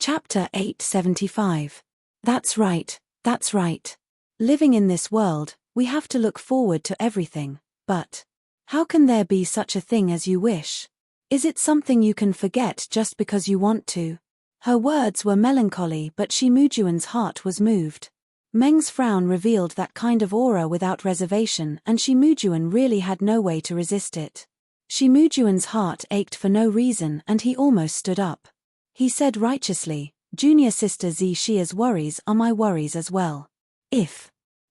Chapter 875. That's right, that's right. Living in this world, we have to look forward to everything, but how can there be such a thing as you wish? Is it something you can forget just because you want to? Her words were melancholy, but Shimujuan's heart was moved. Meng's frown revealed that kind of aura without reservation, and Shimujuan really had no way to resist it. Shimujuan's heart ached for no reason, and he almost stood up. He said righteously, "Junior sister Zishia's worries are my worries as well.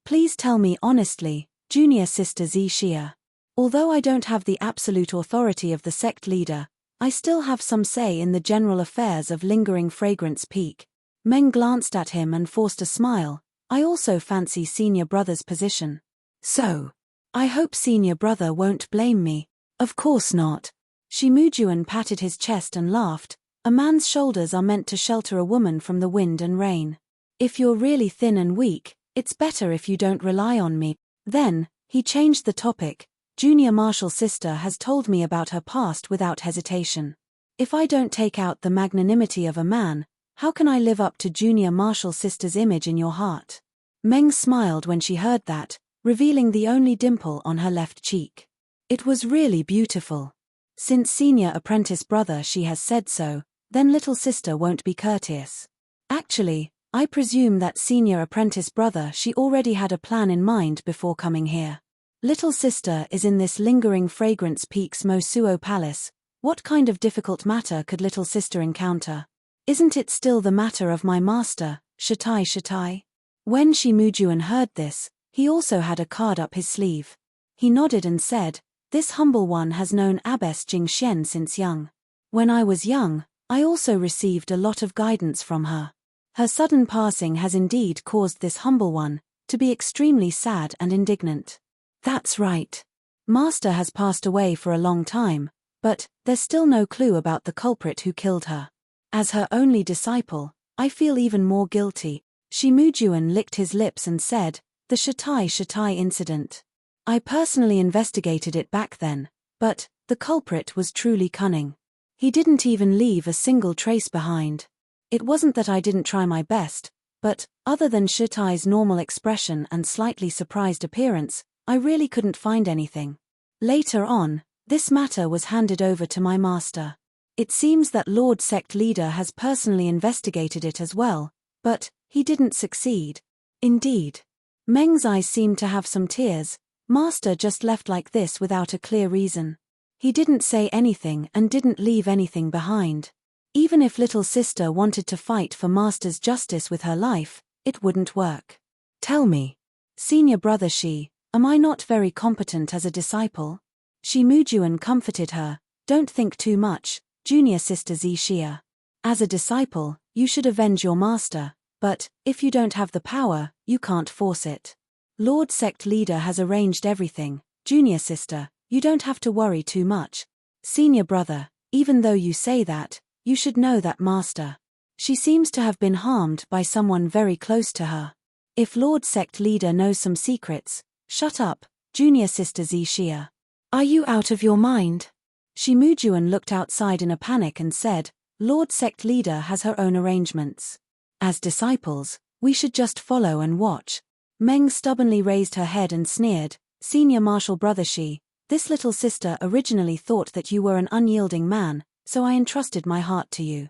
Please tell me honestly, junior sister Zishia. Although I don't have the absolute authority of the sect leader, I still have some say in the general affairs of Lingering Fragrance Peak." Meng glanced at him and forced a smile. "I also fancy senior brother's position. So, I hope senior brother won't blame me." "Of course not." Shimujuan patted his chest and laughed. "A man's shoulders are meant to shelter a woman from the wind and rain. If you're really thin and weak, it's better if you don't rely on me." Then, he changed the topic. "Junior Marshal sister has told me about her past without hesitation. If I don't take out the magnanimity of a man, how can I live up to Junior Marshal sister's image in your heart?" Meng smiled when she heard that, revealing the only dimple on her left cheek. It was really beautiful. Since senior apprentice brother she has said so, then little sister won't be courteous. Actually, I presume that senior apprentice brother she already had a plan in mind before coming here. Little sister is in this Lingering Fragrance Peak's Mosuo Palace. What kind of difficult matter could little sister encounter? Isn't it still the matter of my master, Shatai? When Shimujuan heard this, he also had a card up his sleeve. He nodded and said, "This humble one has known Abbess Jingxian since young. When I was young, I also received a lot of guidance from her. Her sudden passing has indeed caused this humble one to be extremely sad and indignant." "That's right. Master has passed away for a long time, but there's still no clue about the culprit who killed her. As her only disciple, I feel even more guilty." Shimujuan licked his lips and said, "The Shatai incident. I personally investigated it back then, but the culprit was truly cunning. He didn't even leave a single trace behind. It wasn't that I didn't try my best, but other than Shatai's normal expression and slightly surprised appearance, I really couldn't find anything. Later on, this matter was handed over to my master. It seems that Lord Sect Leader has personally investigated it as well, but he didn't succeed." "Indeed." Meng's eyes seemed to have some tears. Master just left like this without a clear reason. He didn't say anything and didn't leave anything behind. Even if little sister wanted to fight for master's justice with her life, it wouldn't work. "Tell me, senior brother am I not very competent as a disciple?" Shimujuan comforted her. "Don't think too much, junior sister Zishia. As a disciple, you should avenge your master, but if you don't have the power, you can't force it. Lord Sect Leader has arranged everything. Junior sister, you don't have to worry too much. Senior brother, even though you say that, you should know that master. She seems to have been harmed by someone very close to her. If Lord Sect Leader knows some secrets, shut up, junior sister Zishia. Are you out of your mind?" Shimujuan looked outside in a panic and said, "Lord Sect Leader has her own arrangements. As disciples, we should just follow and watch." Meng stubbornly raised her head and sneered, "Senior Marshal brother this little sister originally thought that you were an unyielding man, so I entrusted my heart to you.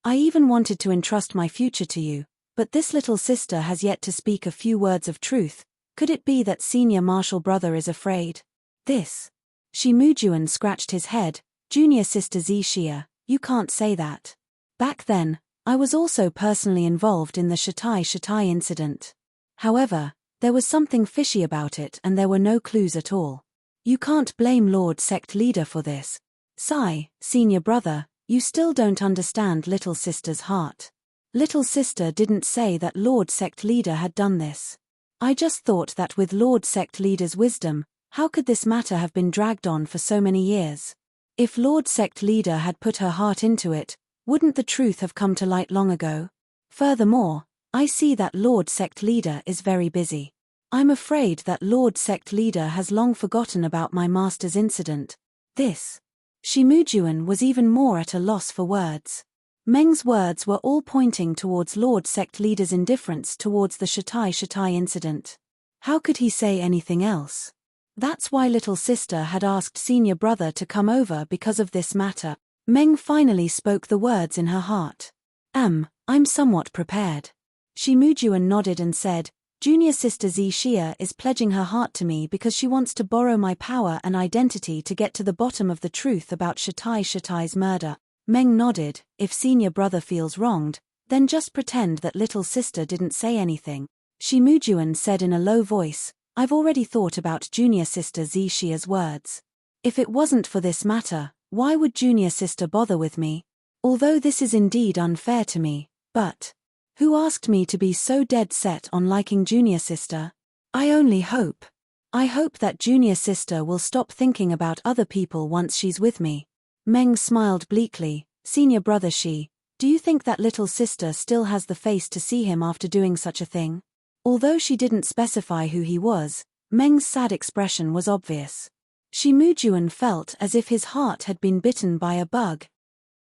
I even wanted to entrust my future to you, but this little sister has yet to speak a few words of truth. Could it be that Senior Marshal brother is afraid?" "This." Shimujuan scratched his head, "Junior sister Zishia, you can't say that. Back then, I was also personally involved in the Shatai incident. However, there was something fishy about it and there were no clues at all. You can't blame Lord Sect Leader for this. Senior brother, you still don't understand little sister's heart. Little sister didn't say that Lord Sect Leader had done this. I just thought that with Lord Sect Leader's wisdom, how could this matter have been dragged on for so many years? If Lord Sect Leader had put her heart into it, wouldn't the truth have come to light long ago? Furthermore, I see that Lord Sect Leader is very busy. I'm afraid that Lord Sect Leader has long forgotten about my master's incident." This. Shimujuan was even more at a loss for words. Meng's words were all pointing towards Lord Sect Leader's indifference towards the Shatai incident. How could he say anything else? That's why little sister had asked senior brother to come over because of this matter. Meng finally spoke the words in her heart. I'm somewhat prepared. Shi Mujuan nodded and said, Junior sister Xia is pledging her heart to me because she wants to borrow my power and identity to get to the bottom of the truth about Shatai's murder. Meng nodded. If senior brother feels wronged, then just pretend that little sister didn't say anything. Shi Mujuan said in a low voice, I've already thought about junior sister Xia's words. If it wasn't for this matter, why would junior sister bother with me? Although this is indeed unfair to me, but who asked me to be so dead set on liking junior sister? I hope that junior sister will stop thinking about other people once she's with me. Meng smiled bleakly. Senior brother Shi, do you think that little sister still has the face to see him after doing such a thing? Although she didn't specify who he was, Meng's sad expression was obvious. Shi Mujuan felt as if his heart had been bitten by a bug.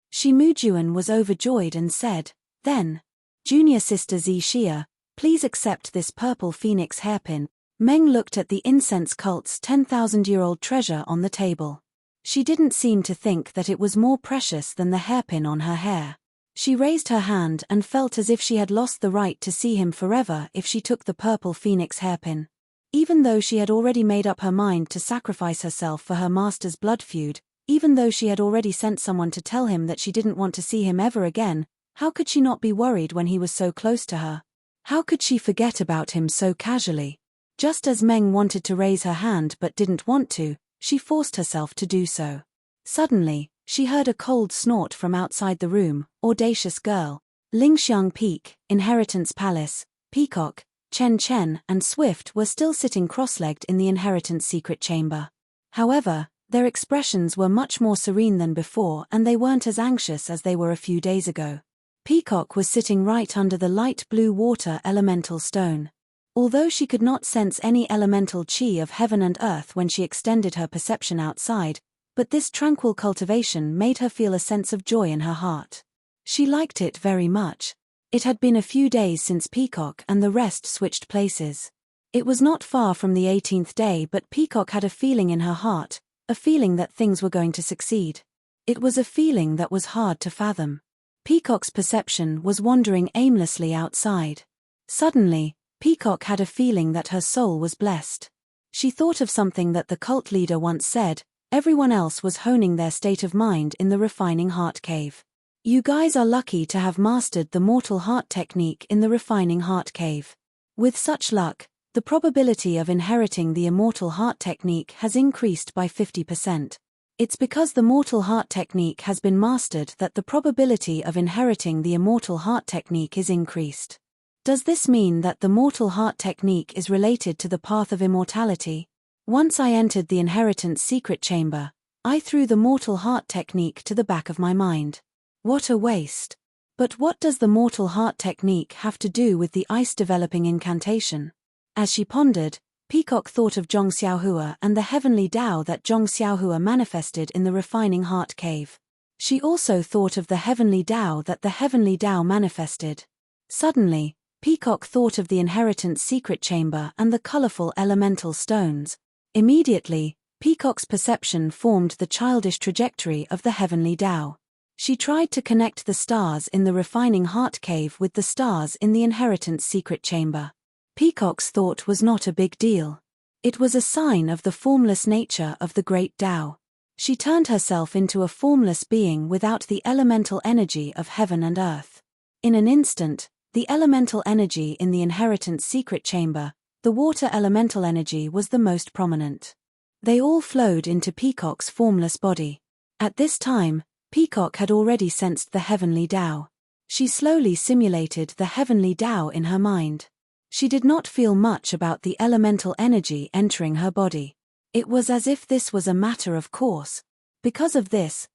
Shi Mujuan was overjoyed and said, then, Junior sister Xia, please accept this purple phoenix hairpin. Meng looked at the incense cult's 10,000-year-old treasure on the table. She didn't seem to think that it was more precious than the hairpin on her hair. She raised her hand and felt as if she had lost the right to see him forever if she took the purple phoenix hairpin. Even though she had already made up her mind to sacrifice herself for her master's blood feud, even though she had already sent someone to tell him that she didn't want to see him ever again, how could she not be worried when he was so close to her? How could she forget about him so casually? Just as Meng wanted to raise her hand but didn't want to, she forced herself to do so. Suddenly, she heard a cold snort from outside the room. Audacious girl. Lingxiang Peak, Inheritance Palace, Peacock, Chen, and Swift were still sitting cross-legged in the Inheritance Secret Chamber. However, their expressions were much more serene than before and they weren't as anxious as they were a few days ago. Peacock was sitting right under the light blue water elemental stone. Although she could not sense any elemental chi of heaven and earth when she extended her perception outside, but this tranquil cultivation made her feel a sense of joy in her heart. She liked it very much. It had been a few days since Peacock and the rest switched places. It was not far from the 18th day, but Peacock had a feeling in her heart, a feeling that things were going to succeed. It was a feeling that was hard to fathom. Peacock's perception was wandering aimlessly outside. Suddenly, Peacock had a feeling that her soul was blessed. She thought of something that the cult leader once said, everyone else was honing their state of mind in the refining heart cave. You guys are lucky to have mastered the mortal heart technique in the refining heart cave. With such luck, the probability of inheriting the immortal heart technique has increased by 50%. It's because the mortal heart technique has been mastered that the probability of inheriting the immortal heart technique is increased. Does this mean that the mortal heart technique is related to the path of immortality? Once I entered the Inheritance Secret Chamber, I threw the mortal heart technique to the back of my mind. What a waste. But what does the mortal heart technique have to do with the ice-developing incantation? As she pondered, Peacock thought of Zhong Xiaohua and the heavenly Tao that Zhong Xiaohua manifested in the refining heart cave. She also thought of the heavenly Tao that the heavenly Tao manifested. Suddenly, Peacock thought of the Inheritance Secret Chamber and the colorful elemental stones. Immediately, Peacock's perception formed the childish trajectory of the heavenly Tao. She tried to connect the stars in the refining heart cave with the stars in the Inheritance Secret Chamber. Peacock's thought was not a big deal. It was a sign of the formless nature of the great Tao. She turned herself into a formless being without the elemental energy of heaven and earth. In an instant, the elemental energy in the Inheritance Secret Chamber, the water elemental energy, was the most prominent. They all flowed into Peacock's formless body. At this time, Peacock had already sensed the heavenly Tao. She slowly simulated the heavenly Tao in her mind. She did not feel much about the elemental energy entering her body. It was as if this was a matter of course. Because of this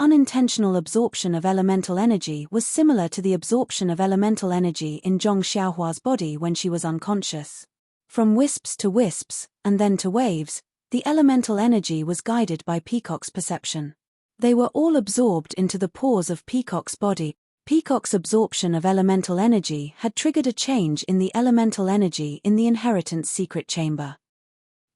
unintentional absorption of elemental energy was similar to the absorption of elemental energy in Zhong Xiaohua's body when she was unconscious. From wisps to wisps, and then to waves, the elemental energy was guided by Peacock's perception. They were all absorbed into the pores of Peacock's body. Peacock's absorption of elemental energy had triggered a change in the elemental energy in the inheritance secret chamber.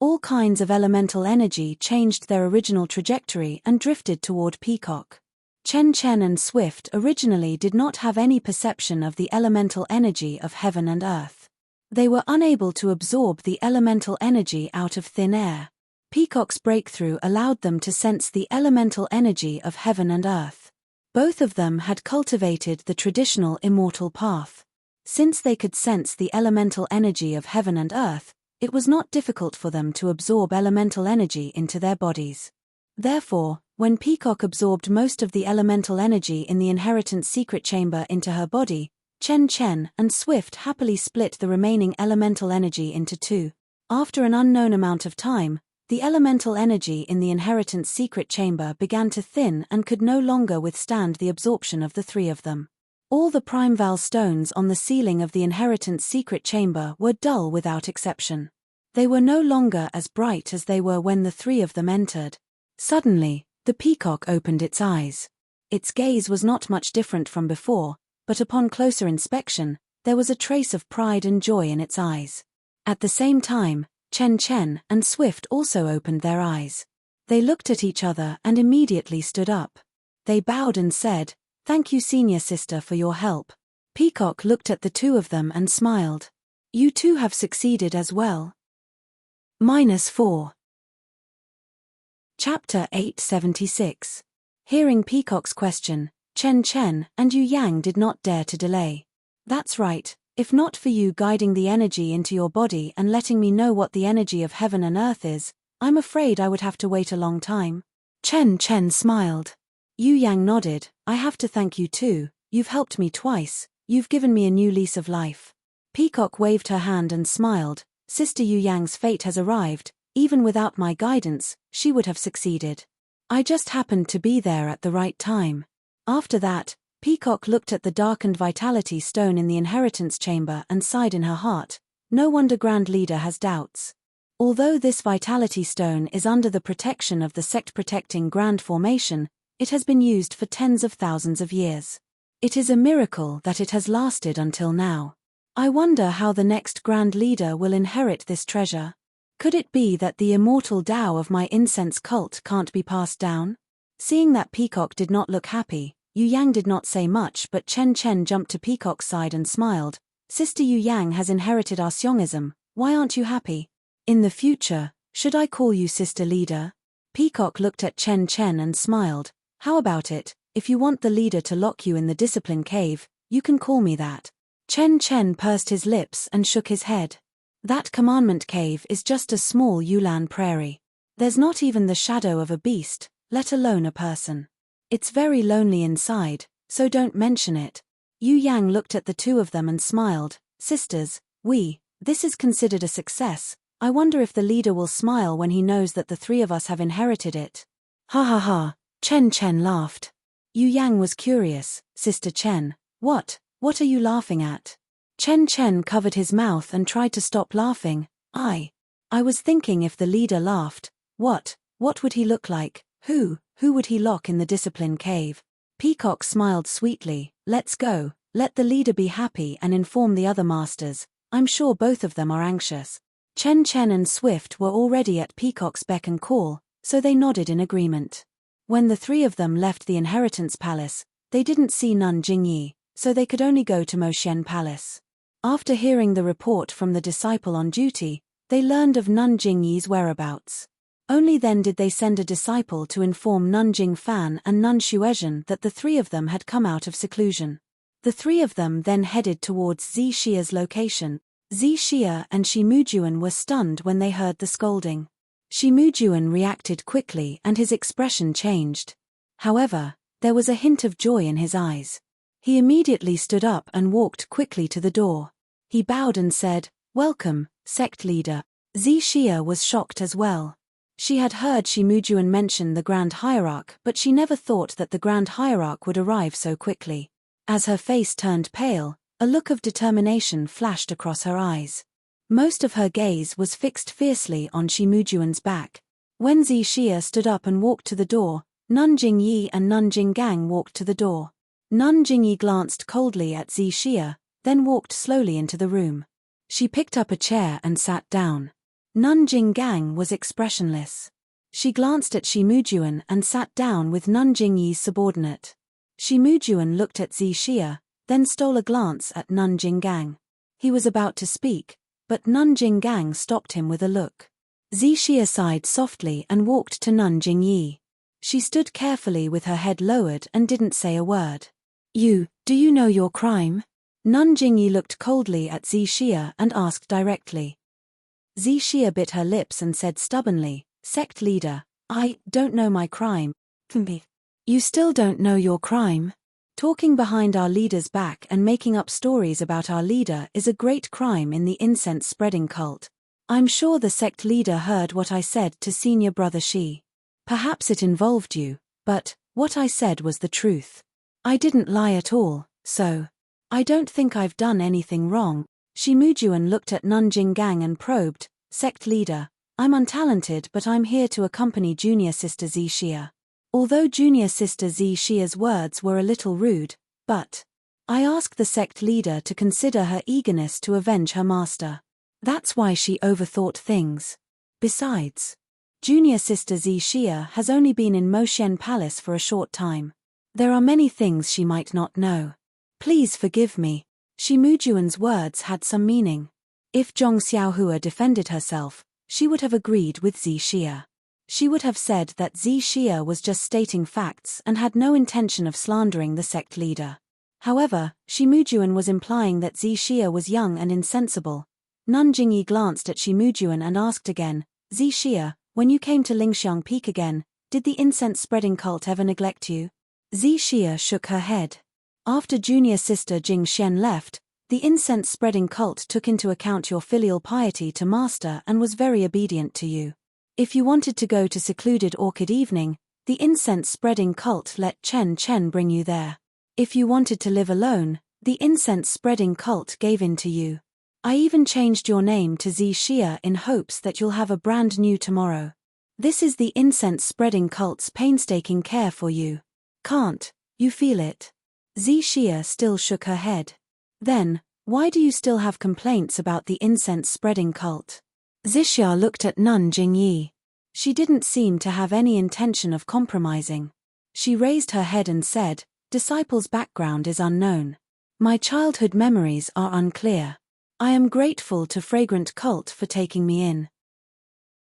All kinds of elemental energy changed their original trajectory and drifted toward Peacock. Chen and Swift originally did not have any perception of the elemental energy of heaven and earth. They were unable to absorb the elemental energy out of thin air. Peacock's breakthrough allowed them to sense the elemental energy of heaven and earth. Both of them had cultivated the traditional immortal path. Since they could sense the elemental energy of heaven and earth, it was not difficult for them to absorb elemental energy into their bodies. Therefore, when Peacock absorbed most of the elemental energy in the inheritance secret chamber into her body, Chen and Swift happily split the remaining elemental energy into two. After an unknown amount of time, the elemental energy in the inheritance secret chamber began to thin and could no longer withstand the absorption of the three of them. All the primeval stones on the ceiling of the inheritance secret chamber were dull without exception. They were no longer as bright as they were when the three of them entered. Suddenly, the peacock opened its eyes. Its gaze was not much different from before, but upon closer inspection, there was a trace of pride and joy in its eyes. At the same time, Chen and Swift also opened their eyes. They looked at each other and immediately stood up. They bowed and said, "Thank you, senior sister, for your help." Peacock looked at the two of them and smiled. "You two have succeeded as well." -4. Chapter 876. Hearing Peacock's question, Chen and Yu Yang did not dare to delay. "That's right, if not for you guiding the energy into your body and letting me know what the energy of heaven and earth is, I'm afraid I would have to wait a long time." Chen smiled. Yu Yang nodded. "I have to thank you too, you've helped me twice, you've given me a new lease of life." Peacock waved her hand and smiled. "Sister Yu Yang's fate has arrived. Even without my guidance, she would have succeeded. I just happened to be there at the right time." After that, Peacock looked at the darkened vitality stone in the inheritance chamber and sighed in her heart. No wonder Grand Leader has doubts. Although this vitality stone is under the protection of the sect-protecting Grand Formation, it has been used for tens of thousands of years. It is a miracle that it has lasted until now. I wonder how the next Grand Leader will inherit this treasure. Could it be that the immortal Tao of my incense cult can't be passed down? Seeing that Peacock did not look happy, Yu Yang did not say much, but Chen jumped to Peacock's side and smiled. "Sister Yu Yang has inherited our Xiongism, why aren't you happy? In the future, should I call you Sister Leader?" Peacock looked at Chen and smiled. "How about it, if you want the leader to lock you in the discipline cave, you can call me that." Chen pursed his lips and shook his head. "That commandment cave is just a small Yulan prairie. There's not even the shadow of a beast, let alone a person. It's very lonely inside, so don't mention it." Yu Yang looked at the two of them and smiled. "Sisters, this is considered a success. I wonder if the leader will smile when he knows that the three of us have inherited it." Ha. Chen laughed. Yu Yang was curious. "Sister Chen, what are you laughing at?" Chen covered his mouth and tried to stop laughing. I was thinking, if the leader laughed, what would he look like? Who would he lock in the discipline cave?" Peacock smiled sweetly. "Let's go, let the leader be happy and inform the other masters. I'm sure both of them are anxious." Chen and Swift were already at Peacock's beck and call, so they nodded in agreement. When the three of them left the inheritance palace, they didn't see Nun Jingyi, so they could only go to Moxian Palace. After hearing the report from the disciple on duty, they learned of Nun Jingyi's whereabouts. Only then did they send a disciple to inform Nun Jingfan and Nun Xuezhen that the three of them had come out of seclusion. The three of them then headed towards Zi Xia's location. Zi Xia and Shimujuan were stunned when they heard the scolding. Shimujuan reacted quickly and his expression changed. However, there was a hint of joy in his eyes. He immediately stood up and walked quickly to the door. He bowed and said, "Welcome, sect leader." Zi Xia was shocked as well. She had heard Shimujuan mention the Grand Hierarch, but she never thought that the Grand Hierarch would arrive so quickly. As her face turned pale, a look of determination flashed across her eyes. Most of her gaze was fixed fiercely on Shimujuan's back. When Zi Xia stood up and walked to the door, Nun Jingyi and Nun Jinggang walked to the door. Nun Jingyi glanced coldly at Xixia, then walked slowly into the room. She picked up a chair and sat down. Nun Jinggang was expressionless. She glanced at Shi Mujuan and sat down with Nun Jingyi's subordinate. Shi Mujuan looked at Xixia, then stole a glance at Nun Jinggang. He was about to speak, but Nun Jinggang stopped him with a look. Xixia sighed softly and walked to Nun Jingyi. She stood carefully with her head lowered and didn't say a word. Do you know your crime? Nun Jingyi looked coldly at Xixia and asked directly. Xixia bit her lips and said stubbornly, "Sect leader, I don't know my crime." You still don't know your crime? Talking behind our leader's back and making up stories about our leader is a great crime in the incense-spreading cult. I'm sure the sect leader heard what I said to senior brother Shi. Perhaps it involved you, but what I said was the truth. I didn't lie at all, so I don't think I've done anything wrong. Shi Mujuan looked at Nun Jinggang and probed, "Sect leader, I'm untalented but I'm here to accompany junior sister Xixia." Although junior sister Xixia's words were a little rude, but I ask the sect leader to consider her eagerness to avenge her master. That's why she overthought things. Besides, junior sister Xixia has only been in Moshen Palace for a short time. There are many things she might not know. Please forgive me. Shi Mujuan's words had some meaning. If Zhong Xiaohua defended herself, she would have agreed with Xixia. She would have said that Xixia was just stating facts and had no intention of slandering the sect leader. However, Shi Mujuan was implying that Xixia was young and insensible. Nun Jingyi glanced at Shi Mujuan and asked again, "Xixia, when you came to Lingxiang Peak again, did the incense-spreading cult ever neglect you?" Xixia shook her head. After junior sister Jing Xian left, the incense-spreading cult took into account your filial piety to master and was very obedient to you. If you wanted to go to secluded Orchid Evening, the incense-spreading cult let Chen Chen bring you there. If you wanted to live alone, the incense-spreading cult gave in to you. I even changed your name to Xixia in hopes that you'll have a brand new tomorrow. This is the incense-spreading cult's painstaking care for you. Can't you feel it? Xixia still shook her head. Then, why do you still have complaints about the incense-spreading cult? Xixia looked at Nun Jingyi. She didn't seem to have any intention of compromising. She raised her head and said, "Disciple's background is unknown. My childhood memories are unclear. I am grateful to Fragrant Cult for taking me in.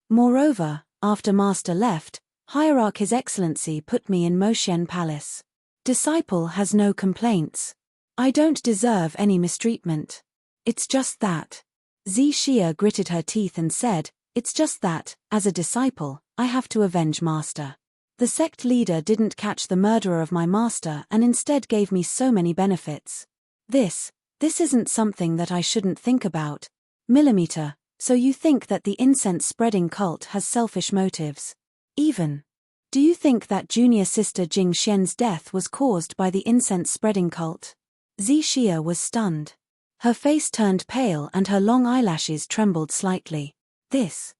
Moreover, after Master left, Hierarch His Excellency put me in Moshen Palace. Disciple has no complaints. I don't deserve any mistreatment. It's just that." Xixia gritted her teeth and said, "It's just that, as a disciple, I have to avenge Master. The sect leader didn't catch the murderer of my master and instead gave me so many benefits. This isn't something that I shouldn't think about. Millimeter, so you think that the incense-spreading cult has selfish motives? Even. Do you think that junior sister Jing Xian's death was caused by the incense-spreading cult?" Xixia was stunned. Her face turned pale and her long eyelashes trembled slightly. This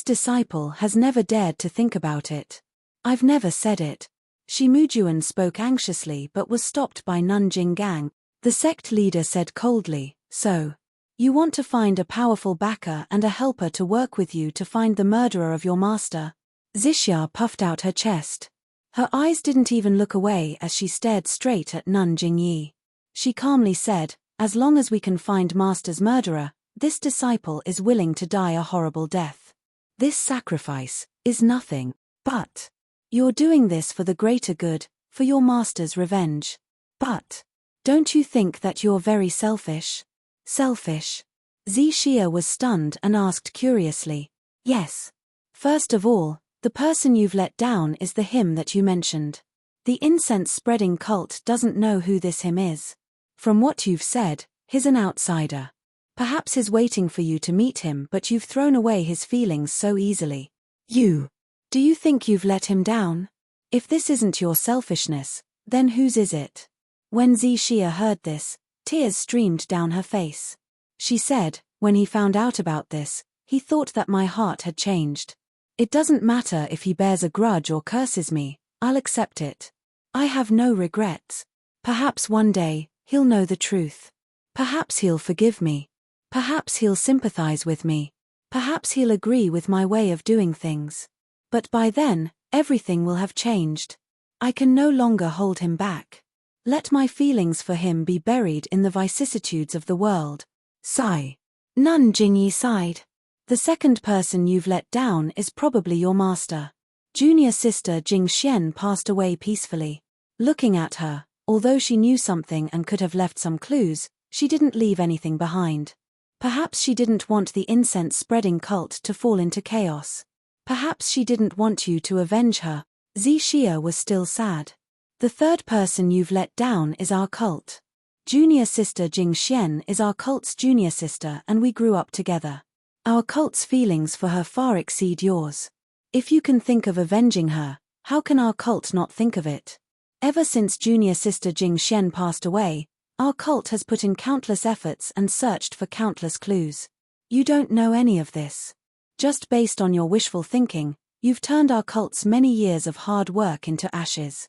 disciple has never dared to think about it. I've never said it. Shi Mujuan spoke anxiously but was stopped by Nun Jinggang. The sect leader said coldly, "So, you want to find a powerful backer and a helper to work with you to find the murderer of your master?" Xixia puffed out her chest. Her eyes didn't even look away as she stared straight at Nun Jingyi. She calmly said, "As long as we can find Master's murderer, this disciple is willing to die a horrible death. This sacrifice is nothing, but you're doing this for the greater good, for your Master's revenge. But don't you think that you're very selfish?" "Selfish?" Xixia was stunned and asked curiously. "Yes. First of all, the person you've let down is the him that you mentioned. The incense-spreading cult doesn't know who this him is. From what you've said, he's an outsider. Perhaps he's waiting for you to meet him but you've thrown away his feelings so easily. Do you think you've let him down? If this isn't your selfishness, then whose is it?" When Xixia heard this, tears streamed down her face. She said, "When he found out about this, he thought that my heart had changed. It doesn't matter if he bears a grudge or curses me, I'll accept it. I have no regrets. Perhaps one day, he'll know the truth. Perhaps he'll forgive me. Perhaps he'll sympathize with me. Perhaps he'll agree with my way of doing things. But by then, everything will have changed. I can no longer hold him back. Let my feelings for him be buried in the vicissitudes of the world. Sigh. Nun Jingyi sighed. The second person you've let down is probably your master. Junior sister Jing Xian passed away peacefully. Looking at her, although she knew something and could have left some clues, she didn't leave anything behind. Perhaps she didn't want the incense-spreading cult to fall into chaos. Perhaps she didn't want you to avenge her. Xia was still sad. The third person you've let down is our cult. Junior sister Jing Xian is our cult's junior sister and we grew up together. Our cult's feelings for her far exceed yours. If you can think of avenging her, how can our cult not think of it? Ever since junior sister Jing Xian passed away, our cult has put in countless efforts and searched for countless clues. You don't know any of this. Just based on your wishful thinking, you've turned our cult's many years of hard work into ashes.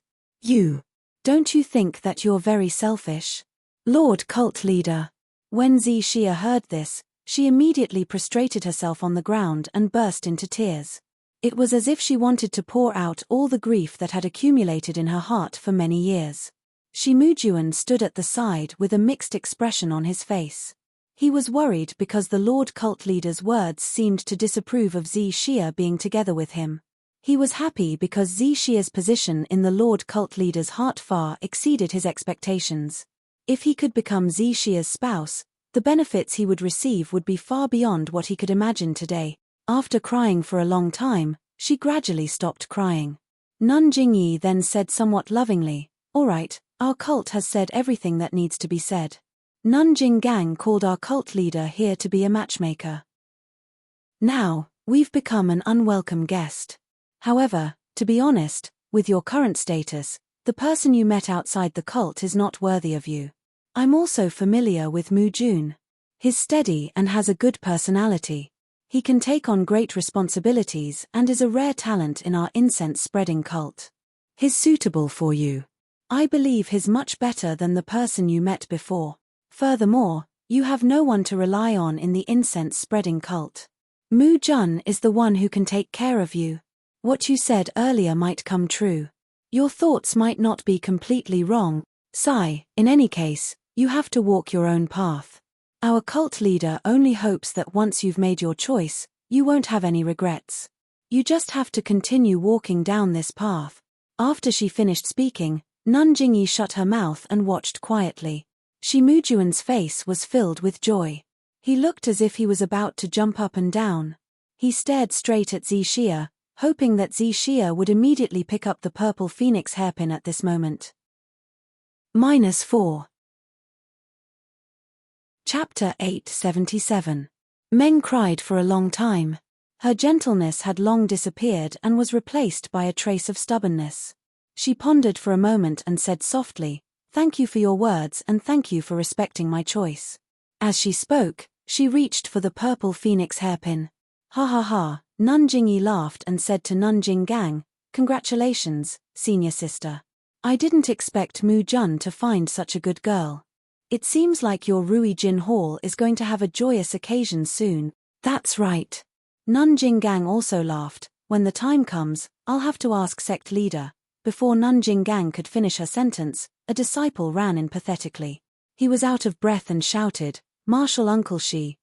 Don't you think that you're very selfish? Lord Cult Leader. When Xia heard this, she immediately prostrated herself on the ground and burst into tears. It was as if she wanted to pour out all the grief that had accumulated in her heart for many years. Shimujuan stood at the side with a mixed expression on his face. He was worried because the Lord Cult Leader's words seemed to disapprove of Xia being together with him. He was happy because Xia's position in the Lord Cult Leader's heart far exceeded his expectations. If he could become Xia's spouse, the benefits he would receive would be far beyond what he could imagine today. After crying for a long time, she gradually stopped crying. Nun Jingyi then said somewhat lovingly, "All right, our cult has said everything that needs to be said. Nun Jinggang called our cult leader here to be a matchmaker. Now, we've become an unwelcome guest. However, to be honest, with your current status, the person you met outside the cult is not worthy of you. I'm also familiar with Mu Jun. He's steady and has a good personality. He can take on great responsibilities and is a rare talent in our incense-spreading cult. He's suitable for you. I believe he's much better than the person you met before. Furthermore, you have no one to rely on in the incense-spreading cult. Mu Jun is the one who can take care of you. What you said earlier might come true. Your thoughts might not be completely wrong. Sigh, in any case, you have to walk your own path. Our cult leader only hopes that once you've made your choice, you won't have any regrets. You just have to continue walking down this path." After she finished speaking, Nun Jingyi shut her mouth and watched quietly. Shimujuan's face was filled with joy. He looked as if he was about to jump up and down. He stared straight at Xia, hoping that Xia would immediately pick up the purple phoenix hairpin at this moment. -4. Chapter 877. Meng cried for a long time. Her gentleness had long disappeared and was replaced by a trace of stubbornness. She pondered for a moment and said softly, "Thank you for your words and thank you for respecting my choice." As she spoke, she reached for the purple phoenix hairpin. "Ha ha ha," Nun Jingyi laughed and said to Nun Jinggang, "Congratulations, senior sister. I didn't expect Mu Jun to find such a good girl. It seems like your Rui Jin Hall is going to have a joyous occasion soon." "That's right." Nun Jinggang also laughed. "When the time comes, I'll have to ask sect leader." Before Nun Jinggang could finish her sentence, a disciple ran in pathetically. He was out of breath and shouted, Martial Uncle Shi,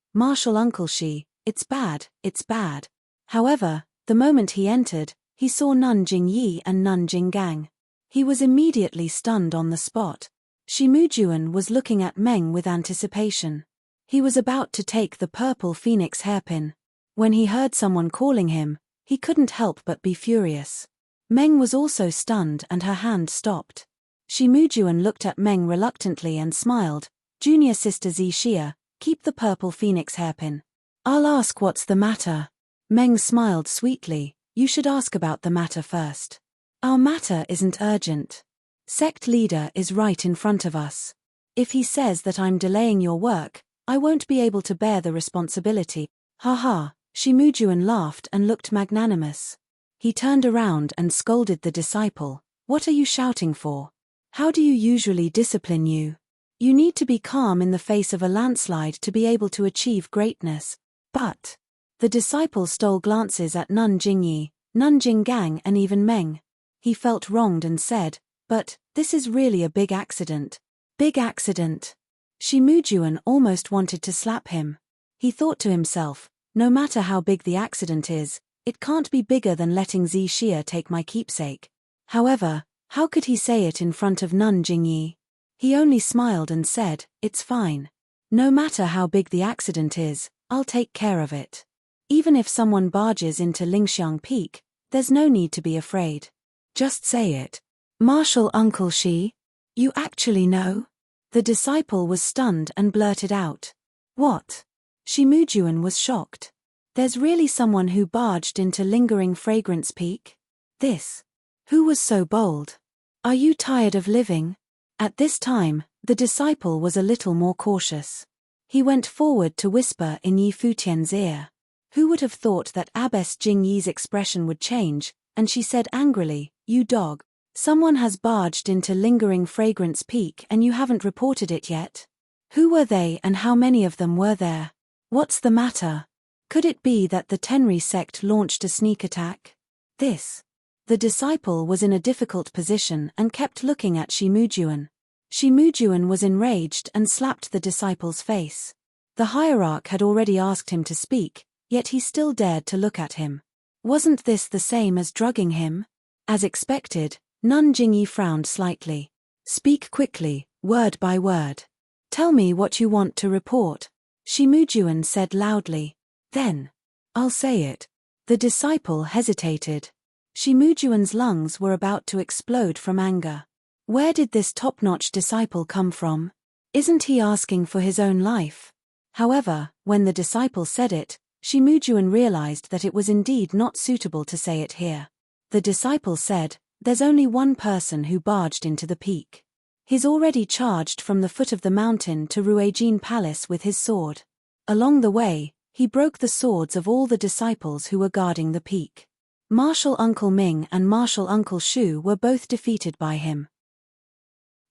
it's bad, it's bad." However, the moment he entered, he saw Nun Jingyi and Nun Jinggang. He was immediately stunned on the spot. Shimujuan was looking at Meng with anticipation. He was about to take the purple phoenix hairpin. When he heard someone calling him, he couldn't help but be furious. Meng was also stunned and her hand stopped. Shimujuan looked at Meng reluctantly and smiled. "Junior sister Xia, keep the purple phoenix hairpin. I'll ask what's the matter." Meng smiled sweetly. "You should ask about the matter first. Our matter isn't urgent. Sect leader is right in front of us. If he says that I'm delaying your work, I won't be able to bear the responsibility." "Ha ha," Shimujuan laughed and looked magnanimous. He turned around and scolded the disciple. "What are you shouting for? How do you usually discipline you? You need to be calm in the face of a landslide to be able to achieve greatness. But the disciple stole glances at Nun Jingyi, Nun Jinggang and even Meng. He felt wronged and said, "But this is really a big accident." Big accident. Shimujuan almost wanted to slap him. He thought to himself, no matter how big the accident is, it can't be bigger than letting Xie take my keepsake. However, how could he say it in front of Nun Jingyi? He only smiled and said, "It's fine. No matter how big the accident is, I'll take care of it. Even if someone barges into Lingxiang Peak, there's no need to be afraid. Just say it." "Martial Uncle Shi? You actually know?" The disciple was stunned and blurted out. "What?" Shimujuan was shocked. "There's really someone who barged into Lingering Fragrance Peak? This? Who was so bold? Are you tired of living?" At this time, the disciple was a little more cautious. He went forward to whisper in Yi Futian's ear. Who would have thought that Abbess Jingyi's expression would change, and she said angrily, "You dog. Someone has barged into Lingering Fragrance Peak and you haven't reported it yet? Who were they and how many of them were there? What's the matter? Could it be that the Tenri sect launched a sneak attack?" This. The disciple was in a difficult position and kept looking at Shimujuan. Shimujuan was enraged and slapped the disciple's face. The hierarch had already asked him to speak, yet he still dared to look at him. Wasn't this the same as drugging him? As expected, Nun Jingyi frowned slightly. "Speak quickly, word by word. Tell me what you want to report," Shimujuan said loudly. "Then I'll say it." The disciple hesitated. Shimujuan's lungs were about to explode from anger. Where did this top-notch disciple come from? Isn't he asking for his own life? However, when the disciple said it, Shimujuan realized that it was indeed not suitable to say it here. The disciple said, "There's only one person who barged into the peak. He's already charged from the foot of the mountain to Ruijin Palace with his sword. Along the way, he broke the swords of all the disciples who were guarding the peak. Martial Uncle Ming and Martial Uncle Shu were both defeated by him.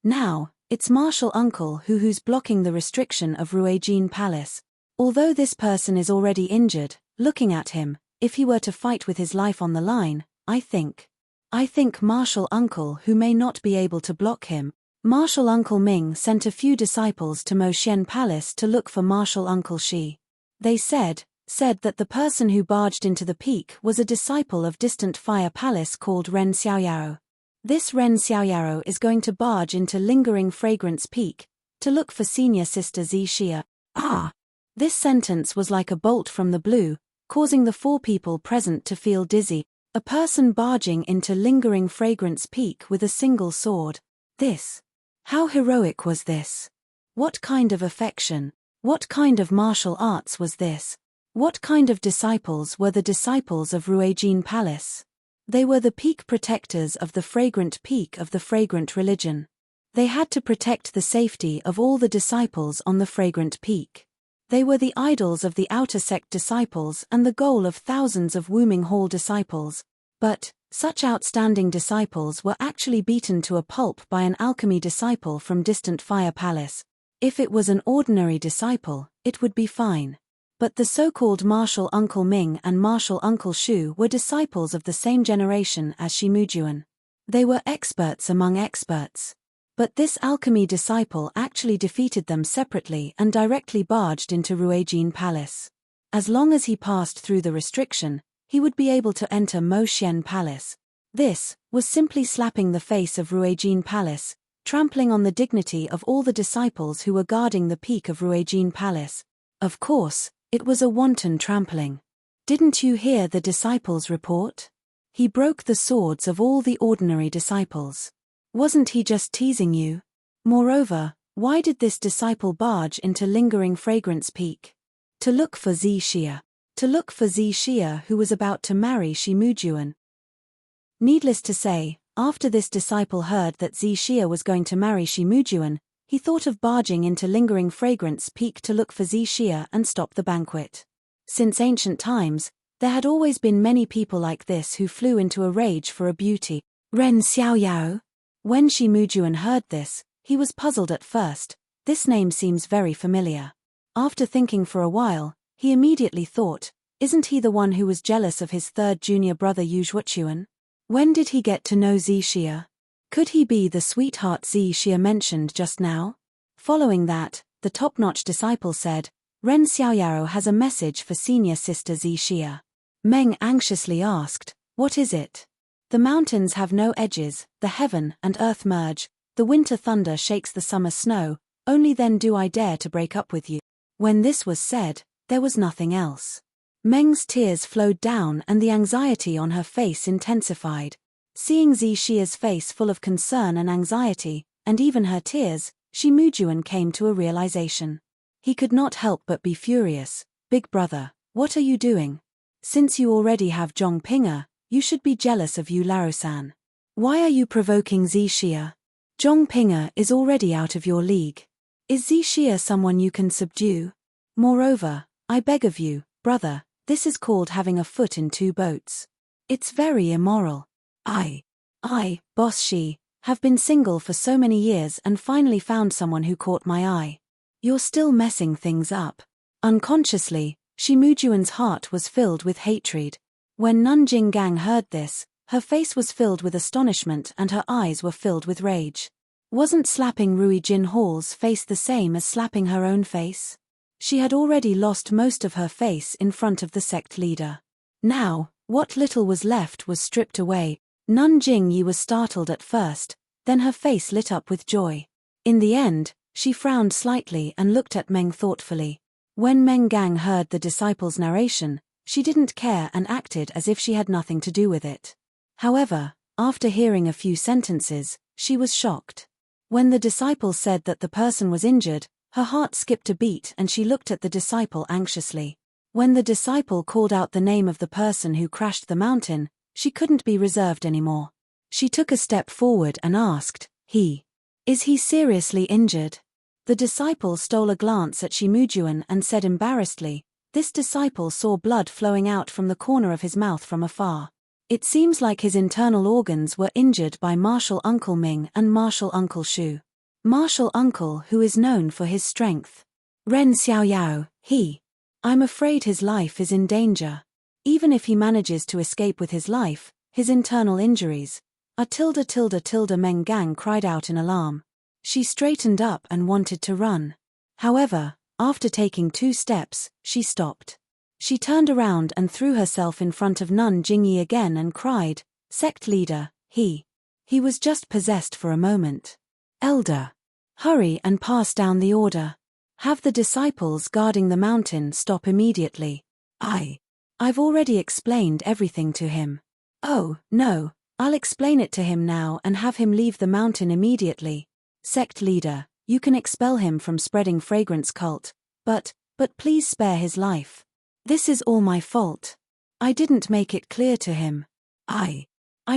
Now, it's Martial Uncle who's blocking the restriction of Ruijin Palace. Although this person is already injured, looking at him, if he were to fight with his life on the line, I think Martial Uncle who may not be able to block him." Martial Uncle Ming sent a few disciples to Moxian Palace to look for Martial Uncle Shi. They said that the person who barged into the peak was a disciple of distant Fire Palace called Ren Xiaoyao. This Ren Xiaoyao is going to barge into Lingering Fragrance Peak to look for senior sister Xie. This sentence was like a bolt from the blue, causing the four people present to feel dizzy. A person barging into Lingering Fragrance Peak with a single sword. This. How heroic was this? What kind of affection? What kind of martial arts was this? What kind of disciples were the disciples of Ruijin Palace? They were the peak protectors of the fragrant peak of the fragrant religion. They had to protect the safety of all the disciples on the fragrant peak. They were the idols of the outer sect disciples and the goal of thousands of Wuming Hall disciples. But such outstanding disciples were actually beaten to a pulp by an alchemy disciple from distant Fire Palace. If it was an ordinary disciple, it would be fine. But the so-called Martial Uncle Ming and Martial Uncle Shu were disciples of the same generation as Shimujuan. They were experts among experts. But this alchemy disciple actually defeated them separately and directly barged into Ruijin Palace. As long as he passed through the restriction, he would be able to enter Moxian Palace. This was simply slapping the face of Ruijin Palace, trampling on the dignity of all the disciples who were guarding the peak of Ruijin Palace. Of course, it was a wanton trampling. Didn't you hear the disciples' report? He broke the swords of all the ordinary disciples. Wasn't he just teasing you? Moreover, why did this disciple barge into Lingering Fragrance Peak? To look for Xie. To look for Xie who was about to marry Shimujuan. Needless to say, after this disciple heard that Xie was going to marry Shimujuan, he thought of barging into Lingering Fragrance Peak to look for Xie and stop the banquet. Since ancient times, there had always been many people like this who flew into a rage for a beauty. Ren Xiaoyao? When Shi Mujuan heard this, he was puzzled at first. This name seems very familiar. After thinking for a while, he immediately thought, isn't he the one who was jealous of his third junior brother Yu Zhuochuan? When did he get to know Zi Xia? Could he be the sweetheart Zi Xia mentioned just now? Following that, the top-notch disciple said, Ren Xiaoyao has a message for senior sister Zi Xia. Meng anxiously asked, what is it? The mountains have no edges, the heaven and earth merge, the winter thunder shakes the summer snow, only then do I dare to break up with you. When this was said, there was nothing else. Meng's tears flowed down and the anxiety on her face intensified. Seeing Zi Xia's face full of concern and anxiety, and even her tears, Shi Mujuan came to a realization. He could not help but be furious. Big brother, what are you doing? Since you already have Zhong Pinga, you should be jealous of Yu Laosan. Why are you provoking Zi Xia? Zhong Pinga is already out of your league. Is Zi Xia someone you can subdue? Moreover, I beg of you, brother, this is called having a foot in two boats. It's very immoral. I, Boss Shi, have been single for so many years and finally found someone who caught my eye. You're still messing things up. Unconsciously, Shi Mujuan's heart was filled with hatred. When Nanjing Gang heard this, her face was filled with astonishment and her eyes were filled with rage. Wasn't slapping Rui Jin Hall's face the same as slapping her own face? She had already lost most of her face in front of the sect leader. Now, what little was left was stripped away. Nanjing Yi was startled at first, then her face lit up with joy. In the end, she frowned slightly and looked at Meng thoughtfully. When Meng Gang heard the disciple's narration, she didn't care and acted as if she had nothing to do with it. However, after hearing a few sentences, she was shocked. When the disciple said that the person was injured, her heart skipped a beat and she looked at the disciple anxiously. When the disciple called out the name of the person who crashed the mountain, she couldn't be reserved anymore. She took a step forward and asked, Is he seriously injured? The disciple stole a glance at Shi Mujuan and said embarrassedly, this disciple saw blood flowing out from the corner of his mouth from afar. It seems like his internal organs were injured by Martial Uncle Ming and Martial Uncle Shu. Martial Uncle who is known for his strength. Ren Xiaoyao, I'm afraid his life is in danger. Even if he manages to escape with his life, his internal injuries. Meng Gang cried out in alarm. She straightened up and wanted to run. However, after taking 2 steps, she stopped. She turned around and threw herself in front of Nun Jingyi again and cried, Sect leader, he was just possessed for a moment. Elder, hurry and pass down the order. Have the disciples guarding the mountain stop immediately. I've already explained everything to him. Oh, no, I'll explain it to him now and have him leave the mountain immediately. Sect leader, you can expel him from spreading fragrance cult, but please spare his life. This is all my fault. I didn't make it clear to him. I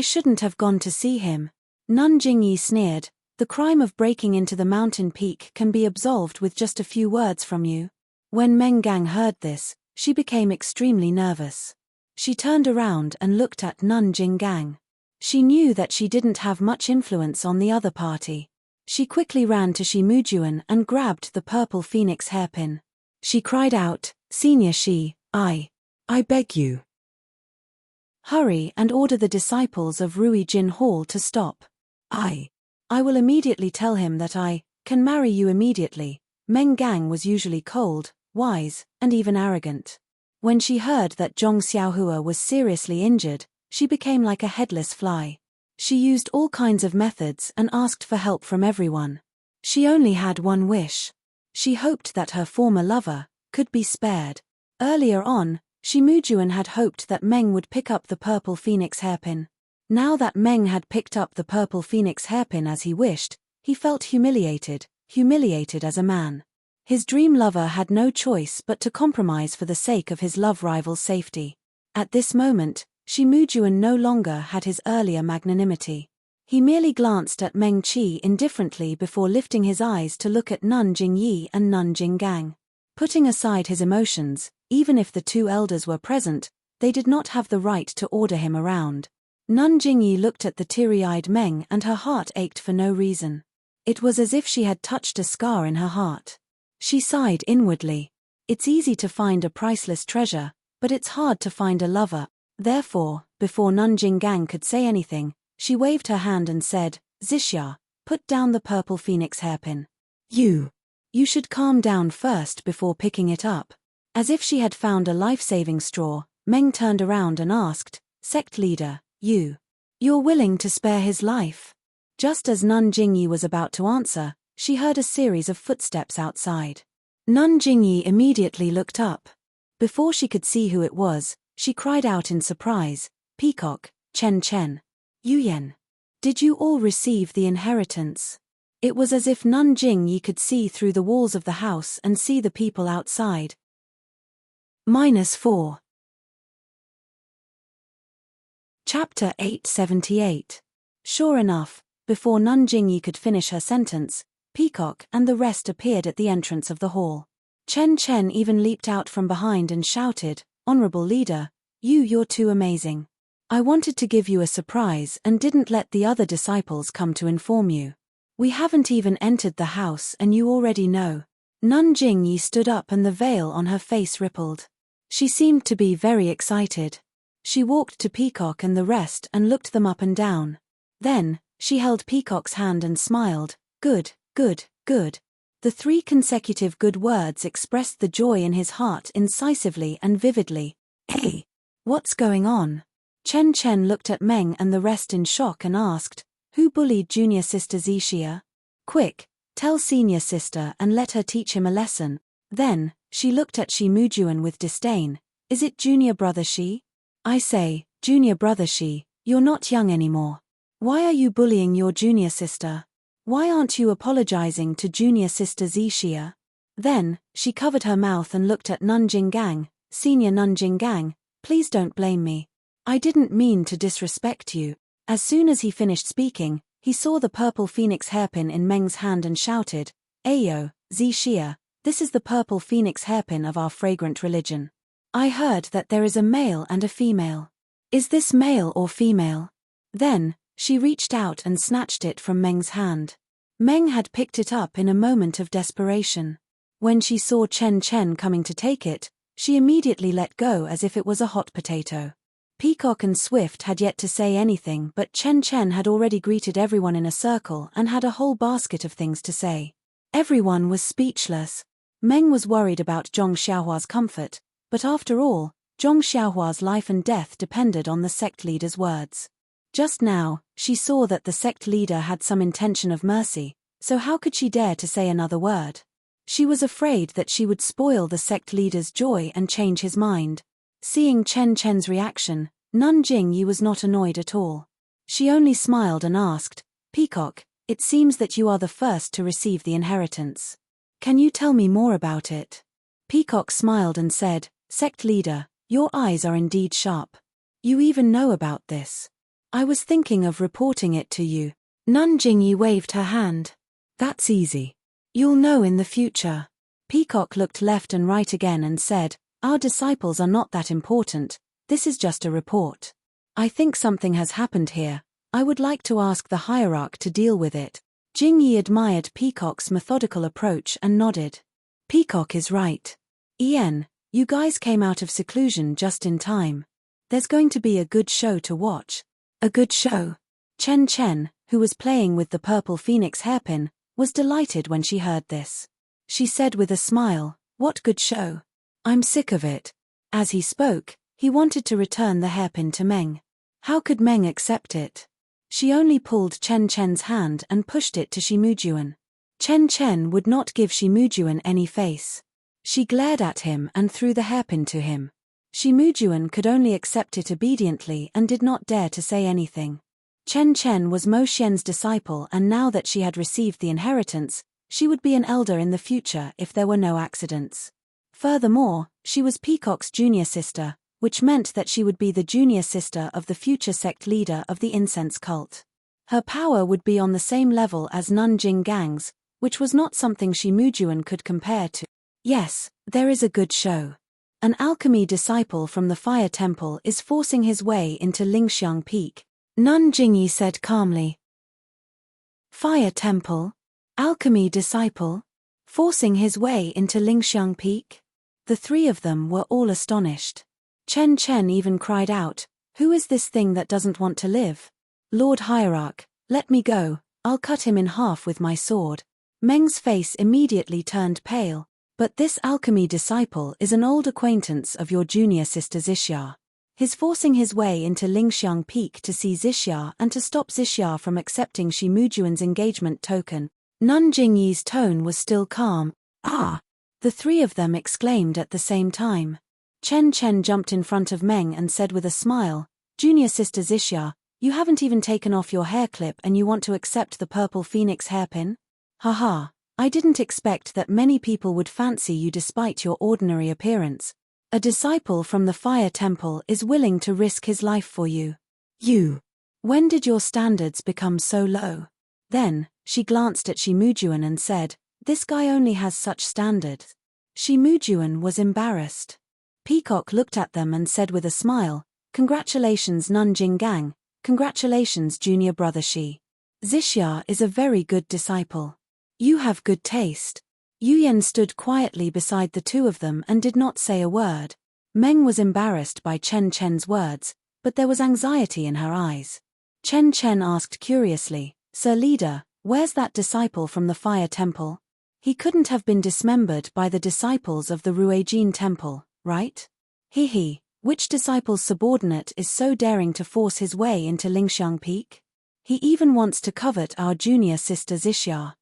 shouldn't have gone to see him. Nun Jingyi sneered, the crime of breaking into the mountain peak can be absolved with just a few words from you. When Meng Gang heard this, she became extremely nervous. She turned around and looked at Nun Jing Gang. She knew that she didn't have much influence on the other party. She quickly ran to Shi Mujuan and grabbed the purple phoenix hairpin. She cried out, Senior Shi, I beg you. Hurry and order the disciples of Rui Jin Hall to stop. I will immediately tell him that I can marry you immediately. Meng Gang was usually cold, wise, and even arrogant. When she heard that Zhong Xiaohua was seriously injured, she became like a headless fly. She used all kinds of methods and asked for help from everyone. She only had one wish. She hoped that her former lover could be spared. Earlier on, Shi Mujuan had hoped that Meng would pick up the purple phoenix hairpin. Now that Meng had picked up the purple phoenix hairpin as he wished, he felt humiliated as a man. His dream lover had no choice but to compromise for the sake of his love rival's safety. At this moment, Shi Mujuan no longer had his earlier magnanimity. He merely glanced at Meng Qi indifferently before lifting his eyes to look at Nun Jingyi and Nun Jinggang. Putting aside his emotions, even if the 2 elders were present, they did not have the right to order him around. Nun Jingyi looked at the teary-eyed Meng and her heart ached for no reason. It was as if she had touched a scar in her heart. She sighed inwardly. It's easy to find a priceless treasure, but it's hard to find a lover. Therefore, before Nun Jinggang could say anything, she waved her hand and said, Zixia, put down the purple phoenix hairpin. You should calm down first before picking it up. As if she had found a life-saving straw, Meng turned around and asked, Sect leader, you're willing to spare his life? Just as Nun Jingyi was about to answer, she heard a series of footsteps outside. Nun Jingyi immediately looked up. Before she could see who it was, she cried out in surprise, Peacock, Chen Chen. Yuyan. Did you all receive the inheritance? It was as if Nun Jingyi could see through the walls of the house and see the people outside. -4. Chapter 878. Sure enough, before Nun Jingyi could finish her sentence, Peacock and the rest appeared at the entrance of the hall. Chen Chen even leaped out from behind and shouted, Honorable leader, you're too amazing. I wanted to give you a surprise and didn't let the other disciples come to inform you. We haven't even entered the house and you already know. Nun Jingyi stood up and the veil on her face rippled. She seemed to be very excited. She walked to Peacock and the rest and looked them up and down. Then, she held Peacock's hand and smiled. Good, good, good. The 3 consecutive good words expressed the joy in his heart incisively and vividly. Hey, what's going on? Chen Chen looked at Meng and the rest in shock and asked, who bullied junior sister Zixia? Quick, tell senior sister and let her teach him a lesson. Then, she looked at Shi Mujuan with disdain. Is it junior brother Shi? I say, junior brother Shi, you're not young anymore. Why are you bullying your junior sister? Why aren't you apologizing to junior sister Zixia? Then, she covered her mouth and looked at Nun Jinggang. Senior Nun Jinggang, please don't blame me. I didn't mean to disrespect you. As soon as he finished speaking, he saw the purple phoenix hairpin in Meng's hand and shouted, Ayo, Zixia, this is the purple phoenix hairpin of our fragrant religion. I heard that there is a male and a female. Is this male or female? Then, she reached out and snatched it from Meng's hand. Meng had picked it up in a moment of desperation. When she saw Chen Chen coming to take it, she immediately let go as if it was a hot potato. Peacock and Swift had yet to say anything, but Chen Chen had already greeted everyone in a circle and had a whole basket of things to say. Everyone was speechless. Meng was worried about Zhong Xiaohua's comfort, but after all, Zhong Xiaohua's life and death depended on the sect leader's words. Just now, she saw that the sect leader had some intention of mercy, so how could she dare to say another word? She was afraid that she would spoil the sect leader's joy and change his mind. Seeing Chen Chen's reaction, Nun Jingyi was not annoyed at all. She only smiled and asked, Peacock, it seems that you are the first to receive the inheritance. Can you tell me more about it? Peacock smiled and said, Sect leader, your eyes are indeed sharp. You even know about this. I was thinking of reporting it to you. Nun Jingyi waved her hand. That's easy. You'll know in the future. Peacock looked left and right again and said, Our disciples are not that important, this is just a report. I think something has happened here. I would like to ask the hierarch to deal with it. Jingyi admired Peacock's methodical approach and nodded. Peacock is right. Ian, you guys came out of seclusion just in time. There's going to be a good show to watch. A good show? Chen Chen, who was playing with the purple phoenix hairpin, was delighted when she heard this. She said with a smile, What good show? I'm sick of it. As he spoke, he wanted to return the hairpin to Meng. How could Meng accept it? She only pulled Chen Chen's hand and pushed it to Shi Mujuan. Chen Chen would not give Shi Mujuan any face. She glared at him and threw the hairpin to him. Shi Mujuan could only accept it obediently and did not dare to say anything. Chen Chen was Mo Xian's disciple, and now that she had received the inheritance, she would be an elder in the future if there were no accidents. Furthermore, she was Peacock's junior sister, which meant that she would be the junior sister of the future sect leader of the incense cult. Her power would be on the same level as Nun Jinggang's, which was not something Shi Mujuan could compare to. Yes, there is a good show. An alchemy disciple from the Fire Temple is forcing his way into Lingxiang Peak. Nun Jingyi said calmly. Fire temple? Alchemy disciple? Forcing his way into Lingxiang Peak? The three of them were all astonished. Chen Chen even cried out, "Who is this thing that doesn't want to live? Lord Hierarch, let me go, I'll cut him in half with my sword." Meng's face immediately turned pale. "But this alchemy disciple is an old acquaintance of your junior sister Xixia. He's forcing his way into Lingxiang Peak to see Xixia and to stop Xixia from accepting Shi Mujuan's engagement token." Nun Jingyi's tone was still calm. "Ah!" the three of them exclaimed at the same time. Chen Chen jumped in front of Meng and said with a smile, "Junior sister Xixia, you haven't even taken off your hair clip and you want to accept the purple phoenix hairpin? Haha, I didn't expect that many people would fancy you despite your ordinary appearance. A disciple from the Fire Temple is willing to risk his life for you. You! When did your standards become so low?" Then, she glanced at Shi Mujuan and said, "This guy only has such standards." Shi Mujuan was embarrassed. Peacock looked at them and said with a smile, "Congratulations Nun Jinggang, congratulations junior brother Shi. Xixia is a very good disciple. You have good taste." Yuyan stood quietly beside the two of them and did not say a word. Meng was embarrassed by Chen Chen's words, but there was anxiety in her eyes. Chen Chen asked curiously, "Sir Leader, where's that disciple from the Fire Temple? He couldn't have been dismembered by the disciples of the Ruijin Temple, right? He, which disciple's subordinate is so daring to force his way into Lingxiang Peak? He even wants to covet our junior sister Xixia.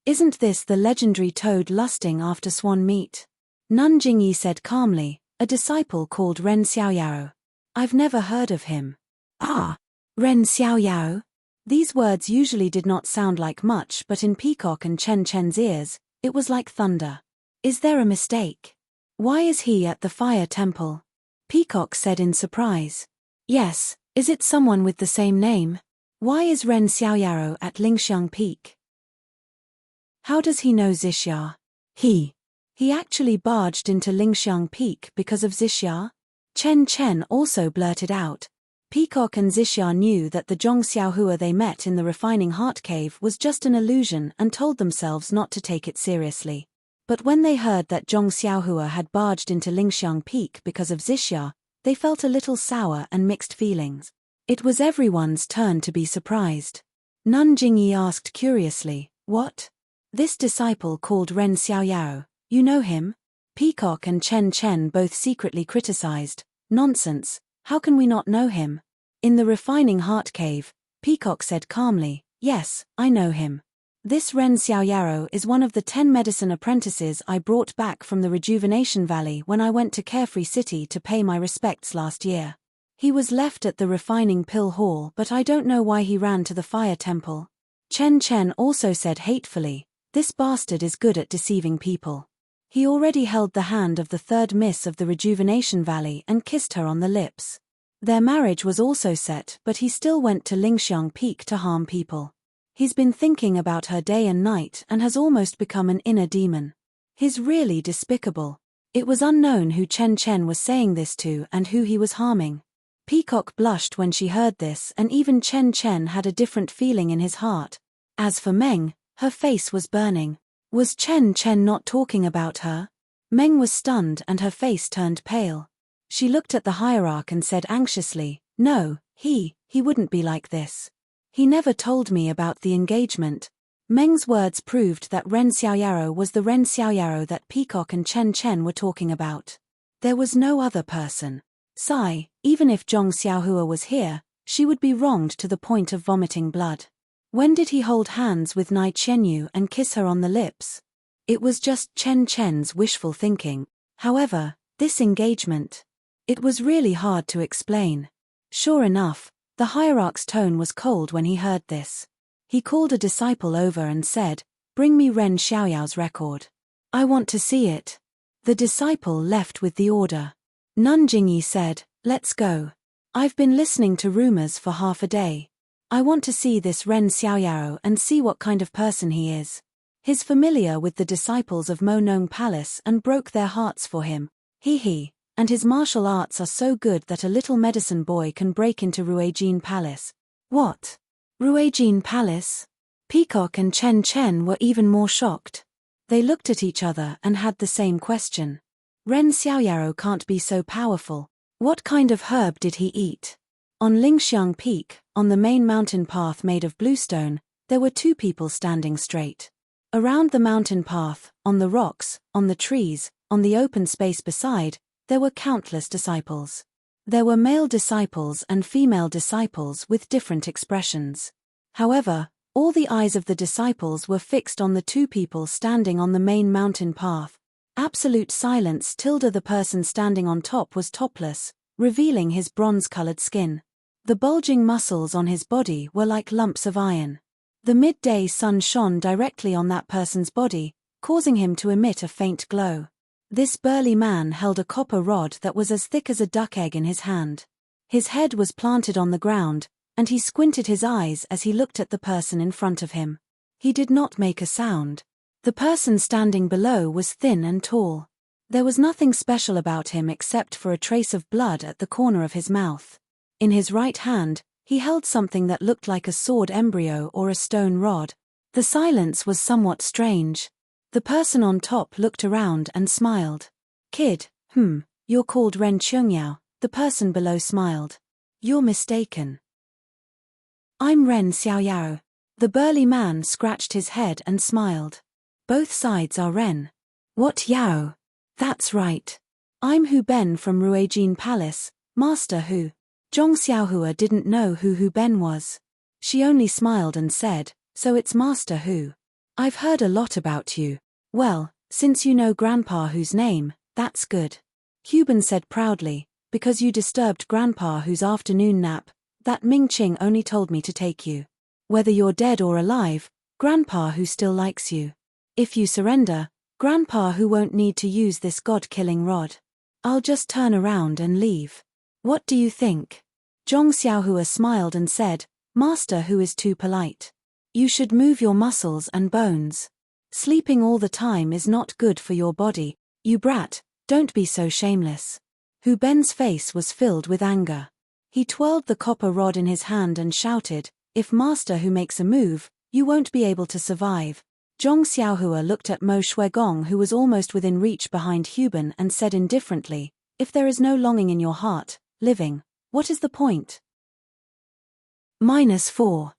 Isn't this the legendary toad lusting after swan meat?" Nun Jingyi said calmly, "A disciple called Ren Xiaoyao. I've never heard of him." "Ah, Ren Xiaoyao?" These words usually did not sound like much, but in Peacock and Chen Chen's ears, it was like thunder. "Is there a mistake? Why is he at the Fire Temple?" Peacock said in surprise. "Yes, is it someone with the same name? Why is Ren Xiaoyao at Lingxiang Peak? How does he know Xixia? He actually barged into Lingxiang Peak because of Xixia?" Chen Chen also blurted out. Peacock and Xixia knew that the Zhong Xiaohua they met in the refining heart cave was just an illusion and told themselves not to take it seriously. But when they heard that Zhong Xiaohua had barged into Lingxiang Peak because of Xixia, they felt a little sour and mixed feelings. It was everyone's turn to be surprised. Nun Jingyi asked curiously, "What? This disciple called Ren Xiaoyao, you know him?" Peacock and Chen Chen both secretly criticized, "Nonsense, how can we not know him?" In the refining heart cave, Peacock said calmly, "Yes, I know him. This Ren Xiaoyao is one of the 10 medicine apprentices I brought back from the Rejuvenation Valley when I went to Carefree City to pay my respects last year. He was left at the refining pill hall, but I don't know why he ran to the Fire Temple." Chen Chen also said hatefully, "This bastard is good at deceiving people. He already held the hand of the third miss of the Rejuvenation Valley and kissed her on the lips. Their marriage was also set, but he still went to Lingxiang Peak to harm people. He's been thinking about her day and night and has almost become an inner demon. He's really despicable." It was unknown who Chen Chen was saying this to and who he was harming. Peacock blushed when she heard this, and even Chen Chen had a different feeling in his heart. As for Meng, her face was burning. Was Chen Chen not talking about her? Meng was stunned and her face turned pale. She looked at the hierarch and said anxiously, "No, he wouldn't be like this. He never told me about the engagement." Meng's words proved that Ren Xiaoyao was the Ren Xiaoyao that Peacock and Chen Chen were talking about. There was no other person. Sigh, even if Zhong Xiaohua was here, she would be wronged to the point of vomiting blood. When did he hold hands with Nai Chenyu and kiss her on the lips? It was just Chen Chen's wishful thinking. However, this engagement, it was really hard to explain. Sure enough, the hierarch's tone was cold when he heard this. He called a disciple over and said, "Bring me Ren Xiaoyao's record. I want to see it." The disciple left with the order. Nun Jingyi said, "Let's go. I've been listening to rumors for half a day. I want to see this Ren Xiaoyao and see what kind of person he is. He's familiar with the disciples of Mo Nong Palace and broke their hearts for him. And his martial arts are so good that a little medicine boy can break into Ruijin Palace. What? Ruijin Palace? Peacock and Chen Chen were even more shocked. They looked at each other and had the same question. Ren Xiaoyaro can't be so powerful. What kind of herb did he eat? On Lingxiang Peak, on the main mountain path made of bluestone, there were two people standing straight. Around the mountain path, on the rocks, on the trees, on the open space beside, there were countless disciples. There were male disciples and female disciples with different expressions. However, all the eyes of the disciples were fixed on the two people standing on the main mountain path. Absolute silence. The person standing on top was topless, revealing his bronze-colored skin. The bulging muscles on his body were like lumps of iron. The midday sun shone directly on that person's body, causing him to emit a faint glow. This burly man held a copper rod that was as thick as a duck egg in his hand. His head was planted on the ground, and he squinted his eyes as he looked at the person in front of him. He did not make a sound. The person standing below was thin and tall. There was nothing special about him except for a trace of blood at the corner of his mouth. In his right hand, he held something that looked like a sword embryo or a stone rod. The silence was somewhat strange. The person on top looked around and smiled. Kid, you're called Ren Qiangyao, the person below smiled. You're mistaken. I'm Ren Xiaoyao. The burly man scratched his head and smiled. Both sides are Ren. What Yao? That's right. I'm Hu Ben from Ruijin Palace, Master Hu. Zhong Xiaohua didn't know who Hu Ben was. She only smiled and said, so it's Master Hu. I've heard a lot about you. Well, since you know Grandpa Hu's name, that's good. Hu Ben said proudly, because you disturbed Grandpa Hu's afternoon nap, that Ming Qing only told me to take you. Whether you're dead or alive, Grandpa Hu still likes you. If you surrender, Grandpa Hu won't need to use this god-killing rod. I'll just turn around and leave. What do you think? Zhong Xiaohua smiled and said, Master Hu is too polite. You should move your muscles and bones. Sleeping all the time is not good for your body. You brat, don't be so shameless. Hu Ben's face was filled with anger. He twirled the copper rod in his hand and shouted, if Master Hu makes a move, you won't be able to survive. Zhong Xiaohua looked at Mo Shuigong, who was almost within reach behind Hu Ben, and said indifferently, if there is no longing in your heart, living, what is the point? -4.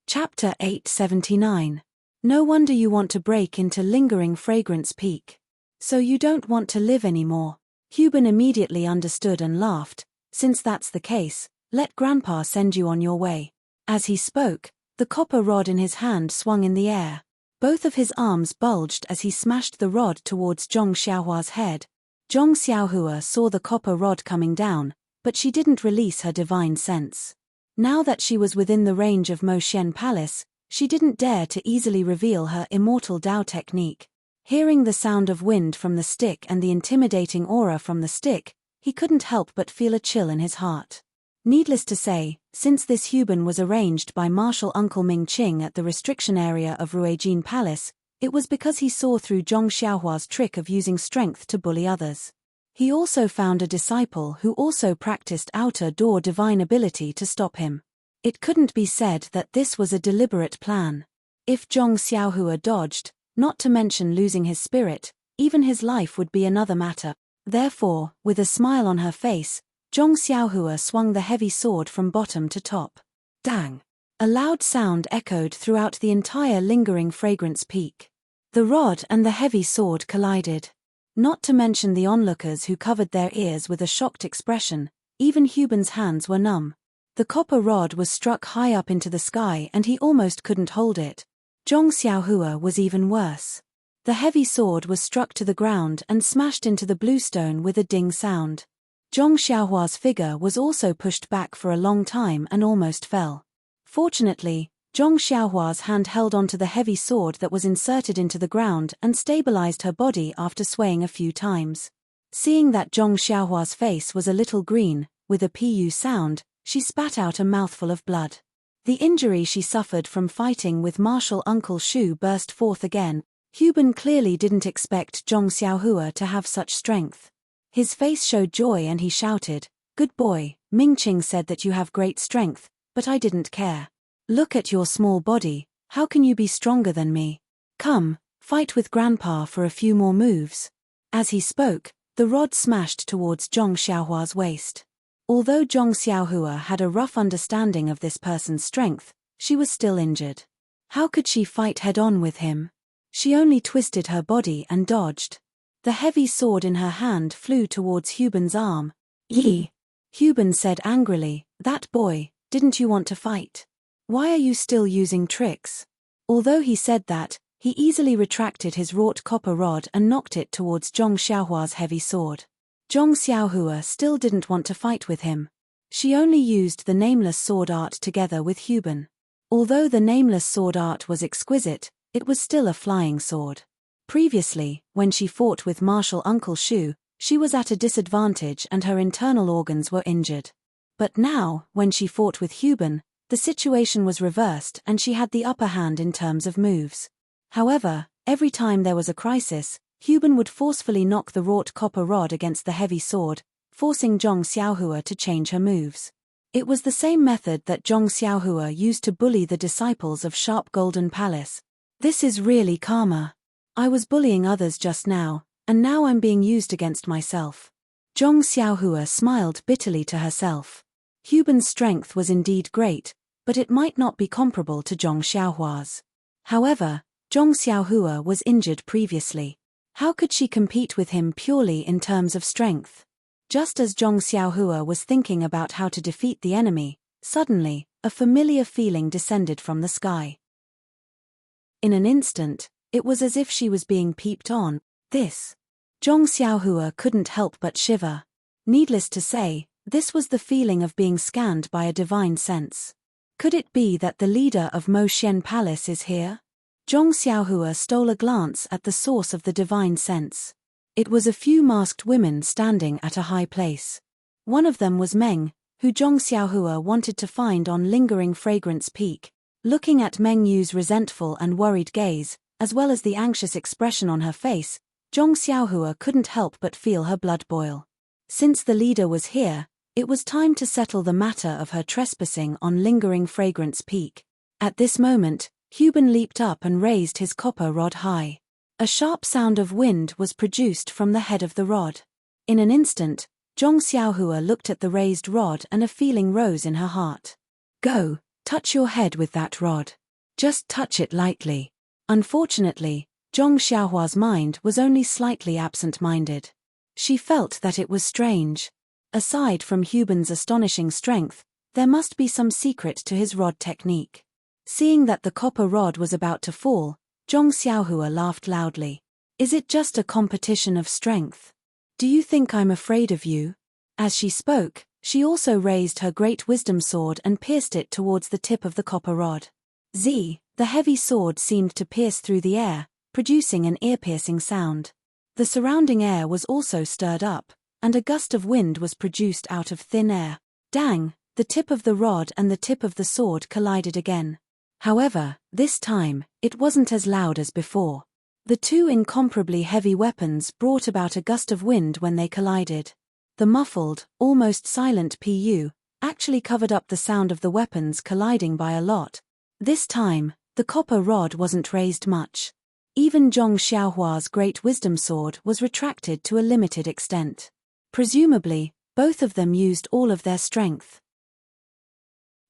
Chapter 879. No wonder you want to break into lingering fragrance peak. So you don't want to live anymore. Hu Ben immediately understood and laughed. Since that's the case, let Grandpa send you on your way. As he spoke, the copper rod in his hand swung in the air. Both of his arms bulged as he smashed the rod towards Zhong Xiaohua's head. Zhong Xiaohua saw the copper rod coming down, but she didn't release her divine sense. Now that she was within the range of Mo Xian Palace, she didn't dare to easily reveal her immortal Dao technique. Hearing the sound of wind from the stick and the intimidating aura from the stick, he couldn't help but feel a chill in his heart. Needless to say, since this Hu Ben was arranged by Martial Uncle Ming Qing at the restriction area of Ruijin Palace, it was because he saw through Zhong Xiaohua's trick of using strength to bully others. He also found a disciple who also practiced outer door divine ability to stop him. It couldn't be said that this was a deliberate plan. If Zhong Xiaohua dodged, not to mention losing his spirit, even his life would be another matter. Therefore, with a smile on her face, Zhong Xiaohua swung the heavy sword from bottom to top. Dang! A loud sound echoed throughout the entire lingering fragrance peak. The rod and the heavy sword collided. Not to mention the onlookers who covered their ears with a shocked expression, even Hu Ben's hands were numb. The copper rod was struck high up into the sky and he almost couldn't hold it. Zhong Xiaohua was even worse. The heavy sword was struck to the ground and smashed into the bluestone with a ding sound. Zhong Xiaohua's figure was also pushed back for a long time and almost fell. Fortunately, Zhong Xiaohua's hand held onto the heavy sword that was inserted into the ground and stabilized her body after swaying a few times. Seeing that Zhong Xiaohua's face was a little green, with a pu sound, she spat out a mouthful of blood. The injury she suffered from fighting with martial Uncle Shu burst forth again. Huban clearly didn't expect Zhong Xiaohua to have such strength. His face showed joy and he shouted, "Good boy, Mingqing said that you have great strength, but I didn't care. Look at your small body, how can you be stronger than me? Come, fight with Grandpa for a few more moves." As he spoke, the rod smashed towards Zhong Xiaohua's waist. Although Zhong Xiaohua had a rough understanding of this person's strength, she was still injured. How could she fight head-on with him? She only twisted her body and dodged. The heavy sword in her hand flew towards Huban's arm. "Yi!" Huban said angrily, "That boy, didn't you want to fight? Why are you still using tricks?" Although he said that, he easily retracted his wrought copper rod and knocked it towards Zhong Xiaohua's heavy sword. Zhong Xiaohua still didn't want to fight with him. She only used the nameless sword art together with Huban. Although the nameless sword art was exquisite, it was still a flying sword. Previously, when she fought with martial Uncle Shu, she was at a disadvantage and her internal organs were injured. But now, when she fought with Huban, the situation was reversed and she had the upper hand in terms of moves. However, every time there was a crisis, Huban would forcefully knock the wrought copper rod against the heavy sword, forcing Zhong Xiaohua to change her moves. It was the same method that Zhong Xiaohua used to bully the disciples of Sharp Golden Palace. "This is really karma. I was bullying others just now, and now I'm being used against myself." Zhong Xiaohua smiled bitterly to herself. Huban's strength was indeed great, but it might not be comparable to Zhong Xiaohua's. However, Zhong Xiaohua was injured previously. How could she compete with him purely in terms of strength? Just as Zhong Xiaohua was thinking about how to defeat the enemy, suddenly, a familiar feeling descended from the sky. In an instant, it was as if she was being peeped on. This. Zhong Xiaohua couldn't help but shiver. Needless to say, this was the feeling of being scanned by a divine sense. Could it be that the leader of Mo Xian Palace is here? Zhong Xiaohua stole a glance at the source of the divine sense. It was a few masked women standing at a high place. One of them was Meng, who Zhong Xiaohua wanted to find on Lingering Fragrance Peak. Looking at Meng Yu's resentful and worried gaze, as well as the anxious expression on her face, Zhong Xiaohua couldn't help but feel her blood boil. Since the leader was here, it was time to settle the matter of her trespassing on Lingering Fragrance Peak. At this moment, Huban leaped up and raised his copper rod high. A sharp sound of wind was produced from the head of the rod. In an instant, Zhong Xiaohua looked at the raised rod and a feeling rose in her heart. "Go, touch your head with that rod. Just touch it lightly." Unfortunately, Zhong Xiaohua's mind was only slightly absent-minded. She felt that it was strange. Aside from Huban's astonishing strength, there must be some secret to his rod technique. Seeing that the copper rod was about to fall, Zhong Xiaohua laughed loudly. "Is it just a competition of strength? Do you think I'm afraid of you?" As she spoke, she also raised her great wisdom sword and pierced it towards the tip of the copper rod. Z, the heavy sword seemed to pierce through the air, producing an ear-piercing sound. The surrounding air was also stirred up, and a gust of wind was produced out of thin air. Dang, the tip of the rod and the tip of the sword collided again. However, this time, it wasn't as loud as before. The two incomparably heavy weapons brought about a gust of wind when they collided. The muffled, almost silent pu actually covered up the sound of the weapons colliding by a lot. This time, the copper rod wasn't raised much. Even Zhong Xiaohua's great wisdom sword was retracted to a limited extent. Presumably, both of them used all of their strength.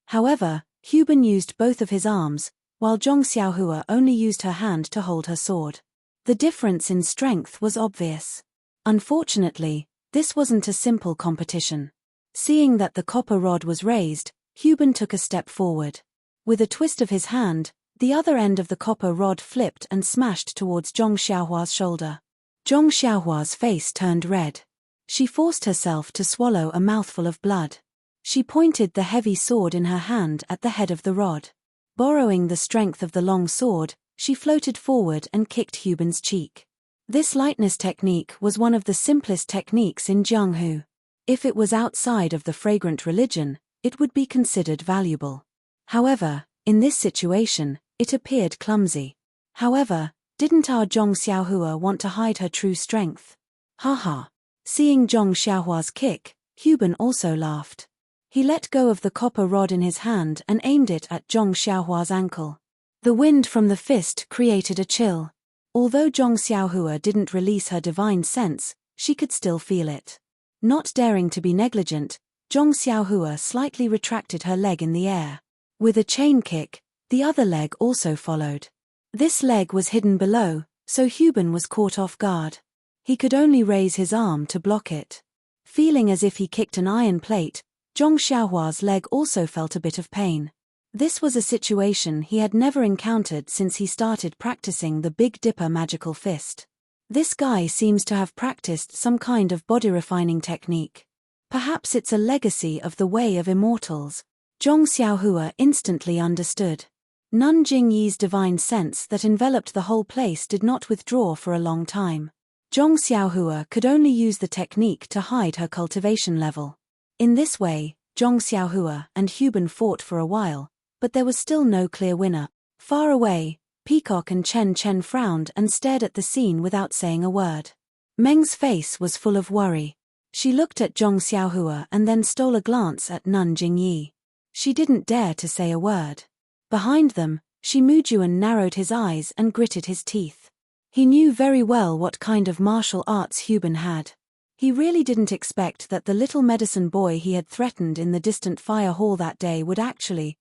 However, Huban used both of his arms, while Zhong Xiaohua only used her hand to hold her sword. The difference in strength was obvious. Unfortunately, this wasn't a simple competition. Seeing that the copper rod was raised, Huban took a step forward. With a twist of his hand, the other end of the copper rod flipped and smashed towards Zhong Xiaohua's shoulder. Zhong Xiaohua's face turned red. She forced herself to swallow a mouthful of blood. She pointed the heavy sword in her hand at the head of the rod. Borrowing the strength of the long sword, she floated forward and kicked Huban's cheek. This lightness technique was one of the simplest techniques in Jianghu. If it was outside of the fragrant religion, it would be considered valuable. However, in this situation, it appeared clumsy. However, Didn't our Zhong Xiaohua want to hide her true strength? Haha. Seeing Zhong Xiaohua's kick, Huban also laughed. He let go of the copper rod in his hand and aimed it at Zhong Xiaohua's ankle. The wind from the fist created a chill. Although Zhong Xiaohua didn't release her divine sense, she could still feel it. Not daring to be negligent, Zhong Xiaohua slightly retracted her leg in the air. With a chain kick, the other leg also followed. This leg was hidden below, so Huban was caught off guard. He could only raise his arm to block it. Feeling as if he kicked an iron plate, Zhong Xiaohua's leg also felt a bit of pain. This was a situation he had never encountered since he started practicing the Big Dipper magical fist. This guy seems to have practiced some kind of body-refining technique. Perhaps it's a legacy of the way of immortals. Zhong Xiaohua instantly understood. Nun Jingyi's divine sense that enveloped the whole place did not withdraw for a long time. Zhong Xiaohua could only use the technique to hide her cultivation level. In this way, Zhong Xiaohua and Huban fought for a while, but there was still no clear winner. Far away, Peacock and Chen Chen frowned and stared at the scene without saying a word. Meng's face was full of worry. She looked at Zhong Xiaohua and then stole a glance at Nun Jingyi. She didn't dare to say a word. Behind them, Shi Mujuan narrowed his eyes and gritted his teeth. He knew very well what kind of martial arts Huban had. He really didn't expect that the little medicine boy he had threatened in the distant fire hall that day would actually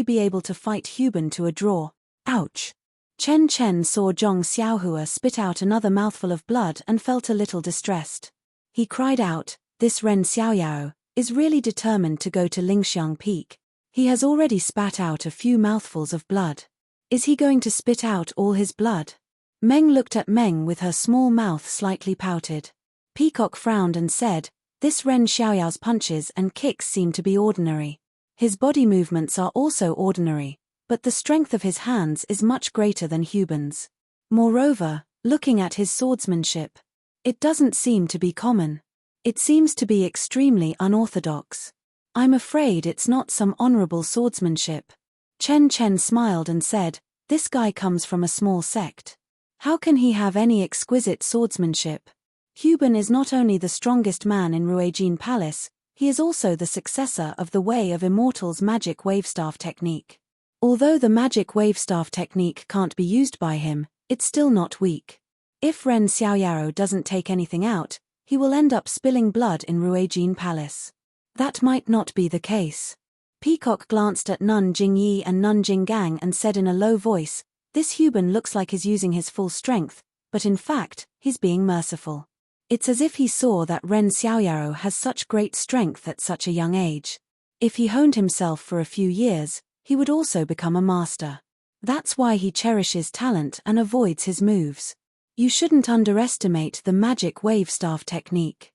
be able to fight Huban to a draw. Ouch! Chen Chen saw Zhong Xiaohua spit out another mouthful of blood and felt a little distressed. He cried out, "This Ren Xiaoyao is really determined to go to Lingxiang Peak. He has already spat out a few mouthfuls of blood. Is he going to spit out all his blood?" Meng looked at Meng with her small mouth slightly pouted. Peacock frowned and said, "This Ren Xiaoyao's punches and kicks seem to be ordinary. His body movements are also ordinary, but the strength of his hands is much greater than Huban's. Moreover, looking at his swordsmanship, it doesn't seem to be common. It seems to be extremely unorthodox. I'm afraid it's not some honorable swordsmanship." Chen Chen smiled and said, "This guy comes from a small sect. How can he have any exquisite swordsmanship? Huban is not only the strongest man in Ruijin Palace, he is also the successor of the Way of Immortals' magic wavestaff technique. Although the magic wavestaff technique can't be used by him, it's still not weak. If Ren Xiaoyao doesn't take anything out, he will end up spilling blood in Ruijin Palace. That might not be the case." Peacock glanced at Nun Jingyi and Nun Jinggang and said in a low voice, "This Huban looks like he's using his full strength, but in fact, he's being merciful. It's as if he saw that Ren Xiaoyao has such great strength at such a young age. If he honed himself for a few years, he would also become a master. That's why he cherishes talent and avoids his moves. You shouldn't underestimate the magic wavestaff technique."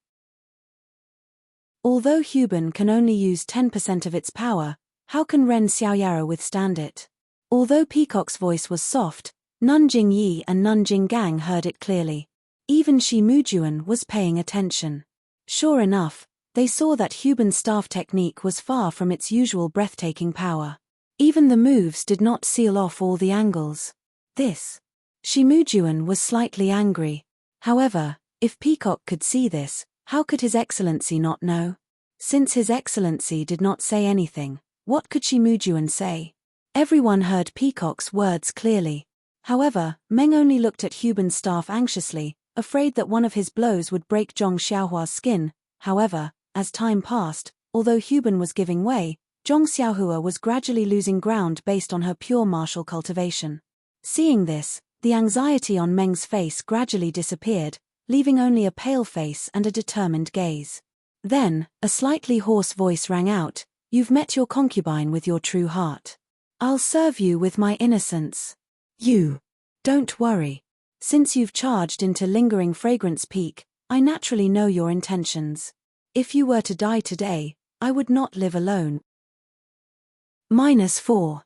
Although Huban can only use 10% of its power, how can Ren Xiaoyao withstand it? Although Peacock's voice was soft, Nun Jingyi and Nun Jinggang heard it clearly. Even Shi Mujuan was paying attention. Sure enough, they saw that Huban's staff technique was far from its usual breathtaking power. Even the moves did not seal off all the angles. Shi Mujuan was slightly angry. However, if Peacock could see this, how could His Excellency not know? Since His Excellency did not say anything, what could Shi Mujuan say? Everyone heard Peacock's words clearly. However, Meng only looked at Huban's staff anxiously, afraid that one of his blows would break Zhong Xiaohua's skin. However, as time passed, although Huban was giving way, Zhong Xiaohua was gradually losing ground based on her pure martial cultivation. Seeing this, the anxiety on Meng's face gradually disappeared, leaving only a pale face and a determined gaze. Then, a slightly hoarse voice rang out, "You've met your concubine with your true heart. I'll serve you with my innocence. Don't worry. Since you've charged into Lingering Fragrance Peak, I naturally know your intentions. If you were to die today, I would not live alone." -4.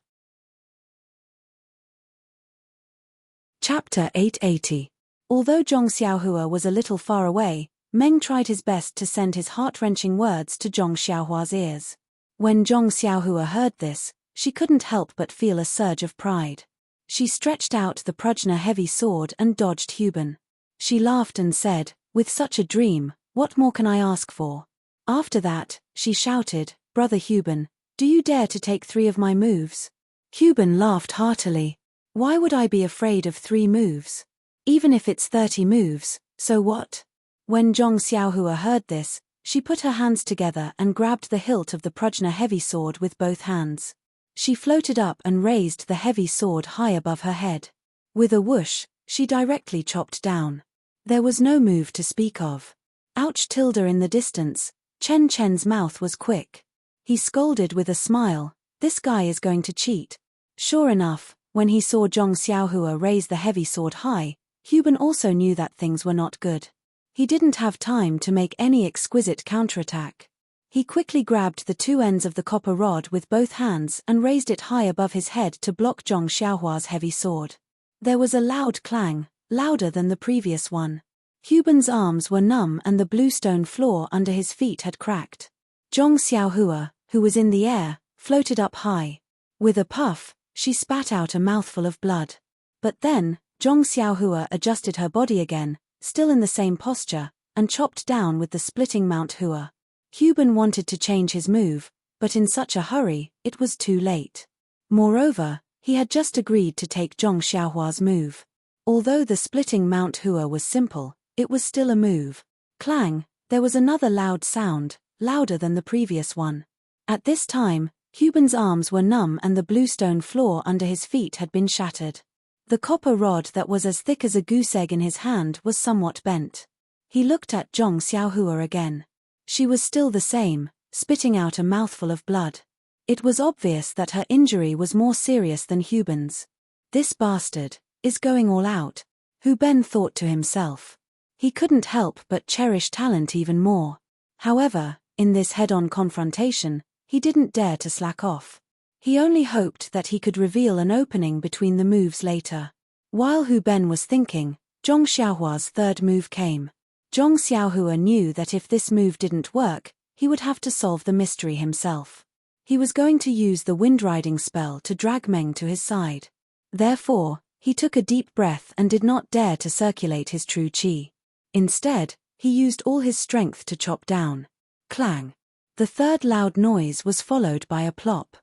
Chapter 880. Although Zhong Xiaohua was a little far away, Meng tried his best to send his heart-wrenching words to Zhong Xiaohua's ears. When Zhong Xiaohua heard this, she couldn't help but feel a surge of pride. She stretched out the Prajna heavy sword and dodged Hu Ben. She laughed and said, "With such a dream, what more can I ask for?" After that, she shouted, "Brother Hu Ben, do you dare to take 3 of my moves?" Hu Ben laughed heartily. "Why would I be afraid of 3 moves? Even if it's 30 moves, so what?" When Zhong Xiaohua heard this, she put her hands together and grabbed the hilt of the Prajna heavy sword with both hands. She floated up and raised the heavy sword high above her head. With a whoosh, she directly chopped down. There was no move to speak of. Ouch! In the distance, Chen Chen's mouth was quick. He scolded with a smile, "This guy is going to cheat." Sure enough, when he saw Zhong Xiaohua raise the heavy sword high, Hu Ben also knew that things were not good. He didn't have time to make any exquisite counterattack. He quickly grabbed the 2 ends of the copper rod with both hands and raised it high above his head to block Zhong Xiaohua's heavy sword. There was a loud clang, louder than the previous one. Hu Ben's arms were numb and the bluestone floor under his feet had cracked. Zhong Xiaohua, who was in the air, floated up high. With a puff, she spat out a mouthful of blood. But then, Zhong Xiaohua adjusted her body again, still in the same posture, and chopped down with the splitting Mount Hua. Hu Ben wanted to change his move, but in such a hurry, it was too late. Moreover, he had just agreed to take Zhong Xiaohua's move. Although the splitting Mount Hua was simple, it was still a move. Clang, there was another loud sound, louder than the previous one. At this time, Hu Ben's arms were numb and the bluestone floor under his feet had been shattered. The copper rod that was as thick as a goose egg in his hand was somewhat bent. He looked at Zhong Xiaohua again. She was still the same, spitting out a mouthful of blood. It was obvious that her injury was more serious than Hu Ben's. "This bastard is going all out," Hu Ben thought to himself. He couldn't help but cherish talent even more. However, in this head-on confrontation, he didn't dare to slack off. He only hoped that he could reveal an opening between the moves later. While Hu Ben was thinking, Zhong Xiaohua's 3rd move came. Zhong Xiaohua knew that if this move didn't work, he would have to solve the mystery himself. He was going to use the windriding spell to drag Meng to his side. Therefore, he took a deep breath and did not dare to circulate his true qi. Instead, he used all his strength to chop down. Clang. The 3rd loud noise was followed by a plop.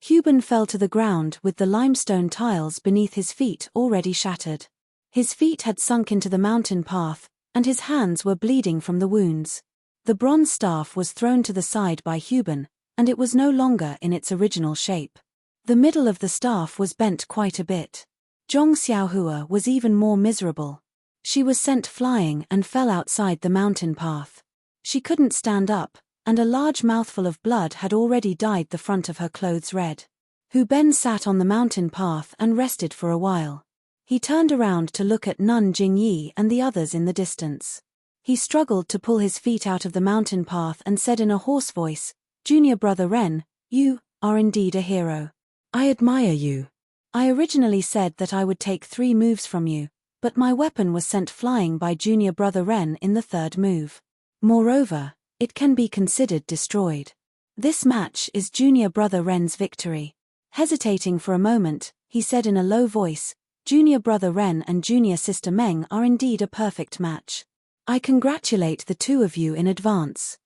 Hu Ben fell to the ground with the limestone tiles beneath his feet already shattered. His feet had sunk into the mountain path, and his hands were bleeding from the wounds. The bronze staff was thrown to the side by Hu Ben, and it was no longer in its original shape. The middle of the staff was bent quite a bit. Zhong Xiaohua was even more miserable. She was sent flying and fell outside the mountain path. She couldn't stand up, and a large mouthful of blood had already dyed the front of her clothes red. Hu Ben sat on the mountain path and rested for a while. He turned around to look at Nun Jingyi and the others in the distance. He struggled to pull his feet out of the mountain path and said in a hoarse voice, "Junior Brother Ren, you are indeed a hero. I admire you. I originally said that I would take 3 moves from you, but my weapon was sent flying by Junior Brother Ren in the 3rd move. Moreover, it can be considered destroyed. This match is Junior Brother Ren's victory." Hesitating for a moment, he said in a low voice, "Junior Brother Ren and Junior Sister Meng are indeed a perfect match. I congratulate the 2 of you in advance.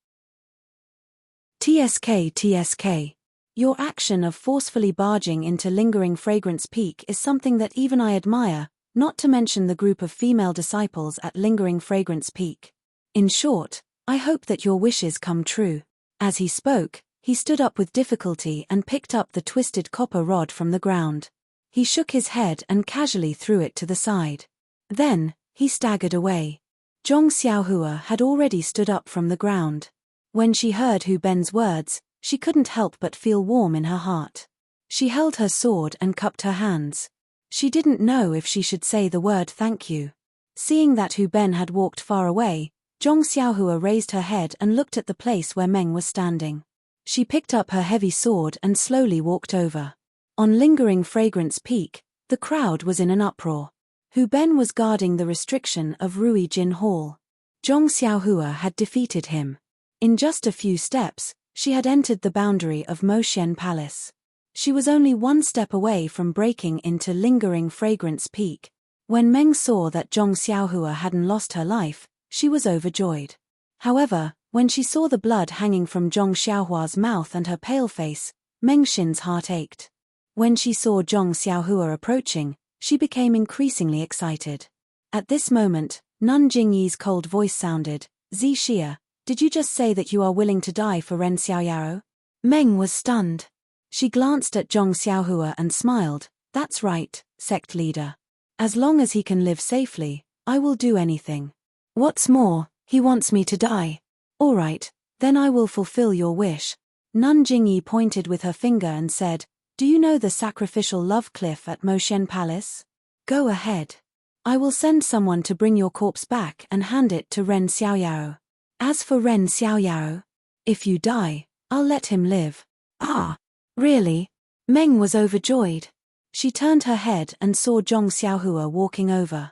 TSK. Your action of forcefully barging into Lingering Fragrance Peak is something that even I admire, not to mention the group of female disciples at Lingering Fragrance Peak. In short, I hope that your wishes come true." As he spoke, he stood up with difficulty and picked up the twisted copper rod from the ground. He shook his head and casually threw it to the side. Then, he staggered away. Zhong Xiaohua had already stood up from the ground. When she heard Hu Ben's words, she couldn't help but feel warm in her heart. She held her sword and cupped her hands. She didn't know if she should say the word thank you. Seeing that Hu Ben had walked far away, Zhong Xiaohua raised her head and looked at the place where Meng was standing. She picked up her heavy sword and slowly walked over. On Lingering Fragrance Peak, the crowd was in an uproar. Hu Ben was guarding the restriction of Rui Jin Hall. Zhong Xiaohua had defeated him. In just a few steps, she had entered the boundary of Mo Xian Palace. She was only one step away from breaking into lingering fragrance peak. When Meng saw that Zhong Xiaohua hadn't lost her life, she was overjoyed. However, when she saw the blood hanging from Zhong Xiaohua's mouth and her pale face, Meng Xin's heart ached. When she saw Zhong Xiaohua approaching, she became increasingly excited. At this moment, Nun Jingyi's cold voice sounded, "Zi Xia, did you just say that you are willing to die for Ren Xiaoyao?" Meng was stunned. She glanced at Zhong Xiaohua and smiled. "That's right, sect leader. As long as he can live safely, I will do anything. What's more, he wants me to die. All right, then I will fulfill your wish." Nun Jingyi pointed with her finger and said, "Do you know the sacrificial love cliff at Moshen Palace? Go ahead. I will send someone to bring your corpse back and hand it to Ren Xiaoyao. As for Ren Xiaoyao, if you die, I'll let him live." "Ah, really?" Meng was overjoyed. She turned her head and saw Zhong Xiaohua walking over.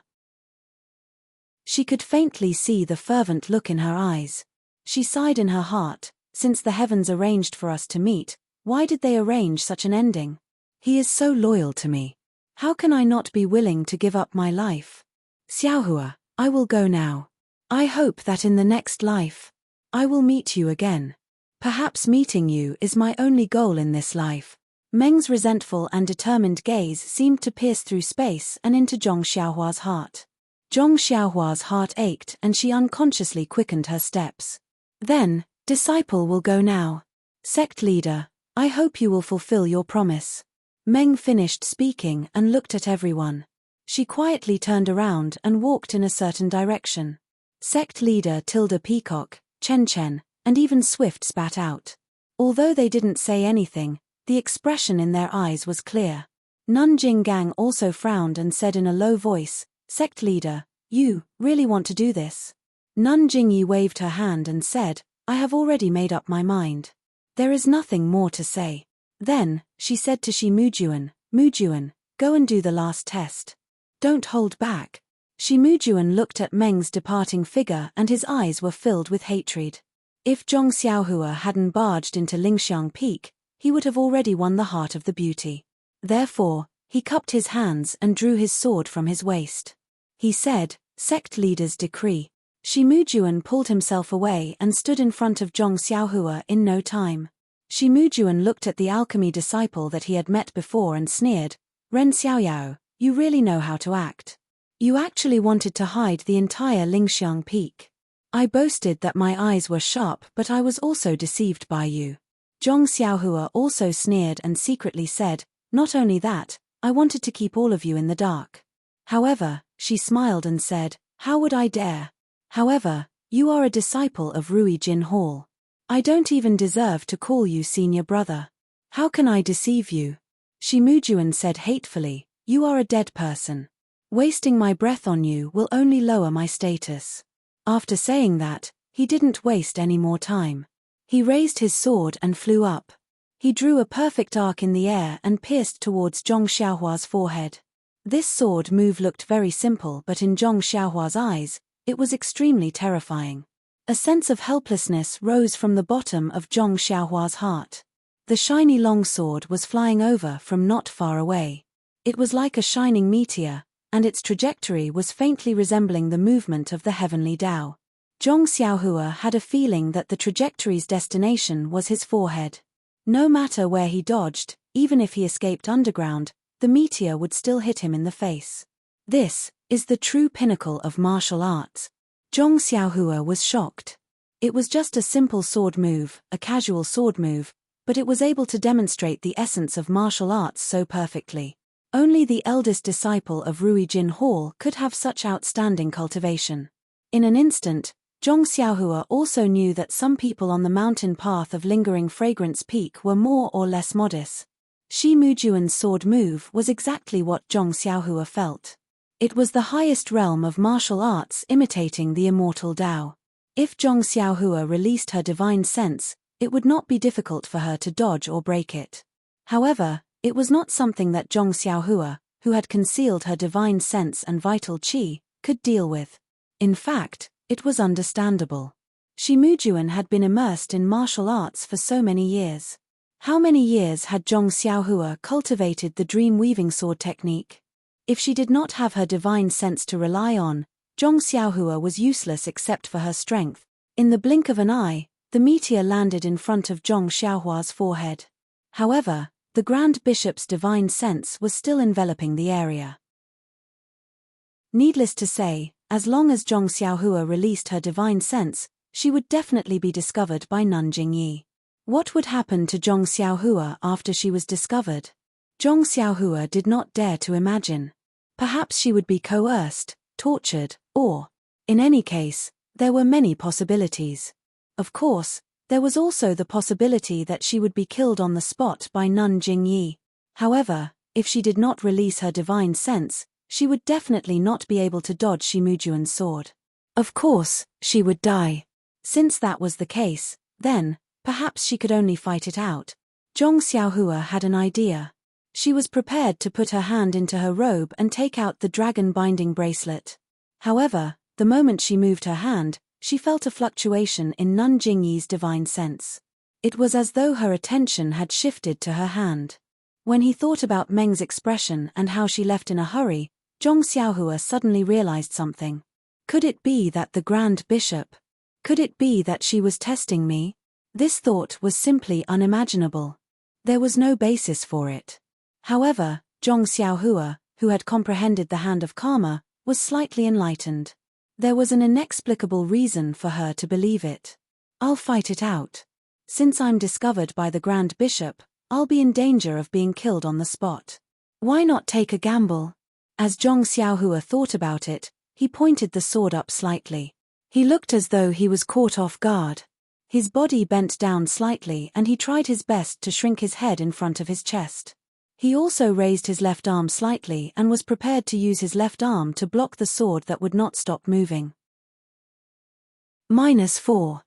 She could faintly see the fervent look in her eyes. She sighed in her heart, since the heavens arranged for us to meet, why did they arrange such an ending? He is so loyal to me. How can I not be willing to give up my life? Xiaohua, I will go now. I hope that in the next life, I will meet you again. Perhaps meeting you is my only goal in this life. Meng's resentful and determined gaze seemed to pierce through space and into Zhong Xiaohua's heart. Zhong Xiaohua's heart ached and she unconsciously quickened her steps. "Then, disciple will go now. Sect leader, I hope you will fulfill your promise." Meng finished speaking and looked at everyone. She quietly turned around and walked in a certain direction. Sect leader Tilda Peacock, Chen Chen, and even Swift spat out. Although they didn't say anything, the expression in their eyes was clear. Nun Jinggang also frowned and said in a low voice, "Sect leader, you really want to do this?" Nun Jingyi waved her hand and said, "I have already made up my mind. There is nothing more to say." Then, she said to Shi Mujuan, "Mujuan, go and do the last test. Don't hold back." Shi Mujuan looked at Meng's departing figure and his eyes were filled with hatred. If Zhong Xiaohua hadn't barged into Lingxiang Peak, he would have already won the heart of the beauty. Therefore, he cupped his hands and drew his sword from his waist. He said, "Sect leader's decree." Shi Mujuan pulled himself away and stood in front of Zhong Xiaohua in no time. Shi Mujuan looked at the alchemy disciple that he had met before and sneered, "Ren Xiaoyao, you really know how to act. You actually wanted to hide the entire Lingxiang Peak. I boasted that my eyes were sharp, but I was also deceived by you." Zhong Xiaohua also sneered and secretly said, "Not only that, I wanted to keep all of you in the dark." However, she smiled and said, "How would I dare? However, you are a disciple of Rui Jin Hall. I don't even deserve to call you senior brother. How can I deceive you?" Shi Mujuan said hatefully, "You are a dead person. Wasting my breath on you will only lower my status." After saying that, he didn't waste any more time. He raised his sword and flew up. He drew a perfect arc in the air and pierced towards Zhong Xiaohua's forehead. This sword move looked very simple, but in Zhong Xiaohua's eyes, it was extremely terrifying. A sense of helplessness rose from the bottom of Zhong Xiaohua's heart. The shiny longsword was flying over from not far away. It was like a shining meteor, and its trajectory was faintly resembling the movement of the heavenly Tao. Zhong Xiaohua had a feeling that the trajectory's destination was his forehead. No matter where he dodged, even if he escaped underground, the meteor would still hit him in the face. This is the true pinnacle of martial arts. Zhong Xiaohua was shocked. It was just a simple sword move, a casual sword move, but it was able to demonstrate the essence of martial arts so perfectly. Only the eldest disciple of Rui Jin Hall could have such outstanding cultivation. In an instant, Zhong Xiaohua also knew that some people on the mountain path of Lingering Fragrance Peak were more or less modest. Shi Mujuan's sword move was exactly what Zhong Xiaohua felt. It was the highest realm of martial arts imitating the immortal Tao. If Zhong Xiaohua released her divine sense, it would not be difficult for her to dodge or break it. However, it was not something that Zhong Xiaohua, who had concealed her divine sense and vital qi, could deal with. In fact, it was understandable. Shi Mujuan had been immersed in martial arts for so many years. How many years had Zhong Xiaohua cultivated the dream weaving sword technique? If she did not have her divine sense to rely on, Zhong Xiaohua was useless except for her strength. In the blink of an eye, the meteor landed in front of Zhong Xiaohua's forehead. However, the Grand Bishop's divine sense was still enveloping the area. Needless to say, as long as Zhong Xiaohua released her divine sense, she would definitely be discovered by Nun Jingyi. What would happen to Zhong Xiaohua after she was discovered? Zhong Xiaohua did not dare to imagine. Perhaps she would be coerced, tortured, or, in any case, there were many possibilities. Of course, there was also the possibility that she would be killed on the spot by Nun Jingyi. However, if she did not release her divine sense, she would definitely not be able to dodge Shimujuan's sword. Of course, she would die. Since that was the case, then, perhaps she could only fight it out. Zhong Xiaohua had an idea. She was prepared to put her hand into her robe and take out the dragon binding bracelet. However, the moment she moved her hand, she felt a fluctuation in Nun Jingyi's divine sense. It was as though her attention had shifted to her hand. When he thought about Meng's expression and how she left in a hurry, Zhong Xiaohua suddenly realized something. Could it be that the Grand Bishop? Could it be that she was testing me? This thought was simply unimaginable. There was no basis for it. However, Zhong Xiaohua, who had comprehended the hand of karma, was slightly enlightened. There was an inexplicable reason for her to believe it. I'll fight it out. Since I'm discovered by the Grand Bishop, I'll be in danger of being killed on the spot. Why not take a gamble? As Zhong Xiaohua thought about it, he pointed the sword up slightly. He looked as though he was caught off guard. His body bent down slightly and he tried his best to shrink his head in front of his chest. He also raised his left arm slightly and was prepared to use his left arm to block the sword that would not stop moving. -4.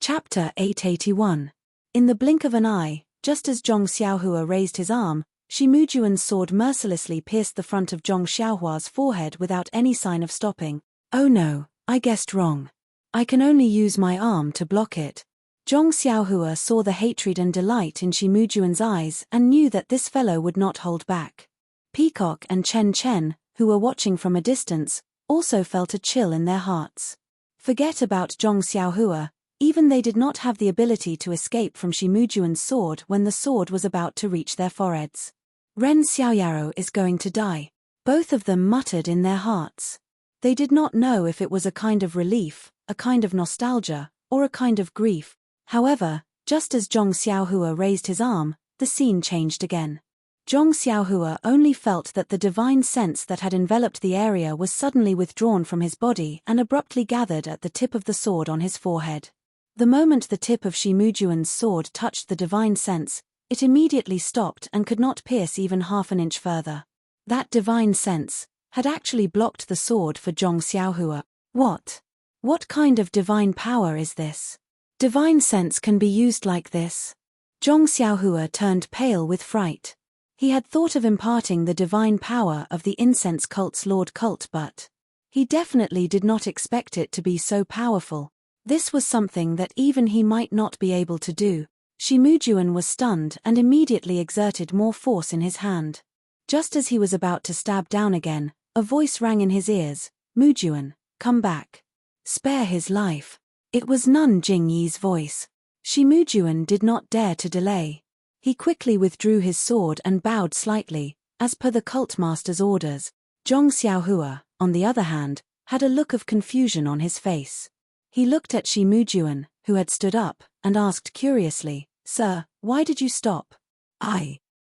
Chapter 881. In the blink of an eye, just as Zhong Xiaohua raised his arm, Shimujuan's sword mercilessly pierced the front of Zhong Xiaohua's forehead without any sign of stopping. Oh no, I guessed wrong. I can only use my arm to block it. Zhong Xiaohua saw the hatred and delight in Shimujuan's eyes and knew that this fellow would not hold back. Peacock and Chen Chen, who were watching from a distance, also felt a chill in their hearts. Forget about Zhong Xiaohua. Even they did not have the ability to escape from Shimujuan's sword when the sword was about to reach their foreheads. Ren Xiaoyaro is going to die. Both of them muttered in their hearts. They did not know if it was a kind of relief, a kind of nostalgia, or a kind of grief. However, just as Zhong Xiaohua raised his arm, the scene changed again. Zhong Xiaohua only felt that the divine sense that had enveloped the area was suddenly withdrawn from his body and abruptly gathered at the tip of the sword on his forehead. The moment the tip of Shimujuan's sword touched the divine sense, it immediately stopped and could not pierce even half an inch further. That divine sense had actually blocked the sword for Zhong Xiaohua. What kind of divine power is this? Divine sense can be used like this? Zhong Xiaohua turned pale with fright. He had thought of imparting the divine power of the incense cult's Lord Cult, but he definitely did not expect it to be so powerful. This was something that even he might not be able to do. Shimujuan was stunned and immediately exerted more force in his hand. Just as he was about to stab down again, a voice rang in his ears. Mujuan, come back. Spare his life. It was Nun Jingyi's voice. Shimujuan did not dare to delay. He quickly withdrew his sword and bowed slightly, as per the cult master's orders. Zhong Xiaohua, on the other hand, had a look of confusion on his face. He looked at Shimujuan, who had stood up, and asked curiously, Sir, why did you stop?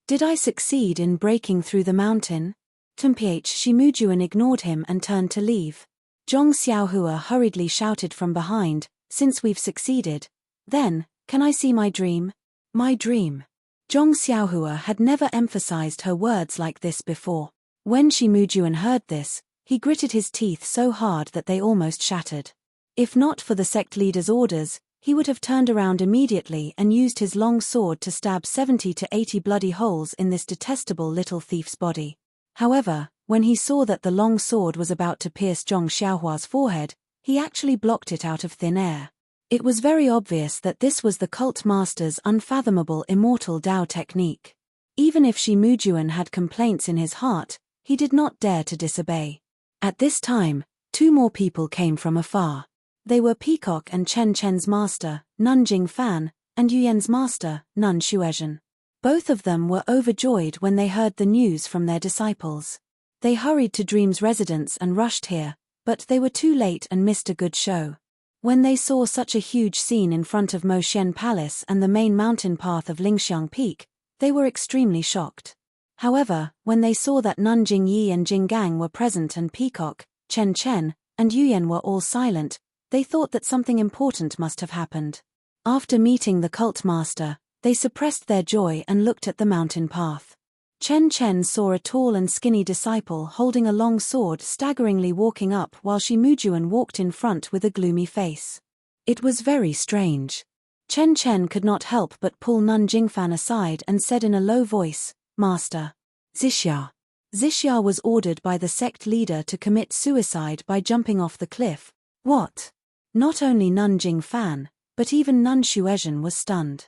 Did I succeed in breaking through the mountain? Shimujuan ignored him and turned to leave. Zhong Xiaohua hurriedly shouted from behind, since we've succeeded, then, can I see my dream? My dream. Zhong Xiaohua had never emphasized her words like this before. When Shimujuan heard this, he gritted his teeth so hard that they almost shattered. If not for the sect leader's orders, he would have turned around immediately and used his long sword to stab 70 to 80 bloody holes in this detestable little thief's body. However, when he saw that the long sword was about to pierce Zhong Xiaohua's forehead, he actually blocked it out of thin air. It was very obvious that this was the cult master's unfathomable immortal Tao technique. Even if Shi Mujuan had complaints in his heart, he did not dare to disobey. At this time, 2 more people came from afar. They were Peacock and Chen Chen's master, Nun Jingfan, and Yuyan's master, Nun Shuezhen. Both of them were overjoyed when they heard the news from their disciples. They hurried to Dream's residence and rushed here, but they were too late and missed a good show. When they saw such a huge scene in front of Moxian Palace and the main mountain path of Lingxiang Peak, they were extremely shocked. However, when they saw that Nun Jingyi and Jinggang were present and Peacock, Chen Chen, and Yuyan were all silent, they thought that something important must have happened. After meeting the cult master, they suppressed their joy and looked at the mountain path. Chen Chen saw a tall and skinny disciple holding a long sword staggeringly walking up while Shi Mujuan walked in front with a gloomy face. It was very strange. Chen Chen could not help but pull Nun Jingfan aside and said in a low voice, "Master." Zixia. Zixia was ordered by the sect leader to commit suicide by jumping off the cliff. What? Not only Nun Jingfan, but even Nun Shuezhen was stunned.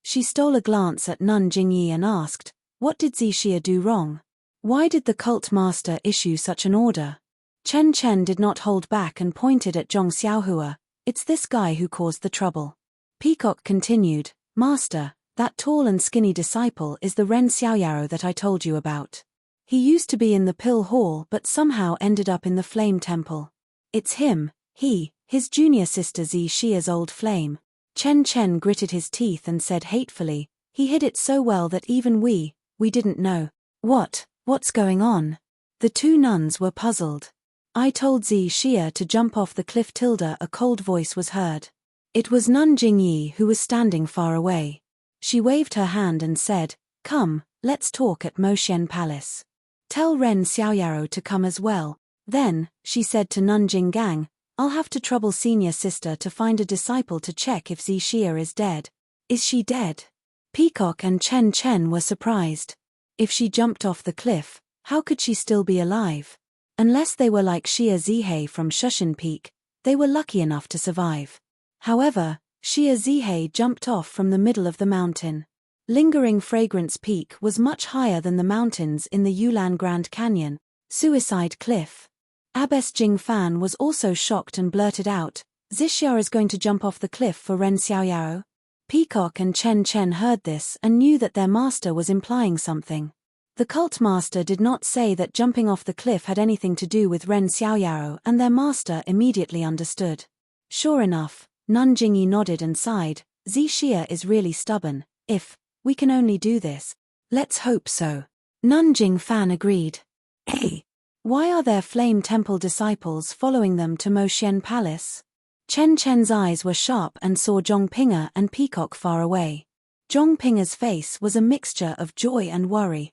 She stole a glance at Nun Jingyi and asked, "What did Zixia do wrong? Why did the cult master issue such an order?" Chen Chen did not hold back and pointed at Zhong Xiaohua. "It's this guy who caused the trouble." Peacock continued, "Master, that tall and skinny disciple is the Ren Xiaoyaro that I told you about. He used to be in the Pill Hall but somehow ended up in the Flame Temple. It's him, his junior sister Zixia's old flame." Chen Chen gritted his teeth and said hatefully, "He hid it so well that even we didn't know." What's going on?" The 2 nuns were puzzled. "I told Zixia to jump off the cliff." A cold voice was heard. It was Nun Jingyi who was standing far away. She waved her hand and said, "Come, let's talk at Moxian Palace. Tell Ren Xiaoyaro to come as well." Then, she said to Nun Jinggang, "I'll have to trouble senior sister to find a disciple to check if Zixia is dead." "Is she dead?" Peacock and Chen Chen were surprised. If she jumped off the cliff, how could she still be alive? Unless they were like Xia Zihei from Shushan Peak, they were lucky enough to survive. However, Xia Zihei jumped off from the middle of the mountain. Lingering Fragrance Peak was much higher than the mountains in the Yulan Grand Canyon. Suicide Cliff. Abbess Jingfan was also shocked and blurted out, "Zixia is going to jump off the cliff for Ren Xiaoyaro?" Peacock and Chen Chen heard this and knew that their master was implying something. The cult master did not say that jumping off the cliff had anything to do with Ren Xiaoyaro, and their master immediately understood. Sure enough, Nun Jingyi nodded and sighed, "Zixia is really stubborn. If we can only do this, let's hope so." Nun Jingfan agreed. "Hey! Why are there Flame Temple disciples following them to Moxian Palace?" Chen Chen's eyes were sharp and saw Zhongpinga and Peacock far away. Zhongpinga's face was a mixture of joy and worry.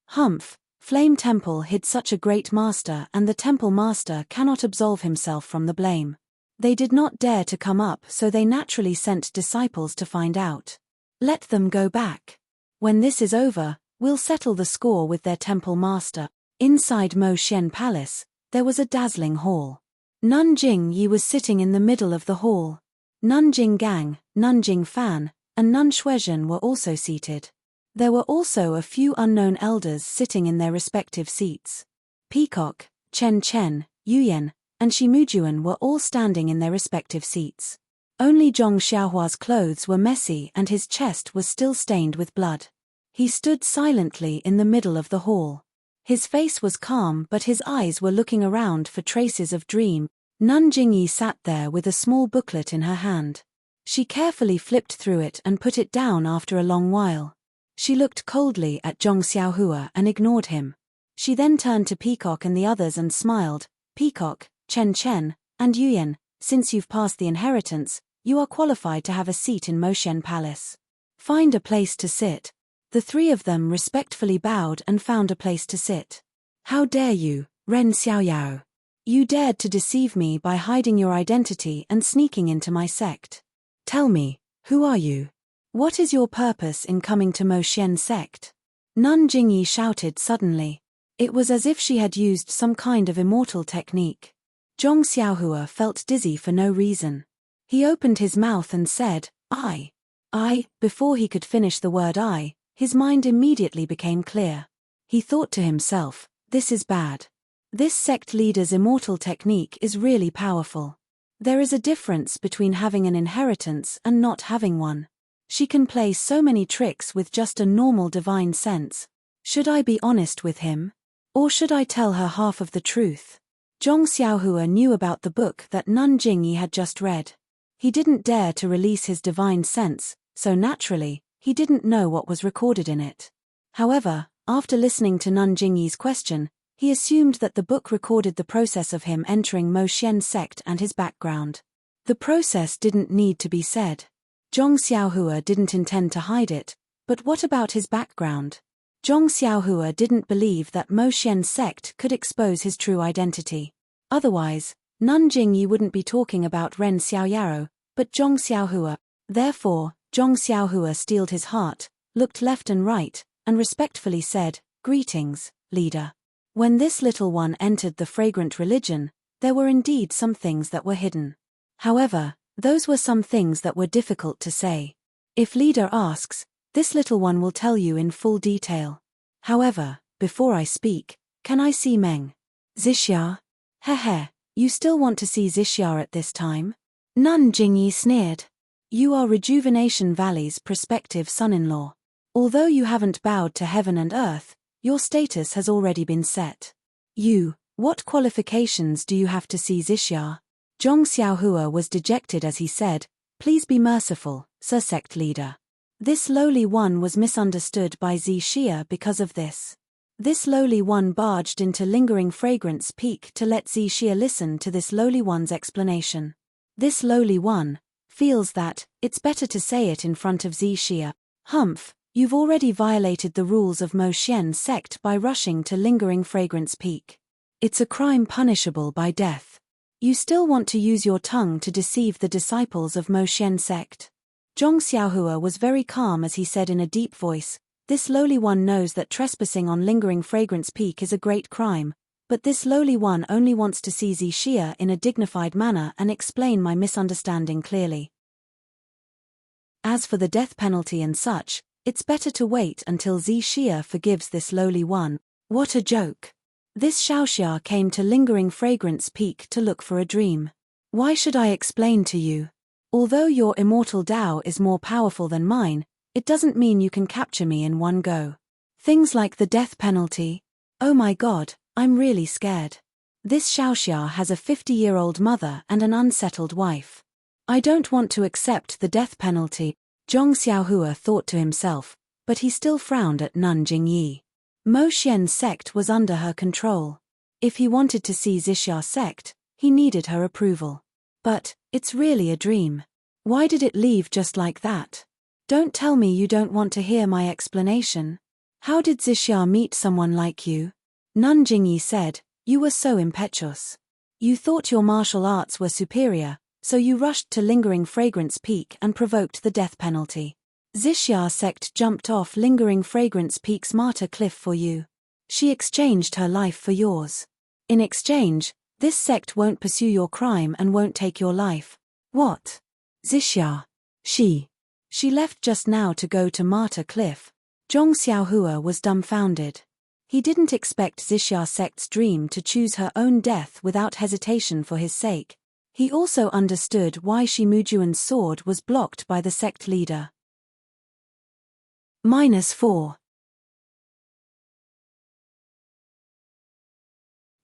"Humph, Flame Temple hid such a great master and the temple master cannot absolve himself from the blame. They did not dare to come up, so they naturally sent disciples to find out. Let them go back. When this is over, we'll settle the score with their temple master." Inside Moxian Palace, there was a dazzling hall. Nun Jingyi was sitting in the middle of the hall. Nun Jinggang, Nun Jingfan, and Nun Shuezhen were also seated. There were also a few unknown elders sitting in their respective seats. Peacock, Chen Chen, Yuyan, and Shi Mujuan were all standing in their respective seats. Only Zhong Xiaohua's clothes were messy and his chest was still stained with blood. He stood silently in the middle of the hall. His face was calm but his eyes were looking around for traces of dream. Nun Jingyi sat there with a small booklet in her hand. She carefully flipped through it and put it down after a long while. She looked coldly at Zhong Xiaohua and ignored him. She then turned to Peacock and the others and smiled. "Peacock, Chen Chen, and Yuyan, since you've passed the inheritance, you are qualified to have a seat in Moxian Palace. Find a place to sit." The 3 of them respectfully bowed and found a place to sit. "How dare you, Ren Xiaoyao? You dared to deceive me by hiding your identity and sneaking into my sect. Tell me, who are you? What is your purpose in coming to Moxian sect?" Nun Jingyi shouted suddenly. It was as if she had used some kind of immortal technique. Zhong Xiaohua felt dizzy for no reason. He opened his mouth and said, I. Before he could finish the word I, his mind immediately became clear. He thought to himself, this is bad. This sect leader's immortal technique is really powerful. There is a difference between having an inheritance and not having one. She can play so many tricks with just a normal divine sense. Should I be honest with him? Or should I tell her half of the truth? Zhong Xiaohua knew about the book that Nun Jingyi had just read. He didn't dare to release his divine sense, so naturally, he didn't know what was recorded in it. However, after listening to Nun Jingyi's question, he assumed that the book recorded the process of him entering Mo Xian's sect and his background. The process didn't need to be said. Zhong Xiaohua didn't intend to hide it, but what about his background? Zhong Xiaohua didn't believe that Mo Xian's sect could expose his true identity. Otherwise, Nun Jingyi wouldn't be talking about Ren Xiaoyaro, but Zhong Xiaohua. Therefore, Zhong Xiaohua steeled his heart, looked left and right, and respectfully said, Greetings, leader. When this little one entered the fragrant religion, there were indeed some things that were hidden. However, those were some things that were difficult to say. If leader asks, this little one will tell you in full detail. However, before I speak, can I see Meng Zixia? Heh, you still want to see Zixia at this time? Nun Jingyi sneered. You are Rejuvenation Valley's prospective son-in-law. Although you haven't bowed to heaven and earth, your status has already been set. What qualifications do you have to see Zixia? Zhong Xiaohua was dejected as he said, Please be merciful, Sir Sect Leader. This lowly one was misunderstood by Zixia because of this. This lowly one barged into Lingering Fragrance Peak to let Zixia listen to this lowly one's explanation. This lowly one feels that it's better to say it in front of Zixia. Humph, you've already violated the rules of Mo Xian's sect by rushing to Lingering Fragrance Peak. It's a crime punishable by death. You still want to use your tongue to deceive the disciples of Mo Xian's sect. Zhong Xiaohua was very calm as he said in a deep voice, This lowly one knows that trespassing on Lingering Fragrance Peak is a great crime, but this lowly one only wants to see Zixia in a dignified manner and explain my misunderstanding clearly. As for the death penalty and such, it's better to wait until Zixia forgives this lowly one. What a joke. This Xiaoxia came to Lingering Fragrance Peak to look for a dream. Why should I explain to you? Although your immortal Tao is more powerful than mine, it doesn't mean you can capture me in one go. Things like the death penalty. Oh my god, I'm really scared. This Xiaoxia has a 50-year-old mother and an unsettled wife. I don't want to accept the death penalty, Zhong Xiaohua thought to himself, but he still frowned at Nun Jingyi. Mo Xian's sect was under her control. If he wanted to see Zixia's sect, he needed her approval. But, it's really a dream. Why did it leave just like that? Don't tell me you don't want to hear my explanation. How did Zixia meet someone like you? Nun Jingyi said, You were so impetuous. You thought your martial arts were superior, so you rushed to Lingering Fragrance Peak and provoked the death penalty. Zixia's sect jumped off Lingering Fragrance Peak's martyr cliff for you. She exchanged her life for yours. In exchange, this sect won't pursue your crime and won't take your life. What? Zixia. She left just now to go to Martyr Cliff. Zhong Xiaohua was dumbfounded. He didn't expect Zixia's sect's dream to choose her own death without hesitation for his sake. He also understood why Shimujuan's sword was blocked by the sect leader. -4.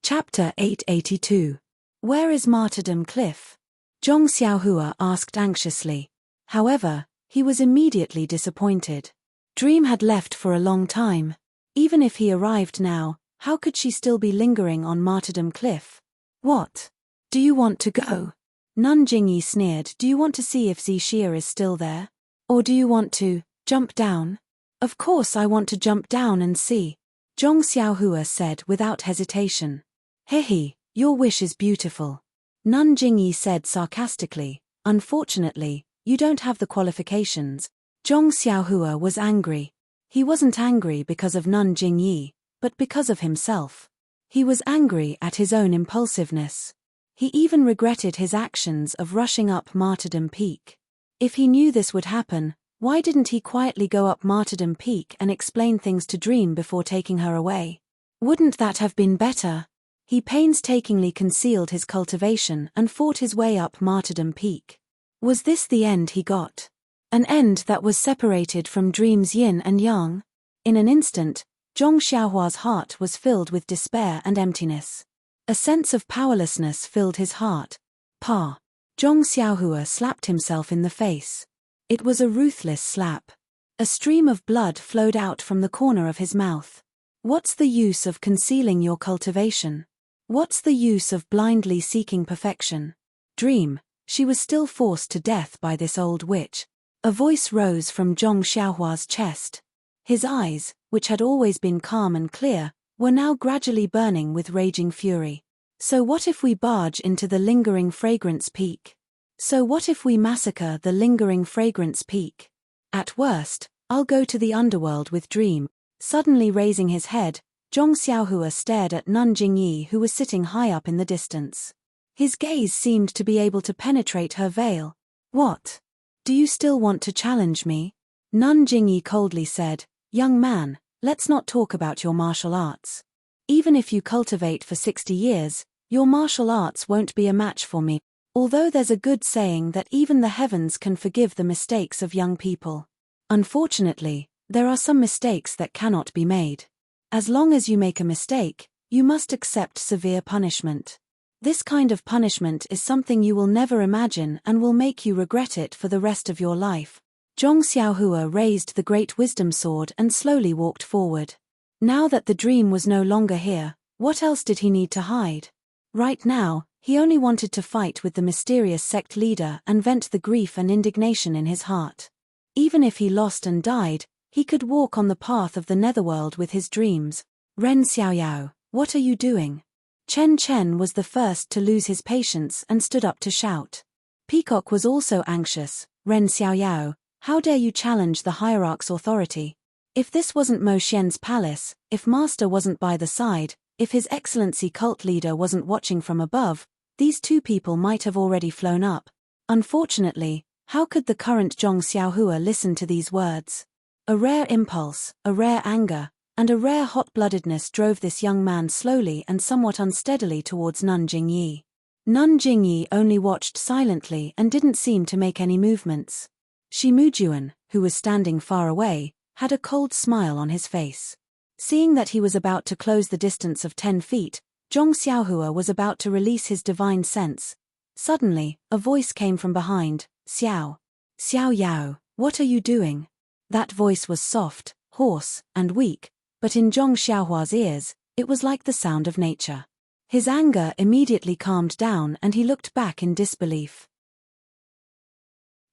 Chapter 882. Where is Martyrdom Cliff? Zhong Xiaohua asked anxiously. However, he was immediately disappointed. Dream had left for a long time. Even if he arrived now, how could she still be lingering on Martyrdom Cliff? What? Do you want to go? Nun Jingyi sneered. Do you want to see if Zixia is still there? Or do you want to jump down? Of course I want to jump down and see, Zhong Xiaohua said without hesitation. Hehe, your wish is beautiful. Nun Jingyi said sarcastically, Unfortunately, you don't have the qualifications. Zhong Xiaohua was angry. He wasn't angry because of Nun Jingyi, but because of himself. He was angry at his own impulsiveness. He even regretted his actions of rushing up Martyrdom Peak. If he knew this would happen, why didn't he quietly go up Martyrdom Peak and explain things to Dream before taking her away? Wouldn't that have been better? He painstakingly concealed his cultivation and fought his way up Martyrdom Peak. Was this the end he got? An end that was separated from Dream's yin and yang? In an instant, Zhong Xiaohua's heart was filled with despair and emptiness. A sense of powerlessness filled his heart. Pa! Zhong Xiaohua slapped himself in the face. It was a ruthless slap. A stream of blood flowed out from the corner of his mouth. What's the use of concealing your cultivation? What's the use of blindly seeking perfection? Dream, she was still forced to death by this old witch. A voice rose from Zhong Xiaohua's chest. His eyes, which had always been calm and clear, were now gradually burning with raging fury. So what if we barge into the lingering fragrance peak? So what if we massacre the lingering fragrance peak? At worst, I'll go to the underworld with Dream. Suddenly raising his head, Zhong Xiaohua stared at Nun Jingyi, who was sitting high up in the distance. His gaze seemed to be able to penetrate her veil. What? Do you still want to challenge me? Nun Jingyi coldly said, Young man, let's not talk about your martial arts. Even if you cultivate for 60 years, your martial arts won't be a match for me, although there's a good saying that even the heavens can forgive the mistakes of young people. Unfortunately, there are some mistakes that cannot be made. As long as you make a mistake, you must accept severe punishment. This kind of punishment is something you will never imagine and will make you regret it for the rest of your life. Zhong Xiaohua raised the great wisdom sword and slowly walked forward. Now that the Dream was no longer here, what else did he need to hide? Right now, he only wanted to fight with the mysterious sect leader and vent the grief and indignation in his heart. Even if he lost and died, he could walk on the path of the netherworld with his dreams. Ren Xiaoyao, what are you doing? Chen Chen was the first to lose his patience and stood up to shout. Peacock was also anxious. Ren Xiaoyao, how dare you challenge the hierarch's authority? If this wasn't Mo Xian's palace, if Master wasn't by the side, if His Excellency cult leader wasn't watching from above, these two people might have already flown up. Unfortunately, how could the current Zhong Xiaohua listen to these words? A rare impulse, a rare anger, and a rare hot-bloodedness drove this young man slowly and somewhat unsteadily towards Nun Jingyi. Nun Jingyi only watched silently and didn't seem to make any movements. Shi Mujuan, who was standing far away, had a cold smile on his face. Seeing that he was about to close the distance of 10 feet, Zhong Xiaohua was about to release his divine sense. Suddenly, a voice came from behind, Xiao. Xiao Yao, what are you doing? That voice was soft, hoarse, and weak, but in Zhong Xiaohua's ears, it was like the sound of nature. His anger immediately calmed down and he looked back in disbelief.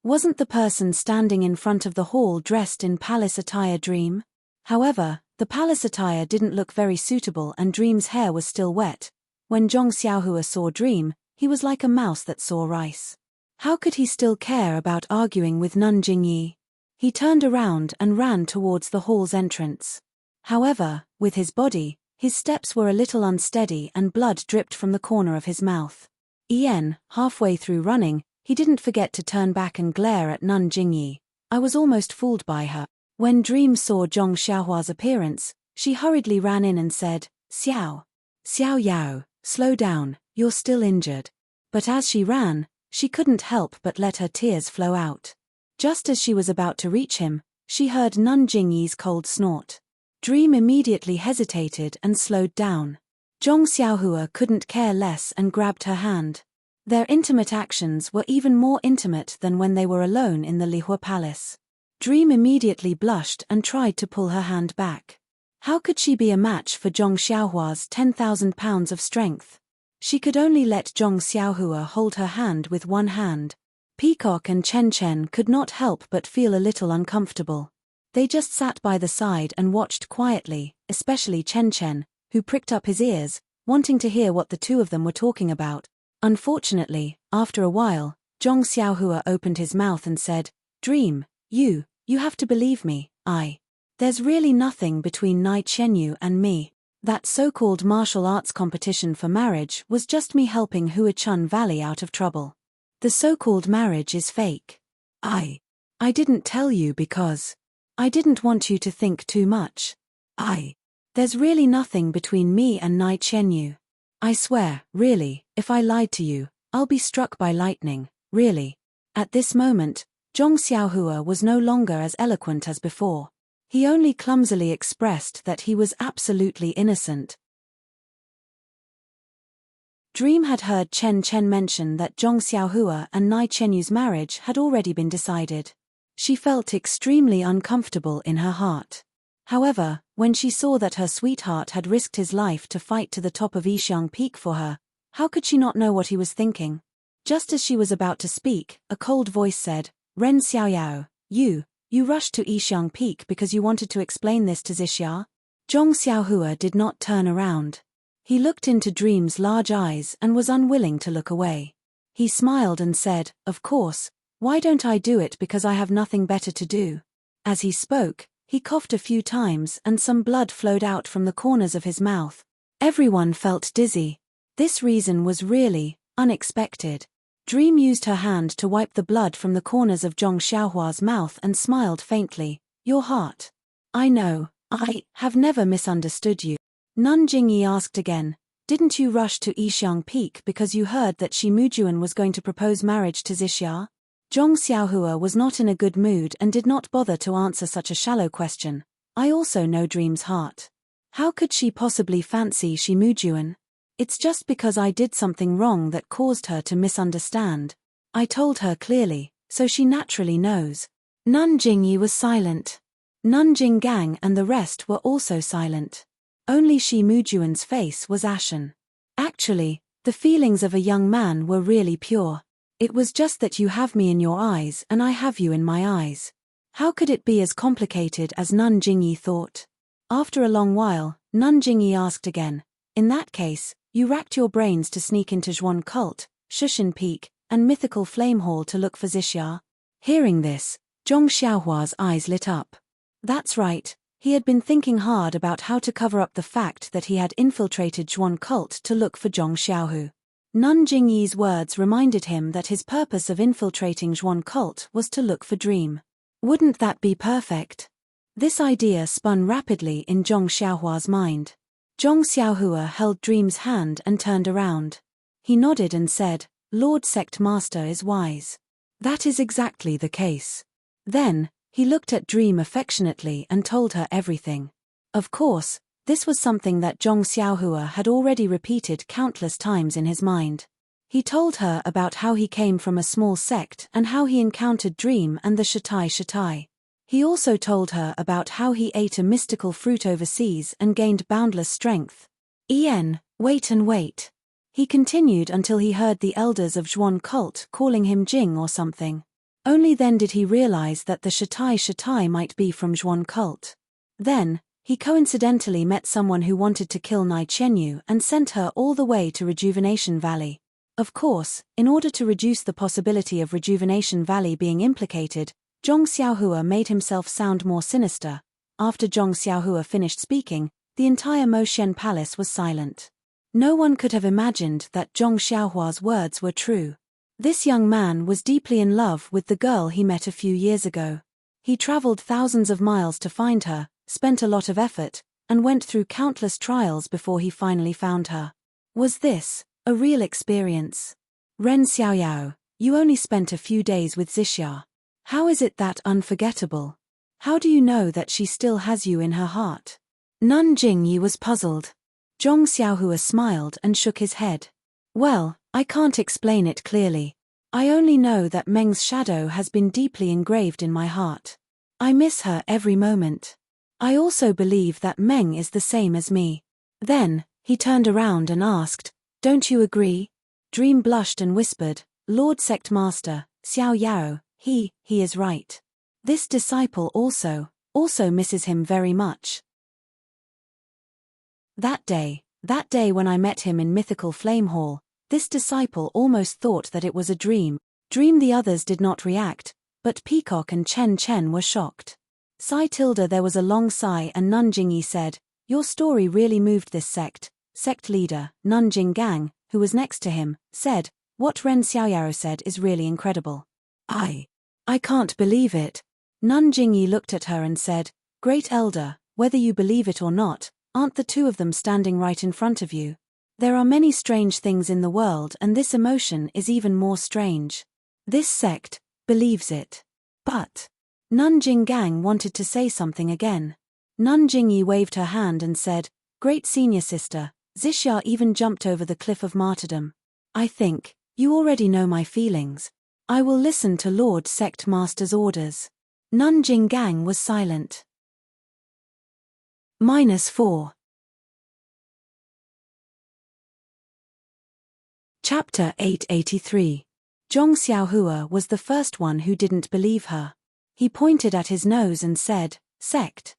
Wasn't the person standing in front of the hall dressed in palace attire Dream? However, the palace attire didn't look very suitable and Dream's hair was still wet. When Zhong Xiaohua saw Dream, he was like a mouse that saw rice. How could he still care about arguing with Nun Jingyi? He turned around and ran towards the hall's entrance. However, with his body, his steps were a little unsteady and blood dripped from the corner of his mouth. Halfway through running, he didn't forget to turn back and glare at Nun Jingyi. I was almost fooled by her. When Dream saw Zhong Xiaohua's appearance, she hurriedly ran in and said, Xiao. Xiao Yao, slow down, you're still injured. But as she ran, she couldn't help but let her tears flow out. Just as she was about to reach him, she heard Nun Jingyi's cold snort. Dream immediately hesitated and slowed down. Zhong Xiaohua couldn't care less and grabbed her hand. Their intimate actions were even more intimate than when they were alone in the Lihua Palace. Dream immediately blushed and tried to pull her hand back. How could she be a match for Zhong Xiaohua's 10,000 pounds of strength? She could only let Zhong Xiaohua hold her hand with one hand. Peacock and Chen Chen could not help but feel a little uncomfortable. They just sat by the side and watched quietly, especially Chen Chen, who pricked up his ears, wanting to hear what the two of them were talking about. Unfortunately, after a while, Zhong Xiaohua opened his mouth and said, Dream, you have to believe me, there's really nothing between Nai Chenyu and me. That so-called martial arts competition for marriage was just me helping Huachun Valley out of trouble. The so-called marriage is fake. I didn't tell you because I didn't want you to think too much. There's really nothing between me and Nai Chenyu. I swear, really, if I lied to you, I'll be struck by lightning, really. At this moment, Zhong Xiaohua was no longer as eloquent as before. He only clumsily expressed that he was absolutely innocent. Dream had heard Chen Chen mention that Zhong Xiaohua and Nai Chenyu's marriage had already been decided. She felt extremely uncomfortable in her heart. However, when she saw that her sweetheart had risked his life to fight to the top of Yixiang Peak for her, how could she not know what he was thinking? Just as she was about to speak, a cold voice said, "Ren Xiaoyao, you rushed to Yixiang Peak because you wanted to explain this to Zixia?" Zhong Xiaohua did not turn around. He looked into Dream's large eyes and was unwilling to look away. He smiled and said, "Of course, why don't I do it because I have nothing better to do?" As he spoke, he coughed a few times and some blood flowed out from the corners of his mouth. Everyone felt dizzy. This reason was really unexpected. Dream used her hand to wipe the blood from the corners of Zhong Xiaohua's mouth and smiled faintly. "Your heart. I know, I have never misunderstood you." Nun Jingyi asked again, "Didn't you rush to Yixiang Peak because you heard that Shi Mujuan was going to propose marriage to Zixia?" Zhong Xiaohua was not in a good mood and did not bother to answer such a shallow question. "I also know Dream's heart. How could she possibly fancy Shi Mujuan? It's just because I did something wrong that caused her to misunderstand. I told her clearly, so she naturally knows." Nun Jingyi was silent. Nun Jinggang and the rest were also silent. Only Shi Mujuan's face was ashen. Actually, the feelings of a young man were really pure. It was just that you have me in your eyes and I have you in my eyes. How could it be as complicated as Nun Jingyi thought? After a long while, Nun Jingyi asked again, "In that case, you racked your brains to sneak into Zhuan Cult, Shushan Peak, and Mythical Flame Hall to look for Zixia?" Hearing this, Zhong Xiaohua's eyes lit up. That's right, he had been thinking hard about how to cover up the fact that he had infiltrated Zhuan Cult to look for Zhong Xiaohu. Nun Jingyi's words reminded him that his purpose of infiltrating Zhuan Cult was to look for Dream. Wouldn't that be perfect? This idea spun rapidly in Zhong Xiaohua's mind. Zhong Xiaohua held Dream's hand and turned around. He nodded and said, "Lord Sect Master is wise." That is exactly the case. Then, he looked at Dream affectionately and told her everything. Of course, this was something that Zhong Xiaohua had already repeated countless times in his mind. He told her about how he came from a small sect and how he encountered Dream and the Shatai Shatai. He also told her about how he ate a mystical fruit overseas and gained boundless strength. Wait and wait. He continued until he heard the elders of Zhuan Cult calling him Jing or something. Only then did he realize that the Shatai Shatai might be from Zhuan Cult. Then, he coincidentally met someone who wanted to kill Nai Chenyu and sent her all the way to Rejuvenation Valley. Of course, in order to reduce the possibility of Rejuvenation Valley being implicated, Zhong Xiaohua made himself sound more sinister. After Zhong Xiaohua finished speaking, the entire Mo Shen Palace was silent. No one could have imagined that Zhong Xiaohua's words were true. This young man was deeply in love with the girl he met a few years ago. He traveled thousands of miles to find her, spent a lot of effort, and went through countless trials before he finally found her. Was this a real experience? Ren Xiaoyao, you only spent a few days with Zixia. How is it that unforgettable? How do you know that she still has you in her heart? Nun Jingyi was puzzled. Zhong Xiaohua smiled and shook his head. Well, I can't explain it clearly. I only know that Meng's shadow has been deeply engraved in my heart. I miss her every moment. I also believe that Meng is the same as me. Then, he turned around and asked, "Don't you agree?" Dream blushed and whispered, "Lord Sect Master, Xiao Yao, he is right. This disciple also misses him very much." That day when I met him in Mythical Flame Hall, this disciple almost thought that it was a dream. The others did not react, but Peacock and Chen Chen were shocked. There was a long sigh and Nun Jingyi said, Your story really moved this sect. Sect leader, Nanjing Gang, who was next to him, said, what Ren Xiaoyao said is really incredible. I can't believe it. Nanjing Yi looked at her and said, Great Elder, whether you believe it or not, aren't the two of them standing right in front of you? There are many strange things in the world, and this emotion is even more strange. This sect believes it. But Nanjing Gang wanted to say something again. Nanjing Yi waved her hand and said, Great senior sister, Zixia even jumped over the cliff of martyrdom. I think you already know my feelings. I will listen to Lord Sect Master's orders. Nanjing Gang was silent. -4. Chapter 883. Zhong Xiaohua was the first one who didn't believe her. He pointed at his nose and said, Sect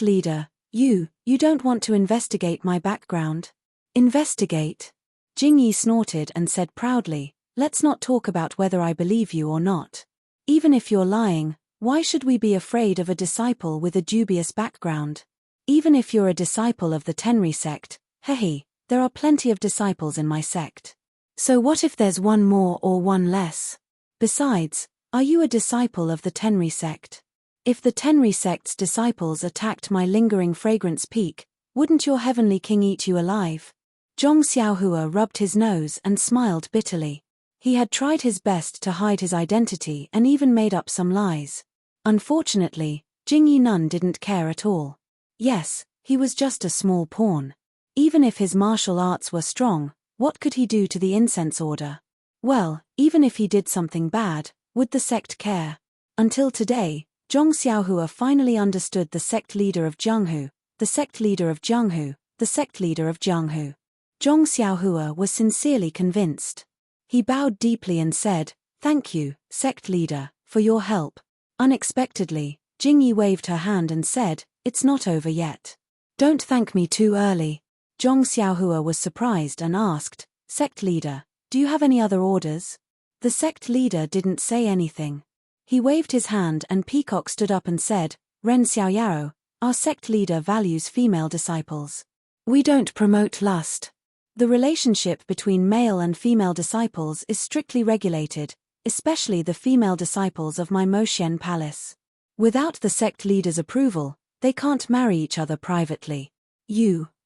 leader, you don't want to investigate my background? Investigate? Jingyi snorted and said proudly, let's not talk about whether I believe you or not. Even if you're lying, why should we be afraid of a disciple with a dubious background? Even if you're a disciple of the Tenri sect, hehe, there are plenty of disciples in my sect. So what if there's one more or one less? Besides, are you a disciple of the Tenri sect? If the Tenri sect's disciples attacked my lingering fragrance peak, wouldn't your heavenly king eat you alive? Zhong Xiaohua rubbed his nose and smiled bitterly. He had tried his best to hide his identity and even made up some lies. Unfortunately, Jingyi Nun didn't care at all. Yes, he was just a small pawn. Even if his martial arts were strong, what could he do to the incense order? Well, even if he did something bad, would the sect care? Until today, Zhong Xiaohua finally understood the sect leader of Jianghu, the sect leader of Jianghu, the sect leader of Jianghu. Zhong Xiaohua was sincerely convinced. He bowed deeply and said, Thank you, sect leader, for your help. Unexpectedly, Jingyi waved her hand and said, It's not over yet. Don't thank me too early. Zhong Xiaohua was surprised and asked, Sect leader, do you have any other orders? The sect leader didn't say anything. He waved his hand and Peacock stood up and said, Ren Xiaoyao, our sect leader values female disciples. We don't promote lust. The relationship between male and female disciples is strictly regulated, especially the female disciples of my Moxian palace. Without the sect leader's approval, they can't marry each other privately.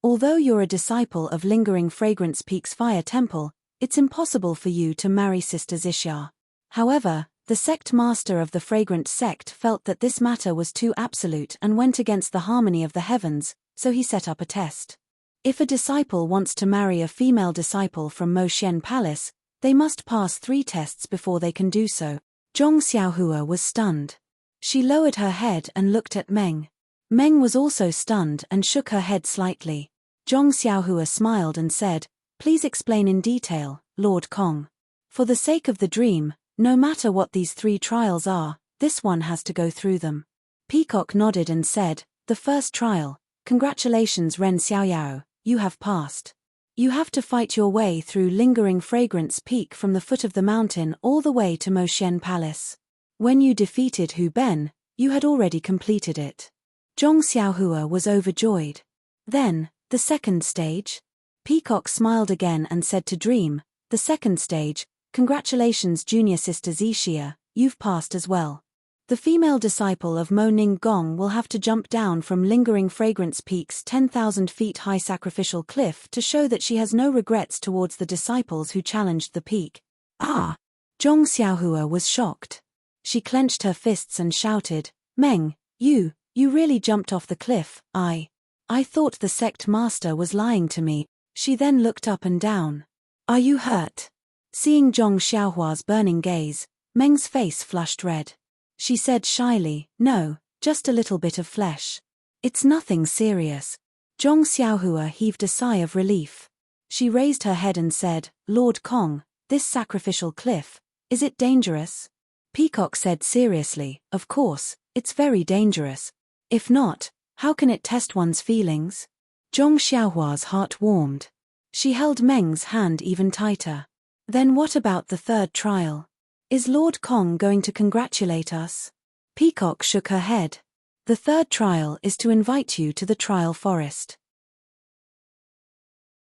Although you're a disciple of Lingering Fragrance Peak's fire temple, it's impossible for you to marry Sister Zixia. However, the sect master of the fragrant sect felt that this matter was too absolute and went against the harmony of the heavens, so he set up a test. If a disciple wants to marry a female disciple from Moxian Palace, they must pass 3 tests before they can do so. Zhong Xiaohua was stunned. She lowered her head and looked at Meng. Meng was also stunned and shook her head slightly. Zhong Xiaohua smiled and said, Please explain in detail, Lord Kong. For the sake of the dream, no matter what these 3 trials are, this one has to go through them. Peacock nodded and said, The first trial, congratulations Ren Xiaoyao, you have passed. You have to fight your way through Lingering Fragrance Peak from the foot of the mountain all the way to Moxian Palace. When you defeated Hu Ben, you had already completed it. Zhong Xiaohua was overjoyed. Then, the second stage? Peacock smiled again and said to Dream, The second stage, congratulations junior sister Zixia, you've passed as well. The female disciple of Mo Ning Gong will have to jump down from Lingering Fragrance Peak's 10,000 feet high sacrificial cliff to show that she has no regrets towards the disciples who challenged the peak. Ah! Zhong Xiaohua was shocked. She clenched her fists and shouted, Meng, you really jumped off the cliff. I thought the sect master was lying to me. She then looked up and down. Are you hurt? Seeing Zhong Xiaohua's burning gaze, Meng's face flushed red. She said shyly, No, just a little bit of flesh. It's nothing serious. Zhong Xiaohua heaved a sigh of relief. She raised her head and said, Lord Kong, this sacrificial cliff, is it dangerous? Peacock said seriously, Of course, it's very dangerous. If not, how can it test one's feelings? Zhong Xiaohua's heart warmed. She held Meng's hand even tighter. Then what about the third trial? Is Lord Kong going to congratulate us? Peacock shook her head. The third trial is to invite you to the trial forest.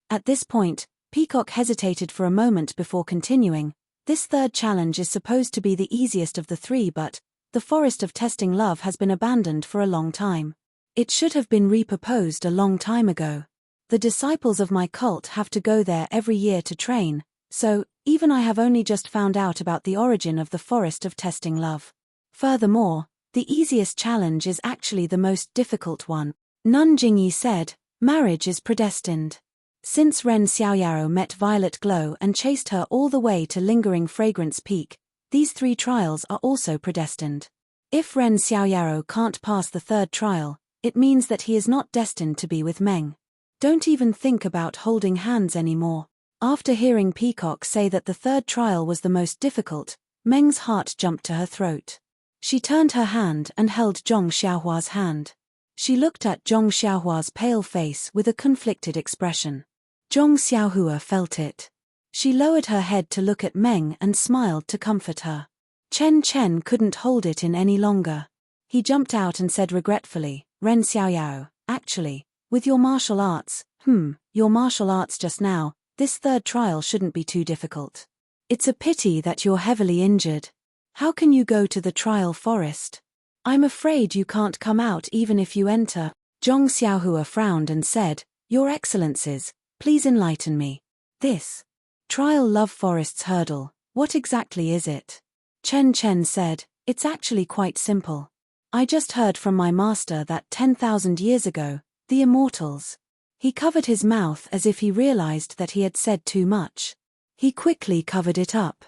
At this point, Peacock hesitated for a moment before continuing. This third challenge is supposed to be the easiest of the three, but the forest of testing love has been abandoned for a long time. It should have been reproposed a long time ago. The disciples of my cult have to go there every year to train, so even I have only just found out about the origin of the forest of testing love. Furthermore, the easiest challenge is actually the most difficult one. Nun Jingyi said, marriage is predestined. Since Ren Xiaoyaro met Violet Glow and chased her all the way to Lingering Fragrance Peak, these three trials are also predestined. If Ren Xiaoyaro can't pass the third trial, it means that he is not destined to be with Meng. Don't even think about holding hands anymore. After hearing Peacock say that the third trial was the most difficult, Meng's heart jumped to her throat. She turned her hand and held Zhong Xiaohua's hand. She looked at Zhong Xiaohua's pale face with a conflicted expression. Zhong Xiaohua felt it. She lowered her head to look at Meng and smiled to comfort her. Chen Chen couldn't hold it in any longer. He jumped out and said regretfully, Ren Xiaoyao, actually, with your martial arts, your martial arts just now, this third trial shouldn't be too difficult. It's a pity that you're heavily injured. How can you go to the trial forest? I'm afraid you can't come out even if you enter. Zhong Xiaohua frowned and said, Your Excellencies, please enlighten me. This trial love forest's hurdle, what exactly is it? Chen Chen said, it's actually quite simple. I just heard from my master that 10,000 years ago, the immortals. He covered his mouth as if he realized that he had said too much. He quickly covered it up.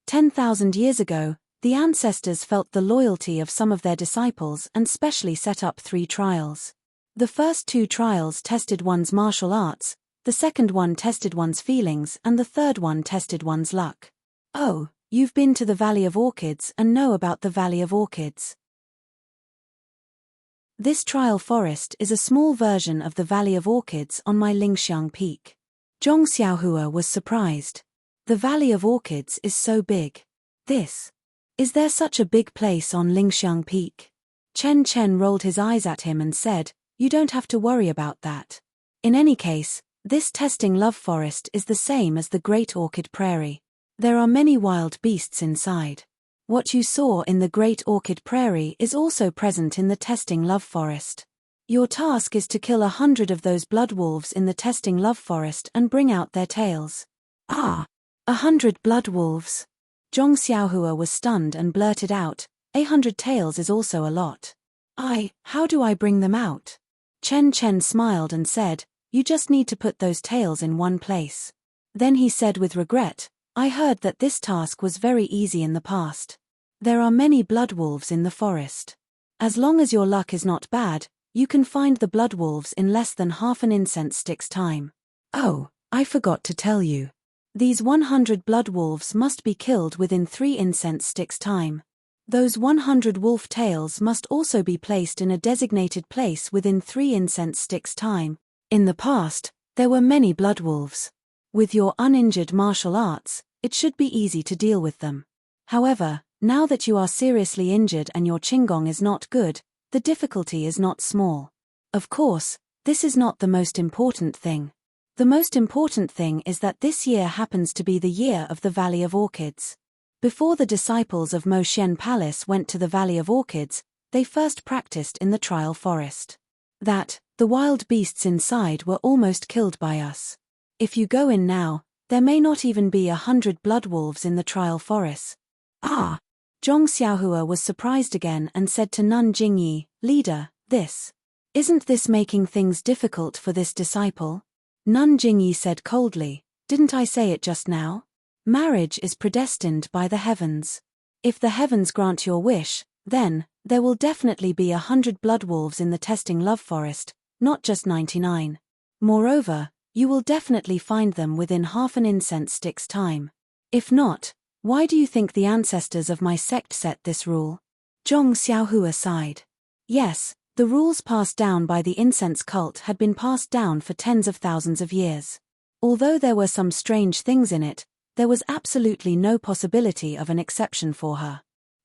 10,000 years ago, the ancestors felt the loyalty of some of their disciples and specially set up 3 trials. The first 2 trials tested one's martial arts, the second one tested one's feelings, and the third one tested one's luck. Oh, you've been to the Valley of Orchids and know about the Valley of Orchids. This trial forest is a small version of the Valley of Orchids on my Lingxiang Peak. Zhong Xiaohua was surprised. The Valley of Orchids is so big. Is there such a big place on Lingxiang Peak? Chen Chen rolled his eyes at him and said, you don't have to worry about that. In any case, this testing love forest is the same as the Great Orchid Prairie. There are many wild beasts inside. What you saw in the Great Orchid Prairie is also present in the testing love forest. Your task is to kill 100 of those blood wolves in the testing love forest and bring out their tails. 100 blood wolves. Zhong Xiaohua was stunned and blurted out, 100 tails is also a lot. How do I bring them out? Chen Chen smiled and said, you just need to put those tails in one place. Then he said with regret, I heard that this task was very easy in the past. There are many blood wolves in the forest. As long as your luck is not bad, you can find the blood wolves in less than half an incense stick's time. Oh, I forgot to tell you. These 100 blood wolves must be killed within 3 incense sticks' time. Those 100 wolf tails must also be placed in a designated place within 3 incense sticks' time. In the past, there were many blood wolves. With your uninjured martial arts, it should be easy to deal with them. However, now that you are seriously injured and your qinggong is not good, the difficulty is not small. Of course, this is not the most important thing. The most important thing is that this year happens to be the year of the Valley of Orchids. Before the disciples of Mo Xian Palace went to the Valley of Orchids, they first practiced in the trial forest. The wild beasts inside were almost killed by us. If you go in now, there may not even be 100 blood wolves in the trial forest. Zhong Xiaohua was surprised again and said to Nun Jingyi, Leader, isn't this making things difficult for this disciple? Nun Jingyi said coldly, didn't I say it just now? Marriage is predestined by the heavens. If the heavens grant your wish, then there will definitely be 100 blood wolves in the testing love forest, not just 99. Moreover, you will definitely find them within half an incense stick's time. If not, why do you think the ancestors of my sect set this rule? Zhong Xiaohua sighed. Yes, the rules passed down by the incense cult had been passed down for tens of thousands of years. Although there were some strange things in it, there was absolutely no possibility of an exception for her.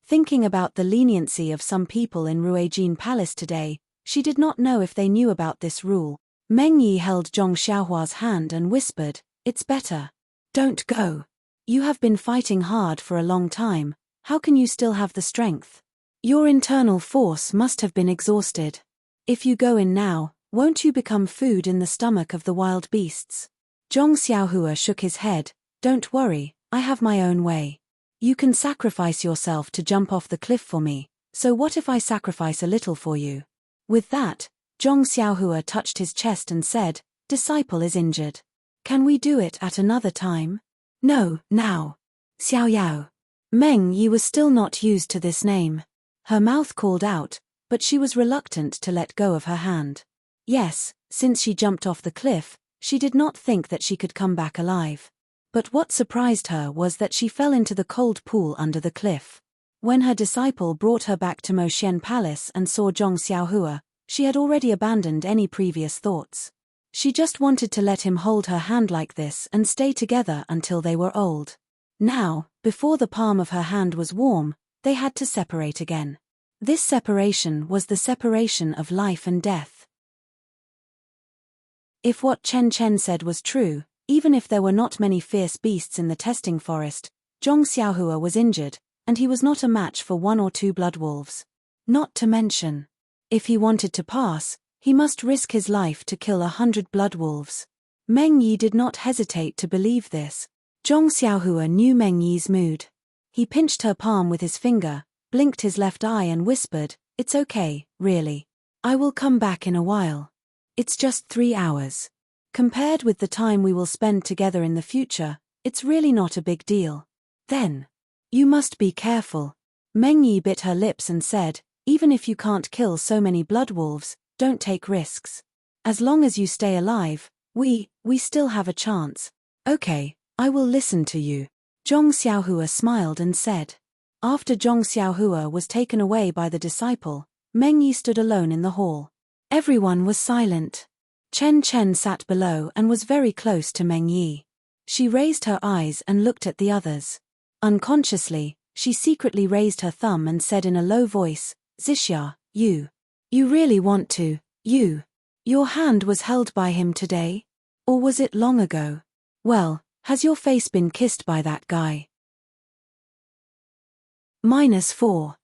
Thinking about the leniency of some people in Ruijin Palace today, she did not know if they knew about this rule. Meng Yi held Zhong Xiaohua's hand and whispered, "It's better. Don't go. You have been fighting hard for a long time, how can you still have the strength? Your internal force must have been exhausted. If you go in now, won't you become food in the stomach of the wild beasts?" Zhong Xiaohua shook his head, "Don't worry, I have my own way. You can sacrifice yourself to jump off the cliff for me, so what if I sacrifice a little for you?" With that, Zhong Xiaohua touched his chest and said, "Disciple is injured. Can we do it at another time?" "No, now." Xiao Yao. Meng Yi was still not used to this name. Her mouth called out, but she was reluctant to let go of her hand. Yes, since she jumped off the cliff, she did not think that she could come back alive. But what surprised her was that she fell into the cold pool under the cliff. When her disciple brought her back to Moxian Palace and saw Zhong Xiaohua, she had already abandoned any previous thoughts. She just wanted to let him hold her hand like this and stay together until they were old. Now, before the palm of her hand was warm, they had to separate again. This separation was the separation of life and death. If what Chen Chen said was true, even if there were not many fierce beasts in the testing forest, Zhong Xiaohua was injured, and he was not a match for 1 or 2 blood wolves. Not to mention, if he wanted to pass, he must risk his life to kill 100 blood wolves. Meng Yi did not hesitate to believe this. Zhong Xiaohua knew Meng Yi's mood. He pinched her palm with his finger, blinked his left eye and whispered, "It's okay, really. I will come back in a while. It's just 3 hours. Compared with the time we will spend together in the future, it's really not a big deal." Then, "You must be careful." Meng Yi bit her lips and said, "Even if you can't kill so many blood wolves, don't take risks. As long as you stay alive, we still have a chance." "Okay, I will listen to you." Zhong Xiaohua smiled and said. After Zhong Xiaohua was taken away by the disciple, Meng Yi stood alone in the hall. Everyone was silent. Chen Chen sat below and was very close to Meng Yi. She raised her eyes and looked at the others. Unconsciously, she secretly raised her thumb and said in a low voice, "Zixia, you really want to, your hand was held by him today? Or was it long ago? Well, has your face been kissed by that guy?" -4.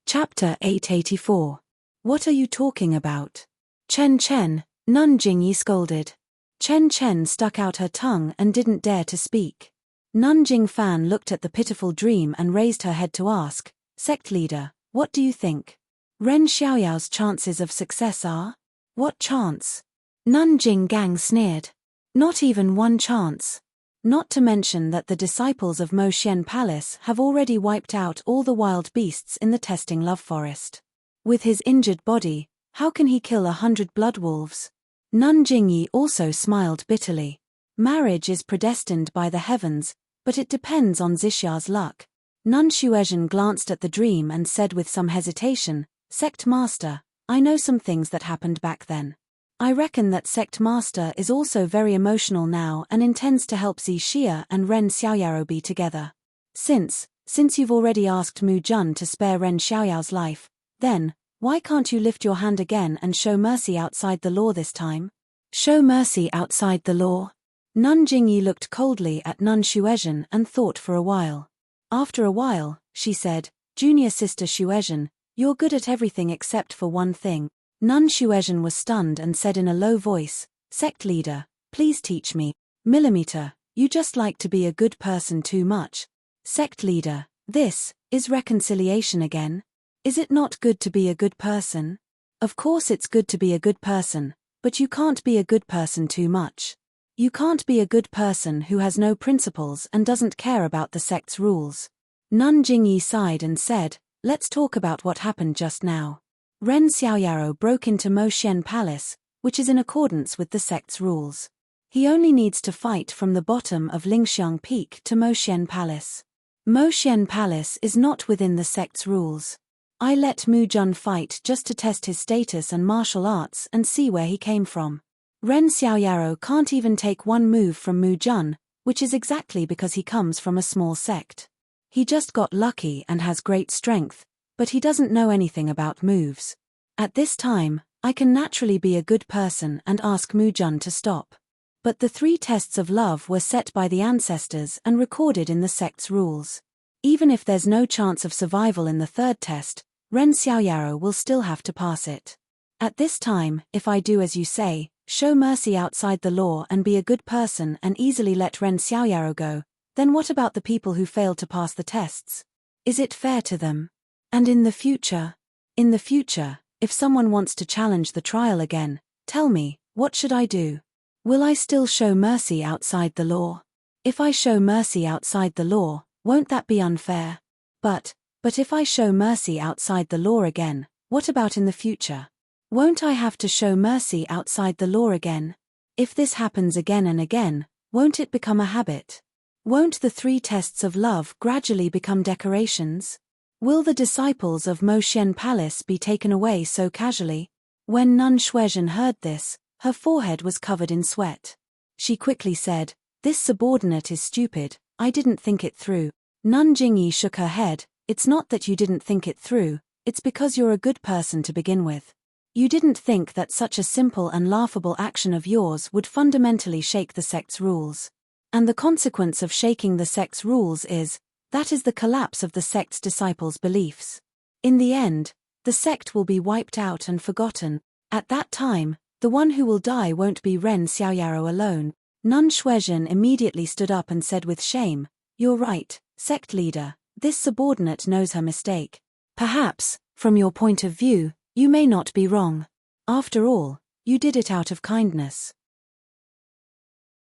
Chapter 884. What are you talking about? Chen Chen, Nun Jingyi scolded. Chen Chen stuck out her tongue and didn't dare to speak. Nun Jingfan looked at the pitiful dream and raised her head to ask, "Sect leader, what do you think? Ren Xiaoyao's chances of success are?" "What chance?" Nun Jinggang sneered. "Not even one chance. Not to mention that the disciples of Moxian Palace have already wiped out all the wild beasts in the testing love forest. With his injured body, how can he kill 100 blood wolves?" Nun Jingyi also smiled bitterly. Marriage is predestined by the heavens, but it depends on Zixia's luck. Nun Xuezhen glanced at the dream and said with some hesitation, "Sect Master, I know some things that happened back then. I reckon that Sect Master is also very emotional now and intends to help Zixia and Ren Xiaoyao be together. Since you've already asked Mu Jun to spare Ren Xiaoyao's life, then, why can't you lift your hand again and show mercy outside the law this time?" "Show mercy outside the law?" Nun Jingyi looked coldly at Nun Xuezhen and thought for a while. After a while, she said, "Junior sister Xuezhen, you're good at everything except for one thing." Nun Xuezhen was stunned and said in a low voice, "Sect leader, please teach me." "Millimeter, you just like to be a good person too much." "Sect leader, this is reconciliation again. Is it not good to be a good person?" "Of course it's good to be a good person, but you can't be a good person too much. You can't be a good person who has no principles and doesn't care about the sect's rules." Nun Jingyi sighed and said, "Let's talk about what happened just now. Ren Xiaoyao broke into Moxian Palace, which is in accordance with the sect's rules. He only needs to fight from the bottom of Lingxiang Peak to Moxian Palace. Moxian Palace is not within the sect's rules. I let Mu Jun fight just to test his status and martial arts and see where he came from. Ren Xiaoyao can't even take one move from Mu Jun, which is exactly because he comes from a small sect. He just got lucky and has great strength, but he doesn't know anything about moves. At this time, I can naturally be a good person and ask Mujun to stop. But the 3 tests of love were set by the ancestors and recorded in the sect's rules. Even if there's no chance of survival in the 3rd test, Ren Xiaoyaro will still have to pass it. At this time, if I do as you say, show mercy outside the law and be a good person and easily let Ren Xiaoyaro go, then what about the people who failed to pass the tests? Is it fair to them? And in the future? In the future, if someone wants to challenge the trial again, tell me, what should I do? Will I still show mercy outside the law? If I show mercy outside the law, won't that be unfair? But if I show mercy outside the law again, what about in the future? Won't I have to show mercy outside the law again? If this happens again and again, won't it become a habit? Won't the 3 tests of love gradually become decorations? Will the disciples of Mo Xian Palace be taken away so casually? When Nun Shuizhen heard this, her forehead was covered in sweat. She quickly said, "This subordinate is stupid, I didn't think it through." Nun Jingyi shook her head. "It's not that you didn't think it through, it's because you're a good person to begin with. You didn't think that such a simple and laughable action of yours would fundamentally shake the sect's rules. And the consequence of shaking the sect's rules is the collapse of the sect's disciples' beliefs. In the end, the sect will be wiped out and forgotten. At that time, the one who will die won't be Ren Xiaoyaro alone." Nun Shuizhen immediately stood up and said with shame, "You're right, sect leader, this subordinate knows her mistake. Perhaps, from your point of view, you may not be wrong. After all, you did it out of kindness."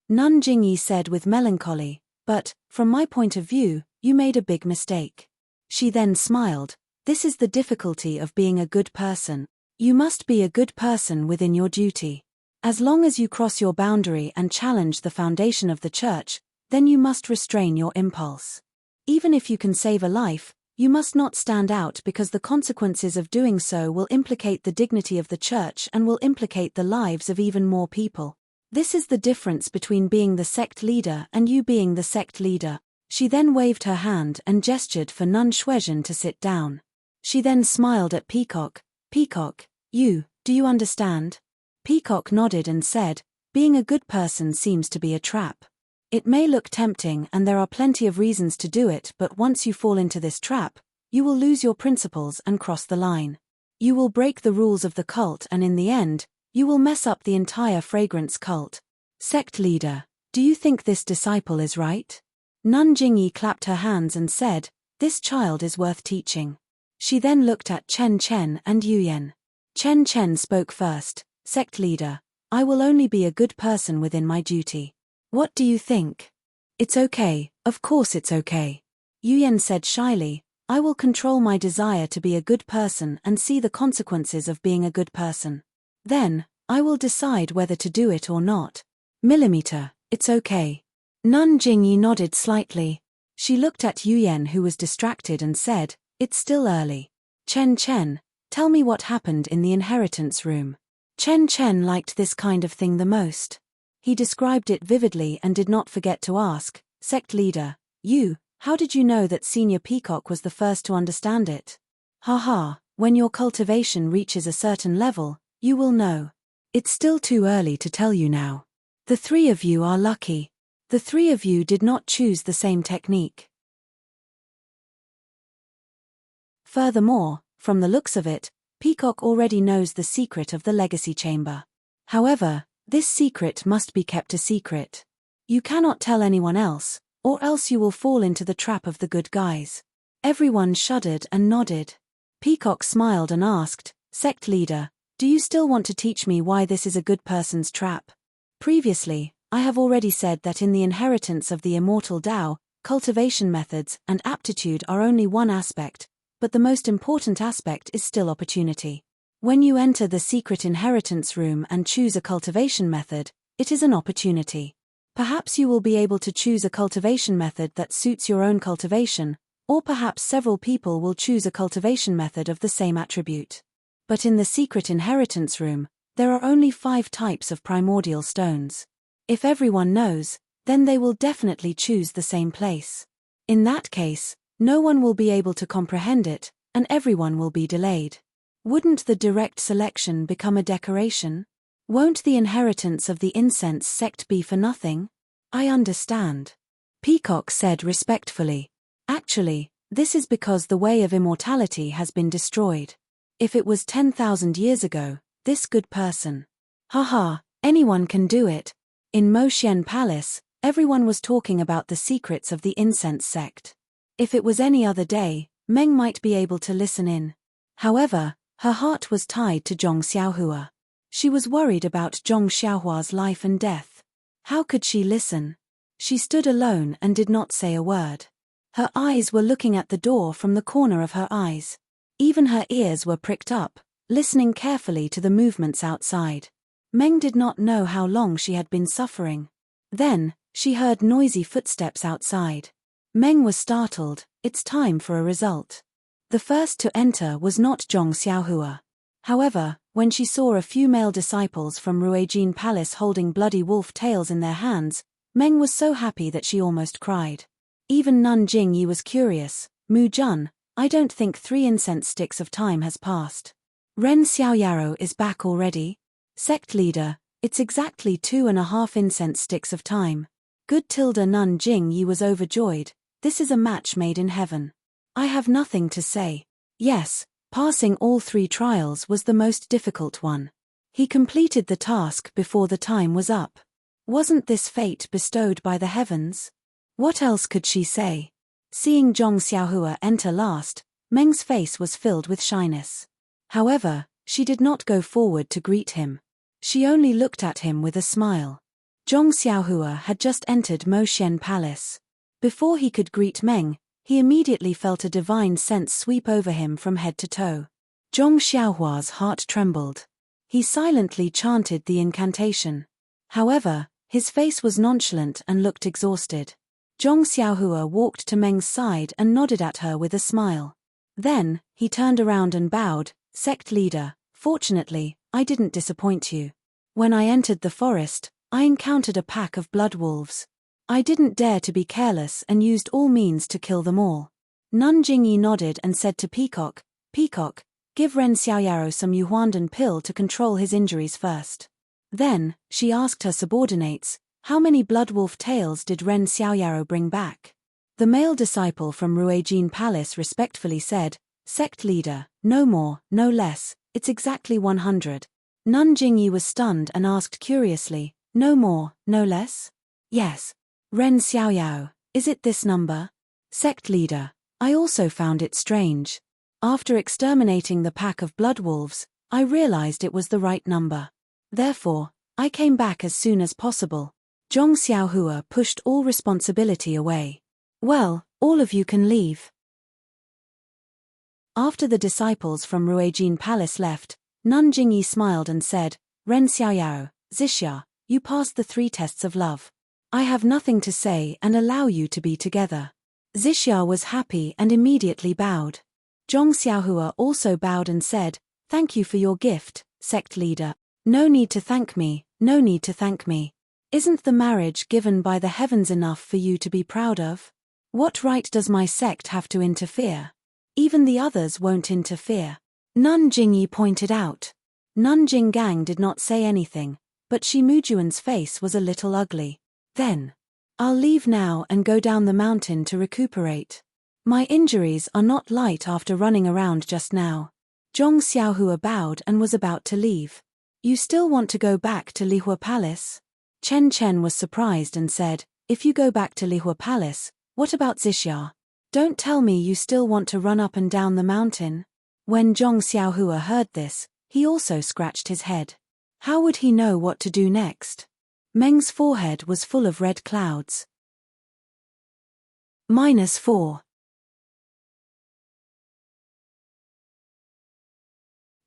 Nun Jingyi said with melancholy, "But, from my point of view, you made a big mistake." She then smiled. "This is the difficulty of being a good person. You must be a good person within your duty. As long as you cross your boundary and challenge the foundation of the church, then you must restrain your impulse. Even if you can save a life, you must not stand out because the consequences of doing so will implicate the dignity of the church and will implicate the lives of even more people. This is the difference between being the sect leader and you being the sect leader." She then waved her hand and gestured for Nun Shuizhen to sit down. She then smiled at Peacock. "Peacock, do you understand?" Peacock nodded and said, "Being a good person seems to be a trap. It may look tempting and there are plenty of reasons to do it, but once you fall into this trap, you will lose your principles and cross the line. You will break the rules of the cult and in the end, you will mess up the entire fragrance cult. Sect leader, do you think this disciple is right?" Nun Jingyi clapped her hands and said, "This child is worth teaching." She then looked at Chen Chen and Yuyan. Chen Chen spoke first. "Sect leader, I will only be a good person within my duty. What do you think?" "It's okay, of course it's okay." Yuyan said shyly, "I will control my desire to be a good person and see the consequences of being a good person. Then, I will decide whether to do it or not." "Millimeter, it's okay." Nun Jingyi nodded slightly. She looked at Yuyan who was distracted and said, "It's still early. Chen Chen, tell me what happened in the inheritance room." Chen Chen liked this kind of thing the most. He described it vividly and did not forget to ask, "Sect leader, how did you know that Senior Peacock was the first to understand it?" "Haha, when your cultivation reaches a certain level, you will know. It's still too early to tell you now. The 3 of you are lucky. The 3 of you did not choose the same technique. Furthermore, from the looks of it, Peacock already knows the secret of the legacy chamber. However, this secret must be kept a secret. You cannot tell anyone else, or else you will fall into the trap of the good guys." Everyone shuddered and nodded. Peacock smiled and asked, "Sect leader, do you still want to teach me why this is a good person's trap?" "Previously, I have already said that in the inheritance of the immortal Tao, cultivation methods and aptitude are only one aspect, but the most important aspect is still opportunity. When you enter the secret inheritance room and choose a cultivation method, it is an opportunity. Perhaps you will be able to choose a cultivation method that suits your own cultivation, or perhaps several people will choose a cultivation method of the same attribute. But in the secret inheritance room, there are only 5 types of primordial stones. If everyone knows, then they will definitely choose the same place. In that case, no one will be able to comprehend it, and everyone will be delayed. Wouldn't the direct selection become a decoration? Won't the inheritance of the incense sect be for nothing? I understand. Peacock said respectfully. Actually, this is because the way of immortality has been destroyed. If it was 10,000 years ago, this good person. Haha, anyone can do it. In Moxian Palace, everyone was talking about the secrets of the incense sect. If it was any other day, Meng might be able to listen in. However, her heart was tied to Zhong Xiaohua. She was worried about Zhong Xiaohua's life and death. How could she listen? She stood alone and did not say a word. Her eyes were looking at the door from the corner of her eyes. Even her ears were pricked up, listening carefully to the movements outside. Meng did not know how long she had been suffering. Then, she heard noisy footsteps outside. Meng was startled. It's time for a result. The first to enter was not Zhong Xiaohua. However, when she saw a few male disciples from Ruijin Palace holding bloody wolf tails in their hands, Meng was so happy that she almost cried. Even Nun Jingyi was curious. Mu Jun, I don't think 3 incense sticks of time has passed. Ren Xiaoyaro is back already? Sect leader, it's exactly 2.5 incense sticks of time. Good Nun Jingyi was overjoyed. This is a match made in heaven. I have nothing to say. Yes, passing all 3 trials was the most difficult one. He completed the task before the time was up. Wasn't this fate bestowed by the heavens? What else could she say? Seeing Zhong Xiaohua enter last, Meng's face was filled with shyness. However, she did not go forward to greet him. She only looked at him with a smile. Zhong Xiaohua had just entered Moxian Palace. Before he could greet Meng, he immediately felt a divine sense sweep over him from head to toe. Zhong Xiaohua's heart trembled. He silently chanted the incantation. However, his face was nonchalant and looked exhausted. Zhong Xiaohua walked to Meng's side and nodded at her with a smile. Then, he turned around and bowed. Sect leader, fortunately, I didn't disappoint you. When I entered the forest, I encountered a pack of blood wolves. I didn't dare to be careless and used all means to kill them all. Nun Jingyi nodded and said to Peacock, Peacock, give Ren Xiaoyaro some Yuhuandan pill to control his injuries first. Then, she asked her subordinates, how many blood wolf tails did Ren Xiaoyaro bring back? The male disciple from Ruijin Palace respectfully said, Sect leader, no more, no less, it's exactly 100. Nun Jingyi was stunned and asked curiously, no more, no less? Yes. Ren Xiaoyao, is it this number? Sect leader, I also found it strange. After exterminating the pack of blood wolves, I realized it was the right number. Therefore, I came back as soon as possible. Zhong Xiaohua pushed all responsibility away. Well, all of you can leave. After the disciples from Ruijin Palace left, Nun Jingyi smiled and said, Ren Xiaoyao, Zixia, you passed the 3 tests of love. I have nothing to say and allow you to be together. Zixia was happy and immediately bowed. Zhong Xiaohua also bowed and said, thank you for your gift, sect leader. No need to thank me, no need to thank me. Isn't the marriage given by the heavens enough for you to be proud of? What right does my sect have to interfere? Even the others won't interfere. Nun Jingyi pointed out. Nun Jinggang did not say anything, but Shi Mujuan's face was a little ugly. Then, I'll leave now and go down the mountain to recuperate. My injuries are not light after running around just now. Zhong Xiaohua bowed and was about to leave. You still want to go back to Lihua Palace? Chen Chen was surprised and said, if you go back to Lihua Palace, what about Zixia? Don't tell me you still want to run up and down the mountain? When Zhong Xiaohua heard this, he also scratched his head. How would he know what to do next? Meng's forehead was full of red clouds. -4.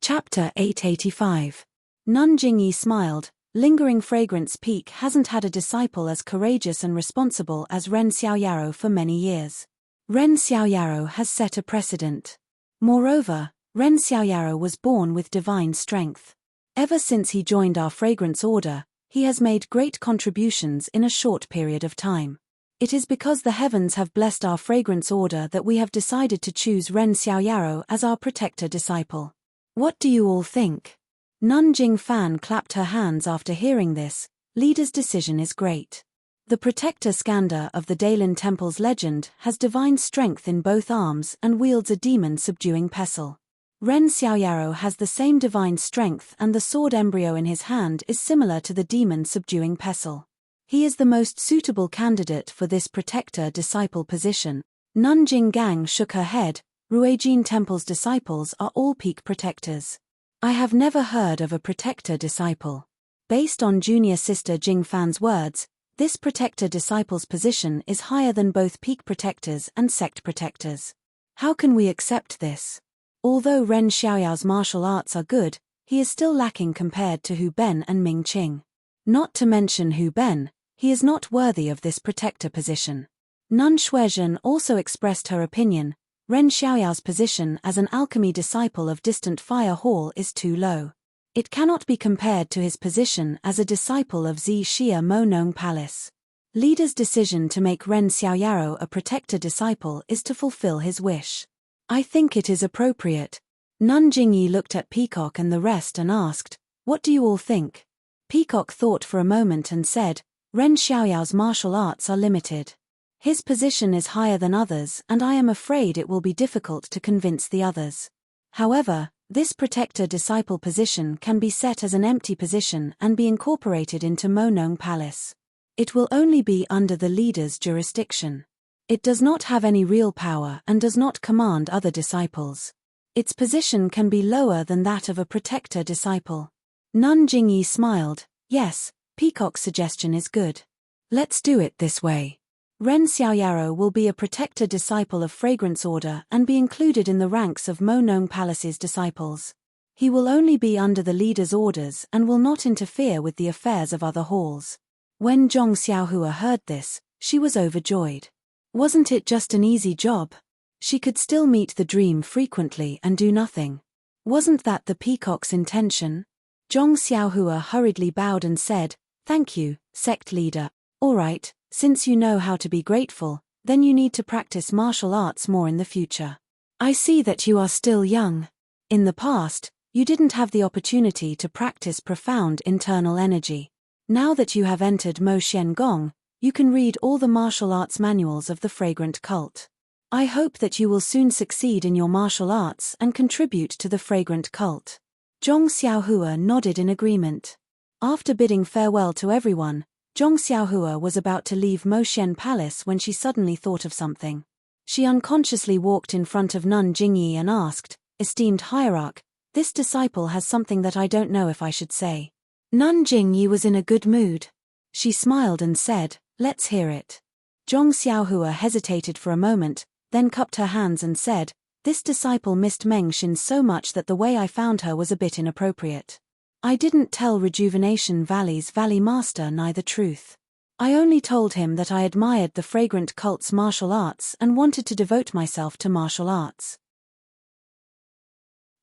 Chapter 885. Nun Jingyi smiled. Lingering Fragrance Peak hasn't had a disciple as courageous and responsible as Ren Xiaoyaro for many years. Ren Xiaoyaro has set a precedent. Moreover, Ren Xiaoyaro was born with divine strength. Ever since he joined our fragrance order, He has made great contributions in a short period of time. It is because the heavens have blessed our fragrance order that we have decided to choose Ren Xiaoyaro as our protector disciple. What do you all think? Nun Jingfan clapped her hands after hearing this. Leader's decision is great. The protector Skanda of the Daelin Temple's legend has divine strength in both arms and wields a demon-subduing pestle. Ren Xiaoyaro has the same divine strength, and the sword embryo in his hand is similar to the demon-subduing pestle. He is the most suitable candidate for this protector-disciple position. Nun Jinggang shook her head. Ruijin Temple's disciples are all peak protectors. I have never heard of a protector-disciple. Based on junior sister Jingfan's words, this protector-disciple's position is higher than both peak protectors and sect protectors. How can we accept this? Although Ren Xiaoyao's martial arts are good, he is still lacking compared to Hu Ben and Ming Qing. Not to mention Hu Ben, he is not worthy of this protector position. Nun Shuizhen also expressed her opinion. Ren Xiaoyao's position as an alchemy disciple of distant fire hall is too low. It cannot be compared to his position as a disciple of Zi Xia Monong Palace. Leader's decision to make Ren Xiaoyaro a protector disciple is to fulfill his wish. I think it is appropriate. Nun Jingyi looked at Peacock and the rest and asked, "What do you all think?" Peacock thought for a moment and said, "Ren Xiaoyao's martial arts are limited. His position is higher than others, and I am afraid it will be difficult to convince the others. However, this protector-disciple position can be set as an empty position and be incorporated into Monong Palace. It will only be under the leader's jurisdiction. It does not have any real power and does not command other disciples. Its position can be lower than that of a protector-disciple." Nun Jingyi smiled. "Yes, Peacock's suggestion is good. Let's do it this way. Ren Xiaoyaro will be a protector disciple of Fragrance Order and be included in the ranks of Monong Palace's disciples. He will only be under the leader's orders and will not interfere with the affairs of other halls." When Zhong Xiaohua heard this, she was overjoyed. Wasn't it just an easy job? She could still meet the dream frequently and do nothing. Wasn't that the Peacock's intention? Zhong Xiaohua hurriedly bowed and said, "Thank you, sect leader. All right, since you know how to be grateful, then you need to practice martial arts more in the future. I see that you are still young. In the past, you didn't have the opportunity to practice profound internal energy. Now that you have entered Mo Xian Gong, you can read all the martial arts manuals of the fragrant cult. I hope that you will soon succeed in your martial arts and contribute to the fragrant cult." Zhong Xiaohua nodded in agreement. After bidding farewell to everyone, Zhong Xiaohua was about to leave Mo Xian Palace when she suddenly thought of something. She unconsciously walked in front of Nun Jingyi and asked, "Esteemed hierarch, this disciple has something that I don't know if I should say." Nun Jingyi was in a good mood. She smiled and said, "Let's hear it." Zhong Xiaohua hesitated for a moment, then cupped her hands and said, "This disciple missed Meng Xin so much that the way I found her was a bit inappropriate. I didn't tell Rejuvenation Valley's Valley Master the truth. I only told him that I admired the fragrant cult's martial arts and wanted to devote myself to martial arts."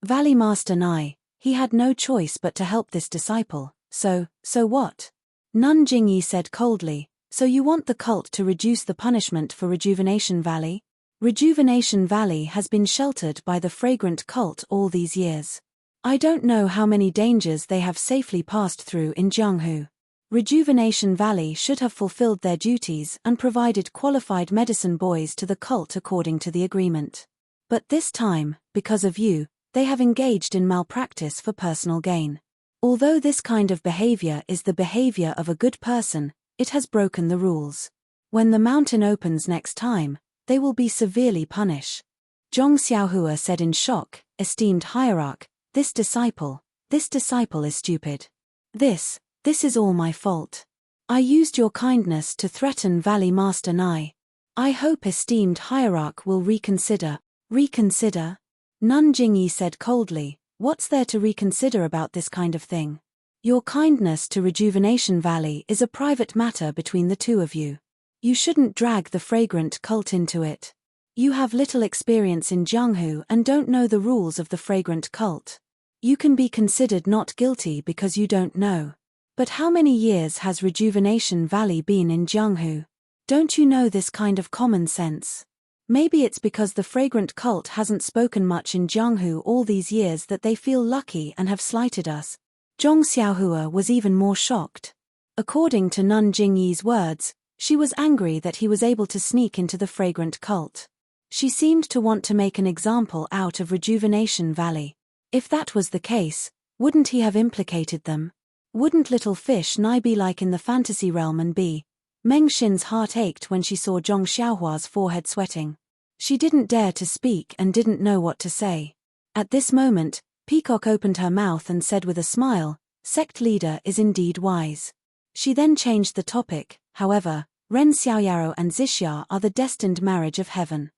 Valley Master Nai, he had no choice but to help this disciple, so what? Nun Jingyi said coldly, "So you want the cult to reduce the punishment for Rejuvenation Valley? Rejuvenation Valley has been sheltered by the fragrant cult all these years. I don't know how many dangers they have safely passed through in Jianghu. Rejuvenation Valley should have fulfilled their duties and provided qualified medicine boys to the cult according to the agreement. But this time, because of you, they have engaged in malpractice for personal gain. Although this kind of behavior is the behavior of a good person, it has broken the rules. When the mountain opens next time, they will be severely punished." Zhong Xiaohua said in shock, "Esteemed hierarch, this disciple is stupid. This is all my fault. I used your kindness to threaten Valley Master Nai. I hope esteemed hierarch will reconsider." "Reconsider?" Nun Jingyi said coldly, "What's there to reconsider about this kind of thing? Your kindness to Rejuvenation Valley is a private matter between the two of you. You shouldn't drag the fragrant cult into it. You have little experience in Jianghu and don't know the rules of the fragrant cult. You can be considered not guilty because you don't know. But how many years has Rejuvenation Valley been in Jianghu? Don't you know this kind of common sense? Maybe it's because the fragrant cult hasn't spoken much in Jianghu all these years that they feel lucky and have slighted us. Zhong Xiaohua was even more shocked. According to Nun Jingyi's words, she was angry that he was able to sneak into the fragrant cult. She seemed to want to make an example out of Rejuvenation Valley. If that was the case, wouldn't he have implicated them? Wouldn't little fish Nai be like in the fantasy realm and be? Meng Xin's heart ached when she saw Zhong Xiaohua's forehead sweating. She didn't dare to speak and didn't know what to say. At this moment, Peacock opened her mouth and said with a smile, "Sect leader is indeed wise." She then changed the topic. However, Ren Xiaoyaro and Zixia are the destined marriage of heaven.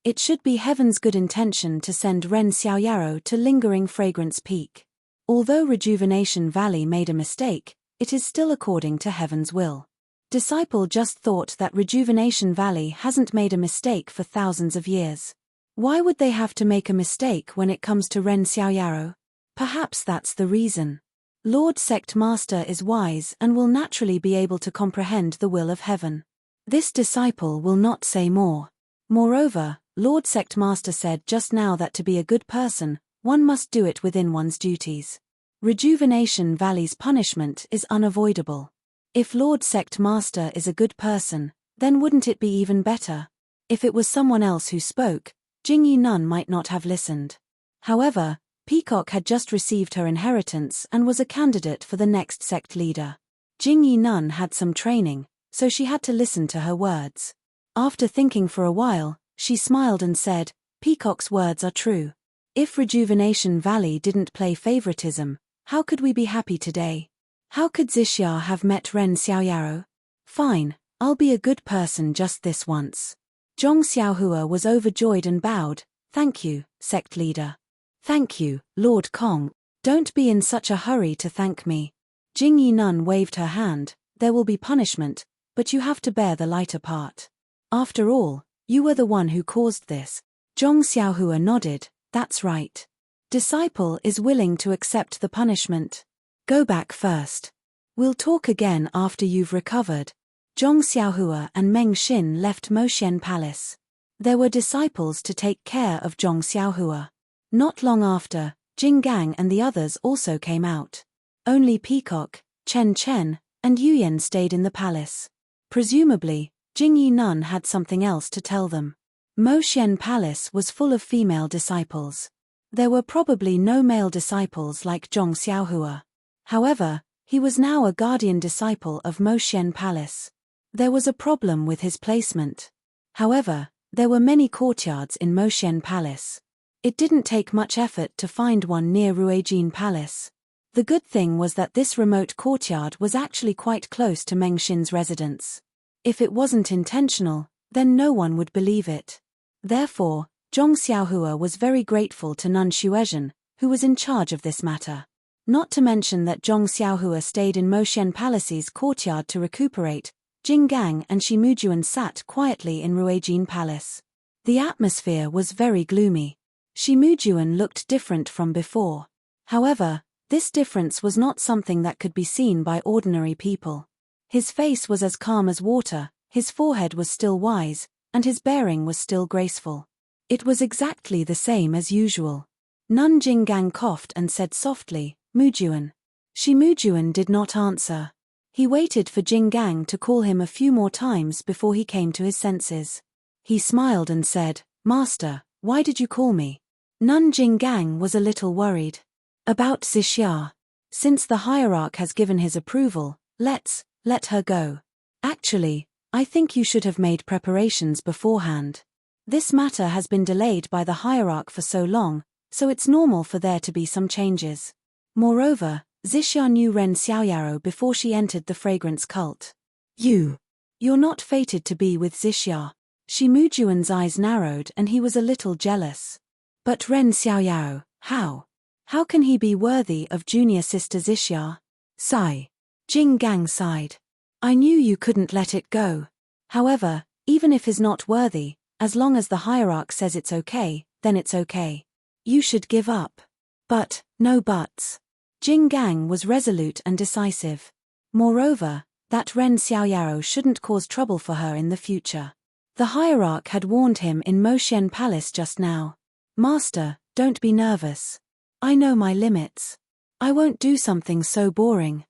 It should be heaven's good intention to send Ren Xiaoyaro to Lingering Fragrance Peak. Although Rejuvenation Valley made a mistake, it is still according to heaven's will. Disciple just thought that Rejuvenation Valley hasn't made a mistake for thousands of years. Why would they have to make a mistake when it comes to Ren Xiaoyaro? Perhaps that's the reason. Lord Sect Master is wise and will naturally be able to comprehend the will of heaven. This disciple will not say more. Moreover, Lord Sect Master said just now that to be a good person, one must do it within one's duties. Rejuvenation Valley's punishment is unavoidable. If Lord Sect Master is a good person, then wouldn't it be even better? If it was someone else who spoke, Jingyi Nun might not have listened. However, Peacock had just received her inheritance and was a candidate for the next sect leader. Jingyi Nun had some training, so she had to listen to her words. After thinking for a while, she smiled and said, "Peacock's words are true. If Rejuvenation Valley didn't play favoritism, how could we be happy today? How could Zixia have met Ren Xiaoyaro? Fine, I'll be a good person just this once." Zhong Xiaohua was overjoyed and bowed. "Thank you, sect leader." "Thank you, Lord Kong. Don't be in such a hurry to thank me." Jingyi Nun waved her hand. "There will be punishment, but you have to bear the lighter part. After all, you were the one who caused this." Zhong Xiaohua nodded. "That's right. Disciple is willing to accept the punishment. Go back first. We'll talk again after you've recovered." Zhong Xiaohua and Meng Xin left Moxian Palace. There were disciples to take care of Zhong Xiaohua. Not long after, Jing Gang and the others also came out. Only Peacock, Chen Chen, and Yuyan stayed in the palace. Presumably, Jingyi Nun had something else to tell them. Moxian Palace was full of female disciples. There were probably no male disciples like Zhong Xiaohua. However, he was now a guardian disciple of Moxian Palace. There was a problem with his placement. However, there were many courtyards in Moxian Palace. It didn't take much effort to find one near Ruijin Palace. The good thing was that this remote courtyard was actually quite close to Meng Xin's residence. If it wasn't intentional, then no one would believe it. Therefore, Zhong Xiaohua was very grateful to Nun Xuezhen, who was in charge of this matter. Not to mention that Zhong Xiaohua stayed in Moxian Palace's courtyard to recuperate. Jing Gang and Shi Mujuan sat quietly in Ruijin Palace. The atmosphere was very gloomy. Shi Mujuan looked different from before. However, this difference was not something that could be seen by ordinary people. His face was as calm as water, his forehead was still wise, and his bearing was still graceful. It was exactly the same as usual. Nun Jinggang coughed and said softly, "Mujuan." Shi Mujuan did not answer. He waited for Jinggang to call him a few more times before he came to his senses. He smiled and said, "Master, why did you call me?" Nun Jinggang was a little worried. "About Zixia. Since the hierarch has given his approval, let her go. Actually, I think you should have made preparations beforehand. This matter has been delayed by the hierarch for so long, so it's normal for there to be some changes. Moreover, Zixia knew Ren Xiaoyaro before she entered the fragrance cult. You're not fated to be with Zixia." Shi Mujuan's eyes narrowed and he was a little jealous. "But Ren Xiaoyaro, how? How can he be worthy of junior sister Zixia?" Sigh. Jing Gang sighed. "I knew you couldn't let it go. However, even if he's not worthy, as long as the hierarch says it's okay, then it's okay. You should give up." "But, no buts. Jing Gang was resolute and decisive. Moreover, that Ren Xiaoyaro shouldn't cause trouble for her in the future. The hierarch had warned him in Moxian Palace just now. Master, don't be nervous. I know my limits. I won't do something so boring.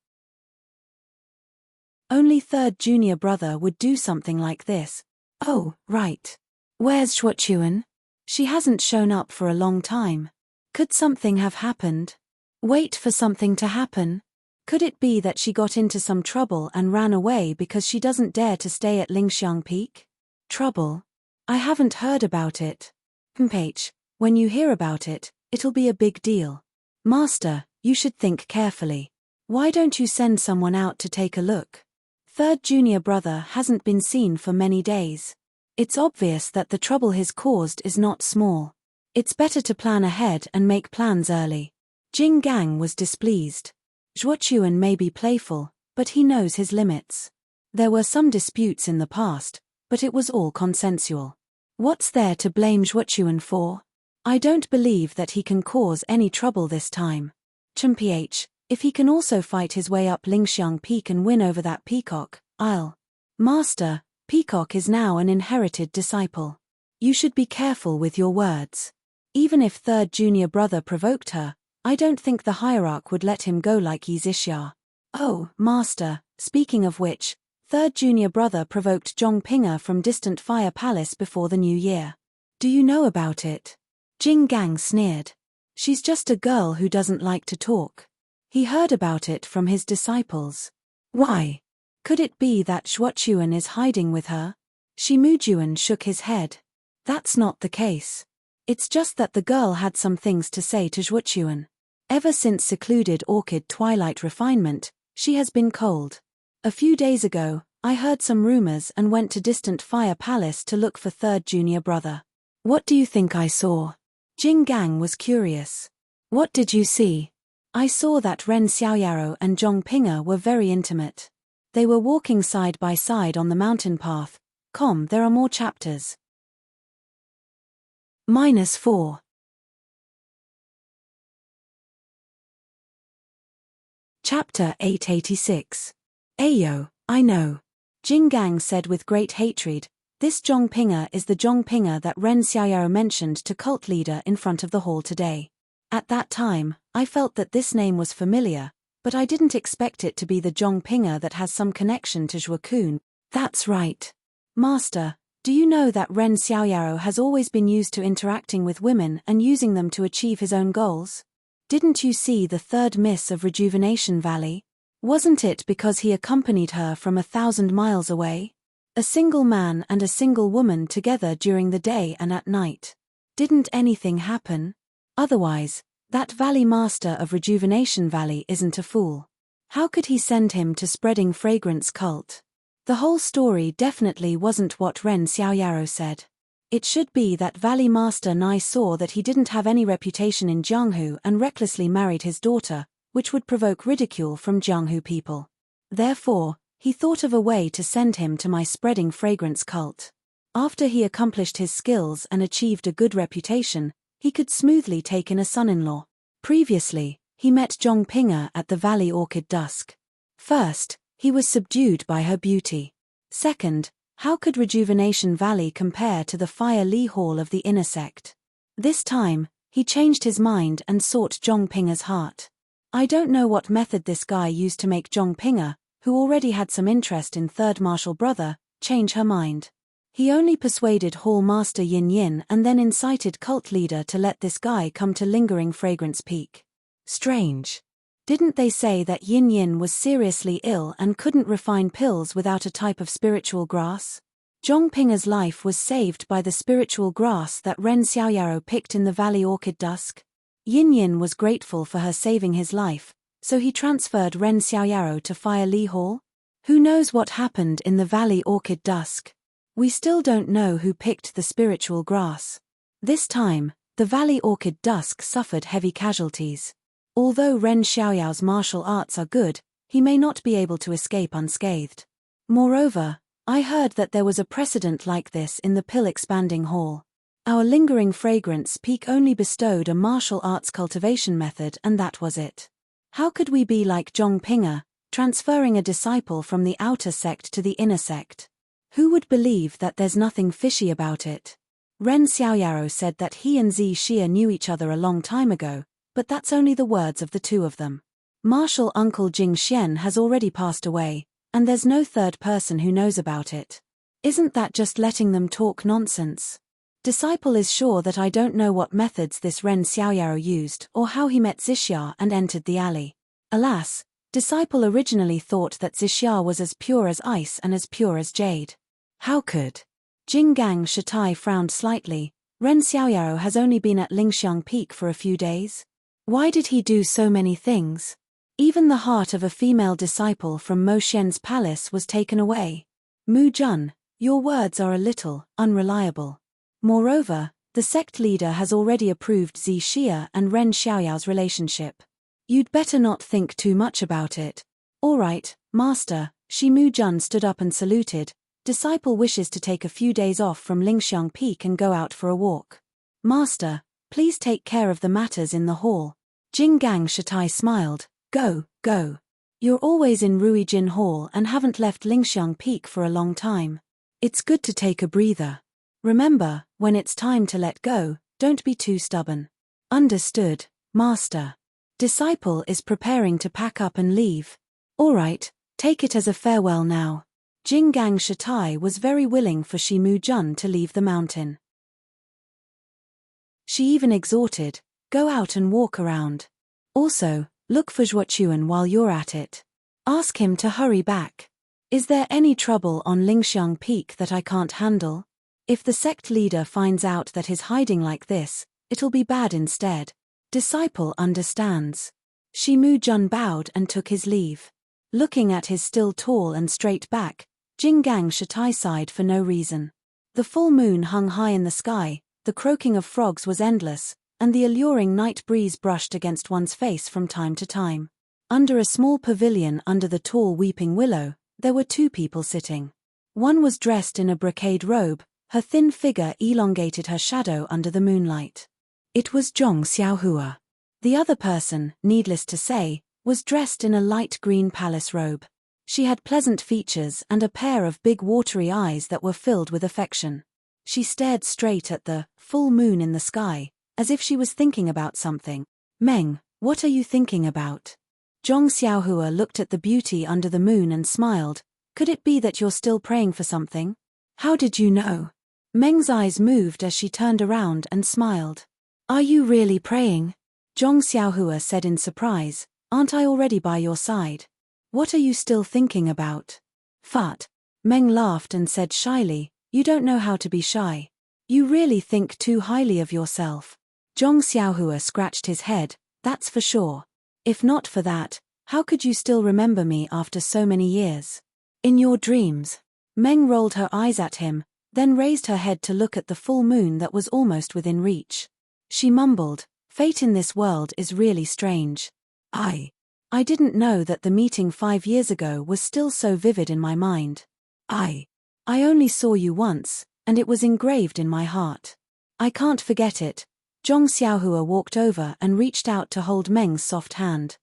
Only third junior brother would do something like this. Oh, right. Where's Shuochuan? She hasn't shown up for a long time. Could something have happened? Wait for something to happen? Could it be that she got into some trouble and ran away because she doesn't dare to stay at Lingxiang Peak? Trouble? I haven't heard about it. H, when you hear about it, it'll be a big deal. Master, you should think carefully. Why don't you send someone out to take a look? Third junior brother hasn't been seen for many days. It's obvious that the trouble he's caused is not small. It's better to plan ahead and make plans early. Jing Gang was displeased. Zhuochuan may be playful, but he knows his limits. There were some disputes in the past, but it was all consensual. What's there to blame Zhuochuan for? I don't believe that he can cause any trouble this time. Ch, if he can also fight his way up Lingxiang Peak and win over that peacock, Master, Peacock is now an inherited disciple. You should be careful with your words. Even if third junior brother provoked her, I don't think the hierarch would let him go like Yizixia. Oh, Master, speaking of which, third junior brother provoked Zhongpinga from distant Fire Palace before the new year. Do you know about it? Jing Gang sneered. She's just a girl who doesn't like to talk. He heard about it from his disciples. Why? Could it be that Zhuochuan is hiding with her? Shimujuan shook his head. That's not the case. It's just that the girl had some things to say to Zhuochuan. Ever since secluded orchid twilight refinement, she has been cold. A few days ago, I heard some rumors and went to distant Fire Palace to look for third junior brother. What do you think I saw? Jing Gang was curious. What did you see? I saw that Ren Xiaoyaro and Zhongpinga were very intimate. They were walking side by side on the mountain path. There are more chapters. -4. Chapter 886. Ayo, I know. Jing Gang said with great hatred, this Zhongpinga is the Zhongpinga that Ren Xiaoyaro mentioned to cult leader in front of the hall today. At that time, I felt that this name was familiar, but I didn't expect it to be the Zhongpinga that has some connection to Zhuokun. That's right. Master, do you know that Ren Xiaoyaro has always been used to interacting with women and using them to achieve his own goals? Didn't you see the third miss of Rejuvenation Valley? Wasn't it because he accompanied her from 1,000 miles away? A single man and a single woman together during the day and at night. Didn't anything happen? Otherwise, that Valley Master of Rejuvenation Valley isn't a fool. How could he send him to spreading fragrance cult? The whole story definitely wasn't what Ren Xiaoyaro said. It should be that Valley Master Nai saw that he didn't have any reputation in Jianghu and recklessly married his daughter, which would provoke ridicule from Jianghu people. Therefore, he thought of a way to send him to my spreading fragrance cult. After he accomplished his skills and achieved a good reputation, he could smoothly take in a son-in-law. Previously, he met Zhongpinga at the Valley Orchid Dusk. First, he was subdued by her beauty. Second, how could Rejuvenation Valley compare to the Fire Li Hall of the inner sect? This time, he changed his mind and sought Zhongpinga's heart. I don't know what method this guy used to make Zhongpinga, who already had some interest in third martial brother, change her mind. He only persuaded Hall Master Yin Yin and then incited cult leader to let this guy come to Lingering Fragrance Peak. Strange. Didn't they say that Yin Yin was seriously ill and couldn't refine pills without a type of spiritual grass? Zhongpinga's life was saved by the spiritual grass that Ren Xiaoyaro picked in the Valley Orchid Dusk. Yin Yin was grateful for her saving his life, so he transferred Ren Xiaoyaro to Fire Li Hall? Who knows what happened in the Valley Orchid Dusk? We still don't know who picked the spiritual grass. This time, the Valley Orchid Dusk suffered heavy casualties. Although Ren Xiaoyao's martial arts are good, he may not be able to escape unscathed. Moreover, I heard that there was a precedent like this in the pill-expanding hall. Our Lingering Fragrance Peak only bestowed a martial arts cultivation method and that was it. How could we be like Zhongpinga, transferring a disciple from the outer sect to the inner sect? Who would believe that there's nothing fishy about it? Ren Xiaoyaro said that he and Zi Xia knew each other a long time ago, but that's only the words of the two of them. Martial uncle Jing Xian has already passed away, and there's no third person who knows about it. Isn't that just letting them talk nonsense? Disciple is sure that I don't know what methods this Ren Xiaoyaro used or how he met Zixia and entered the alley. Alas, Disciple originally thought that Zixia was as pure as ice and as pure as jade. How could? Jinggang Shatai frowned slightly. Ren Xiaoyaro has only been at Lingxiang Peak for a few days. Why did he do so many things? Even the heart of a female disciple from Mo Xian's palace was taken away. Mu Jun, your words are a little unreliable. Moreover, the sect leader has already approved Zi Xia and Ren Xiaoyao's relationship. You'd better not think too much about it. All right, master. Shi Mu Jun stood up and saluted. Disciple wishes to take a few days off from Lingxiang Peak and go out for a walk. Master, please take care of the matters in the hall. Jinggang Shatai smiled. Go. You're always in Ruijin Hall and haven't left Lingxiang Peak for a long time. It's good to take a breather. Remember, when it's time to let go, don't be too stubborn. Understood, master. Disciple is preparing to pack up and leave. All right, take it as a farewell now. Jinggang Shatai was very willing for Shi Mu Jun to leave the mountain. She even exhorted, go out and walk around. Also, look for Zhuochuan while you're at it. Ask him to hurry back. Is there any trouble on Lingxiang Peak that I can't handle? If the sect leader finds out that he's hiding like this, it'll be bad instead. Disciple understands. Shi Mu Jun bowed and took his leave. Looking at his still tall and straight back, Jinggang Shatai sighed for no reason. The full moon hung high in the sky, the croaking of frogs was endless, and the alluring night breeze brushed against one's face from time to time. Under a small pavilion under the tall weeping willow, there were two people sitting. One was dressed in a brocade robe, her thin figure elongated her shadow under the moonlight. It was Zhong Xiaohua. The other person, needless to say, was dressed in a light green palace robe. She had pleasant features and a pair of big watery eyes that were filled with affection. She stared straight at the full moon in the sky, as if she was thinking about something. Meng, what are you thinking about? Zhong Xiaohua looked at the beauty under the moon and smiled. Could it be that you're still praying for something? How did you know? Meng's eyes moved as she turned around and smiled. Are you really praying? Zhong Xiaohua said in surprise. Aren't I already by your side? What are you still thinking about? Fat. Meng laughed and said shyly, you don't know how to be shy. You really think too highly of yourself. Zhong Xiaohua scratched his head, that's for sure. If not for that, how could you still remember me after so many years? In your dreams. Meng rolled her eyes at him, then raised her head to look at the full moon that was almost within reach. She mumbled, fate in this world is really strange. I didn't know that the meeting 5 years ago was still so vivid in my mind. I only saw you once, and it was engraved in my heart. I can't forget it. Zhong Xiaohua walked over and reached out to hold Meng's soft hand.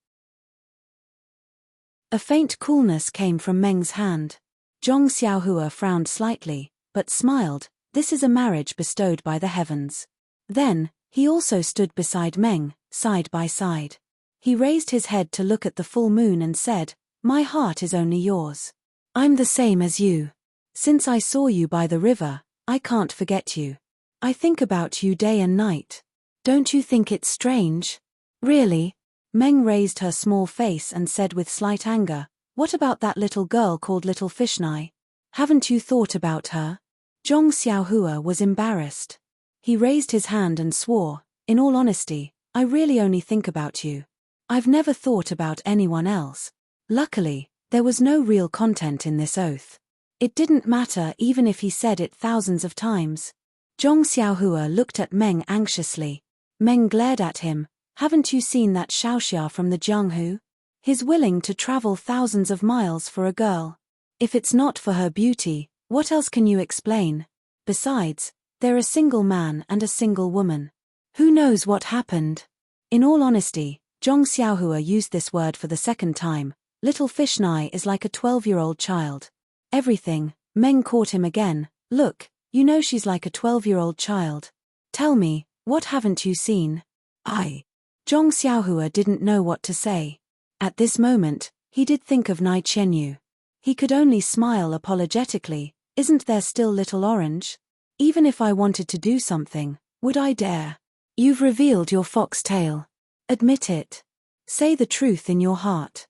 A faint coolness came from Meng's hand. Zhong Xiaohua frowned slightly, but smiled. This is a marriage bestowed by the heavens. Then, he also stood beside Meng, side by side. He raised his head to look at the full moon and said, my heart is only yours. I'm the same as you. Since I saw you by the river, I can't forget you. I think about you day and night. Don't you think it's strange? Really? Meng raised her small face and said with slight anger, what about that little girl called Little Fishnai? Haven't you thought about her? Zhong Xiaohua was embarrassed. He raised his hand and swore, in all honesty, I really only think about you. I've never thought about anyone else. Luckily, there was no real content in this oath. It didn't matter even if he said it thousands of times. Zhong Xiaohua looked at Meng anxiously. Meng glared at him. Haven't you seen that Xiaoxia from the Jianghu? He's willing to travel thousands of miles for a girl. If it's not for her beauty, what else can you explain? Besides, they're a single man and a single woman. Who knows what happened? In all honesty, Zhong Xiaohua used this word for the second time. Little fish Nai is like a 12-year-old child. Everything, Meng caught him again. Look, you know she's like a 12-year-old child. Tell me, what haven't you seen? Zhong Xiaohua didn't know what to say. At this moment, he did think of Nai Qianyu. He could only smile apologetically. Isn't there still little orange? Even if I wanted to do something, would I dare? You've revealed your foxtail. Admit it. Say the truth in your heart.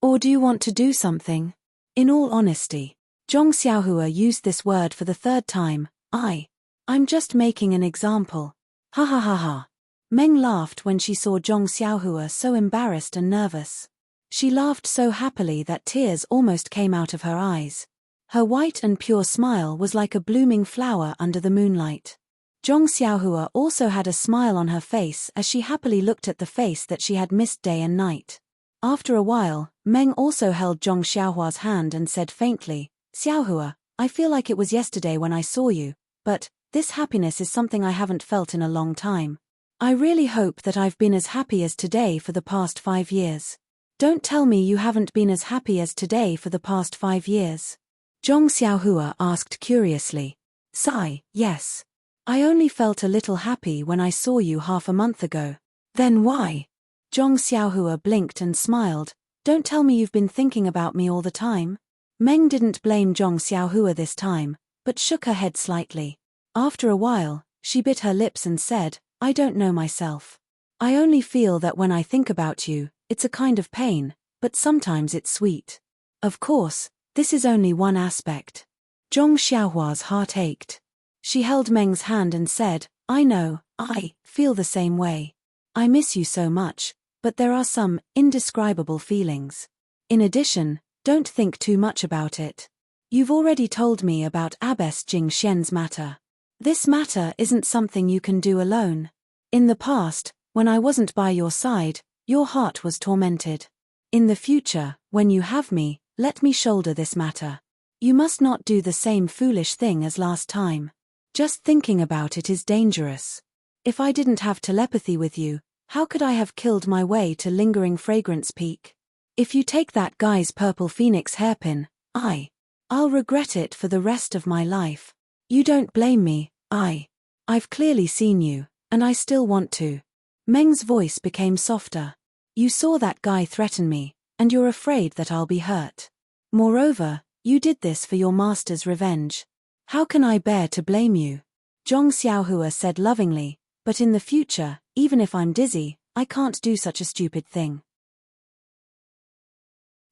Or do you want to do something? In all honesty, Zhong Xiaohua used this word for the third time. I'm just making an example. Ha ha ha ha. Meng laughed when she saw Zhong Xiaohua so embarrassed and nervous. She laughed so happily that tears almost came out of her eyes. Her white and pure smile was like a blooming flower under the moonlight. Zhong Xiaohua also had a smile on her face as she happily looked at the face that she had missed day and night. After a while, Meng also held Zhong Xiaohua's hand and said faintly, Xiaohua, I feel like it was yesterday when I saw you, but this happiness is something I haven't felt in a long time. I really hope that I've been as happy as today for the past 5 years. Don't tell me you haven't been as happy as today for the past 5 years. Zhong Xiaohua asked curiously. Sigh, yes. I only felt a little happy when I saw you half a month ago. Then why? Zhong Xiaohua blinked and smiled. Don't tell me you've been thinking about me all the time. Meng didn't blame Zhong Xiaohua this time, but shook her head slightly. After a while, she bit her lips and said, I don't know myself. I only feel that when I think about you, it's a kind of pain, but sometimes it's sweet. Of course, this is only one aspect. Zhong Xiaohua's heart ached. She held Meng's hand and said, I know, I feel the same way. I miss you so much, but there are some indescribable feelings. In addition, don't think too much about it. You've already told me about Abbess Jing Xian's matter. This matter isn't something you can do alone. In the past, when I wasn't by your side, your heart was tormented. In the future, when you have me, let me shoulder this matter. You must not do the same foolish thing as last time. Just thinking about it is dangerous. If I didn't have telepathy with you, how could I have killed my way to Lingering Fragrance Peak? If you take that guy's purple phoenix hairpin, I'll regret it for the rest of my life. You don't blame me, I've clearly seen you, and I still want to. Meng's voice became softer. You saw that guy threaten me, and you're afraid that I'll be hurt. Moreover, you did this for your master's revenge. How can I bear to blame you? Zhong Xiaohua said lovingly, but in the future, even if I'm dizzy, I can't do such a stupid thing.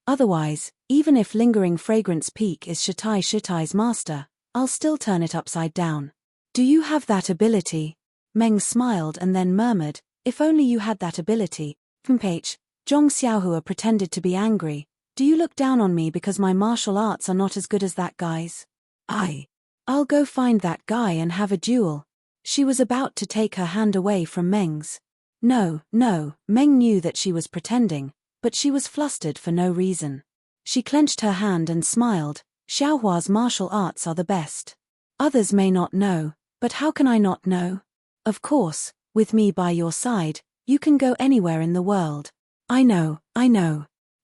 Otherwise, even if Lingering Fragrance Peak is Shitai's master, I'll still turn it upside down. Do you have that ability? Meng smiled and then murmured, if only you had that ability. Zhong Xiaohua pretended to be angry. Do you look down on me because my martial arts are not as good as that guy's? I'll go find that guy and have a duel. She was about to take her hand away from Meng's. No, Meng knew that she was pretending, but she was flustered for no reason. She clenched her hand and smiled. Xiaohua's martial arts are the best. Others may not know, but how can I not know? Of course, with me by your side, you can go anywhere in the world. I know.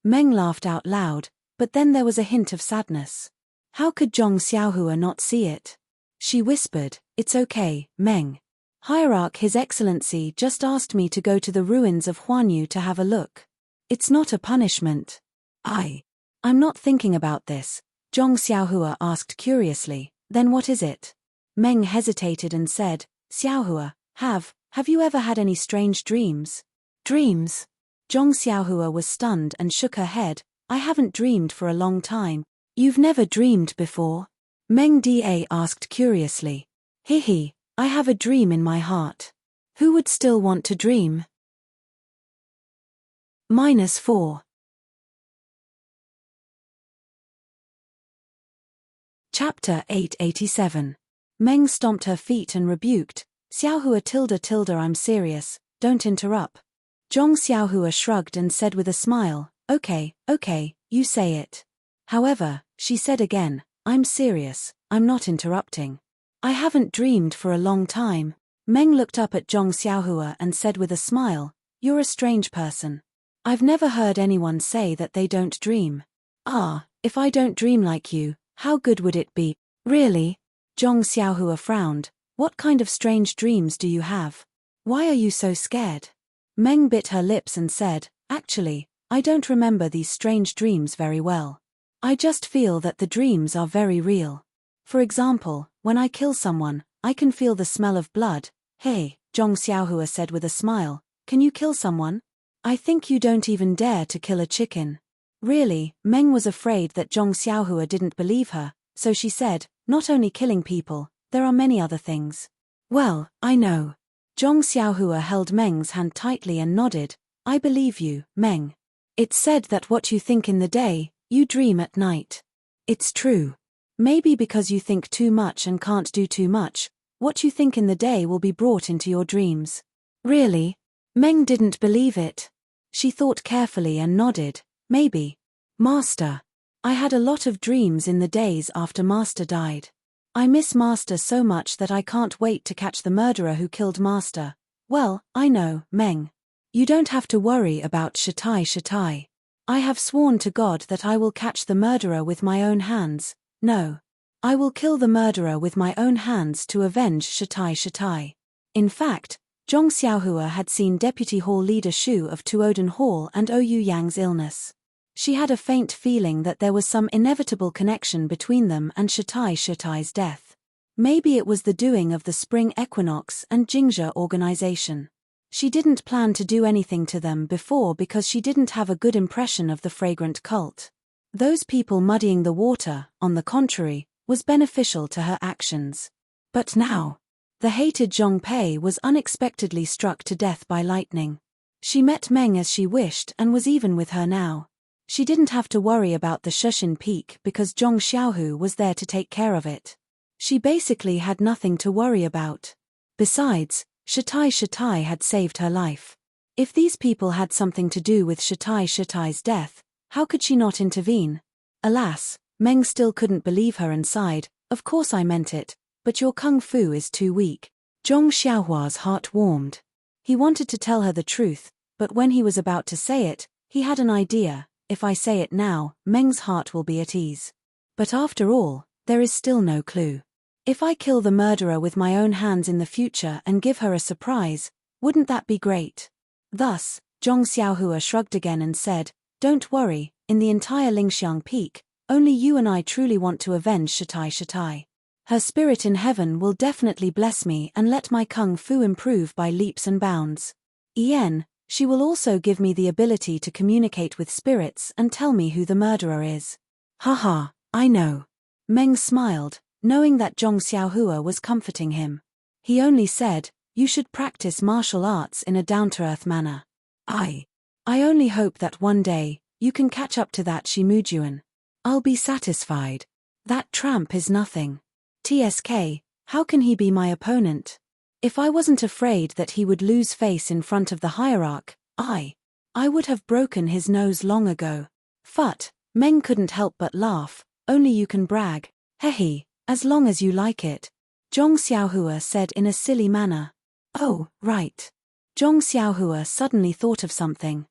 Meng laughed out loud, but then there was a hint of sadness. How could Zhong Xiaohua not see it? She whispered, it's okay, Meng. Hierarch His Excellency just asked me to go to the ruins of Huanyu to have a look. It's not a punishment. I'm not thinking about this, Zhong Xiaohua asked curiously, then what is it? Meng hesitated and said, Xiaohua, have you ever had any strange dreams? Dreams? Zhong Xiaohua was stunned and shook her head. I haven't dreamed for a long time. You've never dreamed before? Meng Da asked curiously. I have a dream in my heart. Who would still want to dream? -4. Chapter 887. Meng stomped her feet and rebuked, Xiaohua ... I'm serious, don't interrupt. Zhong Xiaohua shrugged and said with a smile, okay, you say it. However, she said again, I'm serious, I'm not interrupting. I haven't dreamed for a long time. Meng looked up at Zhong Xiaohua and said with a smile, You're a strange person. I've never heard anyone say that they don't dream. Ah, if I don't dream like you, how good would it be? Really? Zhong Xiaohua frowned. What kind of strange dreams do you have? Why are you so scared? Meng bit her lips and said, actually, I don't remember these strange dreams very well. I just feel that the dreams are very real. For example, when I kill someone, I can feel the smell of blood. Hey, Zhong Xiaohua said with a smile, can you kill someone? I think you don't even dare to kill a chicken. Really, Meng was afraid that Zhong Xiaohua didn't believe her, so she said, not only killing people, there are many other things. Well, I know. Zhong Xiaohua held Meng's hand tightly and nodded. I believe you, Meng. It's said that what you think in the day, you dream at night. It's true. Maybe because you think too much and can't do too much, what you think in the day will be brought into your dreams. Really? Meng didn't believe it. She thought carefully and nodded. Maybe. Master. I had a lot of dreams in the days after Master died. I miss Master so much that I can't wait to catch the murderer who killed Master. Well, I know, Meng. You don't have to worry about Shatai. I have sworn to God that I will catch the murderer with my own hands. No. I will kill the murderer with my own hands to avenge Shatai. In fact, Zhong Xiaohua had seen Deputy Hall Leader Shu of Tuoden Hall and Ouyang Yang's illness. She had a faint feeling that there was some inevitable connection between them and Shatai's death. Maybe it was the doing of the spring equinox and Jingzhe organization. She didn't plan to do anything to them before because she didn't have a good impression of the fragrant cult. Those people muddying the water, on the contrary, was beneficial to her actions. But now, the hated Zhong Pei was unexpectedly struck to death by lightning. She met Meng as she wished and was even with her now. She didn't have to worry about the Shushin Peak because Zhong Xiaohu was there to take care of it. She basically had nothing to worry about. Besides, Shatai had saved her life. If these people had something to do with Shatai's death, how could she not intervene? Alas, Meng still couldn't believe her and sighed, of course I meant it, but your kung fu is too weak. Zhong Xiaohua's heart warmed. He wanted to tell her the truth, but when he was about to say it, he had an idea. If I say it now, Meng's heart will be at ease. But after all, there is still no clue. If I kill the murderer with my own hands in the future and give her a surprise, wouldn't that be great? Thus, Zhong Xiaohua shrugged again and said, don't worry, in the entire Lingxiang Peak, only you and I truly want to avenge Shatai. Her spirit in heaven will definitely bless me and let my kung fu improve by leaps and bounds. She will also give me the ability to communicate with spirits and tell me who the murderer is. Haha, I know. Meng smiled, knowing that Zhong Xiaohua was comforting him. He only said, you should practice martial arts in a down-to-earth manner. I only hope that one day, you can catch up to that Shimujuan. I'll be satisfied. That tramp is nothing. TSK, how can he be my opponent? If I wasn't afraid that he would lose face in front of the hierarch, I would have broken his nose long ago. Phut, Meng couldn't help but laugh, only you can brag. Hehe, as long as you like it. Zhong Xiaohua said in a silly manner. Oh, right. Zhong Xiaohua suddenly thought of something.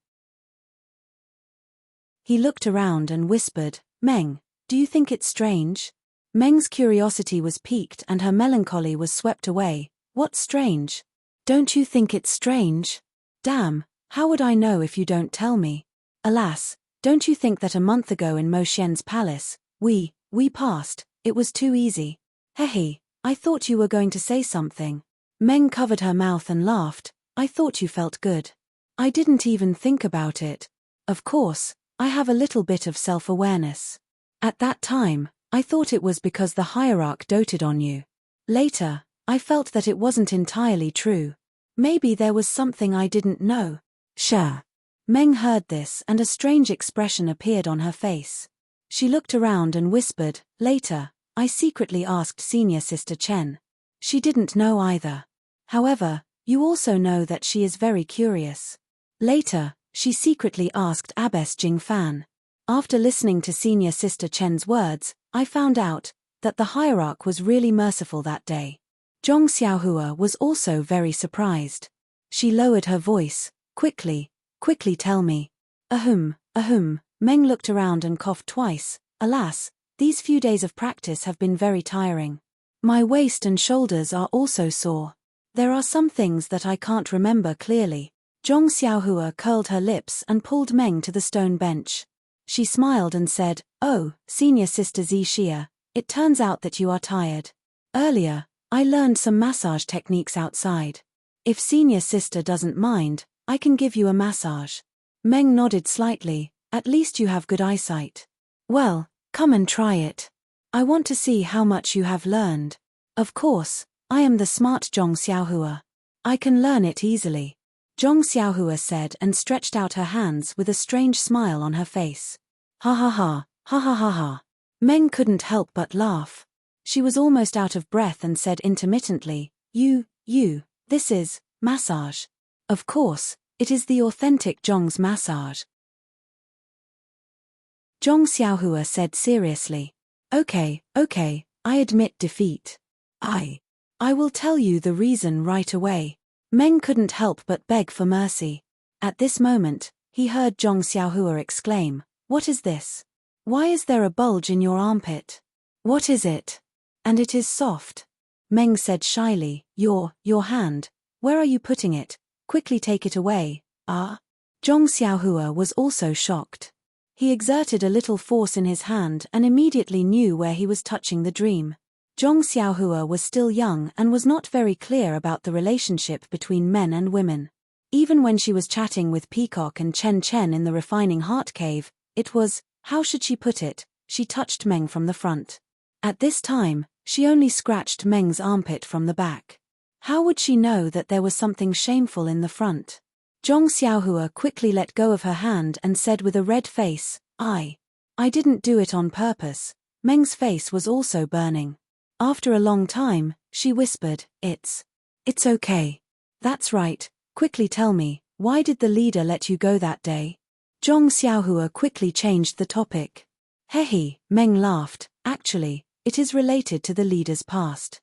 He looked around and whispered, Meng, do you think it's strange? Meng's curiosity was piqued and her melancholy was swept away. What's strange? Don't you think it's strange? Damn, how would I know if you don't tell me? Alas, don't you think that a month ago in Mo Xian's palace, we passed, it was too easy. Hehe, I thought you were going to say something. Meng covered her mouth and laughed, I thought you felt good. I didn't even think about it. Of course, I have a little bit of self-awareness. At that time, I thought it was because the hierarch doted on you. Later, I felt that it wasn't entirely true. Maybe there was something I didn't know. Sure. Meng heard this and a strange expression appeared on her face. She looked around and whispered, later, I secretly asked Senior Sister Chen. She didn't know either. However, you also know that she is very curious. Later, she secretly asked Abbess Jing Fan. After listening to Senior Sister Chen's words, I found out that the hierarch was really merciful that day. Zhong Xiaohua was also very surprised. She lowered her voice, Quickly, quickly tell me. Ahem, ahem. Meng looked around and coughed twice. Alas, these few days of practice have been very tiring. My waist and shoulders are also sore. There are some things that I can't remember clearly. Zhong Xiaohua curled her lips and pulled Meng to the stone bench. She smiled and said, "Oh, senior sister Xixia, it turns out that you are tired. Earlier, I learned some massage techniques outside. If senior sister doesn't mind, I can give you a massage." Meng nodded slightly. "At least you have good eyesight. Well, come and try it. I want to see how much you have learned. Of course, I am the smart Zhong Xiaohua. I can learn it easily." Zhong Xiaohua said and stretched out her hands with a strange smile on her face. Ha ha ha, ha ha ha ha. Meng couldn't help but laugh. She was almost out of breath and said intermittently, You, this is massage. Of course, it is the authentic Zhong's massage. Zhong Xiaohua said seriously. Okay, I admit defeat. I will tell you the reason right away. Meng couldn't help but beg for mercy. At this moment, he heard Zhong Xiaohua exclaim, "What is this? Why is there a bulge in your armpit? What is it? And it is soft." Meng said shyly, Your hand. Where are you putting it? Quickly take it away." "Ah?" Zhong Xiaohua was also shocked. He exerted a little force in his hand and immediately knew where he was touching the dream. Zhong Xiaohua was still young and was not very clear about the relationship between men and women. Even when she was chatting with Peacock and Chen Chen in the refining heart cave, it was, how should she put it, she touched Meng from the front. At this time, she only scratched Meng's armpit from the back. How would she know that there was something shameful in the front? Zhong Xiaohua quickly let go of her hand and said with a red face, I didn't do it on purpose." Meng's face was also burning. After a long time, she whispered, It's okay. That's right, quickly tell me, why did the leader let you go that day?" Zhong Xiaohua quickly changed the topic. Hehe, Meng laughed, "Actually, it is related to the leader's past.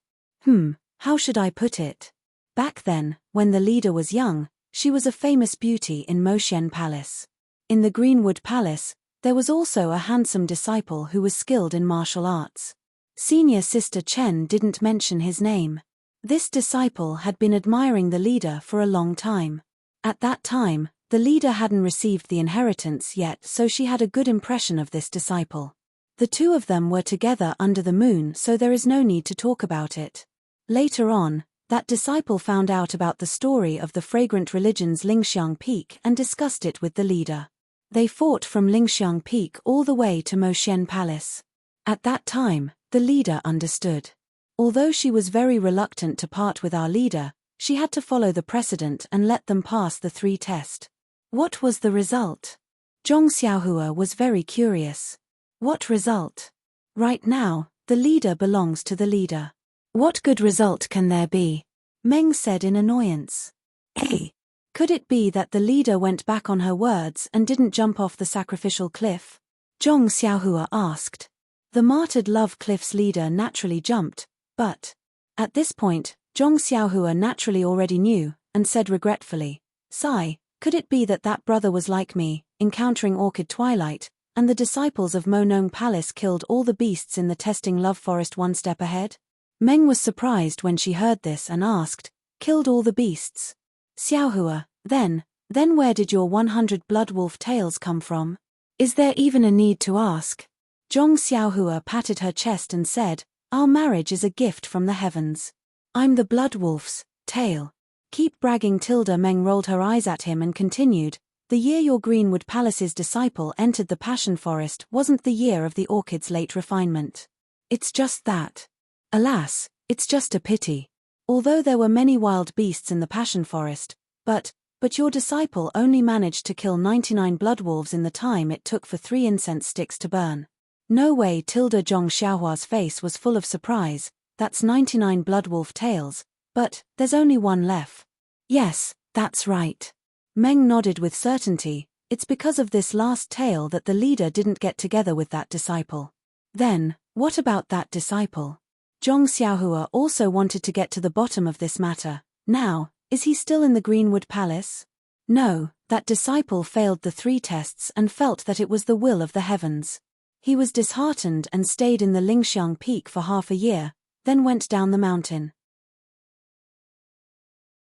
How should I put it? Back then, when the leader was young, she was a famous beauty in Moxian Palace. In the Greenwood Palace, there was also a handsome disciple who was skilled in martial arts. Senior sister Chen didn't mention his name. This disciple had been admiring the leader for a long time. At that time, the leader hadn't received the inheritance yet, so she had a good impression of this disciple. The two of them were together under the moon, so there is no need to talk about it. Later on, that disciple found out about the story of the fragrant religion's Lingxiang Peak and discussed it with the leader. They fought from Lingxiang Peak all the way to Moxian Palace. At that time, the leader understood. Although she was very reluctant to part with our leader, she had to follow the precedent and let them pass the 3 test. What was the result? Zhong Xiaohua was very curious. What result? Right now, the leader belongs to the leader. What good result can there be? Meng said in annoyance. Hey, could it be that the leader went back on her words and didn't jump off the sacrificial cliff? Zhong Xiaohua asked. The martyred love cliff's leader naturally jumped, but at this point, Zhong Xiaohua naturally already knew, and said regretfully, Sigh, could it be that that brother was like me, encountering Orchid Twilight, and the disciples of Monong Palace killed all the beasts in the testing love forest one step ahead? Meng was surprised when she heard this and asked, Killed all the beasts? Xiaohua, then where did your 100 blood wolf tails come from? Is there even a need to ask? Zhong Xiaohua patted her chest and said, Our marriage is a gift from the heavens. I'm the blood wolf's tail. Keep bragging. Meng rolled her eyes at him and continued, The year your Greenwood Palace's disciple entered the Passion Forest wasn't the year of the orchid's late refinement. It's just that. Alas, it's just a pity. Although there were many wild beasts in the Passion Forest, but your disciple only managed to kill 99 blood wolves in the time it took for 3 incense sticks to burn. No way. Zhong Xiaohua's face was full of surprise. That's 99 blood wolf tails, but there's only one left. Yes, that's right. Meng nodded with certainty. It's because of this last tale that the leader didn't get together with that disciple. Then, what about that disciple? Zhong Xiaohua also wanted to get to the bottom of this matter. Now, is he still in the Greenwood Palace? No, that disciple failed the 3 tests and felt that it was the will of the heavens. He was disheartened and stayed in the Lingxiang peak for half a year, then went down the mountain.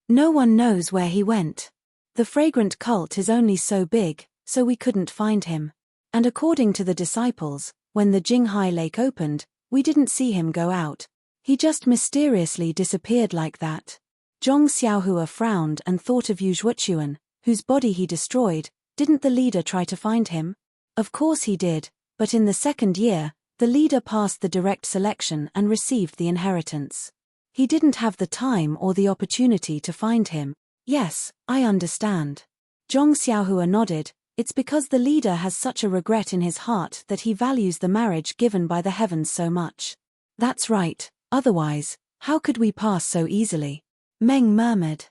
No one knows where he went. The fragrant cult is only so big, so we couldn't find him. And according to the disciples, when the Jinghai Lake opened, we didn't see him go out. He just mysteriously disappeared like that. Zhong Xiaohua frowned and thought of Yu Zhuochuan, whose body he destroyed. Didn't the leader try to find him? Of course he did, but in the 2nd year, the leader passed the direct selection and received the inheritance. He didn't have the time or the opportunity to find him. Yes, I understand. Zhong Xiaohua nodded. It's because the leader has such a regret in his heart that he values the marriage given by the heavens so much. That's right, otherwise, how could we pass so easily? Meng murmured.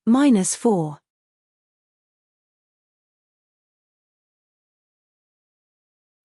-4.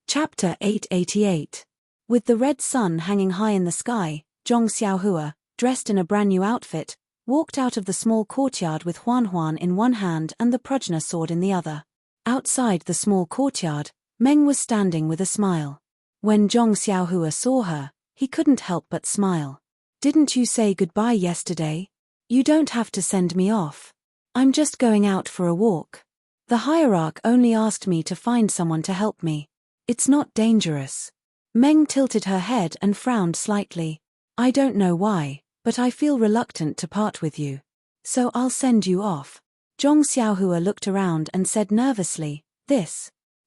Chapter 888. With the red sun hanging high in the sky, Zhong Xiaohua, dressed in a brand new outfit, walked out of the small courtyard with Huan in one hand and the Prajna sword in the other. Outside the small courtyard, Meng was standing with a smile. When Zhong Xiaohua saw her, he couldn't help but smile. Didn't you say goodbye yesterday? You don't have to send me off. I'm just going out for a walk. The hierarch only asked me to find someone to help me. It's not dangerous. Meng tilted her head and frowned slightly. I don't know why, but I feel reluctant to part with you. So I'll send you off. Zhong Xiaohua looked around and said nervously,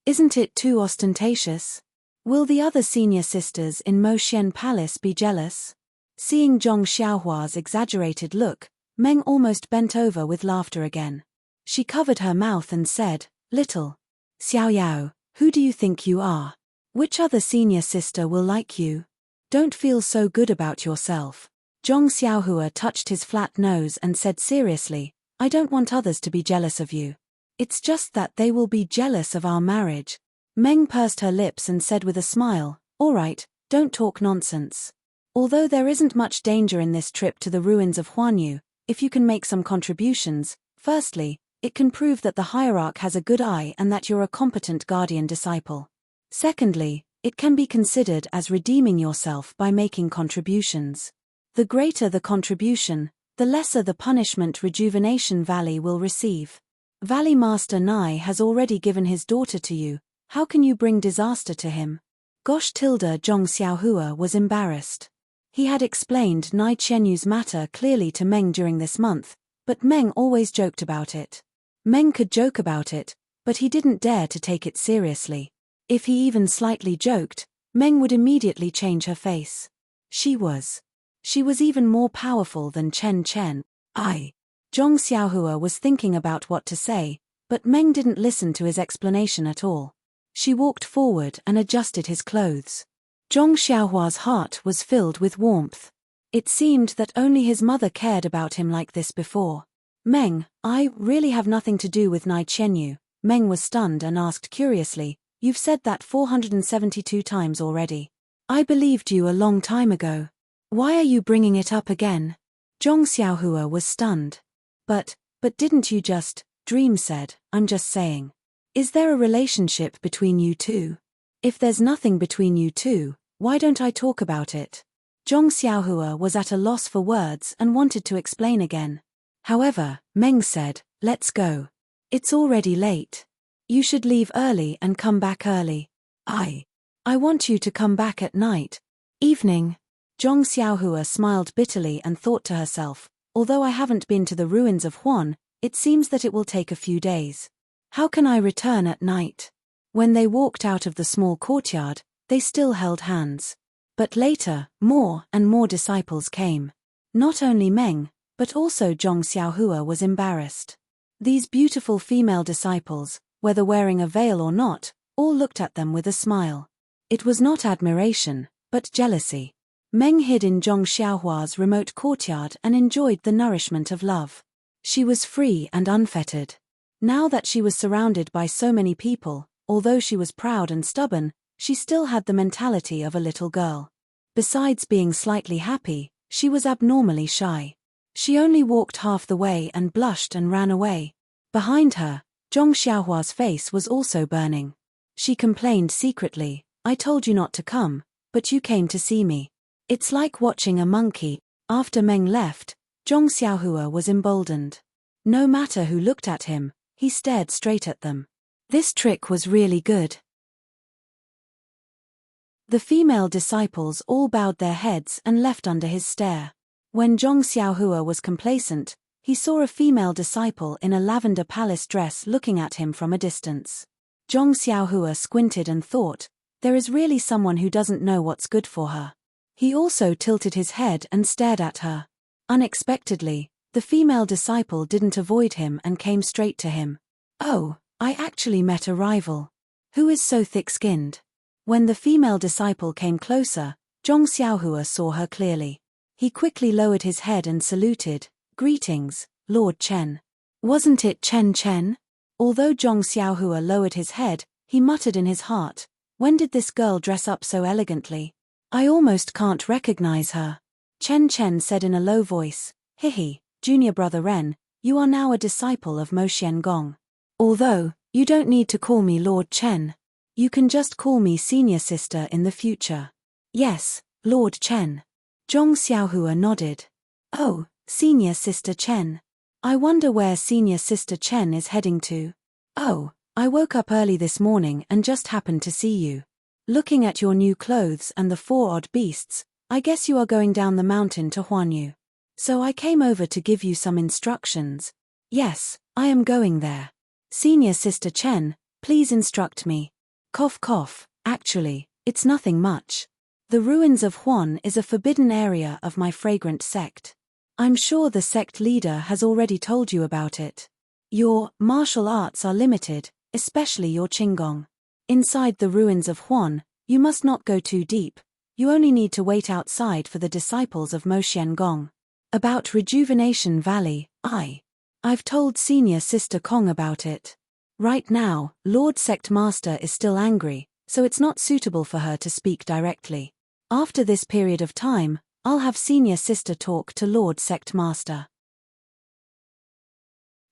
Isn't it too ostentatious? Will the other senior sisters in Mo Xian Palace be jealous? Seeing Zhong Xiaohua's exaggerated look, Meng almost bent over with laughter again. She covered her mouth and said, Little Xiaoyao, who do you think you are? Which other senior sister will like you? Don't feel so good about yourself. Zhong Xiaohua touched his flat nose and said seriously, I don't want others to be jealous of you. It's just that they will be jealous of our marriage. Meng pursed her lips and said with a smile, All right, don't talk nonsense. Although there isn't much danger in this trip to the ruins of Huanyu, if you can make some contributions, firstly, it can prove that the hierarch has a good eye and that you're a competent guardian disciple. Secondly, it can be considered as redeeming yourself by making contributions. The greater the contribution, the lesser the punishment Rejuvenation Valley will receive. Valley Master Nai has already given his daughter to you, how can you bring disaster to him? Gosh Zhong Xiaohua was embarrassed. He had explained Nai Qianyu's matter clearly to Meng during this month, but Meng always joked about it. Meng could joke about it, but he didn't dare to take it seriously. If he even slightly joked, Meng would immediately change her face. She was even more powerful than Chen. Zhong Xiaohua was thinking about what to say, but Meng didn't listen to his explanation at all. She walked forward and adjusted his clothes. Zhong Xiaohua's heart was filled with warmth. It seemed that only his mother cared about him like this before. Meng, I really have nothing to do with Nai Qianyu. Meng was stunned and asked curiously, You've said that 472 times already. I believed you a long time ago. Why are you bringing it up again? Zhong Xiaohua was stunned. But didn't you just, Dream said, I'm just saying. Is there a relationship between you two? If there's nothing between you two, why don't I talk about it? Zhong Xiaohua was at a loss for words and wanted to explain again. However, Meng said, Let's go. It's already late. You should leave early and come back early. I want you to come back at night. Evening. Zhong Xiaohua smiled bitterly and thought to herself, although I haven't been to the ruins of Huan, it seems that it will take a few days. How can I return at night? When they walked out of the small courtyard, they still held hands. But later, more and more disciples came. Not only Meng, but also Zhong Xiaohua was embarrassed. These beautiful female disciples, whether wearing a veil or not, all looked at them with a smile. It was not admiration, but jealousy. Meng hid in Zhong Xiaohua's remote courtyard and enjoyed the nourishment of love. She was free and unfettered. Now that she was surrounded by so many people, although she was proud and stubborn, she still had the mentality of a little girl. Besides being slightly happy, she was abnormally shy. She only walked half the way and blushed and ran away. Behind her, Zhong Xiaohua's face was also burning. She complained secretly, "I told you not to come, but you came to see me. It's like watching a monkey." After Meng left, Zhong Xiaohua was emboldened. No matter who looked at him, he stared straight at them. This trick was really good. The female disciples all bowed their heads and left under his stare. When Zhong Xiaohua was complacent, he saw a female disciple in a lavender palace dress looking at him from a distance. Zhong Xiaohua squinted and thought, there is really someone who doesn't know what's good for her. He also tilted his head and stared at her. Unexpectedly, the female disciple didn't avoid him and came straight to him. "Oh, I actually met a rival. Who is so thick-skinned?" When the female disciple came closer, Zhong Xiaohua saw her clearly. He quickly lowered his head and saluted, "Greetings, Lord Chen." Wasn't it Chen Chen? Although Zhong Xiaohua lowered his head, he muttered in his heart, "When did this girl dress up so elegantly? I almost can't recognize her." Chen Chen said in a low voice, "Hihi, junior brother Ren, you are now a disciple of Mo Xiangong. Although, you don't need to call me Lord Chen. You can just call me senior sister in the future." "Yes, Lord Chen." Zhong Xiaohua nodded. "Oh, senior sister Chen. I wonder where senior sister Chen is heading to. Oh, I woke up early this morning and just happened to see you. Looking at your new clothes and the 4 odd beasts, I guess you are going down the mountain to Huanyu. So I came over to give you some instructions." "Yes, I am going there. Senior sister Chen, please instruct me." Cough cough, "Actually, it's nothing much. The ruins of Huan is a forbidden area of my fragrant sect. I'm sure the sect leader has already told you about it. Your martial arts are limited, especially your Qinggong. Inside the ruins of Huan, you must not go too deep. You only need to wait outside for the disciples of Mo Xiangong. About Rejuvenation Valley, I've told senior sister Kong about it. Right now, Lord Sect Master is still angry, so it's not suitable for her to speak directly. After this period of time, I'll have senior sister talk to Lord Sect Master."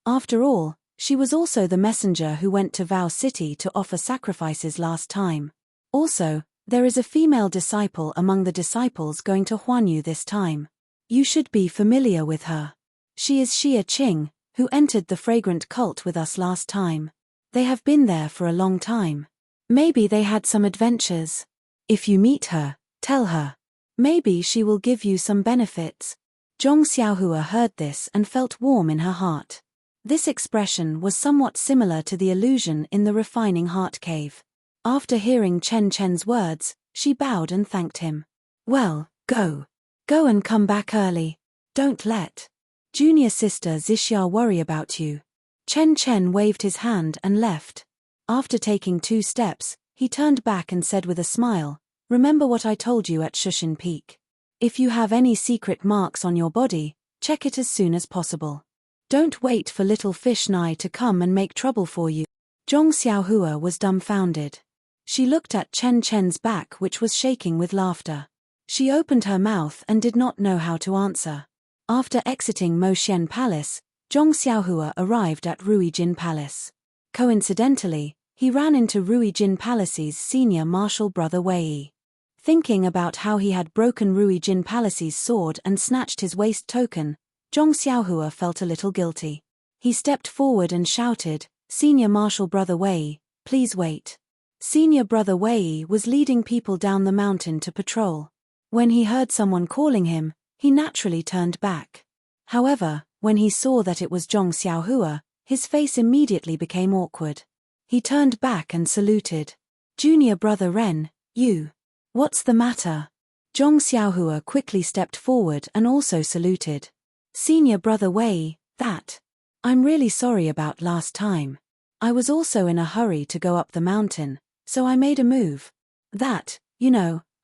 After all, she was also the messenger who went to Vow City to offer sacrifices last time. Also, there is a female disciple among the disciples going to Huanyu this time. You should be familiar with her. She is Xia Qing, who entered the fragrant cult with us last time. They have been there for a long time. Maybe they had some adventures. If you meet her, tell her. Maybe she will give you some benefits." Zhong Xiaohua heard this and felt warm in her heart. This expression was somewhat similar to the illusion in the refining heart cave. After hearing Chen Chen's words, she bowed and thanked him. "Well, go. Go and come back early. Don't let junior sister Zixia worry about you." Chen Chen waved his hand and left. After taking 2 steps, he turned back and said with a smile, "Remember what I told you at Shushan Peak. If you have any secret marks on your body, check it as soon as possible. Don't wait for little fish Nai to come and make trouble for you." Zhong Xiaohua was dumbfounded. She looked at Chen Chen's back, which was shaking with laughter. She opened her mouth and did not know how to answer. After exiting Mo Xian Palace, Zhong Xiaohua arrived at Ruijin Palace. Coincidentally, he ran into Ruijin Palace's senior martial brother Wei. Thinking about how he had broken Ruijin Palace's sword and snatched his waist token, Zhong Xiaohua felt a little guilty. He stepped forward and shouted, "Senior martial brother Wei, please wait." Senior brother Wei was leading people down the mountain to patrol. When he heard someone calling him, he naturally turned back. However, when he saw that it was Zhong Xiaohua, his face immediately became awkward. He turned back and saluted. "Junior brother Ren, you. What's the matter?" Zhong Xiaohua quickly stepped forward and also saluted. "Senior brother Wei, I'm really sorry about last time. I was also in a hurry to go up the mountain, so I made a move.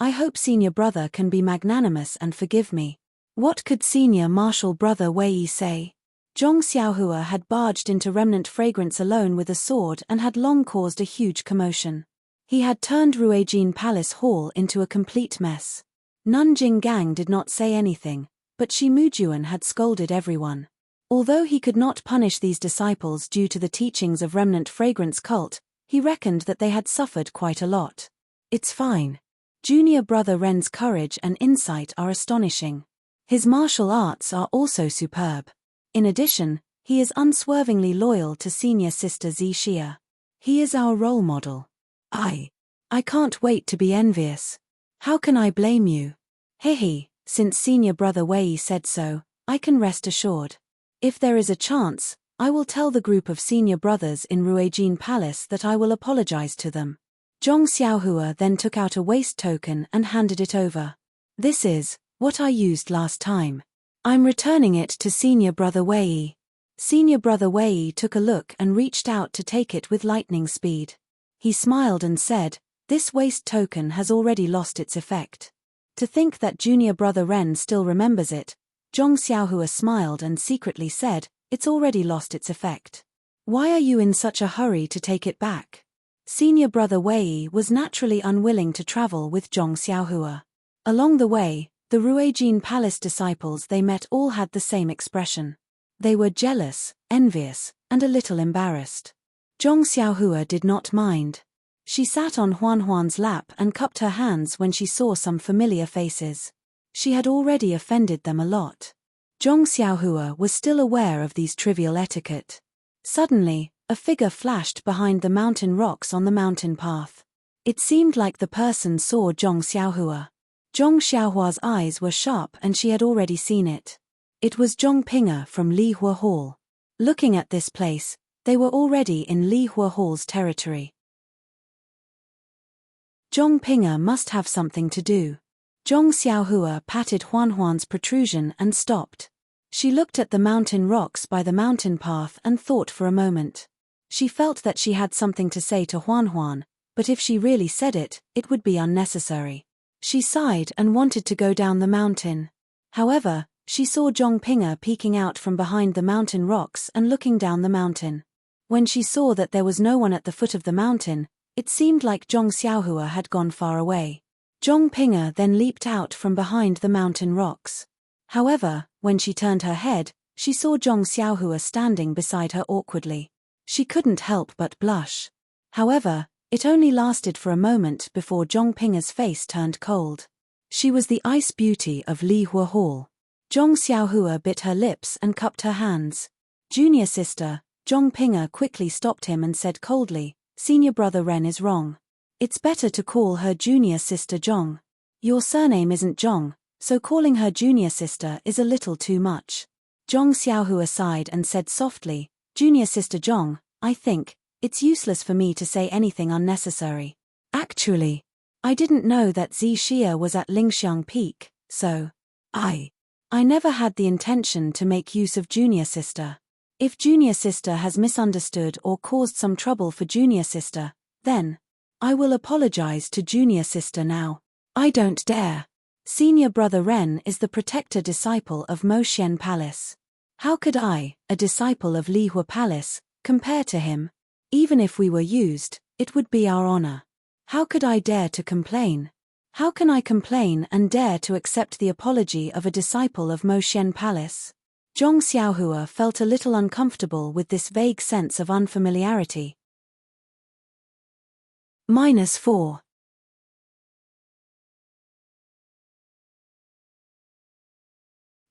I hope senior brother can be magnanimous and forgive me." What could senior martial brother Wei say? Zhong Xiaohua had barged into Remnant Fragrance alone with a sword and had long caused a huge commotion. He had turned Ruijin Palace Hall into a complete mess. Nanjing Gang did not say anything, But Shi Mujuan had scolded everyone. Although he could not punish these disciples due to the teachings of remnant fragrance cult, he reckoned that they had suffered quite a lot. It's fine. Junior brother Ren's courage and insight are astonishing. His martial arts are also superb. In addition, he is unswervingly loyal to senior sister Zixia. He is our role model. I can't wait to be envious. How can I blame you? Hehe, since senior brother Wei said so, I can rest assured. If there is a chance, I will tell the group of senior brothers in Ruijin Palace that I will apologize to them. Zhong Xiaohua then took out a waste token and handed it over. This is what I used last time. I'm returning it to senior brother Wei. Senior brother Wei took a look and reached out to take it with lightning speed. He smiled and said, "This waste token has already lost its effect." To think that junior brother Ren still remembers it, Zhong Xiaohua smiled and secretly said, "It's already lost its effect. Why are you in such a hurry to take it back?" Senior brother Wei was naturally unwilling to travel with Zhong Xiaohua. Along the way, the Ruijin Palace disciples they met all had the same expression. They were jealous, envious, and a little embarrassed. Zhong Xiaohua did not mind. She sat on Huan's lap and cupped her hands when she saw some familiar faces. She had already offended them a lot. Zhong Xiaohua was still aware of these trivial etiquette. Suddenly, a figure flashed behind the mountain rocks on the mountain path. It seemed like the person saw Zhong Xiaohua. Zhong Xiaohua's eyes were sharp and she had already seen it. It was Zhong Pinga from Lihua Hall. Looking at this place, they were already in Lihua Hall's territory. Zhong Pinga must have something to do. Zhong Xiaohua patted Huan's protrusion and stopped. She looked at the mountain rocks by the mountain path and thought for a moment. She felt that she had something to say to Huan, but if she really said it, it would be unnecessary. She sighed and wanted to go down the mountain. However, she saw Zhong Pinga peeking out from behind the mountain rocks and looking down the mountain. When she saw that there was no one at the foot of the mountain, it seemed like Zhong Xiaohua had gone far away. Zhong Pinga then leaped out from behind the mountain rocks. However, when she turned her head, she saw Zhong Xiaohua standing beside her awkwardly. She couldn't help but blush. However, it only lasted for a moment before Zhong Pinga's face turned cold. She was the ice beauty of Lihua Hall. Zhong Xiaohua bit her lips and cupped her hands. "Junior sister," Zhong Pinga quickly stopped him and said coldly, "Senior brother Ren is wrong. It's better to call her junior sister Zhong. Your surname isn't Zhong, so calling her junior sister is a little too much." Zhong Xiaohua sighed and said softly, "Junior sister Zhong, I think it's useless for me to say anything unnecessary. Actually, I didn't know that Zixia was at Lingxiang Peak, so I never had the intention to make use of junior sister. If junior sister has misunderstood or caused some trouble for junior sister, then I will apologize to junior sister now. I don't dare. Senior brother Ren is the protector disciple of Moxian Palace. How could I, a disciple of Lihua Palace, compare to him? Even if we were used, it would be our honor. How could I dare to complain? How can I complain and dare to accept the apology of a disciple of Moxian Palace?" Zhong Xiaohua felt a little uncomfortable with this vague sense of unfamiliarity. -4.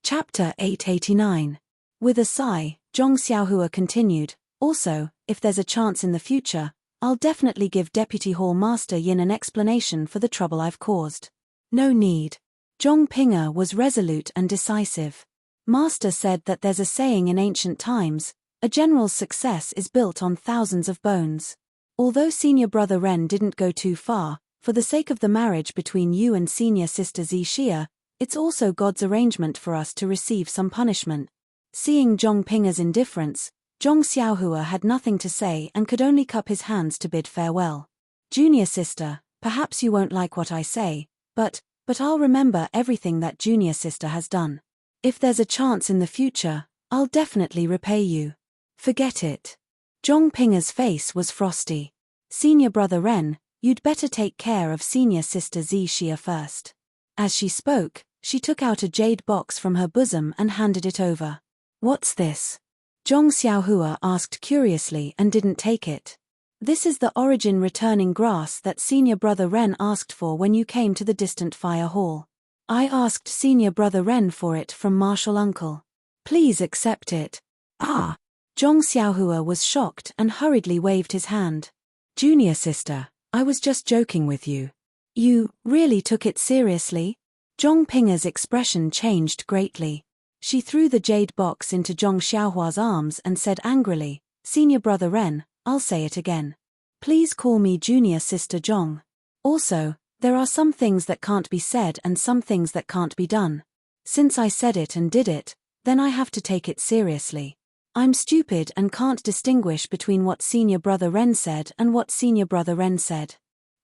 Chapter 889. With a sigh, Zhong Xiaohua continued, "Also, if there's a chance in the future, I'll definitely give Deputy Hall Master Yin an explanation for the trouble I've caused." "No need." Zhong Pinga was resolute and decisive. Master said that there's a saying in ancient times, a general's success is built on thousands of bones. Although senior brother Ren didn't go too far, for the sake of the marriage between you and senior sister Zixia, it's also God's arrangement for us to receive some punishment. Seeing Zhong Pinga's indifference, Zhong Xiaohua had nothing to say and could only cup his hands to bid farewell. "Junior sister, perhaps you won't like what I say, but I'll remember everything that junior sister has done. If there's a chance in the future, I'll definitely repay you." "Forget it." Zhong Pinga's face was frosty. "Senior brother Ren, you'd better take care of senior sister Zixia first." As she spoke, She took out a jade box from her bosom and handed it over. What's this? Zhong Xiaohua asked curiously and didn't take it. This is the origin returning grass that senior brother Ren asked for when you came to the distant fire hall. I asked senior brother Ren for it from martial uncle. Please accept it. Ah! Zhong Xiaohua was shocked and hurriedly waved his hand. Junior sister, I was just joking with you. You really took it seriously? Zhong Pinger's expression changed greatly. She threw the jade box into Zhong Xiaohua's arms and said angrily, Senior brother Ren, I'll say it again. Please call me junior sister Zhong. Also, there are some things that can't be said and some things that can't be done. Since I said it and did it, then I have to take it seriously. I'm stupid and can't distinguish between what senior brother Ren said and what senior brother Ren said.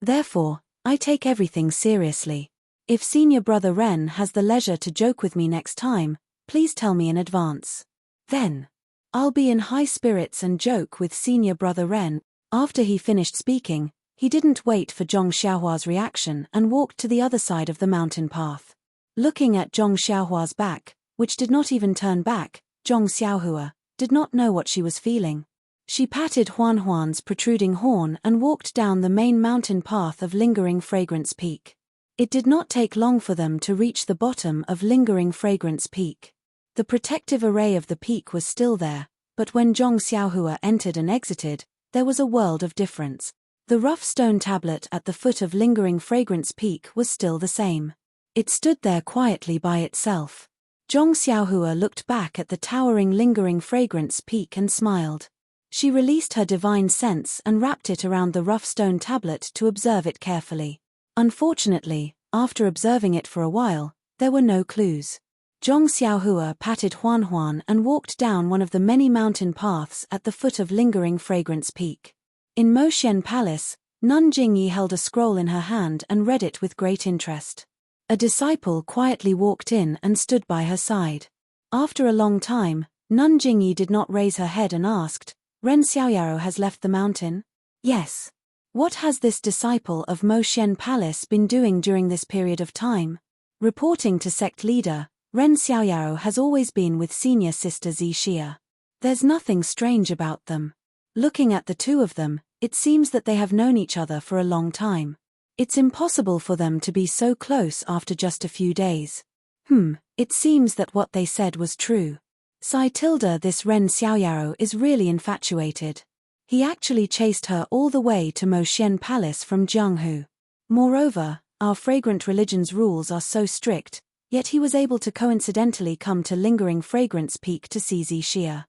Therefore, I take everything seriously. If senior brother Ren has the leisure to joke with me next time, please tell me in advance. Then, I'll be in high spirits and joke with senior brother Ren. After he finished speaking, he didn't wait for Zhong Xiaohua's reaction and walked to the other side of the mountain path. Looking at Zhong Xiaohua's back, which did not even turn back, Zhong Xiaohua did not know what she was feeling. She patted Huan Huan's protruding horn and walked down the main mountain path of Lingering Fragrance Peak. It did not take long for them to reach the bottom of Lingering Fragrance Peak. The protective array of the peak was still there, but when Zhong Xiaohua entered and exited, there was a world of difference. The rough stone tablet at the foot of Lingering Fragrance Peak was still the same. It stood there quietly by itself. Zhong Xiaohua looked back at the towering Lingering Fragrance Peak and smiled. She released her divine sense and wrapped it around the rough stone tablet to observe it carefully. Unfortunately, after observing it for a while, there were no clues. Zhong Xiaohua patted Huan Huan and walked down one of the many mountain paths at the foot of Lingering Fragrance Peak. In Moxian Palace, Nun Jingyi held a scroll in her hand and read it with great interest. A disciple quietly walked in and stood by her side. After a long time, Nun Jingyi did not raise her head and asked, Ren Xiaoyaro has left the mountain? Yes. What has this disciple of Moxian Palace been doing during this period of time? Reporting to sect leader, Ren Xiaoyaro has always been with senior sister Zixia. There's nothing strange about them. Looking at the two of them, it seems that they have known each other for a long time. It's impossible for them to be so close after just a few days. It seems that what they said was true. This Ren Xiaoyaro is really infatuated. He actually chased her all the way to Moxian Palace from Jianghu. Moreover, our fragrant religion's rules are so strict, yet he was able to coincidentally come to Lingering Fragrance Peak to see Zixia.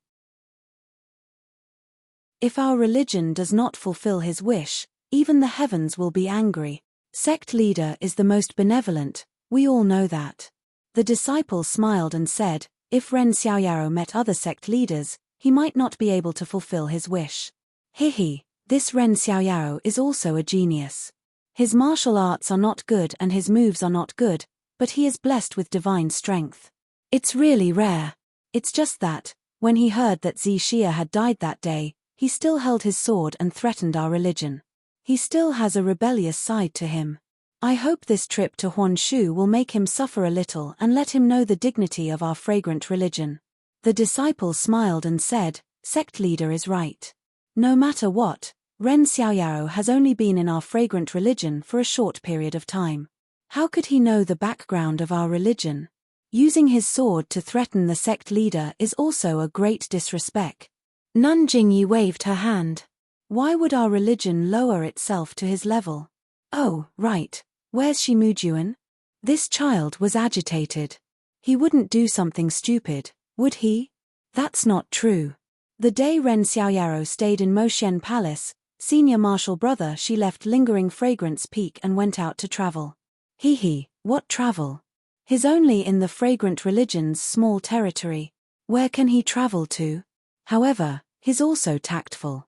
If our religion does not fulfill his wish, even the heavens will be angry. Sect leader is the most benevolent, we all know that. The disciple smiled and said, if Ren Xiaoyaro met other sect leaders, he might not be able to fulfill his wish. This Ren Xiaoyaro is also a genius. His martial arts are not good and his moves are not good, but he is blessed with divine strength. It's really rare. It's just that, when he heard that Zixia had died that day, he still held his sword and threatened our religion. He still has a rebellious side to him. I hope this trip to Huanshu will make him suffer a little and let him know the dignity of our fragrant religion. The disciple smiled and said, sect leader is right. No matter what, Ren Xiaoyaro has only been in our fragrant religion for a short period of time. How could he know the background of our religion? Using his sword to threaten the sect leader is also a great disrespect. Nun Jingyi waved her hand. Why would our religion lower itself to his level? Oh, right. Where's Shimujuan? This child was agitated. He wouldn't do something stupid, would he? That's not true. The day Ren Xiaoyaro stayed in Moxian Palace, senior martial brother she left Lingering Fragrance Peak and went out to travel. What travel? He's only in the fragrant religion's small territory. Where can he travel to? However, he's also tactful.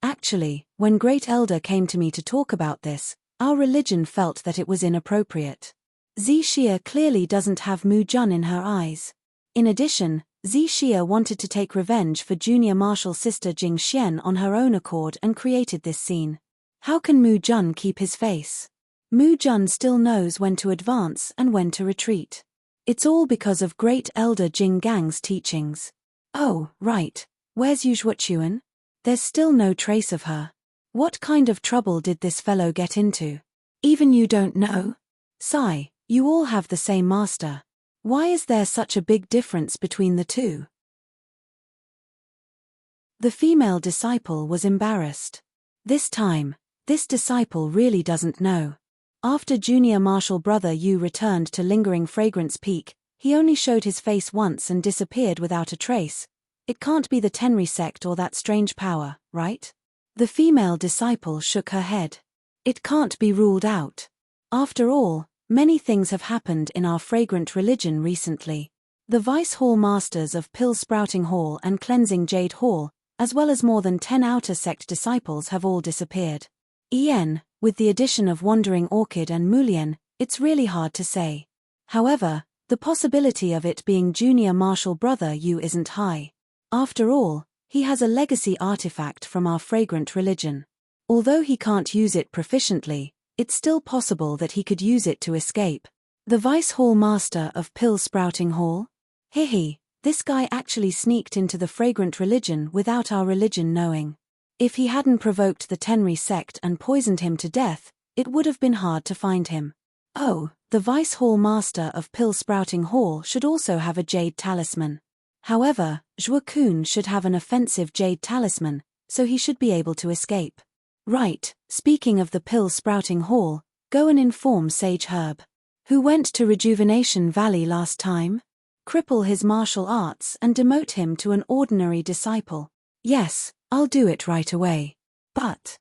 Actually, when Great Elder came to me to talk about this, our religion felt that it was inappropriate. Zixia clearly doesn't have Mu Jun in her eyes. In addition, Zixia wanted to take revenge for junior martial sister Jing Xian on her own accord and created this scene. How can Mu Jun keep his face? Mu Jun still knows when to advance and when to retreat. It's all because of Great Elder Jing Gang's teachings. Oh, right. Where's Yuzhuochuan? There's still no trace of her. What kind of trouble did this fellow get into? Even you don't know? Sigh, you all have the same master. Why is there such a big difference between the two? The female disciple was embarrassed. This time, this disciple really doesn't know. After junior martial brother Yu returned to Lingering Fragrance Peak, he only showed his face once and disappeared without a trace. It can't be the Tenri sect or that strange power, right? The female disciple shook her head. It can't be ruled out. After all, many things have happened in our fragrant religion recently. The Vice Hall Masters of Pill Sprouting Hall and Cleansing Jade Hall, as well as more than 10 outer sect disciples have all disappeared. With the addition of Wandering Orchid and Mulien, it's really hard to say. However, the possibility of it being junior martial brother Yu isn't high. After all, he has a legacy artifact from our fragrant religion. Although he can't use it proficiently, it's still possible that he could use it to escape. The Vice Hall Master of Pill Sprouting Hall? This guy actually sneaked into the fragrant religion without our religion knowing. If he hadn't provoked the Tenri sect and poisoned him to death, it would have been hard to find him. Oh, the Vice Hall Master of Pill Sprouting Hall should also have a jade talisman. However, Zhuo-kun should have an offensive jade talisman, so he should be able to escape. Right, speaking of the Pill Sprouting Hall, go and inform Sage Herb. Who went to Rejuvenation Valley last time? Cripple his martial arts and demote him to an ordinary disciple. Yes, I'll do it right away. But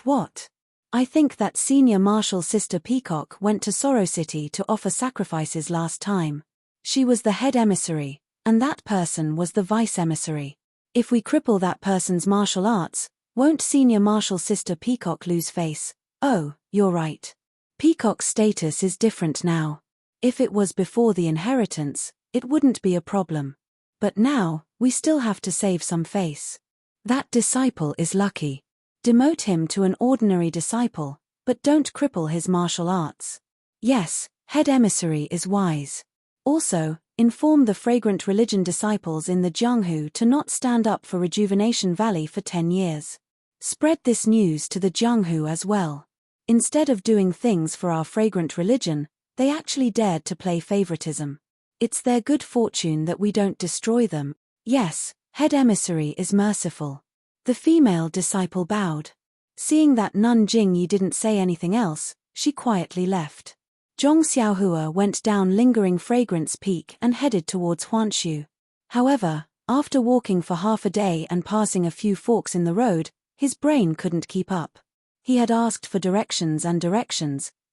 what? I think that senior martial sister Peacock went to Sorrow City to offer sacrifices last time. She was the head emissary, and that person was the vice emissary. If we cripple that person's martial arts, won't senior martial sister Peacock lose face? Oh, you're right. Peacock's status is different now. If it was before the inheritance, it wouldn't be a problem. But now, we still have to save some face. That disciple is lucky. Demote him to an ordinary disciple, but don't cripple his martial arts. Yes, head emissary is wise. Also, inform the fragrant religion disciples in the Jianghu to not stand up for Rejuvenation Valley for 10 years. Spread this news to the Jianghu as well. Instead of doing things for our fragrant religion, they actually dared to play favoritism. It's their good fortune that we don't destroy them. Yes, head emissary is merciful. The female disciple bowed. Seeing that Nun Jingyi didn't say anything else, she quietly left. Zhong Xiaohua went down Lingering Fragrance Peak and headed towards Huanshu. However, after walking for half a day and passing a few forks in the road, his brain couldn't keep up. He had asked for directions,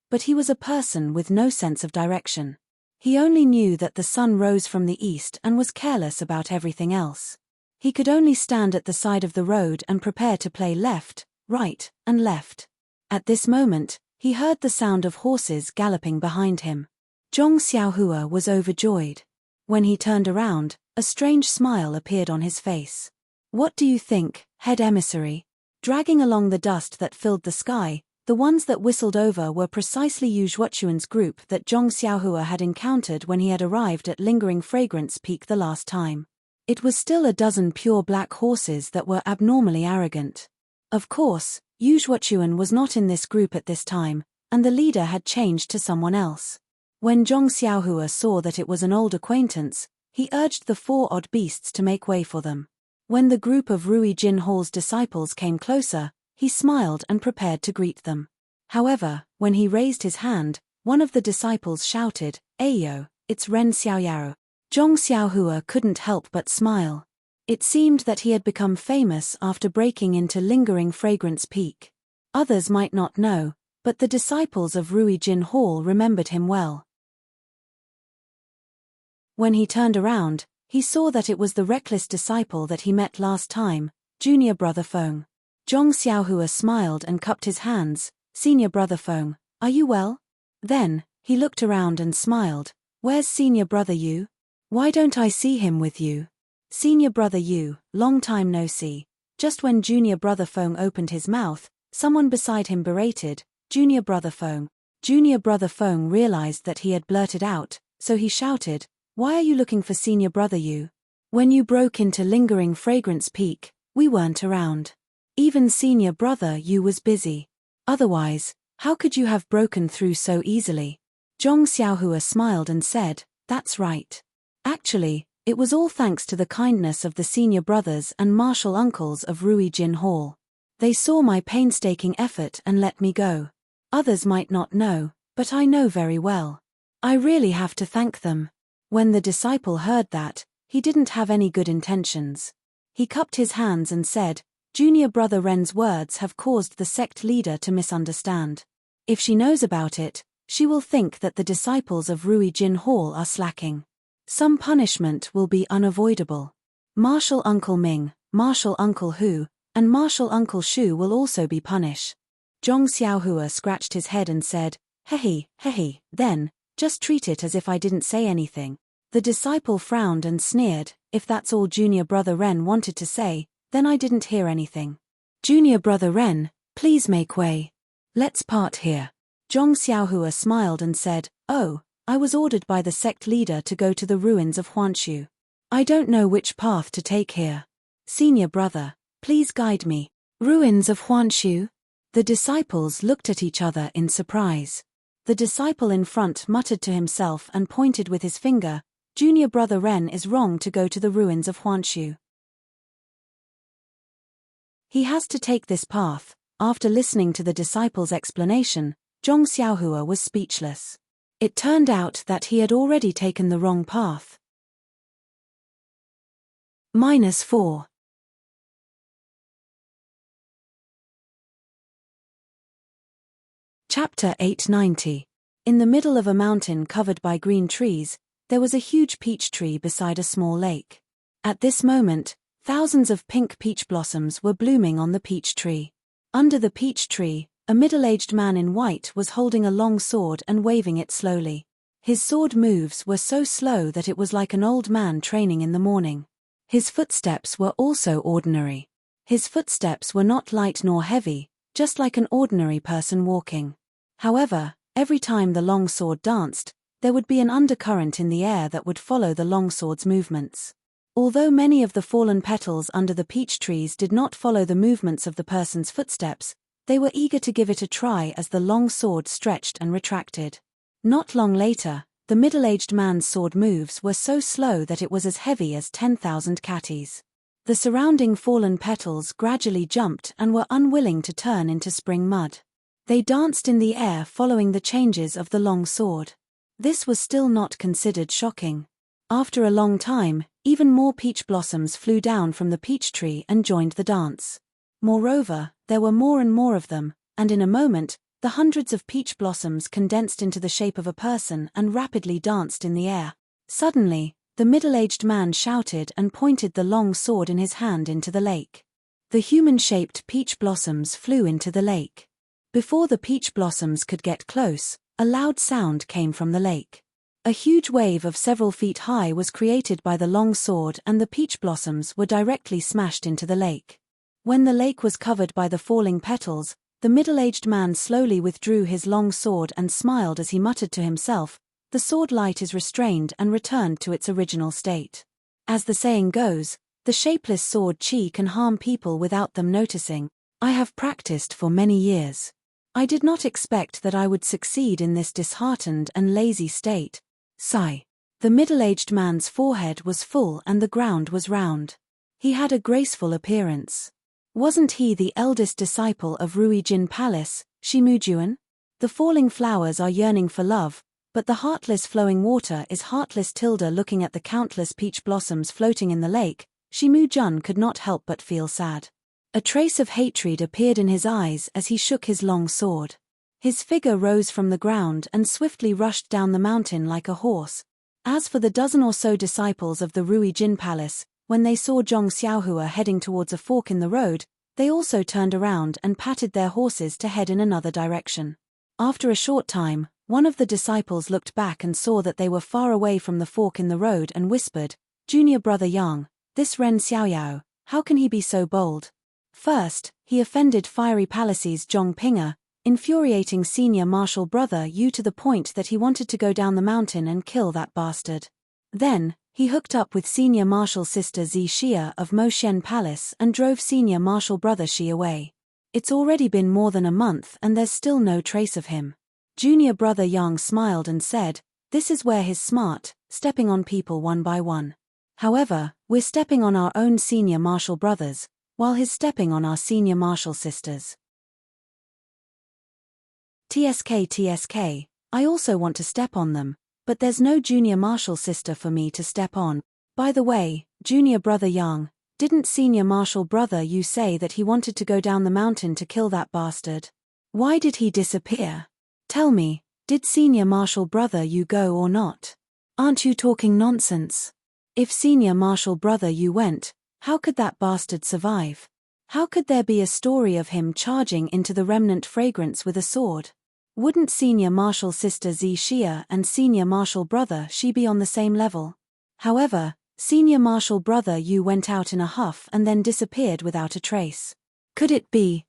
but he was a person with no sense of direction. He only knew that the sun rose from the east and was careless about everything else. He could only stand at the side of the road and prepare to play left, right, and left. At this moment, he heard the sound of horses galloping behind him. Zhong Xiaohua was overjoyed. When he turned around, a strange smile appeared on his face. What do you think, head emissary? Dragging along the dust that filled the sky, the ones that whistled over were precisely Yu Zhuochuan's group that Zhong Xiaohua had encountered when he had arrived at Lingering Fragrance Peak the last time. It was still a dozen pure black horses that were abnormally arrogant. Of course, Yu Zhuochuan was not in this group at this time, and the leader had changed to someone else. When Zhong Xiaohua saw that it was an old acquaintance, he urged the 4 odd beasts to make way for them. When the group of Rui Jin Hall's disciples came closer, he smiled and prepared to greet them. However, when he raised his hand, one of the disciples shouted, "Ayo, it's Ren Xiaoyao." Zhong Xiaohua couldn't help but smile. It seemed that he had become famous after breaking into Lingering Fragrance Peak. Others might not know, but the disciples of Rui Jin Hall remembered him well. When he turned around, he saw that it was the reckless disciple that he met last time, Junior Brother Feng. Zhong Xiaohua smiled and cupped his hands. "Senior Brother Feng, are you well?" Then, he looked around and smiled. "Where's Senior Brother Yu? Why don't I see him with you?" "Senior Brother Yu, long time no see." Just when Junior Brother Feng opened his mouth, someone beside him berated, "Junior Brother Feng, Junior brother Feng realized that he had blurted out, so he shouted, "Why are you looking for senior brother Yu? When you broke into lingering fragrance peak, we weren't around. Even senior brother Yu was busy. Otherwise, how could you have broken through so easily?" Zhong Xiaohua smiled and said, "That's right. Actually, it was all thanks to the kindness of the senior brothers and martial uncles of Rui Jin Hall. They saw my painstaking effort and let me go. Others might not know, but I know very well. I really have to thank them." When the disciple heard that, he didn't have any good intentions. He cupped his hands and said, "Junior brother Ren's words have caused the sect leader to misunderstand. If she knows about it, she will think that the disciples of Rui Jin Hall are slacking. Some punishment will be unavoidable. Martial Uncle Ming, Martial Uncle Hu, and Martial Uncle Shu will also be punished." Zhong Xiaohua scratched his head and said, Hehe, then, just treat it as if I didn't say anything." The disciple frowned and sneered, "If that's all Junior brother Ren wanted to say, then I didn't hear anything. Junior brother Ren, please make way. Let's part here." Zhong Xiaohua smiled and said, "Oh, I was ordered by the sect leader to go to the ruins of Huanshu. I don't know which path to take here. Senior brother, please guide me." "Ruins of Huanshu?" The disciples looked at each other in surprise. The disciple in front muttered to himself and pointed with his finger, "Junior brother Ren is wrong to go to the ruins of Huanshu. He has to take this path." After listening to the disciple's explanation, Zhong Xiaohua was speechless. It turned out that he had already taken the wrong path. -4. Chapter 890. In the middle of a mountain covered by green trees, there was a huge peach tree beside a small lake. At this moment, thousands of pink peach blossoms were blooming on the peach tree. Under the peach tree, a middle-aged man in white was holding a long sword and waving it slowly. His sword moves were so slow that it was like an old man training in the morning. His footsteps were also ordinary. His footsteps were not light nor heavy, just like an ordinary person walking. However, every time the long sword danced, there would be an undercurrent in the air that would follow the long sword's movements. Although many of the fallen petals under the peach trees did not follow the movements of the person's footsteps, they were eager to give it a try as the long sword stretched and retracted. Not long later, the middle-aged man's sword moves were so slow that it was as heavy as 10,000 catties. The surrounding fallen petals gradually jumped and were unwilling to turn into spring mud. They danced in the air following the changes of the long sword. This was still not considered shocking. After a long time, even more peach blossoms flew down from the peach tree and joined the dance. Moreover, there were more and more of them, and in a moment, the hundreds of peach blossoms condensed into the shape of a person and rapidly danced in the air. Suddenly, the middle-aged man shouted and pointed the long sword in his hand into the lake. The human-shaped peach blossoms flew into the lake. Before the peach blossoms could get close, a loud sound came from the lake. A huge wave of several feet high was created by the long sword and the peach blossoms were directly smashed into the lake. When the lake was covered by the falling petals, the middle-aged man slowly withdrew his long sword and smiled as he muttered to himself, "The sword light is restrained and returned to its original state." As the saying goes, the shapeless sword chi can harm people without them noticing. I have practiced for many years. I did not expect that I would succeed in this disheartened and lazy state. Sigh. The middle-aged man's forehead was full and the ground was round. He had a graceful appearance. Wasn't he the eldest disciple of Rui Jin Palace, Shimujuan? The falling flowers are yearning for love, but the heartless flowing water is heartless. Looking at the countless peach blossoms floating in the lake, Shimujun could not help but feel sad. A trace of hatred appeared in his eyes as he shook his long sword. His figure rose from the ground and swiftly rushed down the mountain like a horse. As for the dozen or so disciples of the Rui Jin Palace, when they saw Zhong Xiaohua heading towards a fork in the road, they also turned around and patted their horses to head in another direction. After a short time, one of the disciples looked back and saw that they were far away from the fork in the road and whispered, "Junior brother Yang, this Ren Xiaoyao, how can he be so bold? First, he offended Fiery Palace's Zhong Pinger, infuriating Senior Marshal Brother Yu to the point that he wanted to go down the mountain and kill that bastard. Then, he hooked up with Senior Marshal Sister Zi Xia of Mo Shen Palace and drove Senior Marshal Brother Shi away. It's already been more than a month and there's still no trace of him. Junior Brother Yang smiled and said, "This is where he's smart, stepping on people one by one. However, we're stepping on our own Senior Marshal Brothers, while he's stepping on our Senior Marshal Sisters." TSK, I also want to step on them, but there's no Junior Marshal Sister for me to step on. By the way, Junior Brother Yang, didn't Senior Marshal Brother Yu say that he wanted to go down the mountain to kill that bastard? Why did he disappear? Tell me, did Senior Marshal Brother Yu go or not? Aren't you talking nonsense? If Senior Marshal Brother Yu went, how could that bastard survive? How could there be a story of him charging into the remnant fragrance with a sword? Wouldn't Senior Marshal Sister Zi Xia and Senior Marshal Brother Shi be on the same level? However, Senior Marshal Brother Yu went out in a huff and then disappeared without a trace. Could it be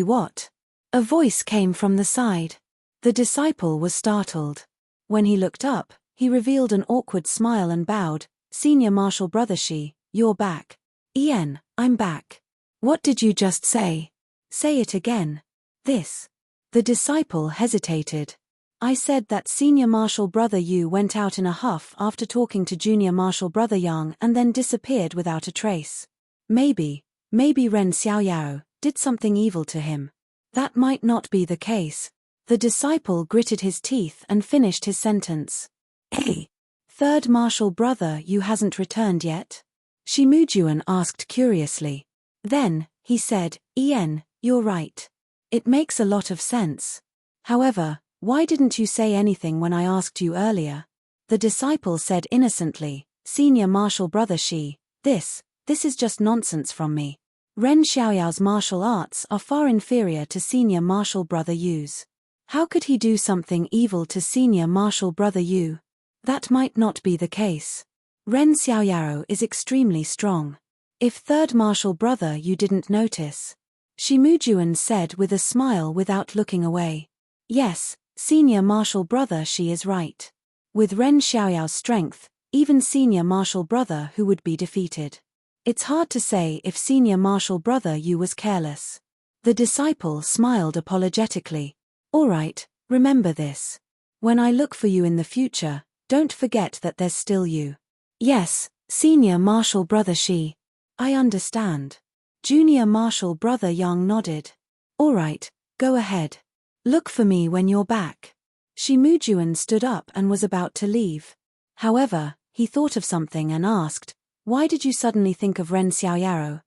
what? A voice came from the side. The disciple was startled. When he looked up, he revealed an awkward smile and bowed. "Senior Marshal Brother Shi, you're back." "Ian, I'm back." "What did you just say?" "Say it again." "This." The disciple hesitated. "I said that Senior Marshal Brother Yu went out in a huff after talking to Junior Marshal Brother Yang and then disappeared without a trace. Maybe Ren Xiaoyao did something evil to him." "That might not be the case." The disciple gritted his teeth and finished his sentence. "Hey, Third Marshal Brother Yu hasn't returned yet?" Shimujuan asked curiously. Then, he said, "Ian, you're right. It makes a lot of sense. However, why didn't you say anything when I asked you earlier?" The disciple said innocently, "Senior Marshal Brother Shi, this is just nonsense from me. Ren Xiaoyao's martial arts are far inferior to Senior Marshal Brother Yu's. How could he do something evil to Senior Marshal Brother Yu? That might not be the case. Ren Xiaoyao is extremely strong. If Third Marshal Brother Yu didn't notice." Shimujuan said with a smile without looking away. "Yes, Senior Marshal Brother Shi is right. With Ren Xiaoyao's strength, even Senior Marshal Brother Yu would be defeated. It's hard to say if Senior Marshal Brother Yu was careless." The disciple smiled apologetically. "All right, remember this. When I look for you in the future, don't forget that there's still you." "Yes, Senior Marshal Brother Shi. I understand." Junior Marshal Brother Yang nodded. "All right, go ahead. Look for me when you're back." Shimujuan stood up and was about to leave. However, he thought of something and asked, "Why did you suddenly think of Ren Xiaoyao?"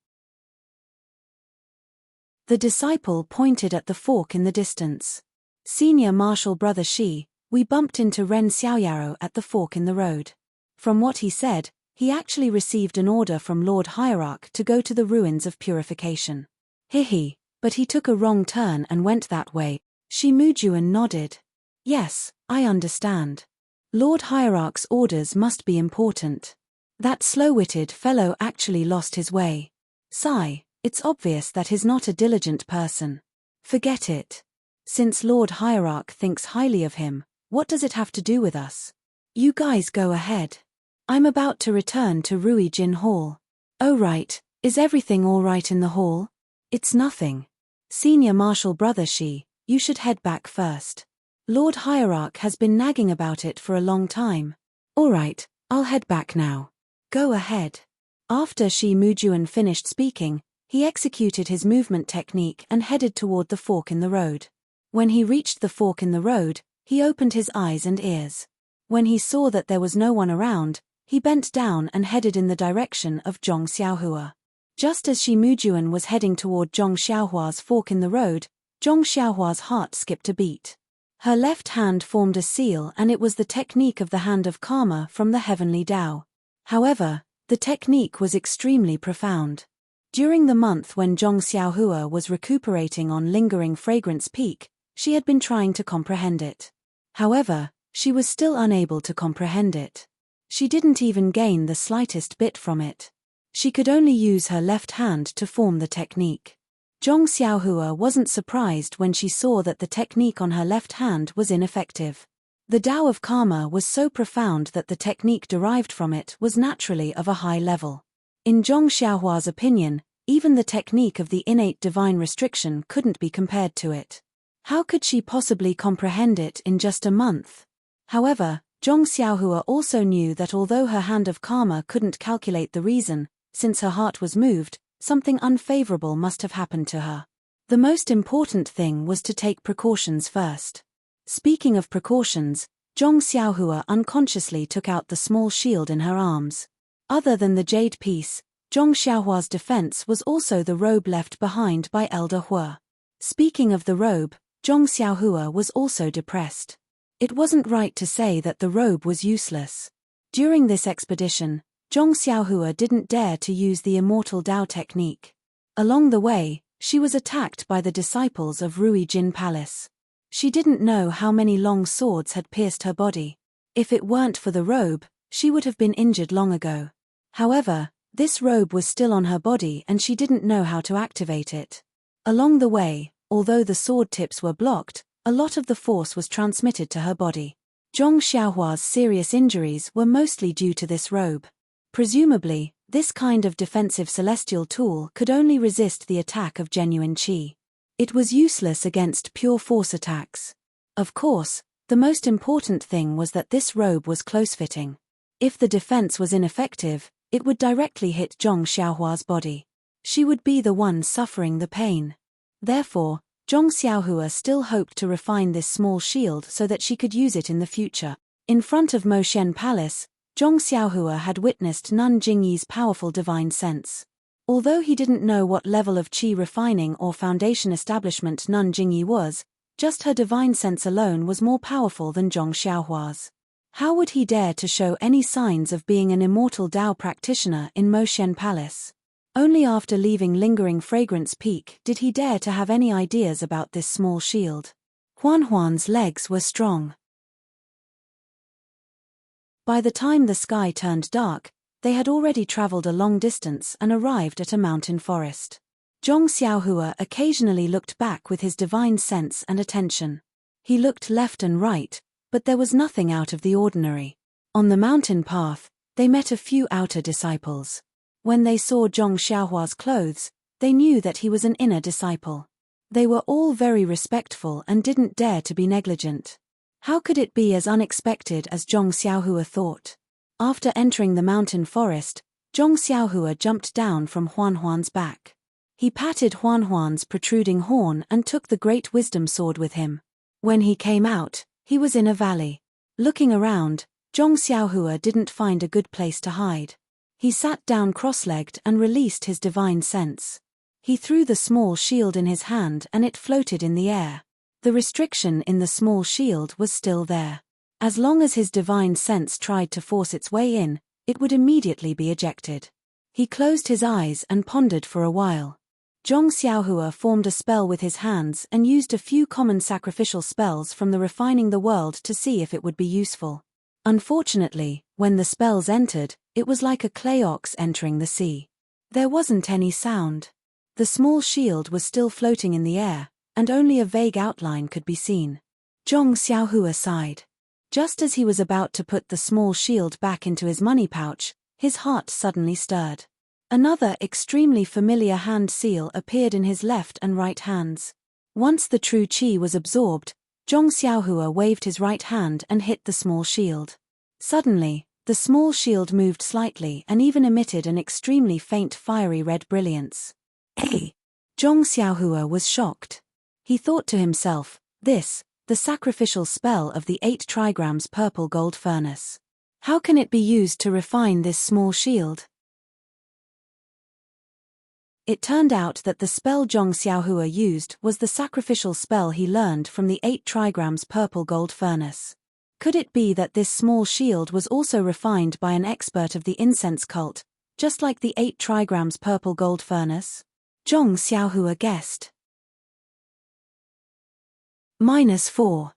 The disciple pointed at the fork in the distance. "Senior Marshal Brother Shi, we bumped into Ren Xiaoyao at the fork in the road. From what he said, he actually received an order from Lord Hierarch to go to the ruins of purification. Hihi, but he took a wrong turn and went that way." Shimujuan nodded. "Yes, I understand. Lord Hierarch's orders must be important. That slow-witted fellow actually lost his way. Sigh, it's obvious that he's not a diligent person. Forget it. Since Lord Hierarch thinks highly of him, what does it have to do with us? You guys go ahead. I'm about to return to Rui Jin Hall." "Oh right, is everything all right in the hall?" "It's nothing. Senior Marshal Brother Shi, you should head back first. Lord Hierarch has been nagging about it for a long time." "All right, I'll head back now." "Go ahead." After Shi Mujuan finished speaking, he executed his movement technique and headed toward the fork in the road. When he reached the fork in the road, he opened his eyes and ears. When he saw that there was no one around, he bent down and headed in the direction of Zhong Xiaohua. Just as Shi Mujuan was heading toward Zhong Xiaohua's fork in the road, Zhong Xiaohua's heart skipped a beat. Her left hand formed a seal and it was the technique of the Hand of Karma from the Heavenly Tao. However, the technique was extremely profound. During the month when Zhong Xiaohua was recuperating on Lingering Fragrance Peak, she had been trying to comprehend it. However, she was still unable to comprehend it. She didn't even gain the slightest bit from it. She could only use her left hand to form the technique. Zhong Xiaohua wasn't surprised when she saw that the technique on her left hand was ineffective. The Tao of Karma was so profound that the technique derived from it was naturally of a high level. In Zhong Xiaohua's opinion, even the technique of the innate divine restriction couldn't be compared to it. How could she possibly comprehend it in just a month? However, Zhong Xiaohua also knew that although her hand of karma couldn't calculate the reason, since her heart was moved, something unfavorable must have happened to her. The most important thing was to take precautions first. Speaking of precautions, Zhong Xiaohua unconsciously took out the small shield in her arms. Other than the jade piece, Zhong Xiaohua's defense was also the robe left behind by Elder Hua. Speaking of the robe, Zhong Xiaohua was also depressed. It wasn't right to say that the robe was useless. During this expedition, Zhong Xiaohua didn't dare to use the immortal Tao technique. Along the way, she was attacked by the disciples of Rui Jin Palace. She didn't know how many long swords had pierced her body. If it weren't for the robe, she would have been injured long ago. However, this robe was still on her body and she didn't know how to activate it. Along the way, although the sword tips were blocked, a lot of the force was transmitted to her body. Zhong Xiaohua's serious injuries were mostly due to this robe. Presumably, this kind of defensive celestial tool could only resist the attack of genuine qi. It was useless against pure force attacks. Of course, the most important thing was that this robe was close-fitting. If the defense was ineffective, it would directly hit Zhong Xiaohua's body. She would be the one suffering the pain. Therefore, Zhong Xiaohua still hoped to refine this small shield so that she could use it in the future. In front of Moshen Palace, Zhong Xiaohua had witnessed Nun Jingyi's powerful divine sense. Although he didn't know what level of qi refining or foundation establishment Nun Jingyi was, just her divine sense alone was more powerful than Zhong Xiaohua's. How would he dare to show any signs of being an immortal Tao practitioner in Moshen Palace? Only after leaving Lingering Fragrance Peak did he dare to have any ideas about this small shield. Huan's legs were strong. By the time the sky turned dark, they had already traveled a long distance and arrived at a mountain forest. Zhong Xiaohua occasionally looked back with his divine sense and attention. He looked left and right, but there was nothing out of the ordinary. On the mountain path, they met a few outer disciples. When they saw Zhong Xiaohua's clothes, they knew that he was an inner disciple. They were all very respectful and didn't dare to be negligent. How could it be as unexpected as Zhong Xiaohua thought? After entering the mountain forest, Zhong Xiaohua jumped down from Huan's back. He patted Huan's protruding horn and took the great wisdom sword with him. When he came out, he was in a valley. Looking around, Zhong Xiaohua didn't find a good place to hide. He sat down cross-legged and released his divine sense. He threw the small shield in his hand and it floated in the air. The restriction in the small shield was still there. As long as his divine sense tried to force its way in, it would immediately be ejected. He closed his eyes and pondered for a while. Zhong Xiaohua formed a spell with his hands and used a few common sacrificial spells from the Refining the World to see if it would be useful. Unfortunately, when the spells entered, it was like a clay ox entering the sea. There wasn't any sound. The small shield was still floating in the air, and only a vague outline could be seen. Zhong Xiaohua sighed. Just as he was about to put the small shield back into his money pouch, his heart suddenly stirred. Another extremely familiar hand seal appeared in his left and right hands. Once the true qi was absorbed, Zhong Xiaohua waved his right hand and hit the small shield. Suddenly, the small shield moved slightly and even emitted an extremely faint fiery red brilliance. Hey! Zhong Xiaohua was shocked. He thought to himself, this, the sacrificial spell of the 8 trigrams purple gold furnace. How can it be used to refine this small shield? It turned out that the spell Zhong Xiaohua used was the sacrificial spell he learned from the 8 trigrams purple gold furnace. Could it be that this small shield was also refined by an expert of the incense cult, just like the 8 trigrams purple gold furnace? Zhong Xiaohua guessed. -4.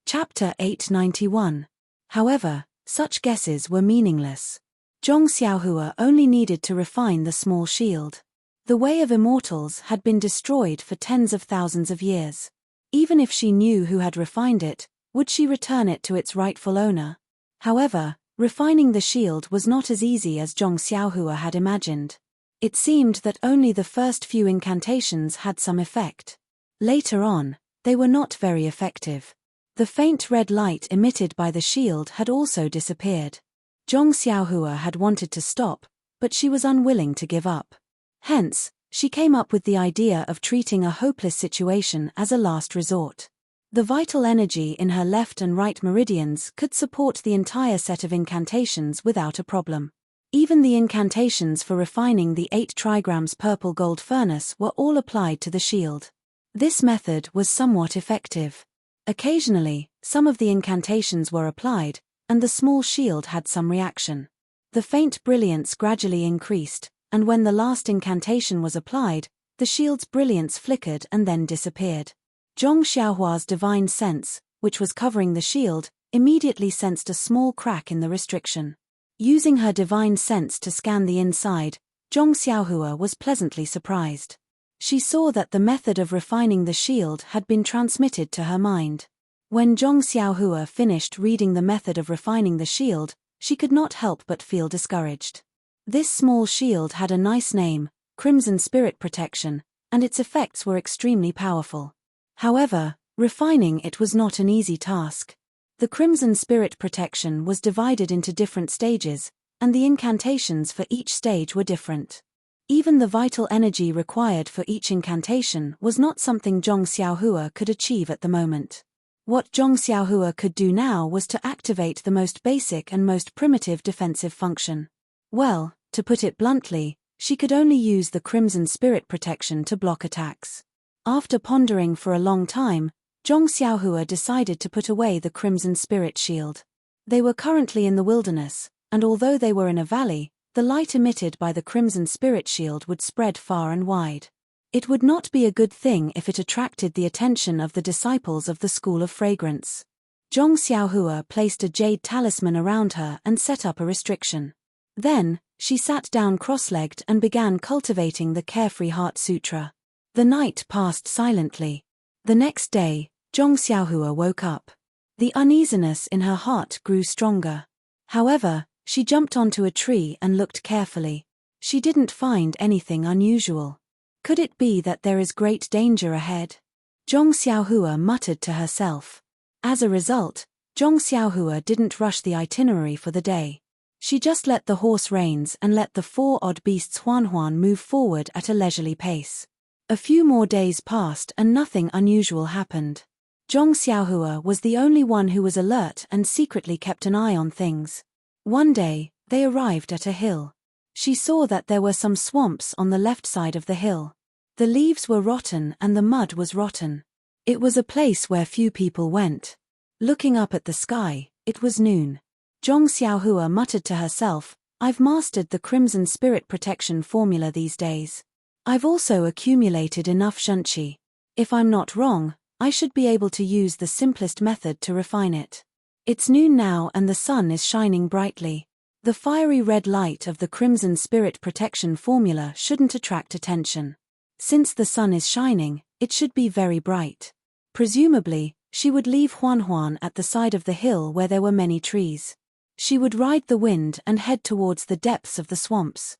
Chapter 891. However, such guesses were meaningless. Zhong Xiaohua only needed to refine the small shield. The Way of Immortals had been destroyed for tens of thousands of years. Even if she knew who had refined it, would she return it to its rightful owner? However, refining the shield was not as easy as Zhong Xiaohua had imagined. It seemed that only the first few incantations had some effect. Later on, they were not very effective. The faint red light emitted by the shield had also disappeared. Zhong Xiaohua had wanted to stop, but she was unwilling to give up. Hence, she came up with the idea of treating a hopeless situation as a last resort. The vital energy in her left and right meridians could support the entire set of incantations without a problem. Even the incantations for refining the 8 trigrams purple gold furnace were all applied to the shield. This method was somewhat effective. Occasionally, some of the incantations were applied, and the small shield had some reaction. The faint brilliance gradually increased, and when the last incantation was applied, the shield's brilliance flickered and then disappeared. Zhong Xiaohua's divine sense, which was covering the shield, immediately sensed a small crack in the restriction. Using her divine sense to scan the inside, Zhong Xiaohua was pleasantly surprised. She saw that the method of refining the shield had been transmitted to her mind. When Zhong Xiaohua finished reading the method of refining the shield, she could not help but feel discouraged. This small shield had a nice name, Crimson Spirit Protection, and its effects were extremely powerful. However, refining it was not an easy task. The Crimson Spirit Protection was divided into different stages, and the incantations for each stage were different. Even the vital energy required for each incantation was not something Zhong Xiaohua could achieve at the moment. What Zhong Xiaohua could do now was to activate the most basic and most primitive defensive function. Well, to put it bluntly, she could only use the Crimson Spirit Protection to block attacks. After pondering for a long time, Zhong Xiaohua decided to put away the Crimson Spirit Shield. They were currently in the wilderness, and although they were in a valley, the light emitted by the Crimson Spirit Shield would spread far and wide. It would not be a good thing if it attracted the attention of the disciples of the School of Fragrance. Zhong Xiaohua placed a jade talisman around her and set up a restriction. Then, she sat down cross-legged and began cultivating the Carefree Heart Sutra. The night passed silently. The next day, Zhong Xiaohua woke up. The uneasiness in her heart grew stronger. However, she jumped onto a tree and looked carefully. She didn't find anything unusual. Could it be that there is great danger ahead? Zhong Xiaohua muttered to herself. As a result, Zhong Xiaohua didn't rush the itinerary for the day. She just let the horse reins and let the 4 odd beasts Huan move forward at a leisurely pace. A few more days passed and nothing unusual happened. Zhong Xiaohua was the only one who was alert and secretly kept an eye on things. One day, they arrived at a hill. She saw that there were some swamps on the left side of the hill. The leaves were rotten and the mud was rotten. It was a place where few people went. Looking up at the sky, it was noon. Zhong Xiaohua muttered to herself, "I've mastered the Crimson Spirit Protection formula these days. I've also accumulated enough shunqi. If I'm not wrong, I should be able to use the simplest method to refine it." It's noon now and the sun is shining brightly. The fiery red light of the Crimson Spirit Protection formula shouldn't attract attention. Since the sun is shining, it should be very bright. Presumably, she would leave Huan at the side of the hill where there were many trees. She would ride the wind and head towards the depths of the swamps.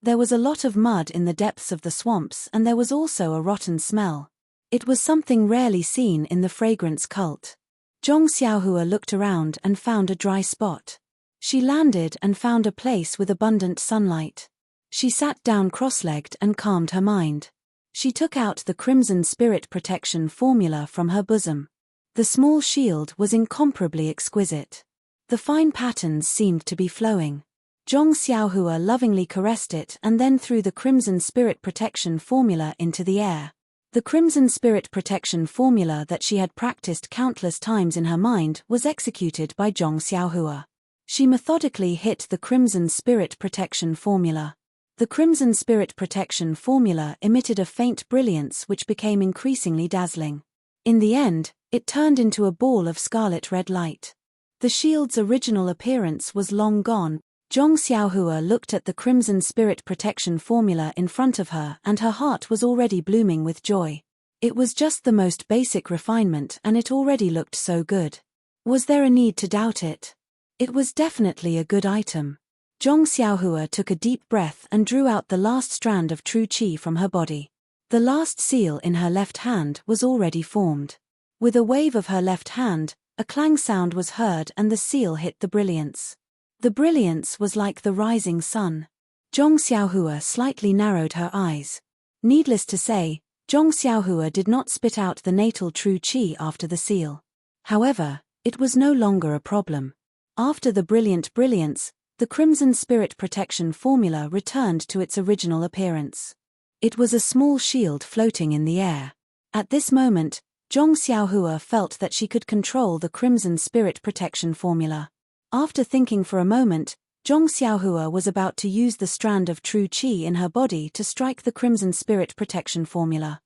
There was a lot of mud in the depths of the swamps and there was also a rotten smell. It was something rarely seen in the fragrance cult. Zhong Xiaohua looked around and found a dry spot. She landed and found a place with abundant sunlight. She sat down cross-legged and calmed her mind. She took out the Crimson Spirit Protection formula from her bosom. The small shield was incomparably exquisite. The fine patterns seemed to be flowing. Zhong Xiaohua lovingly caressed it and then threw the Crimson Spirit Protection formula into the air. The Crimson Spirit Protection formula that she had practiced countless times in her mind was executed by Zhong Xiaohua. She methodically hit the Crimson Spirit Protection formula. The Crimson Spirit Protection formula emitted a faint brilliance which became increasingly dazzling. In the end, it turned into a ball of scarlet red light. The shield's original appearance was long gone. Zhong Xiaohua looked at the crimson spirit protection formula in front of her, and her heart was already blooming with joy. It was just the most basic refinement, and it already looked so good. Was there a need to doubt it? It was definitely a good item. Zhong Xiaohua took a deep breath and drew out the last strand of true qi from her body. The last seal in her left hand was already formed. With a wave of her left hand, a clang sound was heard and the seal hit the brilliance. The brilliance was like the rising sun. Zhong Xiaohua slightly narrowed her eyes. Needless to say, Zhong Xiaohua did not spit out the natal true qi after the seal. However, it was no longer a problem. After the brilliant brilliance, the crimson spirit protection formula returned to its original appearance. It was a small shield floating in the air. At this moment, Zhong Xiaohua felt that she could control the crimson spirit protection formula. After thinking for a moment, Zhong Xiaohua was about to use the strand of true qi in her body to strike the crimson spirit protection formula.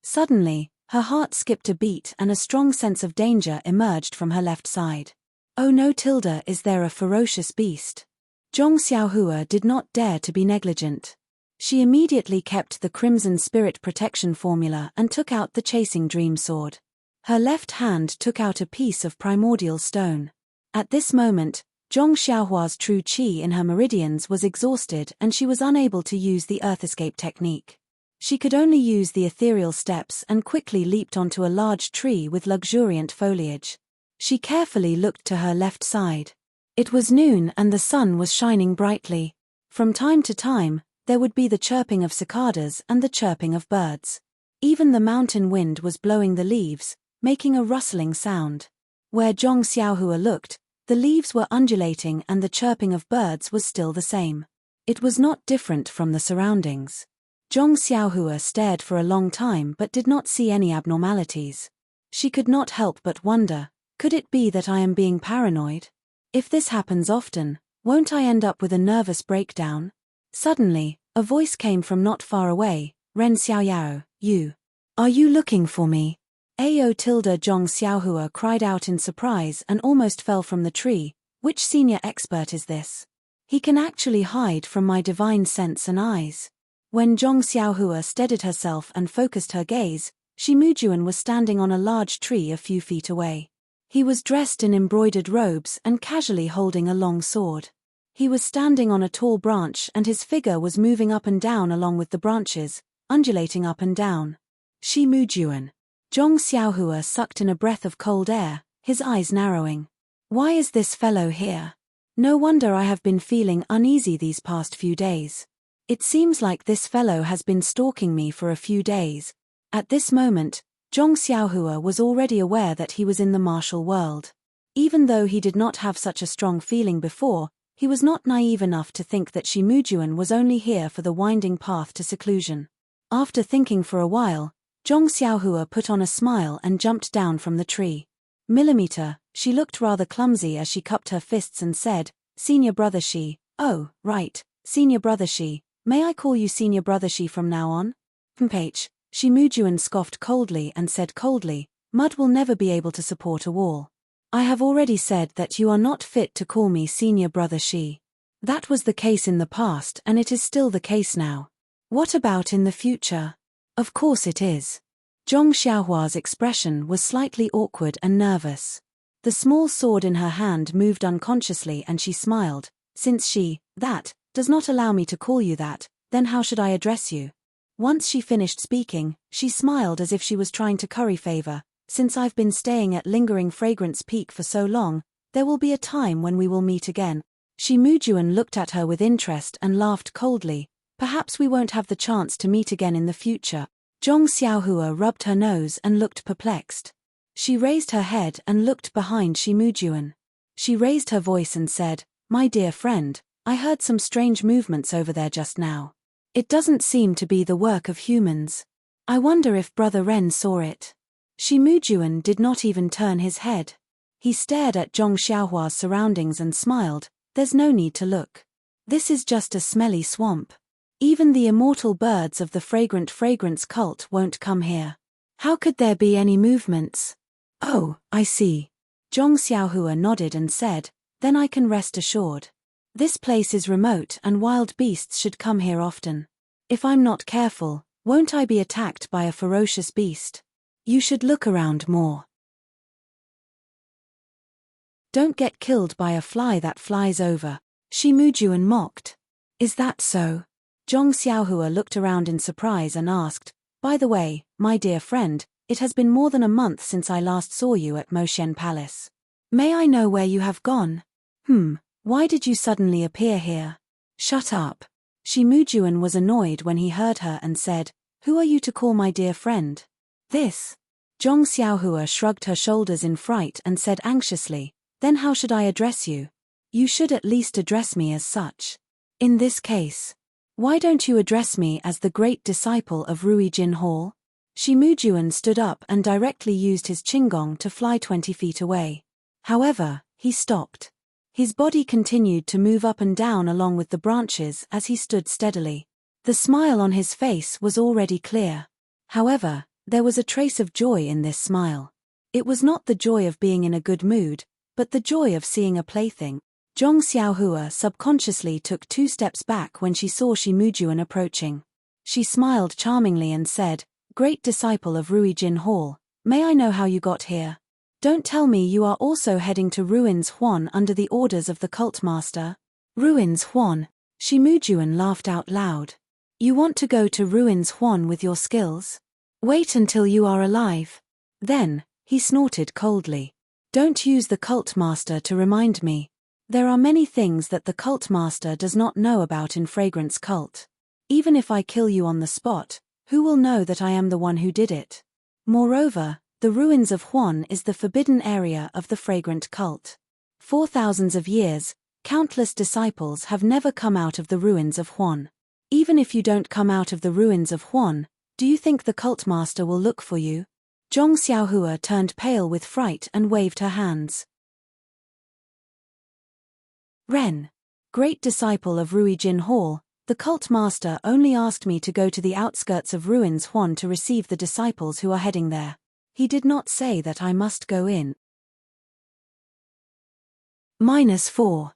Suddenly, her heart skipped a beat and a strong sense of danger emerged from her left side. Oh no, is there a ferocious beast? Zhong Xiaohua did not dare to be negligent. She immediately kept the crimson spirit protection formula and took out the chasing dream sword. Her left hand took out a piece of primordial stone. At this moment, Zhong Xiaohua's true qi in her meridians was exhausted and she was unable to use the earth escape technique. She could only use the ethereal steps and quickly leaped onto a large tree with luxuriant foliage. She carefully looked to her left side. It was noon and the sun was shining brightly. From time to time, there would be the chirping of cicadas and the chirping of birds. Even the mountain wind was blowing the leaves, making a rustling sound. Where Zhong Xiaohua looked, the leaves were undulating and the chirping of birds was still the same. It was not different from the surroundings. Zhong Xiaohua stared for a long time but did not see any abnormalities. She could not help but wonder, could it be that I am being paranoid? If this happens often, won't I end up with a nervous breakdown? Suddenly, a voice came from not far away. Ren Xiaoyao, are you looking for me? Ao tilde Zhong Xiaohua cried out in surprise and almost fell from the tree. Which senior expert is this? He can actually hide from my divine sense and eyes. When Zhong Xiaohua steadied herself and focused her gaze, Shi Mujuan was standing on a large tree a few feet away. He was dressed in embroidered robes and casually holding a long sword. He was standing on a tall branch and his figure was moving up and down along with the branches, undulating up and down. Shi Mujuan. Zhong Xiaohua sucked in a breath of cold air, his eyes narrowing. Why is this fellow here? No wonder I have been feeling uneasy these past few days. It seems like this fellow has been stalking me for a few days. At this moment, Zhong Xiaohua was already aware that he was in the martial world. Even though he did not have such a strong feeling before, he was not naive enough to think that Shi Mujuan was only here for the winding path to seclusion. After thinking for a while, Zhong Xiaohua put on a smile and jumped down from the tree. Millimeter, she looked rather clumsy as she cupped her fists and said, Senior Brother Shi, oh, right, Senior Brother Shi, may I call you Senior Brother Shi from now on? Mph. Shi Mujuan scoffed coldly and said coldly, mud will never be able to support a wall. I have already said that you are not fit to call me Senior Brother Shi. That was the case in the past and it is still the case now. What about in the future? Of course it is. Zhong Xiaohua's expression was slightly awkward and nervous. The small sword in her hand moved unconsciously and she smiled. Since that, does not allow me to call you that, then how should I address you? Once she finished speaking, she smiled as if she was trying to curry favor. Since I've been staying at Lingering Fragrance Peak for so long, there will be a time when we will meet again. Shi Mujuan looked at her with interest and laughed coldly. Perhaps we won't have the chance to meet again in the future. Zhong Xiaohua rubbed her nose and looked perplexed. She raised her head and looked behind Shi Mujuan. She raised her voice and said, My dear friend, I heard some strange movements over there just now. It doesn't seem to be the work of humans. I wonder if Brother Ren saw it. Shi Mujuan did not even turn his head. He stared at Zhong Xiaohua's surroundings and smiled. There's no need to look. This is just a smelly swamp. Even the immortal birds of the fragrant fragrance cult won't come here. How could there be any movements? Oh, I see. Zhong Xiaohua nodded and said, then I can rest assured. This place is remote and wild beasts should come here often. If I'm not careful, won't I be attacked by a ferocious beast? You should look around more. Don't get killed by a fly that flies over, Shimujuan mocked. Is that so? Zhong Xiaohua looked around in surprise and asked, by the way, my dear friend, it has been more than a month since I last saw you at Moshen Palace. May I know where you have gone? Why did you suddenly appear here? Shut up. Shimujuan was annoyed when he heard her and said, who are you to call my dear friend? This. Zhong Xiaohua shrugged her shoulders in fright and said anxiously, then how should I address you? You should at least address me as such. In this case. Why don't you address me as the great disciple of Rui Jin Hall? Shimujuan stood up and directly used his qinggong to fly 20 feet away. However, he stopped. His body continued to move up and down along with the branches as he stood steadily. The smile on his face was already clear. However, there was a trace of joy in this smile. It was not the joy of being in a good mood, but the joy of seeing a plaything. Zhong Xiaohua subconsciously took 2 steps back when she saw Shimujuan approaching. She smiled charmingly and said, great disciple of Rui Jin Hall, may I know how you got here? Don't tell me you are also heading to Ruins Huan under the orders of the cult master? Ruins Huan? Shimujuan laughed out loud. You want to go to Ruins Huan with your skills? Wait until you are alive. Then, he snorted coldly. Don't use the cult master to remind me. There are many things that the cult master does not know about in Fragrance Cult. Even if I kill you on the spot, who will know that I am the one who did it? Moreover, the ruins of Huan is the forbidden area of the Fragrant Cult. For thousands of years, countless disciples have never come out of the ruins of Huan. Even if you don't come out of the ruins of Huan, do you think the cult master will look for you? Zhong Xiaohua turned pale with fright and waved her hands. Ren, great disciple of Rui Jin Hall, the cult master only asked me to go to the outskirts of Ruins Huan to receive the disciples who are heading there. He did not say that I must go in. -4.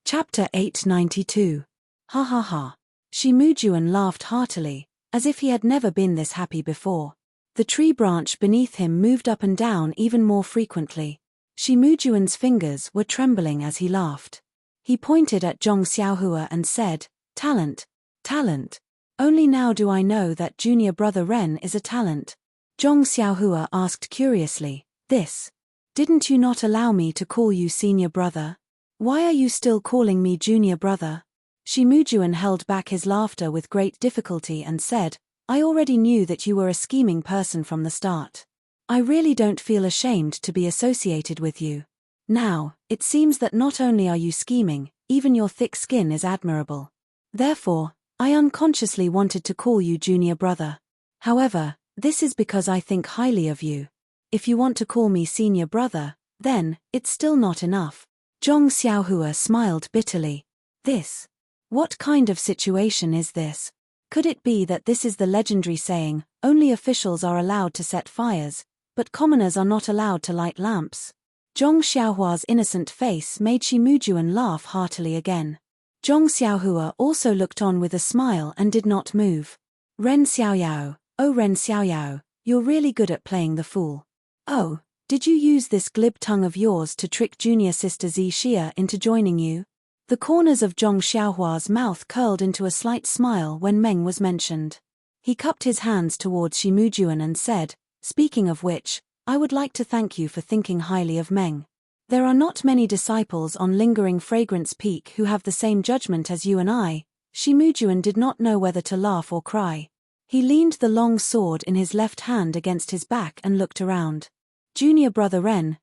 Chapter 892. Ha ha ha. Shimujuan laughed heartily, as if he had never been this happy before. The tree branch beneath him moved up and down even more frequently. Shimujuan's fingers were trembling as he laughed. He pointed at Zhong Xiaohua and said, talent, talent. Only now do I know that junior brother Ren is a talent. Zhong Xiaohua asked curiously, this. Didn't you not allow me to call you senior brother? Why are you still calling me junior brother? Shimujuan held back his laughter with great difficulty and said, I already knew that you were a scheming person from the start. I really don't feel ashamed to be associated with you. Now, it seems that not only are you scheming, even your thick skin is admirable. Therefore, I unconsciously wanted to call you junior brother. However, this is because I think highly of you. If you want to call me senior brother, then, it's still not enough. Zhong Xiaohua smiled bitterly. This? What kind of situation is this? Could it be that this is the legendary saying, only officials are allowed to set fires, but commoners are not allowed to light lamps? Zhong Xiaohua's innocent face made Shimujuan laugh heartily again. Zhong Xiaohua also looked on with a smile and did not move. Ren Xiaoyao, oh Ren Xiaoyao, you're really good at playing the fool. Oh, did you use this glib tongue of yours to trick junior sister Zi Xia into joining you? The corners of Zhong Xiaohua's mouth curled into a slight smile when Meng was mentioned. He cupped his hands towards Shimujuan and said, speaking of which, I would like to thank you for thinking highly of Meng. There are not many disciples on Lingering Fragrance Peak who have the same judgment as you and I. Shimujuan did not know whether to laugh or cry. He leaned the long sword in his left hand against his back and looked around. Junior brother Ren,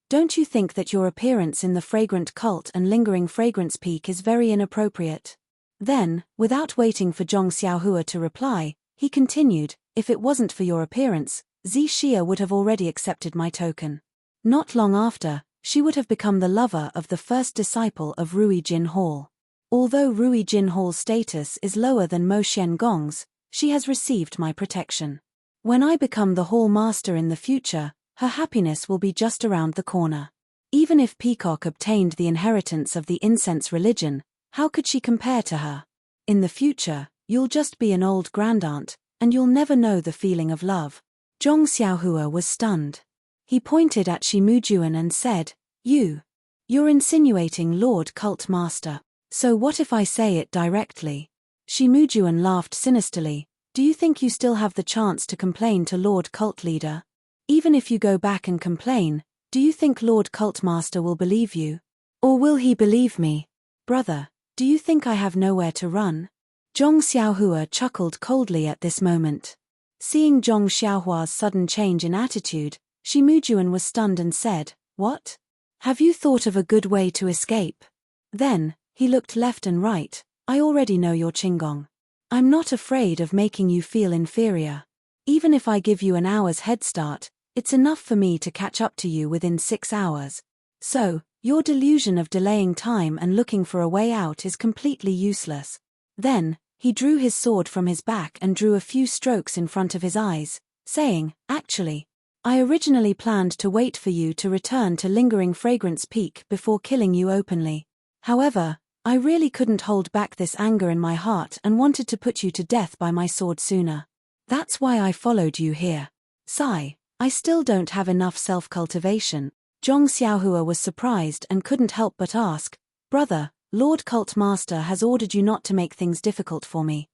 don't you think that your appearance in the Fragrant Cult and Lingering Fragrance Peak is very inappropriate? Then, without waiting for Zhong Xiaohua to reply, he continued, if it wasn't for your appearance, Zi Xia would have already accepted my token. Not long after, she would have become the lover of the first disciple of Rui Jin Hall. Although Rui Jinhall's status is lower than Mo Xiangong's, she has received my protection. When I become the Hall Master in the future, her happiness will be just around the corner. Even if Peacock obtained the inheritance of the incense religion, how could she compare to her? In the future, you'll just be an old grandaunt, and you'll never know the feeling of love. Zhong Xiaohua was stunned. He pointed at Shimujuan and said, You're insinuating Lord Cult Master. So what if I say it directly? Shimujuan laughed sinisterly. Do you think you still have the chance to complain to Lord Cult Leader? Even if you go back and complain, do you think Lord Cult Master will believe you? Or will he believe me? Brother, do you think I have nowhere to run? Zhong Xiaohua chuckled coldly at this moment. Seeing Zhong Xiaohua's sudden change in attitude, Shimujuan was stunned and said, What? Have you thought of a good way to escape? Then, he looked left and right. I already know your Qinggong. I'm not afraid of making you feel inferior. Even if I give you an hour's head start, it's enough for me to catch up to you within 6 hours. So, your delusion of delaying time and looking for a way out is completely useless. Then, he drew his sword from his back and drew a few strokes in front of his eyes, saying, Actually, I originally planned to wait for you to return to Lingering Fragrance Peak before killing you openly. However, I really couldn't hold back this anger in my heart and wanted to put you to death by my sword sooner. That's why I followed you here. Sigh, I still don't have enough self-cultivation. Zhong Xiaohua was surprised and couldn't help but ask, Brother, Lord Cult Master has ordered you not to make things difficult for me.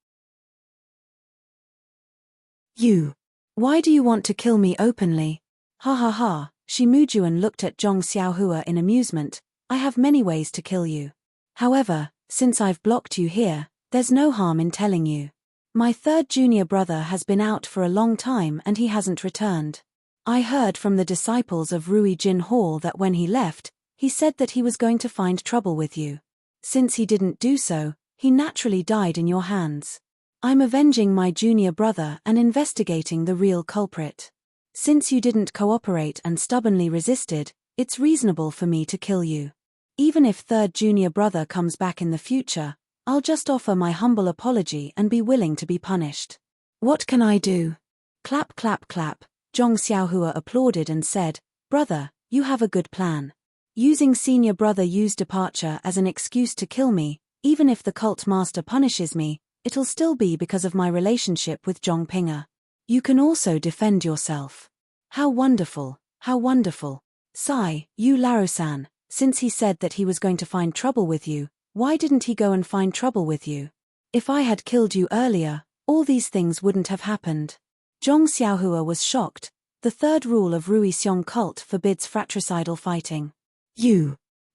Why do you want to kill me openly? Ha ha ha, Shimujuan looked at Zhong Xiaohua in amusement. I have many ways to kill you. However, since I've blocked you here, there's no harm in telling you. My third junior brother has been out for a long time and he hasn't returned. I heard from the disciples of Rui Jinhall that when he left, he said that he was going to find trouble with you. Since he didn't do so, he naturally died in your hands. I'm avenging my junior brother and investigating the real culprit. Since you didn't cooperate and stubbornly resisted, it's reasonable for me to kill you. Even if third junior brother comes back in the future, I'll just offer my humble apology and be willing to be punished. What can I do? Clap clap clap, Zhong Xiaohua applauded and said, Brother, you have a good plan. Using senior brother Yu's departure as an excuse to kill me, even if the cult master punishes me, it'll still be because of my relationship with Zhong Pinger. You can also defend yourself. How wonderful, how wonderful. Sigh, Yu Larosan. Since he said that he was going to find trouble with you, why didn't he go and find trouble with you? If I had killed you earlier, all these things wouldn't have happened. Zhong Xiaohua was shocked. The third rule of Rui Xiong cult forbids fratricidal fighting.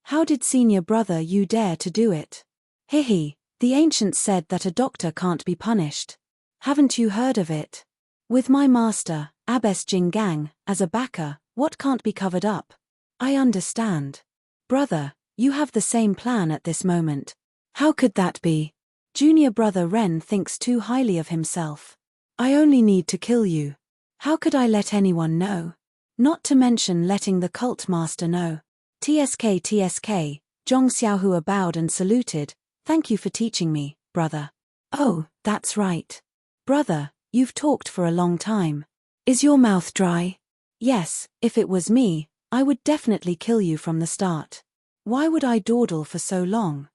How did senior brother Yu dare to do it? Hihi, the ancients said that a doctor can't be punished. Haven't you heard of it? With my master, Abbess Jinggang, as a backer, what can't be covered up? I understand. Brother, you have the same plan at this moment. How could that be? Junior brother Ren thinks too highly of himself. I only need to kill you. How could I let anyone know? Not to mention letting the cult master know. TSK, Zhong Xiaohua bowed and saluted. Thank you for teaching me, brother. Oh, that's right. Brother, you've talked for a long time. Is your mouth dry? Yes, if it was me, I would definitely kill you from the start. Why would I dawdle for so long?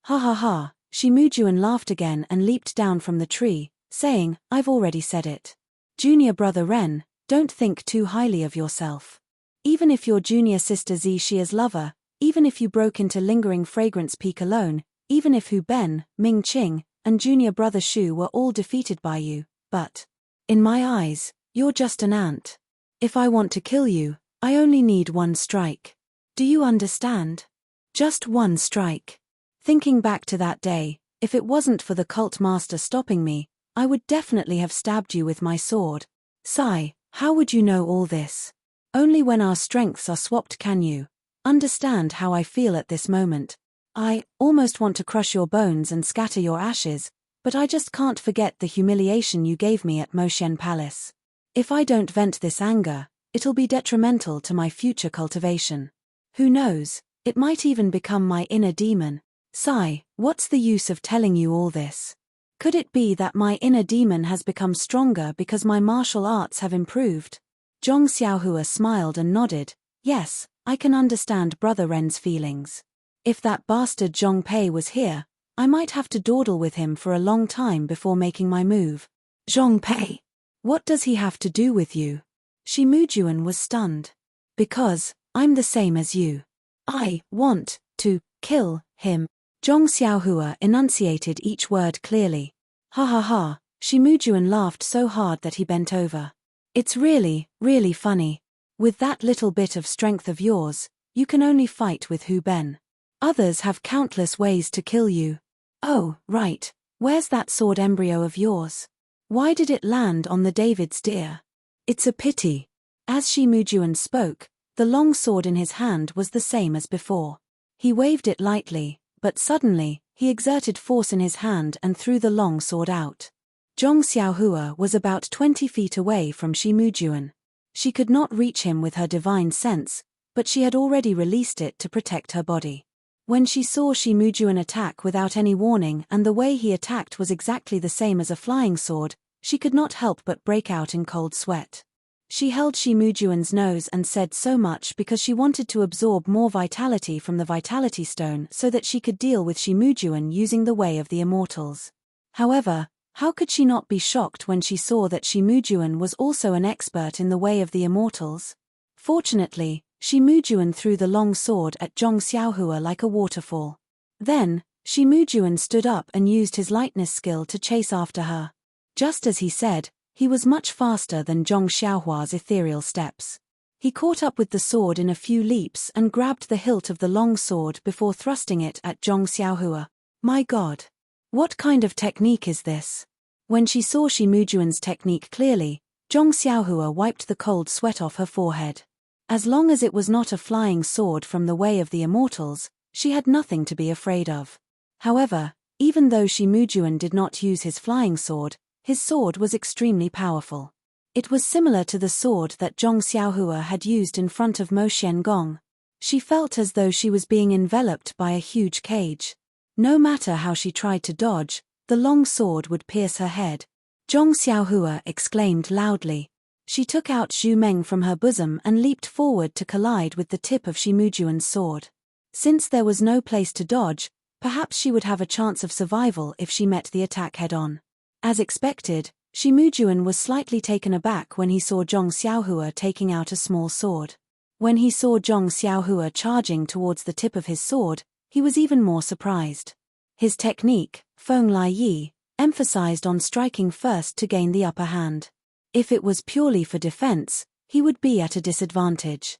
Ha ha ha, Shimujuan laughed again and leaped down from the tree, saying, I've already said it. Junior brother Ren, don't think too highly of yourself. Even if your junior sister Zi Xia's lover, even if you broke into Lingering Fragrance Peak alone, even if Hu Ben, Ming Qing, and junior brother Shu were all defeated by you, but, in my eyes, you're just an ant. If I want to kill you, I only need one strike. Do you understand? Just one strike. Thinking back to that day, if it wasn't for the cult master stopping me, I would definitely have stabbed you with my sword. Sigh, how would you know all this? Only when our strengths are swapped can you understand how I feel at this moment. I almost want to crush your bones and scatter your ashes, but I just can't forget the humiliation you gave me at Moshen Palace. If I don't vent this anger, it'll be detrimental to my future cultivation. Who knows, It might even become my inner demon. Sigh, what's the use of telling you all this? Could it be that my inner demon has become stronger because my martial arts have improved? Zhong Xiaohua smiled and nodded. Yes, I can understand Brother Ren's feelings. If that bastard Zhong Pei was here, I might have to dawdle with him for a long time before making my move. Zhong Pei? What does he have to do with you? Shi Mujuan was stunned. Because, I'm the same as you. I want to kill him. Zhong Xiaohua enunciated each word clearly. Ha ha ha, Shi Mujuan laughed so hard that he bent over. It's really, really funny. With that little bit of strength of yours, you can only fight with Hu Ben. Others have countless ways to kill you. Oh, right, where's that sword embryo of yours? Why did it land on the David's deer? It's a pity. As Shi Mujuan spoke, the long sword in his hand was the same as before. He waved it lightly, but suddenly, he exerted force in his hand and threw the long sword out. Zhong Xiaohua was about 20 feet away from Shi Mujuan. She could not reach him with her divine sense, but she had already released it to protect her body. When she saw Shi Mujuan attack without any warning and the way he attacked was exactly the same as a flying sword, she could not help but break out in cold sweat. She held Shi Mujuan's nose and said so much because she wanted to absorb more vitality from the Vitality Stone so that she could deal with Shi Mujuan using the Way of the Immortals. However, how could she not be shocked when she saw that Shi Mujuan was also an expert in the Way of the Immortals? Fortunately, Shi Mujuan threw the long sword at Zhong Xiaohua like a waterfall. Then, Shi Mujuan stood up and used his lightness skill to chase after her. Just as he said, he was much faster than Zhong Xiaohua's ethereal steps. He caught up with the sword in a few leaps and grabbed the hilt of the long sword before thrusting it at Zhong Xiaohua. My God! What kind of technique is this? When she saw Shi Mujuan's technique clearly, Zhong Xiaohua wiped the cold sweat off her forehead. As long as it was not a flying sword from the Way of the Immortals, she had nothing to be afraid of. However, even though Shi Mujuan did not use his flying sword, his sword was extremely powerful. It was similar to the sword that Zhong Xiaohua had used in front of Mo Xiangong. She felt as though she was being enveloped by a huge cage. No matter how she tried to dodge, the long sword would pierce her head. Zhong Xiaohua exclaimed loudly. She took out Zhu Meng from her bosom and leaped forward to collide with the tip of Shi Mujuan's sword. Since there was no place to dodge, perhaps she would have a chance of survival if she met the attack head-on. As expected, Shi Mujuan was slightly taken aback when he saw Zhong Xiaohua taking out a small sword. When he saw Zhong Xiaohua charging towards the tip of his sword, he was even more surprised. His technique, Feng Lai Yi, emphasized on striking first to gain the upper hand. If it was purely for defense, he would be at a disadvantage.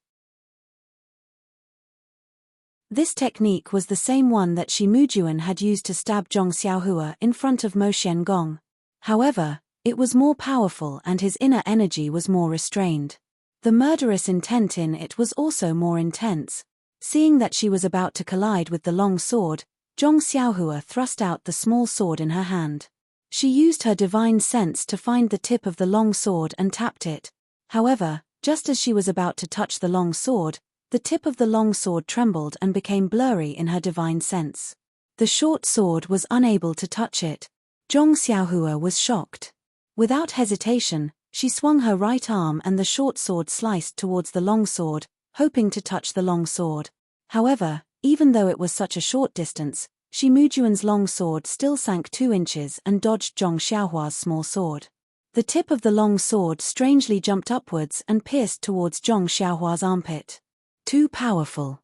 This technique was the same one that Shi Mujuan had used to stab Zhong Xiaohua in front of Mo Xiangong. However, it was more powerful and his inner energy was more restrained. The murderous intent in it was also more intense. Seeing that she was about to collide with the long sword, Zhong Xiaohua thrust out the small sword in her hand. She used her divine sense to find the tip of the long sword and tapped it. However, just as she was about to touch the long sword, the tip of the long sword trembled and became blurry in her divine sense. The short sword was unable to touch it. Zhong Xiaohua was shocked. Without hesitation, she swung her right arm and the short sword sliced towards the long sword, hoping to touch the long sword. However, even though it was such a short distance, Shi Mujuan's long sword still sank 2 inches and dodged Zhong Xiaohua's small sword. The tip of the long sword strangely jumped upwards and pierced towards Zhong Xiaohua's armpit. Too powerful.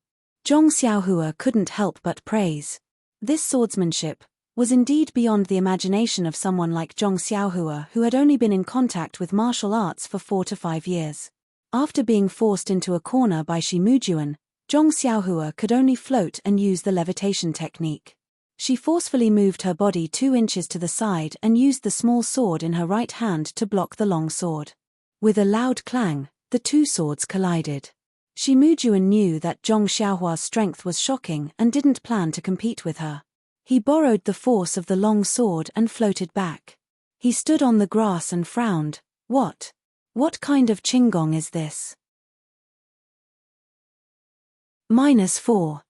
Zhong Xiaohua couldn't help but praise. This swordsmanship was indeed beyond the imagination of someone like Zhong Xiaohua who had only been in contact with martial arts for 4 to 5 years. After being forced into a corner by Shi Mujuan, Zhong Xiaohua could only float and use the levitation technique. She forcefully moved her body 2 inches to the side and used the small sword in her right hand to block the long sword. With a loud clang, the 2 swords collided. Shi Mujuan knew that Zhong Xiaohua's strength was shocking and didn't plan to compete with her. He borrowed the force of the long sword and floated back. He stood on the grass and frowned. What? What kind of qinggong is this? -4.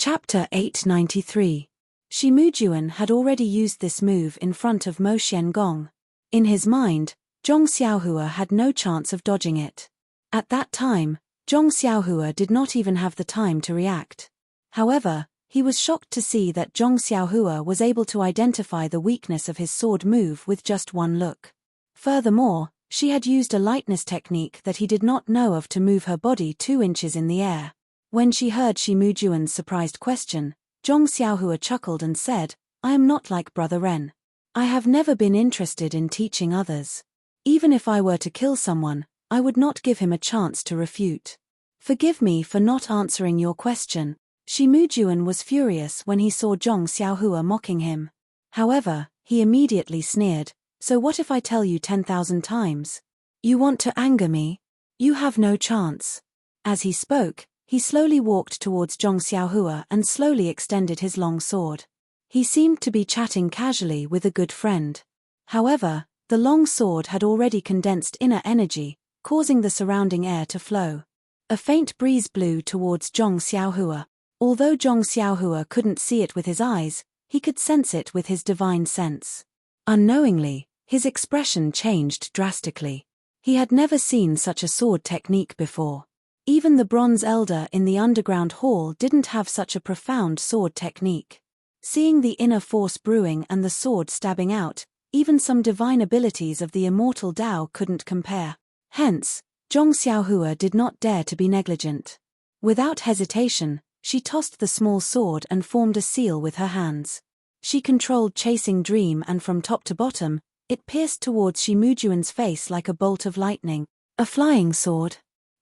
Chapter 893. Shimujuan had already used this move in front of Mo Xiangong. In his mind, Zhong Xiaohua had no chance of dodging it. At that time, Zhong Xiaohua did not even have the time to react. However, he was shocked to see that Zhong Xiaohua was able to identify the weakness of his sword move with just one look. Furthermore, she had used a lightness technique that he did not know of to move her body 2 inches in the air. When she heard Shimujuan's surprised question, Zhong Xiaohua chuckled and said, "I am not like Brother Ren. I have never been interested in teaching others. Even if I were to kill someone, I would not give him a chance to refute. Forgive me for not answering your question." Shimujuan was furious when he saw Zhong Xiaohua mocking him. However, he immediately sneered, "So what if I tell you 10,000 times? You want to anger me? You have no chance." As he spoke, he slowly walked towards Zhong Xiaohua and slowly extended his long sword. He seemed to be chatting casually with a good friend. However, the long sword had already condensed inner energy, causing the surrounding air to flow. A faint breeze blew towards Zhong Xiaohua. Although Zhong Xiaohua couldn't see it with his eyes, he could sense it with his divine sense. Unknowingly, his expression changed drastically. He had never seen such a sword technique before. Even the bronze elder in the underground hall didn't have such a profound sword technique. Seeing the inner force brewing and the sword stabbing out, even some divine abilities of the immortal Tao couldn't compare. Hence, Zhong Xiaohua did not dare to be negligent. Without hesitation, she tossed the small sword and formed a seal with her hands. She controlled Chasing Dream and from top to bottom, it pierced towards Shimujuan's face like a bolt of lightning. A flying sword.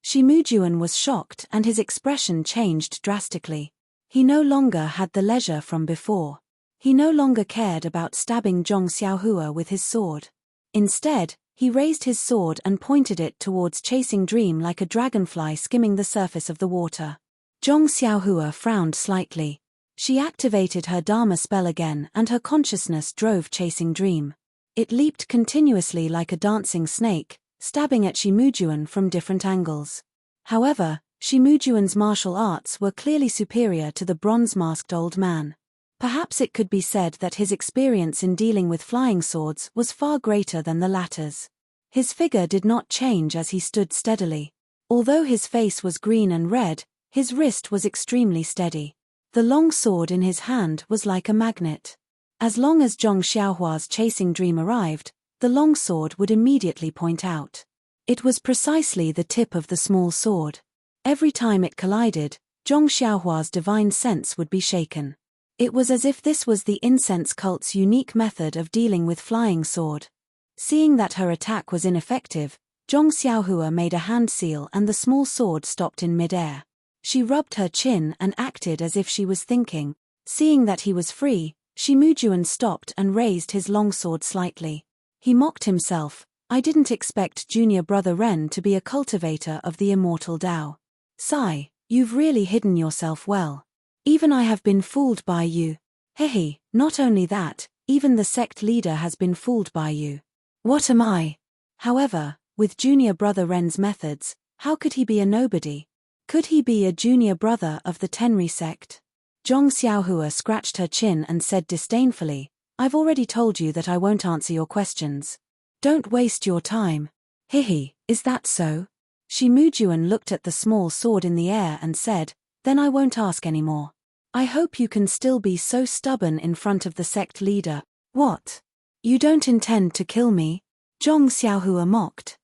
Shimujuan was shocked and his expression changed drastically. He no longer had the leisure from before. He no longer cared about stabbing Zhong Xiaohua with his sword. Instead, he raised his sword and pointed it towards Chasing Dream like a dragonfly skimming the surface of the water. Zhong Xiaohua frowned slightly. She activated her Dharma spell again and her consciousness drove Chasing Dream. It leaped continuously like a dancing snake, stabbing at Shimujuan from different angles. However, Shimujuan's martial arts were clearly superior to the bronze-masked old man. Perhaps it could be said that his experience in dealing with flying swords was far greater than the latter's. His figure did not change as he stood steadily. Although his face was green and red, his wrist was extremely steady. The long sword in his hand was like a magnet. As long as Zhong Xiaohua's Chasing Dream arrived, the long sword would immediately point out. It was precisely the tip of the small sword. Every time it collided, Zhong Xiaohua's divine sense would be shaken. It was as if this was the incense cult's unique method of dealing with flying sword. Seeing that her attack was ineffective, Zhong Xiaohua made a hand seal and the small sword stopped in mid-air. She rubbed her chin and acted as if she was thinking. Seeing that he was free, Shimujuan stopped and raised his longsword slightly. He mocked himself, "I didn't expect junior brother Ren to be a cultivator of the immortal Tao. Sigh, you've really hidden yourself well. Even I have been fooled by you. Hehe, not only that, even the sect leader has been fooled by you. What am I?" However, with junior brother Ren's methods, how could he be a nobody? Could he be a junior brother of the Tenri sect? Zhong Xiaohua scratched her chin and said disdainfully, "I've already told you that I won't answer your questions. Don't waste your time." "Hihi, is that so?" Shimujuan looked at the small sword in the air and said, "Then I won't ask anymore. I hope you can still be so stubborn in front of the sect leader." "What? You don't intend to kill me?" Zhong Xiaohua mocked.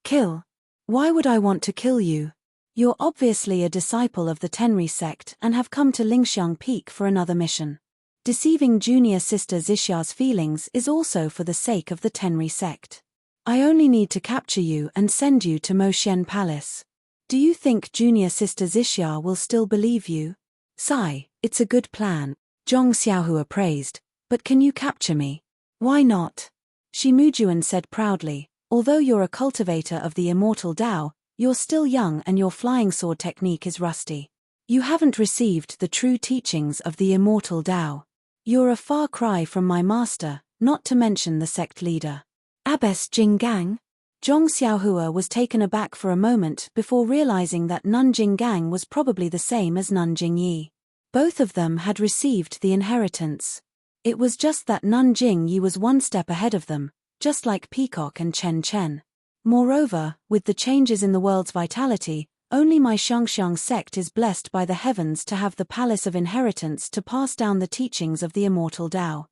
"Kill? Why would I want to kill you? You're obviously a disciple of the Tenri sect and have come to Lingxiang Peak for another mission. Deceiving junior sister Xixa's feelings is also for the sake of the Tenri sect. I only need to capture you and send you to Moxian Palace. Do you think junior sister Xixa will still believe you?" "Sigh, it's a good plan," Zhong Xiaohua praised, "but can you capture me?" "Why not?" Shimujuan said proudly, "Although you're a cultivator of the immortal Tao, you're still young and your flying sword technique is rusty. You haven't received the true teachings of the immortal Tao. You're a far cry from my master, not to mention the sect leader." "Abbess Jinggang?" Zhong Xiaohua was taken aback for a moment before realizing that Nanjing Gang was probably the same as Nanjing Yi. Both of them had received the inheritance. It was just that Nanjing Yi was one step ahead of them, just like Peacock and Chen Chen. Moreover, with the changes in the world's vitality, only my Xiangxiang sect is blessed by the heavens to have the palace of inheritance to pass down the teachings of the immortal Tao.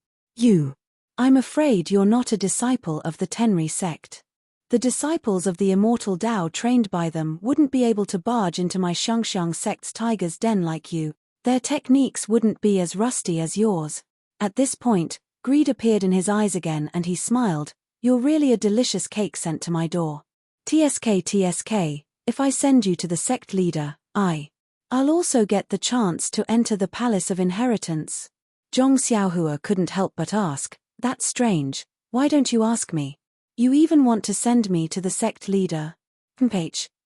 I'm afraid you're not a disciple of the Tenri sect. The disciples of the immortal Tao trained by them wouldn't be able to barge into my Xiangxiang sect's tiger's den like you. Their techniques wouldn't be as rusty as yours. At this point, greed appeared in his eyes again and he smiled. You're really a delicious cake sent to my door. TSK, if I send you to the sect leader, I'll also get the chance to enter the palace of inheritance. Zhong Xiaohua couldn't help but ask, that's strange, why don't you ask me? You even want to send me to the sect leader?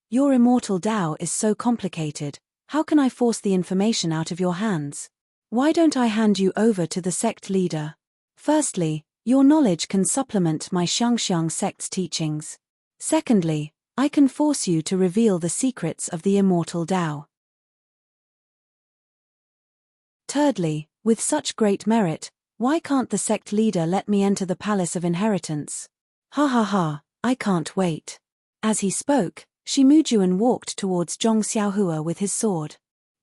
Your immortal Tao is so complicated, how can I force the information out of your hands? Why don't I hand you over to the sect leader? Firstly, your knowledge can supplement my Xiangxiang sect's teachings. Secondly, I can force you to reveal the secrets of the immortal Tao. Thirdly, with such great merit, why can't the sect leader let me enter the palace of inheritance? Ha ha ha, I can't wait. As he spoke, Shimujuan walked towards Zhong Xiaohua with his sword.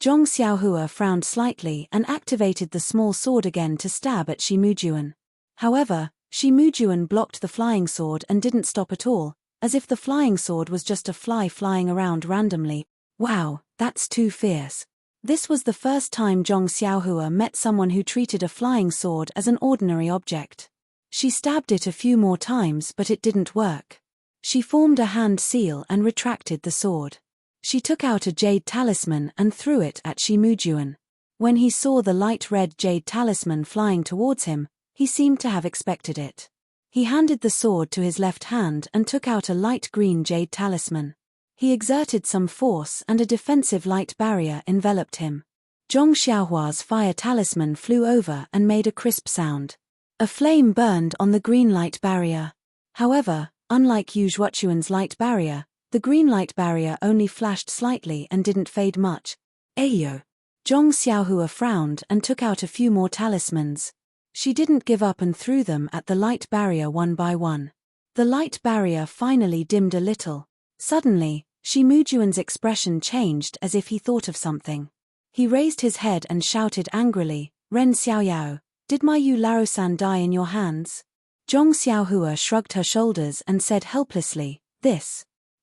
Zhong Xiaohua frowned slightly and activated the small sword again to stab at Shimujuan. However, Shimujuan blocked the flying sword and didn't stop at all, as if the flying sword was just a fly flying around randomly. Wow, that's too fierce. This was the first time Zhong Xiaohua met someone who treated a flying sword as an ordinary object. She stabbed it a few more times but it didn't work. She formed a hand seal and retracted the sword. She took out a jade talisman and threw it at Shimujuan. When he saw the light red jade talisman flying towards him, he seemed to have expected it. He handed the sword to his left hand and took out a light green jade talisman. He exerted some force and a defensive light barrier enveloped him. Zhong Xiaohua's fire talisman flew over and made a crisp sound. A flame burned on the green light barrier. However, unlike Yu Zhuochuan's light barrier, the green light barrier only flashed slightly and didn't fade much. Ayo! Zhong Xiaohua frowned and took out a few more talismans. She didn't give up and threw them at the light barrier one by one. The light barrier finally dimmed a little. Suddenly, Shimujuan's expression changed as if he thought of something. He raised his head and shouted angrily, Ren Xiaoyao, did my Yu Laosan die in your hands? Zhong Xiaohua shrugged her shoulders and said helplessly,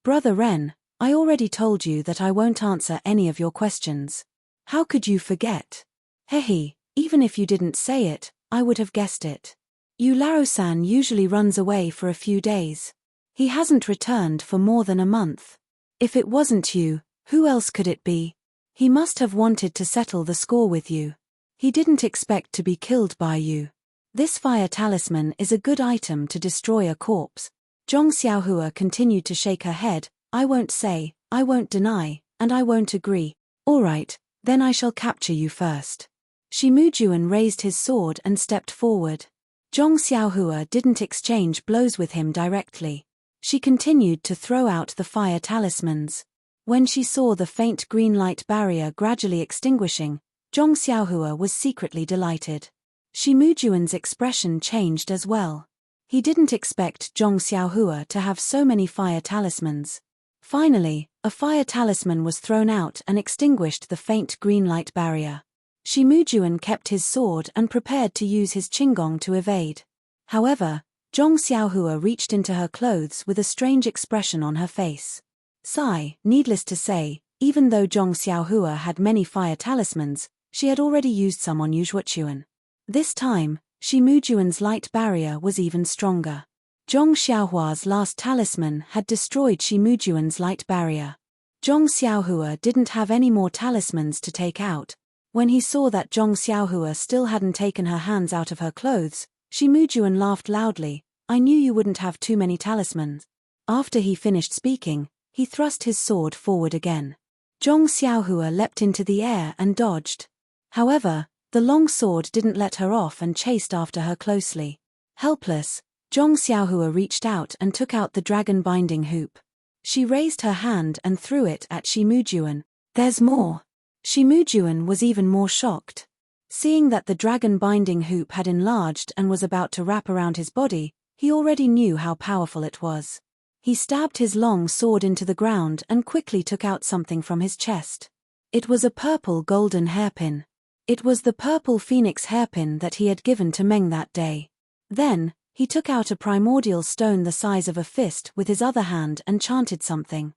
Brother Ren, I already told you that I won't answer any of your questions. How could you forget? Hehe, even if you didn't say it, I would have guessed it. Yu Laosan usually runs away for a few days. He hasn't returned for more than a month. If it wasn't you, who else could it be? He must have wanted to settle the score with you. He didn't expect to be killed by you. This fire talisman is a good item to destroy a corpse. Zhong Xiaohua continued to shake her head. I won't say, I won't deny, and I won't agree. Alright, then I shall capture you first. Shimujuan raised his sword and stepped forward. Zhong Xiaohua didn't exchange blows with him directly. She continued to throw out the fire talismans. When she saw the faint green light barrier gradually extinguishing, Zhong Xiaohua was secretly delighted. Shimujuan's expression changed as well. He didn't expect Zhong Xiaohua to have so many fire talismans. Finally, a fire talisman was thrown out and extinguished the faint green light barrier. Shimujuan kept his sword and prepared to use his qinggong to evade. However, Zhong Xiaohua reached into her clothes with a strange expression on her face. Sigh, needless to say, even though Zhong Xiaohua had many fire talismans, she had already used some on Yu Zhuochuan. This time, Shimujuan's light barrier was even stronger. Zhong Xiaohua's last talisman had destroyed Shimujuan's light barrier. Zhong Xiaohua didn't have any more talismans to take out. When he saw that Zhong Xiaohua still hadn't taken her hands out of her clothes, Shimujuan laughed loudly. I knew you wouldn't have too many talismans. After he finished speaking, he thrust his sword forward again. Zhong Xiaohua leapt into the air and dodged. However, the long sword didn't let her off and chased after her closely. Helpless, Zhong Xiaohua reached out and took out the dragon binding hoop. She raised her hand and threw it at Shimujuan. There's more. Shimujuan was even more shocked. Seeing that the dragon binding hoop had enlarged and was about to wrap around his body, he already knew how powerful it was. He stabbed his long sword into the ground and quickly took out something from his chest. It was a purple golden hairpin. It was the purple phoenix hairpin that he had given to Meng that day. Then, he took out a primordial stone the size of a fist with his other hand and chanted something.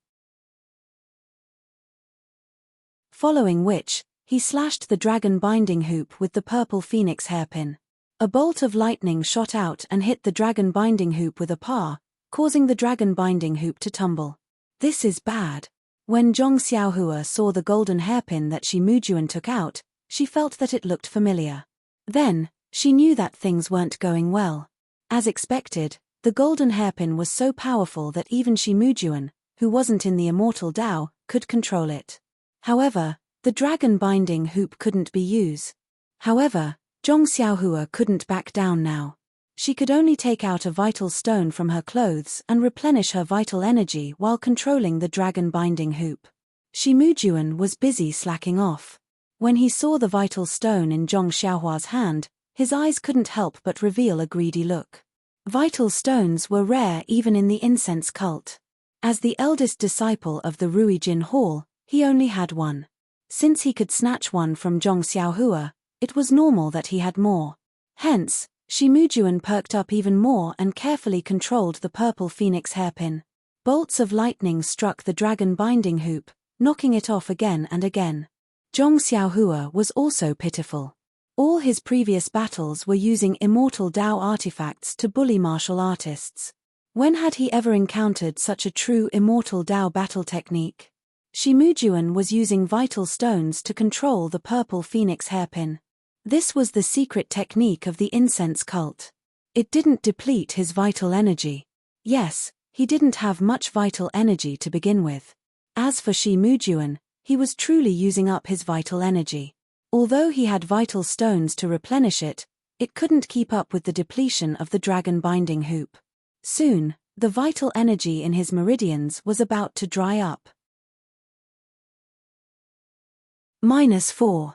Following which, he slashed the dragon binding hoop with the purple phoenix hairpin. A bolt of lightning shot out and hit the dragon binding hoop with a paw, causing the dragon binding hoop to tumble. This is bad. When Zhong Xiaohua saw the golden hairpin that Shimujuan took out, she felt that it looked familiar. Then, she knew that things weren't going well. As expected, the golden hairpin was so powerful that even Shimujuan, who wasn't in the immortal Dao, could control it. However, the dragon binding hoop couldn't be used. However, Zhong Xiaohua couldn't back down now. She could only take out a vital stone from her clothes and replenish her vital energy while controlling the dragon binding hoop. Shimujuan was busy slacking off. When he saw the vital stone in Zhong Xiaohua's hand, his eyes couldn't help but reveal a greedy look. Vital stones were rare even in the incense cult. As the eldest disciple of the Ruijin Hall, he only had one. Since he could snatch one from Zhong Xiaohua, it was normal that he had more. Hence, Shimujuan perked up even more and carefully controlled the purple phoenix hairpin. Bolts of lightning struck the dragon binding hoop, knocking it off again and again. Zhong Xiaohua was also pitiful. All his previous battles were using immortal Dao artifacts to bully martial artists. When had he ever encountered such a true immortal Dao battle technique? Shimujuan was using vital stones to control the purple phoenix hairpin. This was the secret technique of the incense cult. It didn't deplete his vital energy. Yes, he didn't have much vital energy to begin with. As for Shimujuan, he was truly using up his vital energy. Although he had vital stones to replenish it, it couldn't keep up with the depletion of the dragon binding hoop. Soon, the vital energy in his meridians was about to dry up. -4.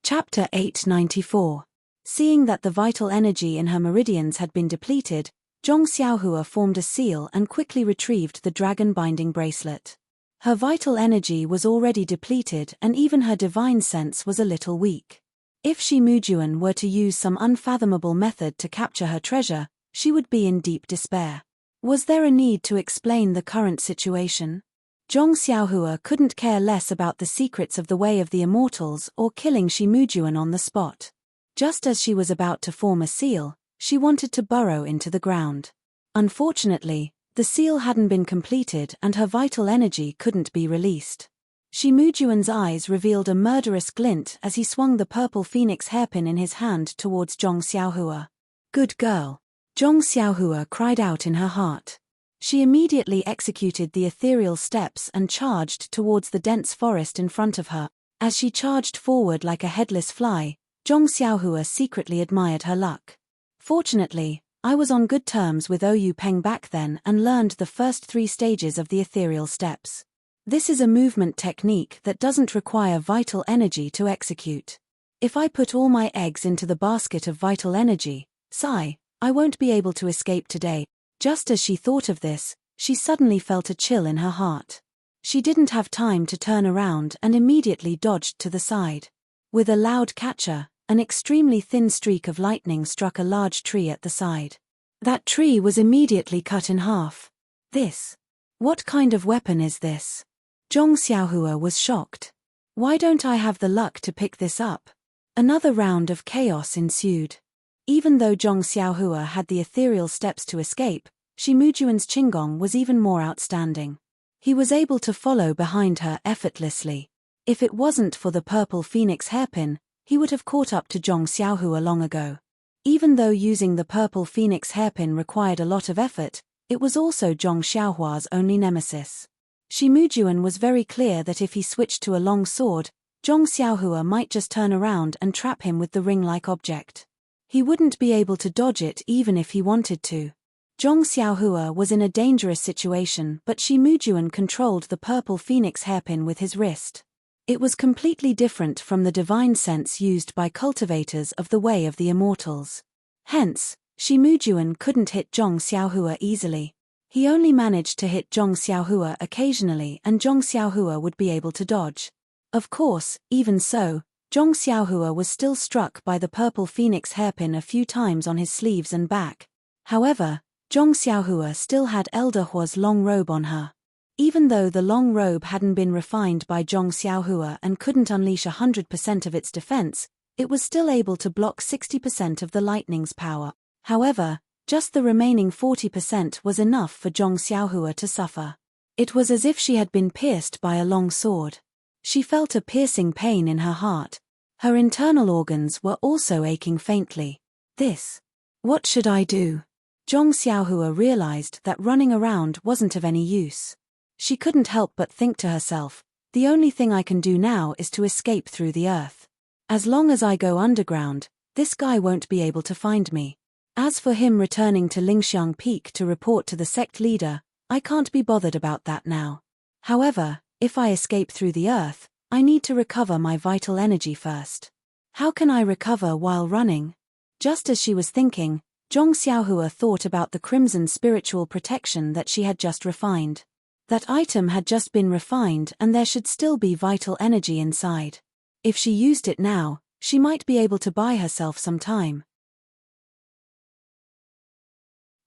Chapter 894. Seeing that the vital energy in her meridians had been depleted, Zhong Xiaohua formed a seal and quickly retrieved the dragon binding bracelet. Her vital energy was already depleted and even her divine sense was a little weak. If Shimujuan were to use some unfathomable method to capture her treasure, she would be in deep despair. Was there a need to explain the current situation? Zhong Xiaohua couldn't care less about the secrets of the Way of the Immortals or killing Shimujuan on the spot. Just as she was about to form a seal, she wanted to burrow into the ground. Unfortunately, the seal hadn't been completed and her vital energy couldn't be released. Shimujuan's eyes revealed a murderous glint as he swung the purple phoenix hairpin in his hand towards Zhong Xiaohua. Good girl. Zhong Xiaohua cried out in her heart. She immediately executed the ethereal steps and charged towards the dense forest in front of her. As she charged forward like a headless fly, Zhong Xiaohua secretly admired her luck. Fortunately, I was on good terms with Oyu Peng back then and learned the first 3 stages of the ethereal steps. This is a movement technique that doesn't require vital energy to execute. If I put all my eggs into the basket of vital energy, sigh, I won't be able to escape today. Just as she thought of this, she suddenly felt a chill in her heart. She didn't have time to turn around and immediately dodged to the side. With a loud catcher, an extremely thin streak of lightning struck a large tree at the side. That tree was immediately cut in half. What kind of weapon is this? Zhong Xiaohua was shocked. Why don't I have the luck to pick this up? Another round of chaos ensued. Even though Zhong Xiaohua had the ethereal steps to escape, Shimujuan's Qinggong was even more outstanding. He was able to follow behind her effortlessly. If it wasn't for the purple phoenix hairpin, he would have caught up to Zhong Xiaohua long ago. Even though using the purple phoenix hairpin required a lot of effort, it was also Zhong Xiaohua's only nemesis. Shimujuan was very clear that if he switched to a long sword, Zhong Xiaohua might just turn around and trap him with the ring-like object. He wouldn't be able to dodge it even if he wanted to. Zhong Xiaohua was in a dangerous situation, but Shi Mujuan controlled the purple phoenix hairpin with his wrist. It was completely different from the divine sense used by cultivators of the Way of the Immortals. Hence, Shi Mujuan couldn't hit Zhong Xiaohua easily. He only managed to hit Zhong Xiaohua occasionally, and Zhong Xiaohua would be able to dodge. Of course, even so, Zhong Xiaohua was still struck by the purple phoenix hairpin a few times on his sleeves and back. However, Zhong Xiaohua still had Elder Hua's long robe on her. Even though the long robe hadn't been refined by Zhong Xiaohua and couldn't unleash 100% of its defense, it was still able to block 60% of the lightning's power. However, just the remaining 40% was enough for Zhong Xiaohua to suffer. It was as if she had been pierced by a long sword. She felt a piercing pain in her heart. Her internal organs were also aching faintly. What should I do? Zhong Xiaohua realized that running around wasn't of any use. She couldn't help but think to herself, the only thing I can do now is to escape through the earth. As long as I go underground, this guy won't be able to find me. As for him returning to Lingxiang Peak to report to the sect leader, I can't be bothered about that now. However, if I escape through the earth, I need to recover my vital energy first. How can I recover while running? Just as she was thinking, Zhong Xiaohua thought about the crimson spiritual protection that she had just refined. That item had just been refined and there should still be vital energy inside. If she used it now, she might be able to buy herself some time.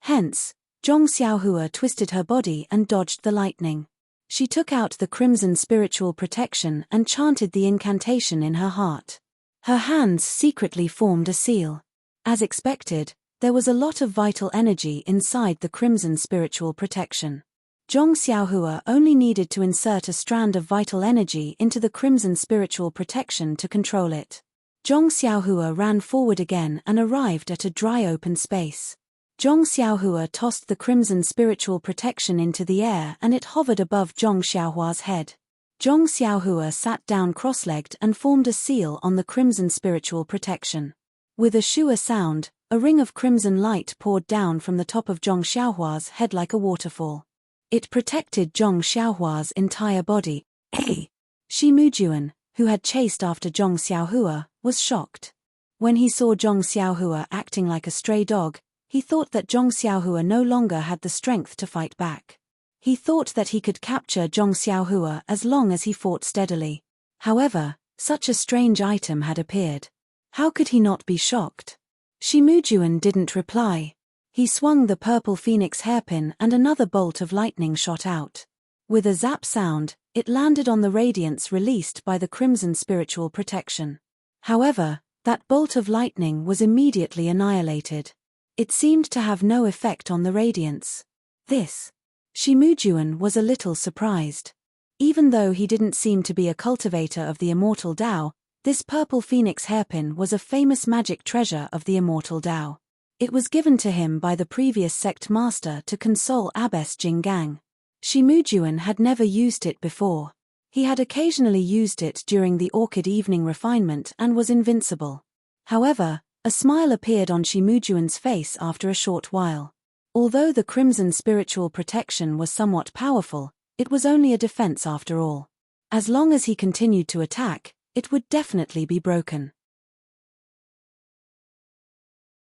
Hence, Zhong Xiaohua twisted her body and dodged the lightning. She took out the crimson spiritual protection and chanted the incantation in her heart. Her hands secretly formed a seal. As expected, there was a lot of vital energy inside the crimson spiritual protection. Zhong Xiaohua only needed to insert a strand of vital energy into the crimson spiritual protection to control it. Zhong Xiaohua ran forward again and arrived at a dry open space. Zhong Xiaohua tossed the crimson spiritual protection into the air and it hovered above Zhong Xiaohua's head. Zhong Xiaohua sat down cross-legged and formed a seal on the crimson spiritual protection. With a shua sound, a ring of crimson light poured down from the top of Zhong Xiaohua's head like a waterfall. It protected Zhong Xiaohua's entire body. Shi Mujuan, who had chased after Zhong Xiaohua, was shocked. When he saw Zhong Xiaohua acting like a stray dog, he thought that Zhong Xiaohua no longer had the strength to fight back. He thought that he could capture Zhong Xiaohua as long as he fought steadily. However, such a strange item had appeared. How could he not be shocked? Shi Mujuan didn't reply. He swung the purple phoenix hairpin and another bolt of lightning shot out. With a zap sound, it landed on the radiance released by the crimson spiritual protection. However, that bolt of lightning was immediately annihilated. It seemed to have no effect on the radiance. Shi Mujuan was a little surprised. Even though he didn't seem to be a cultivator of the immortal Tao, this purple phoenix hairpin was a famous magic treasure of the immortal Tao. It was given to him by the previous sect master to console Abbess Jinggang. Shi Mujuan had never used it before. He had occasionally used it during the orchid evening refinement and was invincible. However, a smile appeared on Shi Mujuan's face after a short while. Although the crimson spiritual protection was somewhat powerful, it was only a defense after all. As long as he continued to attack, it would definitely be broken.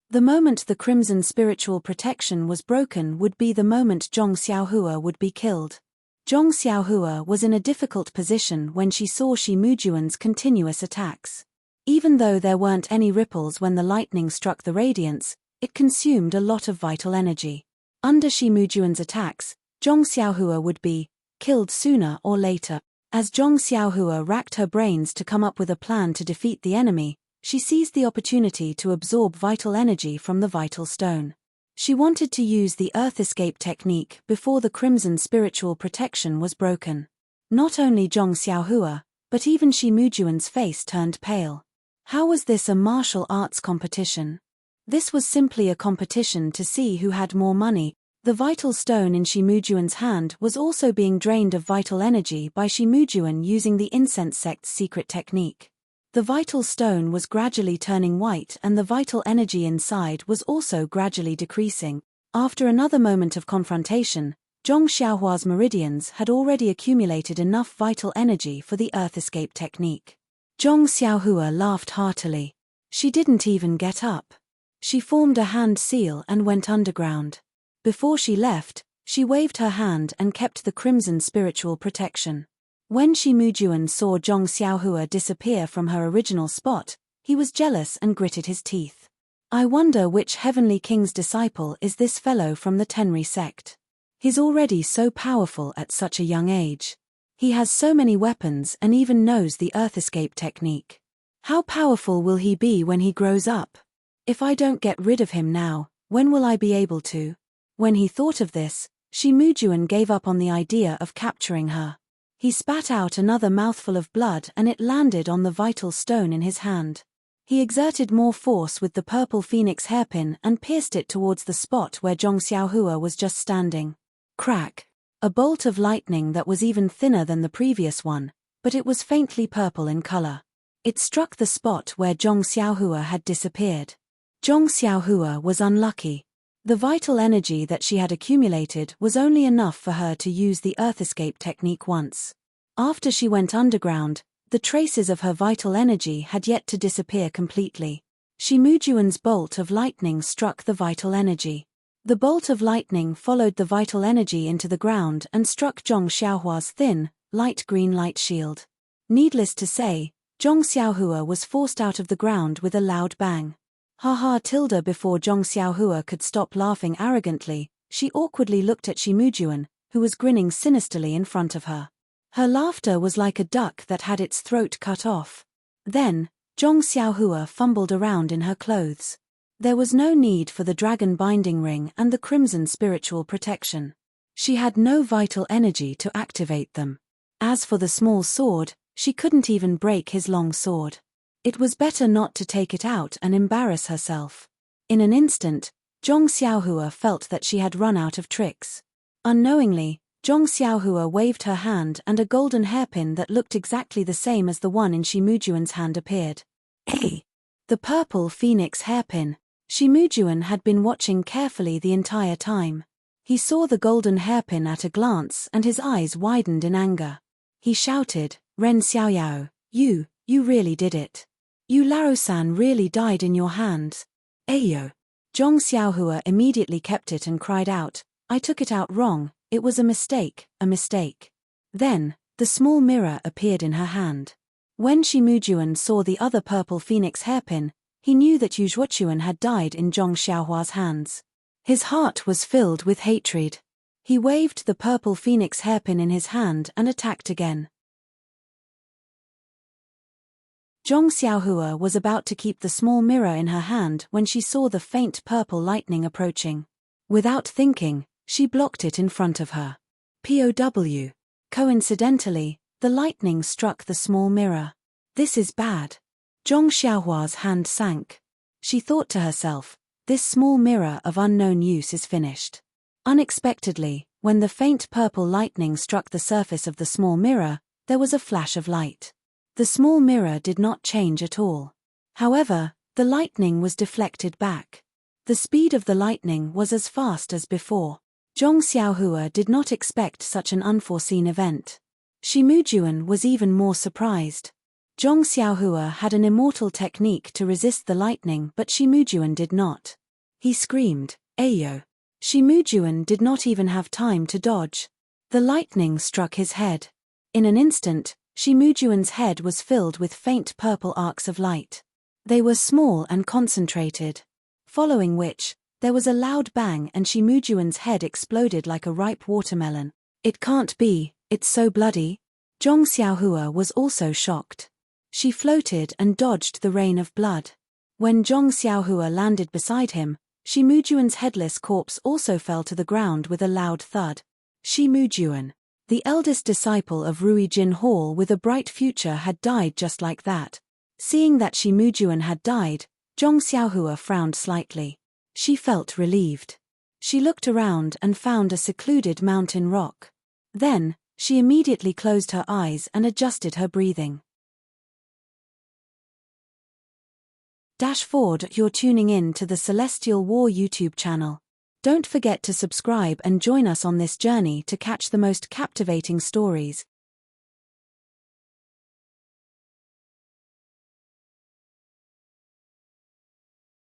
The moment the crimson spiritual protection was broken would be the moment Zhong Xiaohua would be killed. Zhong Xiaohua was in a difficult position when she saw Shi Mujuan's continuous attacks. Even though there weren't any ripples when the lightning struck the radiance, it consumed a lot of vital energy. Under Shi Mujuan's attacks, Zhong Xiaohua would be killed sooner or later. As Zhong Xiaohua racked her brains to come up with a plan to defeat the enemy, she seized the opportunity to absorb vital energy from the vital stone. She wanted to use the earth escape technique before the crimson spiritual protection was broken. Not only Zhong Xiaohua, but even Shi Mujuan's face turned pale. How was this a martial arts competition? This was simply a competition to see who had more money. The vital stone in Shimujuan's hand was also being drained of vital energy by Shimujuan using the incense sect's secret technique. The vital stone was gradually turning white and the vital energy inside was also gradually decreasing. After another moment of confrontation, Zhong Xiaohua's meridians had already accumulated enough vital energy for the earth escape technique. Zhong Xiaohua laughed heartily. She didn't even get up. She formed a hand seal and went underground. Before she left, she waved her hand and kept the crimson spiritual protection. When Shimujuan saw Zhong Xiaohua disappear from her original spot, he was jealous and gritted his teeth. I wonder which Heavenly King's disciple is this fellow from the Tenri sect. He's already so powerful at such a young age. He has so many weapons and even knows the earth escape technique. How powerful will he be when he grows up? If I don't get rid of him now, when will I be able to? When he thought of this, Shimujuan gave up on the idea of capturing her. He spat out another mouthful of blood and it landed on the vital stone in his hand. He exerted more force with the purple phoenix hairpin and pierced it towards the spot where Zhong Xiaohua was just standing. Crack! A bolt of lightning that was even thinner than the previous one, but it was faintly purple in color. It struck the spot where Zhong Xiaohua had disappeared. Zhong Xiaohua was unlucky. The vital energy that she had accumulated was only enough for her to use the earth escape technique once. After she went underground, the traces of her vital energy had yet to disappear completely. Shimujuan's bolt of lightning struck the vital energy. The bolt of lightning followed the vital energy into the ground and struck Zhong Xiaohua's thin, light green light shield. Needless to say, Zhong Xiaohua was forced out of the ground with a loud bang. Ha tilde before Zhong Xiaohua could stop laughing arrogantly, she awkwardly looked at Shimujuan, who was grinning sinisterly in front of her. Her laughter was like a duck that had its throat cut off. Then, Zhong Xiaohua fumbled around in her clothes. There was no need for the dragon binding ring and the crimson spiritual protection. She had no vital energy to activate them. As for the small sword, she couldn't even break his long sword. It was better not to take it out and embarrass herself. In an instant, Zhong Xiaohua felt that she had run out of tricks. Unknowingly, Zhong Xiaohua waved her hand and a golden hairpin that looked exactly the same as the one in Shimujuan's hand appeared. Hey! The purple phoenix hairpin. Shimujuan had been watching carefully the entire time. He saw the golden hairpin at a glance and his eyes widened in anger. He shouted, Ren Xiaoyao, you really did it. You Laro-san really died in your hands. Ayo. Zhong Xiaohua immediately kept it and cried out, I took it out wrong, it was a mistake, a mistake. Then, the small mirror appeared in her hand. When Shimujuan saw the other purple phoenix hairpin, he knew that Yuzhuochuan had died in Zhong Xiaohua's hands. His heart was filled with hatred. He waved the purple phoenix hairpin in his hand and attacked again. Zhong Xiaohua was about to keep the small mirror in her hand when she saw the faint purple lightning approaching. Without thinking, she blocked it in front of her. POW. Coincidentally, the lightning struck the small mirror. This is bad. Zhong Xiaohua's hand sank. She thought to herself, this small mirror of unknown use is finished. Unexpectedly, when the faint purple lightning struck the surface of the small mirror, there was a flash of light. The small mirror did not change at all. However, the lightning was deflected back. The speed of the lightning was as fast as before. Zhong Xiaohua did not expect such an unforeseen event. Shimujuan was even more surprised. Zhong Xiaohua had an immortal technique to resist the lightning but Shimujuan did not. He screamed, Ayo! Shimujuan did not even have time to dodge. The lightning struck his head. In an instant, Shimujuan's head was filled with faint purple arcs of light. They were small and concentrated. Following which, there was a loud bang and Shimujuan's head exploded like a ripe watermelon. It can't be, it's so bloody. Zhong Xiaohua was also shocked. She floated and dodged the rain of blood. When Zhong Xiaohua landed beside him, Shimujuan's headless corpse also fell to the ground with a loud thud. Shimujuan, the eldest disciple of Ruijin Hall with a bright future, had died just like that. Seeing that Shimujuan had died, Zhong Xiaohua frowned slightly. She felt relieved. She looked around and found a secluded mountain rock. Then, she immediately closed her eyes and adjusted her breathing. Forward, you're tuning in to the Celestial War YouTube channel. Don't forget to subscribe and join us on this journey to catch the most captivating stories,